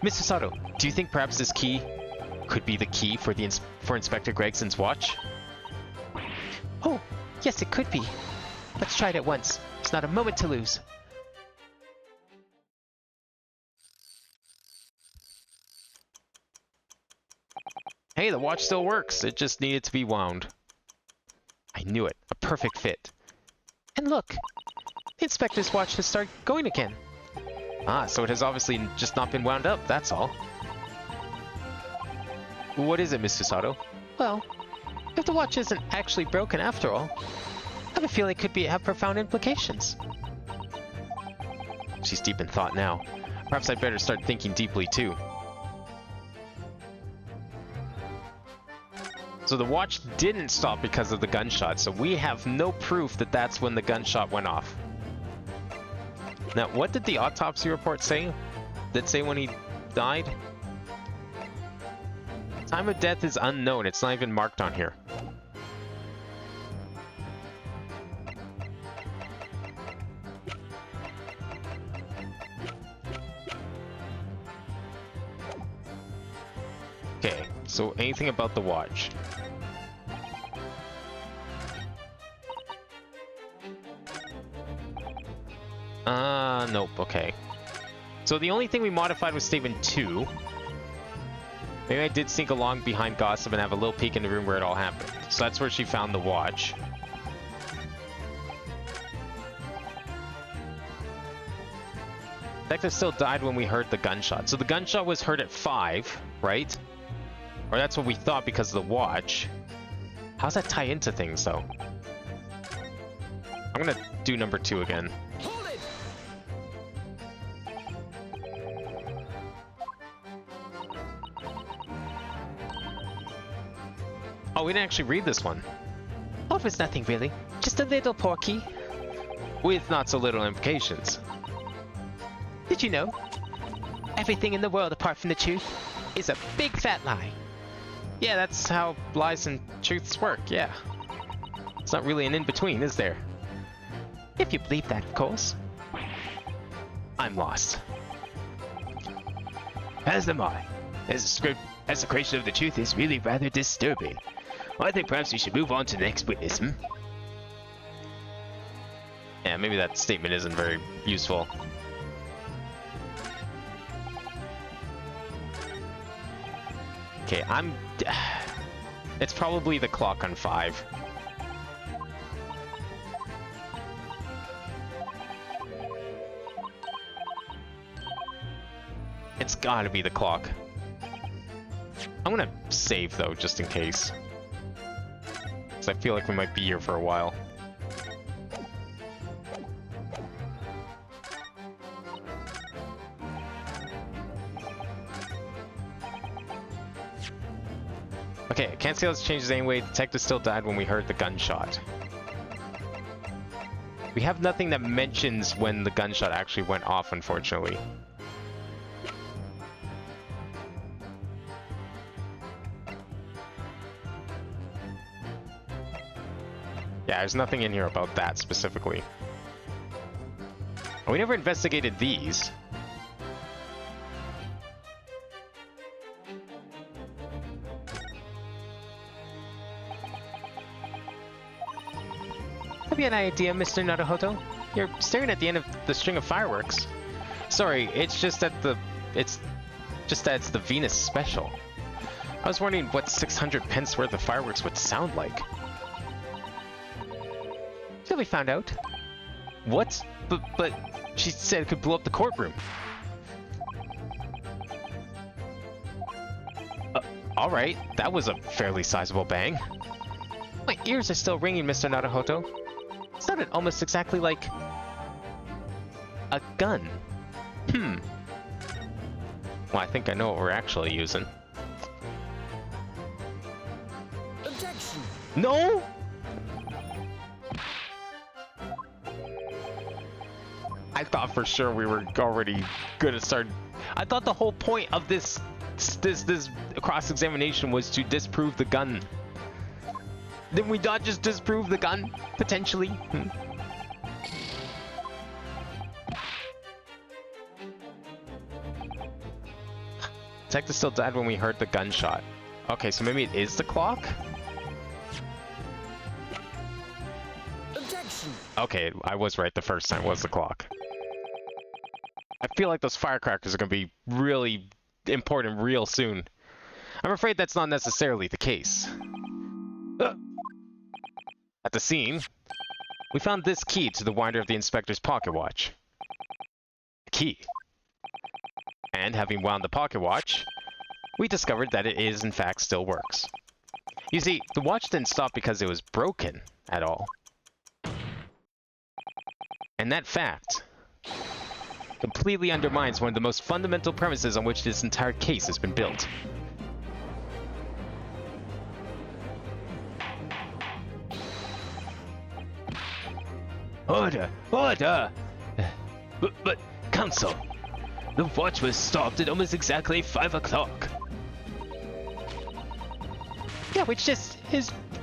Mr. Sato, do you think perhaps this key could be the key for for Inspector Gregson's watch? Oh, yes, it could be. Let's try it at once. It's not a moment to lose. Hey, the watch still works. It just needed to be wound. I knew it. A perfect fit. And look, the inspector's watch has started going again. Ah, so it has obviously just not been wound up, that's all. What is it, Mr. Sato? Well, if the watch isn't actually broken after all, I have a feeling it could have profound implications. She's deep in thought now. Perhaps I'd better start thinking deeply too. So the watch didn't stop because of the gunshot, so we have no proof that that's when the gunshot went off. Now, what did the autopsy report say? Did it say when he died? Time of death is unknown. It's not even marked on here. Okay, so anything about the watch? Nope, okay. So the only thing we modified was statement 2. Maybe I did sneak along behind Gossip and have a little peek in the room where it all happened. So that's where she found the watch. Detective still died when we heard the gunshot. So the gunshot was heard at 5, right? Or that's what we thought because of the watch. How's that tie into things, though? I'm gonna do number 2 again. Oh, we didn't actually read this one. Oh, it was nothing really. Just a little porky. With not so little implications. Did you know? Everything in the world apart from the truth is a big fat lie. Yeah, that's how lies and truths work, yeah. It's not really an in-between, is there? If you believe that, of course. I'm lost. As am I. Desecration of the truth is really rather disturbing. I think perhaps we should move on to the next witness, hmm? Yeah, maybe that statement isn't very useful. Okay, it's probably the clock on 5. It's gotta be the clock. I'm gonna save though, just in case. Because I feel like we might be here for a while. Okay, I can't see how this changes anyway. Detective still died when we heard the gunshot. We have nothing that mentions when the gunshot actually went off, unfortunately. Yeah, there's nothing in here about that specifically. We never investigated these. Have you an idea, Mr. Naruhodo? You're staring at the end of the string of fireworks. Sorry, it's just that it's the Venus special. I was wondering what 600 pence worth of fireworks would sound like. Till we found out. What? But she said it could blow up the courtroom. Alright, that was a fairly sizable bang. My ears are still ringing, Mr. Naruhodo. It sounded almost exactly like a gun. Well, I think I know what we're actually using. Objection! No! I thought for sure we were already gonna start. I thought the whole point of this cross-examination was to disprove the gun. Did we not just disprove the gun potentially? Detective still died when we heard the gunshot. Okay, so maybe it is the clock? Objection. Okay, I was right the first time. It was the clock. I feel like those firecrackers are going to be really important real soon. I'm afraid that's not necessarily the case. At the scene, we found this key to the winder of the inspector's pocket watch. The key. And having wound the pocket watch, we discovered that it is in fact still works. You see, the watch didn't stop because it was broken at all. And that fact completely undermines one of the most fundamental premises on which this entire case has been built. Order! Order! But, Counsel, the watch was stopped at almost exactly 5 o'clock. Yeah, which is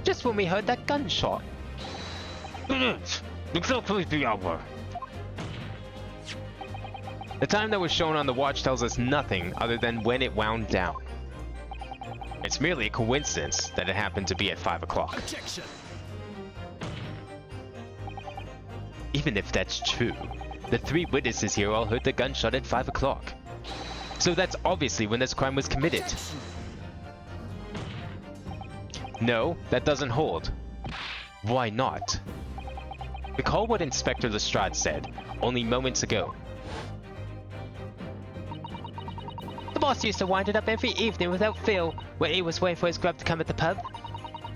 just when we heard that gunshot. Exactly the hour. The time that was shown on the watch tells us nothing other than when it wound down. It's merely a coincidence that it happened to be at 5 o'clock. Objection! Even if that's true, the 3 witnesses here all heard the gunshot at 5 o'clock. So that's obviously when this crime was committed. Objection. No, that doesn't hold. Why not? Recall what Inspector Lestrade said only moments ago. The boss used to wind it up every evening without fail when he was waiting for his grub to come at the pub.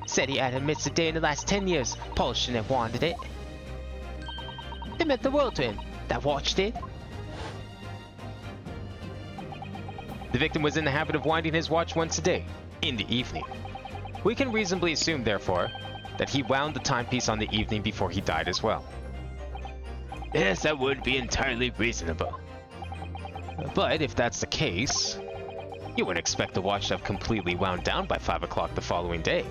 Said he hadn't missed a day in the last 10 years. Paul shouldn't have winded it. It meant the world to him. That watch did. The victim was in the habit of winding his watch once a day, in the evening. We can reasonably assume, therefore, that he wound the timepiece on the evening before he died as well. Yes, that would be entirely reasonable. But if that's the case, you wouldn't expect the watch to have completely wound down by 5 o'clock the following day.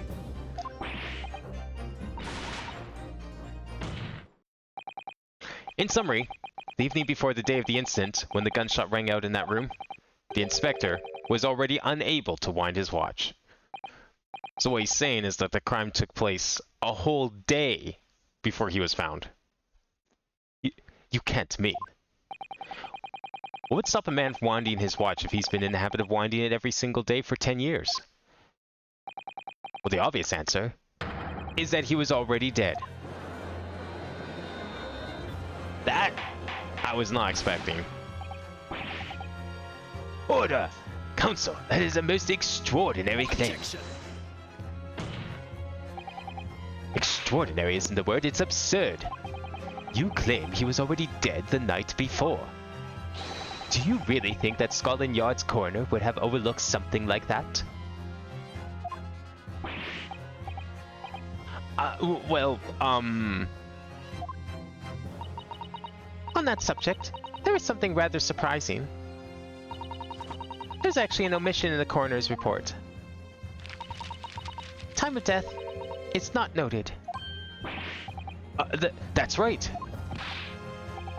In summary, the evening before the day of the incident, when the gunshot rang out in that room, the inspector was already unable to wind his watch. So what he's saying is that the crime took place a whole day before he was found. You can't mean. What would stop a man from winding his watch if he's been in the habit of winding it every single day for 10 years? Well, the obvious answer is that he was already dead. That I was not expecting. Order! Counsel, that is a most extraordinary claim. Objection! Extraordinary isn't the word, it's absurd. You claim he was already dead the night before. Do you really think that Scotland Yard's coroner would have overlooked something like that? On that subject, there is something rather surprising. There's actually an omission in the coroner's report. Time of death is not noted. That's right.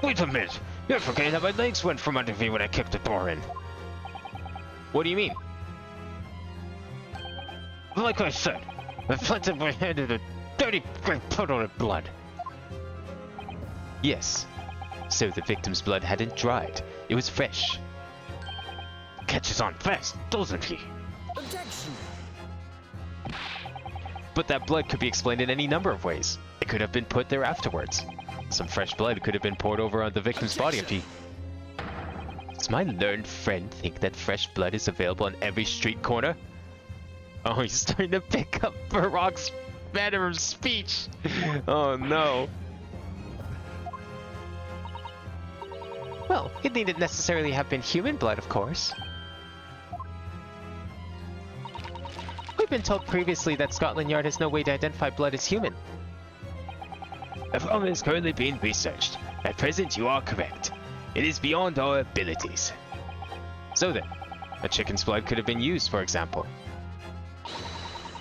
Wait a minute! You're forgetting that my legs went from under me when I kicked the door in. What do you mean? Like I said, I planted my hand in a dirty great puddle of blood. Yes. So the victim's blood hadn't dried. It was fresh. Catches on fast, doesn't he? Objection. But that blood could be explained in any number of ways. It could have been put there afterwards. Some fresh blood could have been poured over on the victim's body if he... Does my learned friend think that fresh blood is available on every street corner? Oh, he's starting to pick up Barrock's manner of speech. Oh no. Well, it needn't necessarily have been human blood, of course. We've been told previously that Scotland Yard has no way to identify blood as human. The problem is currently being researched. At present, you are correct. It is beyond our abilities. So then, a chicken's blood could have been used, for example.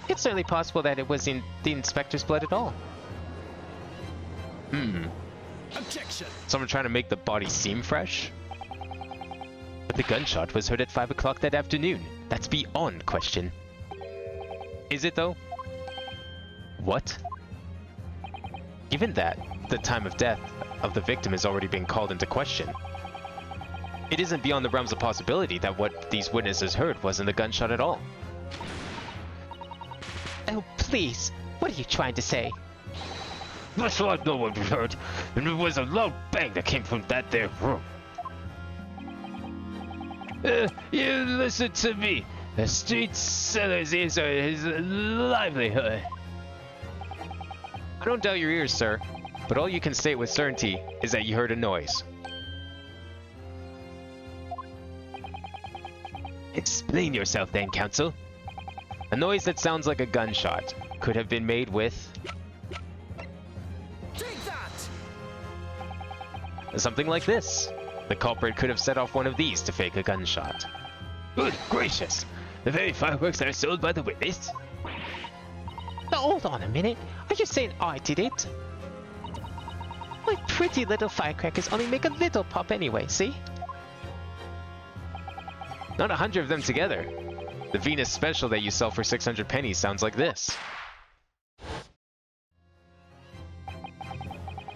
It's certainly possible that it was in the inspector's blood at all. Objection! Someone trying to make the body seem fresh? But The gunshot was heard at 5 o'clock that afternoon. That's beyond question. Is it though? What? Given that the time of death of the victim has already been called into question, it isn't beyond the realms of possibility that what these witnesses heard wasn't a gunshot at all. Oh, please. What are you trying to say? That's what no one heard, and it was a loud bang that came from that there room. You listen to me. The street seller's ears are his livelihood. I don't doubt your ears, sir, but all you can state with certainty is that you heard a noise. Explain yourself then, counsel. A noise that sounds like a gunshot could have been made with Take that! something like this. The culprit could have set off one of these to fake a gunshot. Good gracious! The very fireworks that are sold by the witness? Now, hold on a minute. Are you saying I did it? My pretty little firecrackers only make a little pop anyway, see? Not 100 of them together. The Venus special that you sell for 600 pennies sounds like this.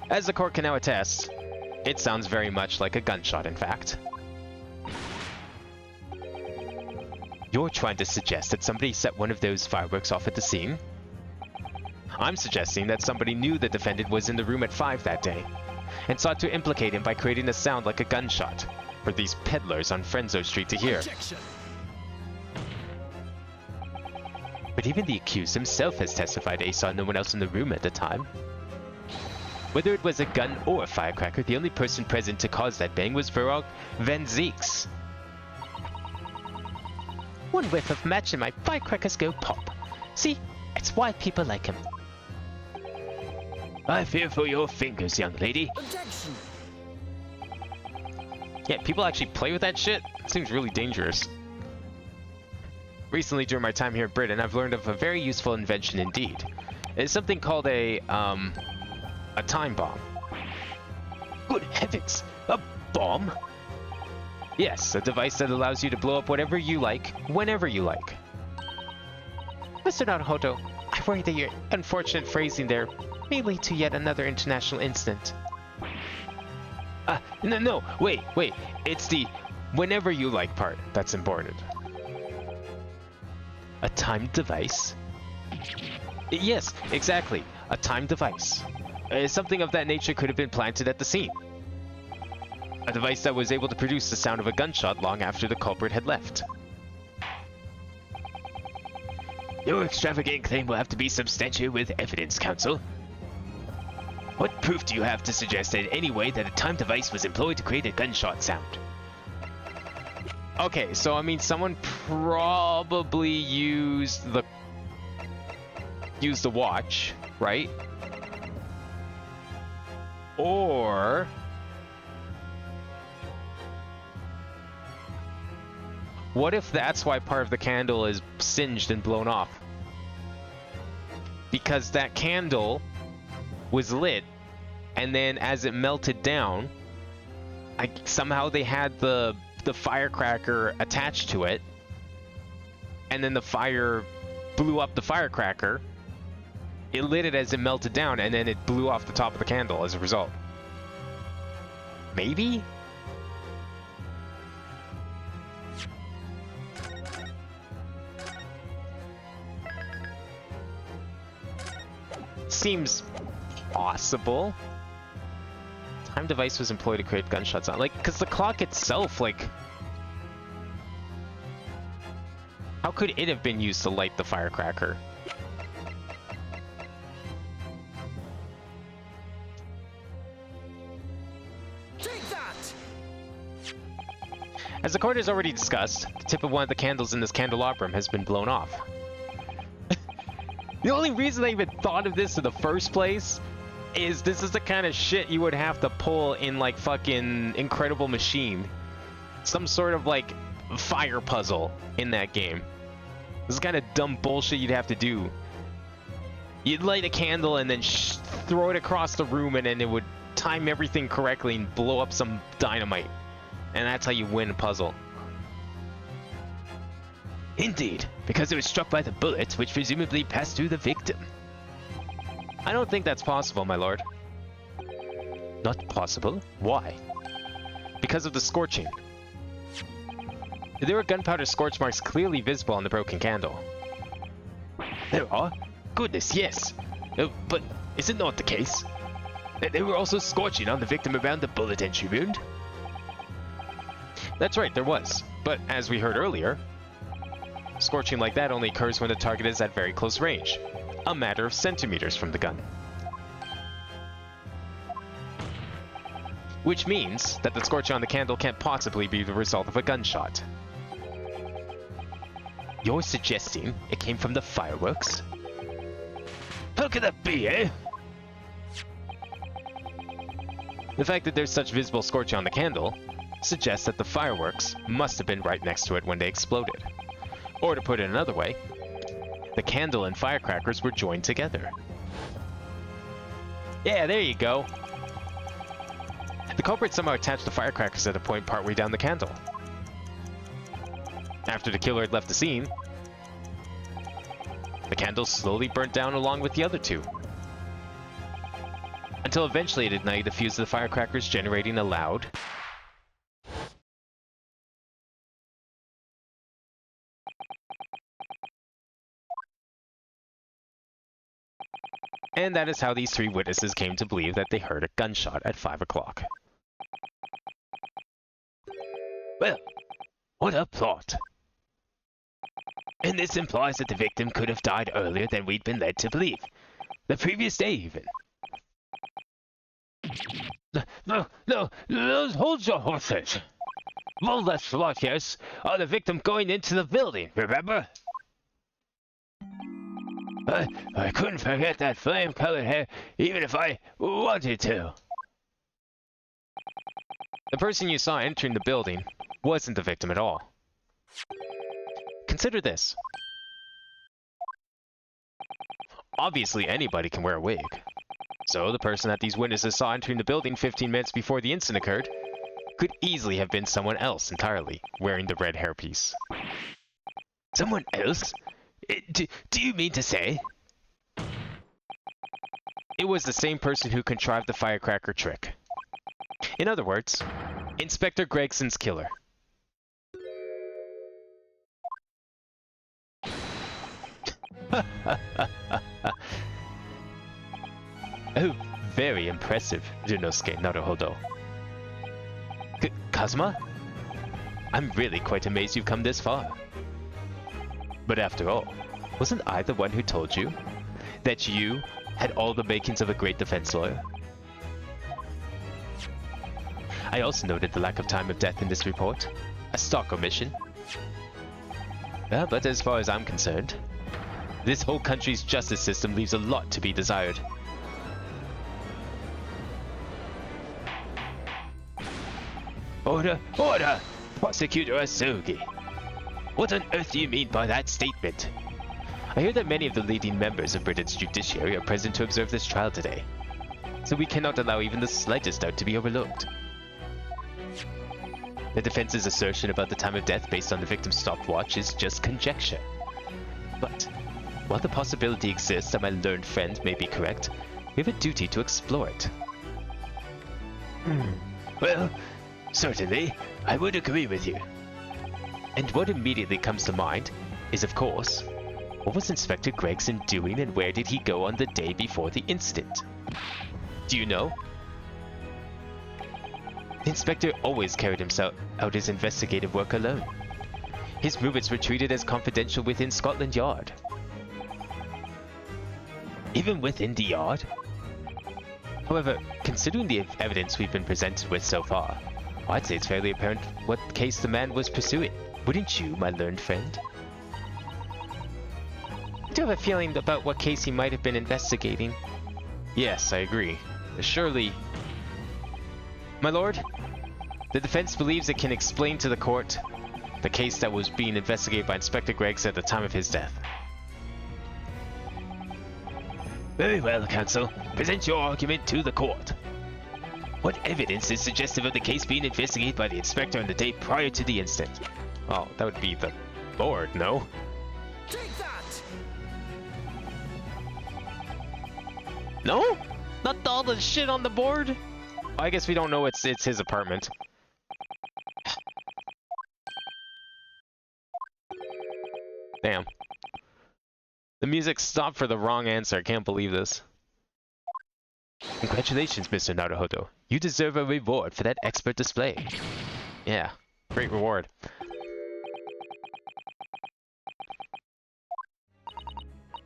As the court can now attest, it sounds very much like a gunshot, in fact. You're trying to suggest that somebody set one of those fireworks off at the scene? I'm suggesting that somebody knew the defendant was in the room at 5 that day, and sought to implicate him by creating a sound like a gunshot for these peddlers on Frenzo Street to hear. Objection! But even the accused himself has testified he saw no one else in the room at the time. Whether it was a gun or a firecracker, the only person present to cause that bang was Verog Van Zeeks. One whiff of match and my firecrackers go pop. See? It's why people like him. I fear for your fingers, young lady. Objection! Yeah, people actually play with that shit? It seems really dangerous. Recently, during my time here in Britain, I've learned of a very useful invention indeed. It's something called a time bomb. Good heavens! A bomb? Yes, a device that allows you to blow up whatever you like, whenever you like. Mr. Naruhodo, I worry that your unfortunate phrasing there may lead to yet another international incident. No, wait. It's the whenever you like part that's important. A timed device? Yes, exactly. A timed device. Something of that nature could have been planted at the scene. A device that was able to produce the sound of a gunshot long after the culprit had left. Your extravagant claim will have to be substantiated with evidence, counsel. What proof do you have to suggest in any way that a timed device was employed to create a gunshot sound? Okay, so I mean someone probably used the watch, right? Or what if that's why part of the candle is singed and blown off? Because that candle was lit, and then as it melted down, somehow they had the firecracker attached to it, and then the fire blew up the firecracker. It lit it as it melted down, and then it blew off the top of the candle as a result. Maybe? Seems possible. Time device was employed to create gunshot sound. Like, because the clock itself, like... How could it have been used to light the firecracker? Take that! As the court has already discussed, the tip of one of the candles in this candelabrum has been blown off. The only reason I even thought of this in the first place is this is the kind of shit you would have to pull in like fucking Incredible Machine. Some sort of like fire puzzle in that game. This is kind of dumb bullshit you'd have to do. You'd light a candle and then throw it across the room, and then it would time everything correctly and blow up some dynamite. And that's how you win a puzzle. Indeed, because it was struck by the bullet, which presumably passed through the victim. I don't think that's possible, my lord. Not possible? Why? Because of the scorching. There were gunpowder scorch marks clearly visible on the broken candle. There are? Goodness, yes. But is it not the case? They were also scorching on the victim around the bullet entry wound? That's right, there was. But as we heard earlier, scorching like that only occurs when the target is at very close range, a matter of centimeters from the gun. Which means that the scorching on the candle can't possibly be the result of a gunshot. You're suggesting it came from the fireworks? How could that be, eh? The fact that there's such visible scorching on the candle suggests that the fireworks must have been right next to it when they exploded. Or to put it another way, the candle and firecrackers were joined together. Yeah, there you go. The culprit somehow attached the firecrackers at a point partway down the candle. After the killer had left the scene, the candle slowly burnt down along with the other two, until eventually it ignited the fuse of the firecrackers, generating a loud and that is how these three witnesses came to believe that they heard a gunshot at 5 o'clock. Well, what a plot. And this implies that the victim could have died earlier than we'd been led to believe. The previous day, even. No, hold your horses. One less slot here are the victim going into the building, remember? I couldn't forget that flame-colored hair, even if I wanted to. The person you saw entering the building wasn't the victim at all. Consider this. Obviously, anybody can wear a wig. So the person that these witnesses saw entering the building 15 minutes before the incident occurred could easily have been someone else entirely, wearing the red hairpiece. Someone else? Do you mean to say? It was the same person who contrived the firecracker trick. In other words, Inspector Gregson's killer. Oh, very impressive, Junosuke Naruhodo. Kazuma? I'm really quite amazed you've come this far. But after all, wasn't I the one who told you that you had all the makings of a great defense lawyer? I also noted the lack of time of death in this report, a stark omission. But as far as I'm concerned, this whole country's justice system leaves a lot to be desired. Order! Order! Prosecutor Asugi! What on earth do you mean by that statement? I hear that many of the leading members of Britain's judiciary are present to observe this trial today, so we cannot allow even the slightest doubt to be overlooked. The defense's assertion about the time of death based on the victim's stopwatch is just conjecture. But, while the possibility exists that my learned friend may be correct, we have a duty to explore it. Well, certainly, I would agree with you. And what immediately comes to mind is, of course, what was Inspector Gregson doing and where did he go on the day before the incident? Do you know? The inspector always carried himself out his investigative work alone. His movements were treated as confidential within Scotland Yard. Even within the Yard? However, considering the evidence we've been presented with so far, I'd say it's fairly apparent what case the man was pursuing. Wouldn't you, my learned friend? I do have a feeling about what case he might have been investigating. Yes, I agree. Surely... My lord, the defense believes it can explain to the court the case that was being investigated by Inspector Gregson at the time of his death. Very well, counsel. Present your argument to the court. What evidence is suggestive of the case being investigated by the inspector on the day prior to the incident? Oh, that would be the board, no? Take that! No? Not all the shit on the board? I guess we don't know it's his apartment. Damn. The music stopped for the wrong answer. I can't believe this. Congratulations, Mr. Naruhodo. You deserve a reward for that expert display. Yeah, great reward.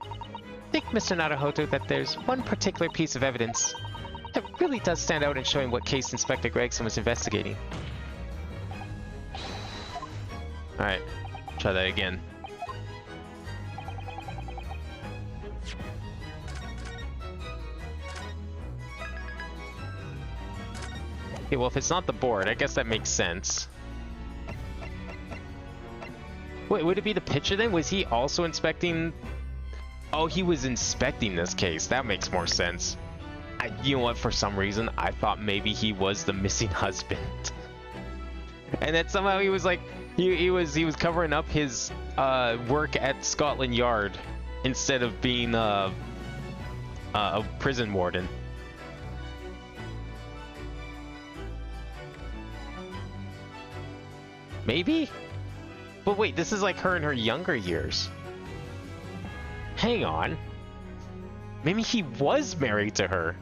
I think, Mr. Naruhodo, that there's one particular piece of evidence that really does stand out in showing what case Inspector Gregson was investigating. Alright, try that again. Okay, well, if it's not the board, I guess that makes sense. Wait, would it be the picture then? Was he also inspecting... Oh, he was inspecting this case. That makes more sense. You know what? For some reason, I thought maybe he was the missing husband. And then somehow he was like... He was covering up his work at Scotland Yard instead of being a prison warden. Maybe? But wait, this is like her in her younger years. Hang on. Maybe he was married to her.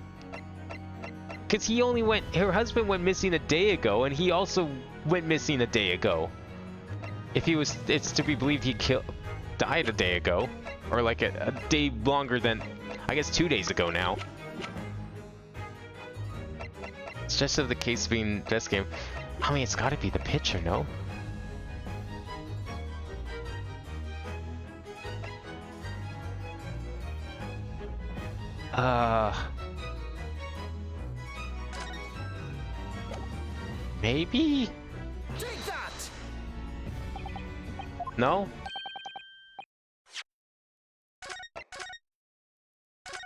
Because he only went... Her husband went missing a day ago, and he also went missing a day ago. If he was... It's to be believed he died a day ago. Or like a day longer than... I guess 2 days ago now. It's just of the case being investigated. I mean, it's gotta be the picture, no? Maybe? Take that! No?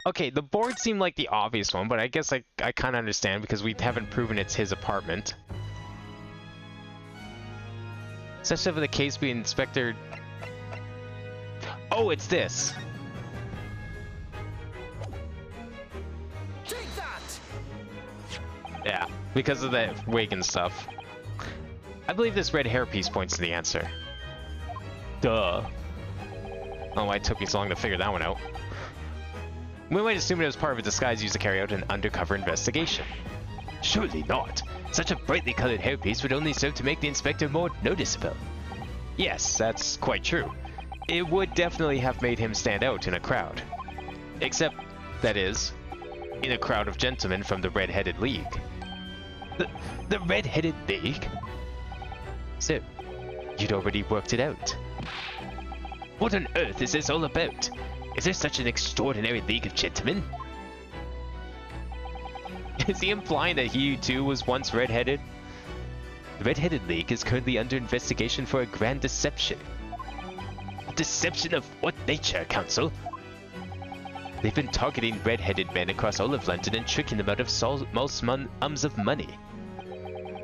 Okay, the board seemed like the obvious one, but I guess I kind of understand because we haven't proven it's his apartment. Such of the case being Inspector... Oh, it's this! Take that! Yeah, because of the wig and stuff. I believe this red hairpiece points to the answer. Duh. Oh, why it took me so long to figure that one out. We might assume it was part of a disguise used to carry out an undercover investigation. Surely not. Such a brightly colored hairpiece would only serve to make the inspector more noticeable. Yes, that's quite true. It would definitely have made him stand out in a crowd. Except, that is, in a crowd of gentlemen from the Red-Headed League. The Red-Headed League? So, you'd already worked it out. What on earth is this all about? Is there such an extraordinary league of gentlemen? Is he implying that he too was once red-headed? The Red-Headed League is currently under investigation for a grand deception. A deception of what nature, Council? They've been targeting red-headed men across all of London and tricking them out of small sums of money.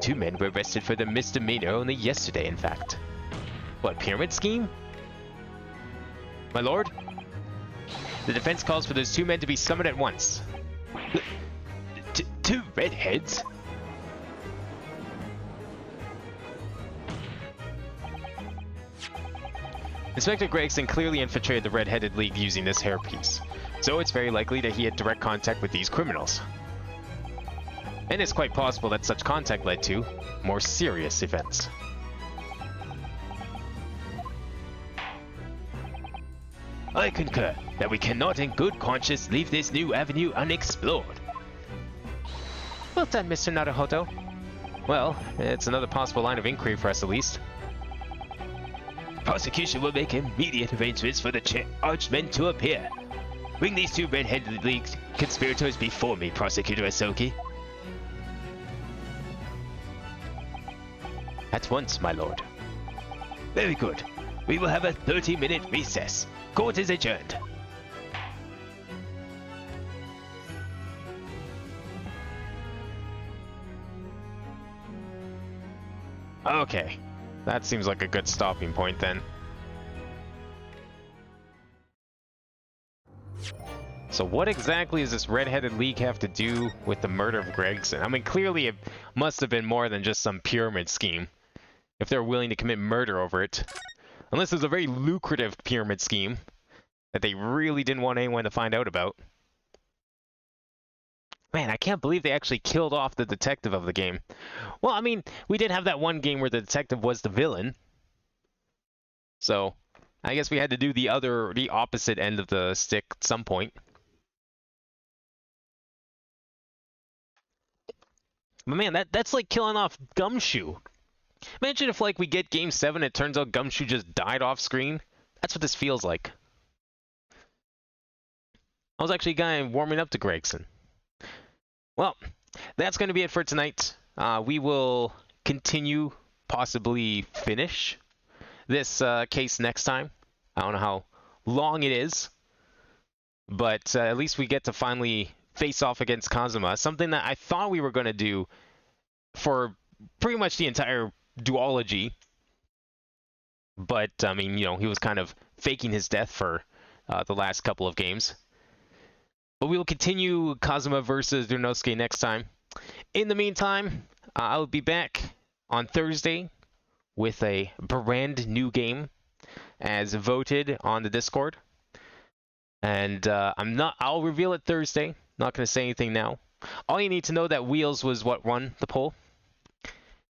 2 men were arrested for their misdemeanor only yesterday, in fact. What, pyramid scheme? My lord? The defense calls for those 2 men to be summoned at once. 2 redheads? Inspector Gregson clearly infiltrated the Red-Headed League using this hairpiece, so it's very likely that he had direct contact with these criminals. And it's quite possible that such contact led to more serious events. I concur that we cannot in good conscience leave this new avenue unexplored. Well done, Mr. Naruhodo. Well, it's another possible line of inquiry for us at least. Prosecution will make immediate arrangements for the charged men to appear. Bring these 2 Red-Headed League conspirators before me, Prosecutor Asoki. At once, my lord. Very good. We will have a 30-minute recess. Court is adjourned. Okay. That seems like a good stopping point then. So what exactly does this Red-Headed League have to do with the murder of Gregson? I mean, clearly it must have been more than just some pyramid scheme, if they're willing to commit murder over it. Unless it's a very lucrative pyramid scheme that they really didn't want anyone to find out about. Man, I can't believe they actually killed off the detective of the game. Well, I mean, we did have that one game where the detective was the villain. So, I guess we had to do the opposite end of the stick at some point. But man, that's like killing off Gumshoe. Imagine if, like, we get Game 7, it turns out Gumshoe just died off screen. That's what this feels like. I was actually kind of warming up to Gregson. Well, that's going to be it for tonight. We will continue, possibly finish this case next time. I don't know how long it is, but at least we get to finally face off against Kazuma, something that I thought we were going to do for pretty much the entire duology. But, I mean, you know, he was kind of faking his death for the last couple of games. But we will continue Kazuma versus Durnosuke next time. In the meantime, I'll be back on Thursday with a brand new game as voted on the Discord. And I'll reveal it Thursday. Not going to say anything now. All you need to know that Wheels was what won the poll.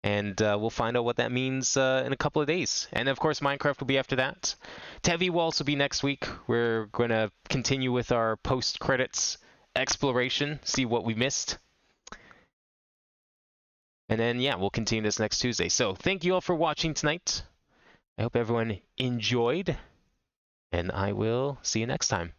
And we'll find out what that means in a couple of days. And of course, Minecraft will be after that. Tevi will also be next week. We're going to continue with our post-credits exploration, see what we missed. And then, yeah, we'll continue this next Tuesday. So thank you all for watching tonight. I hope everyone enjoyed. And I will see you next time.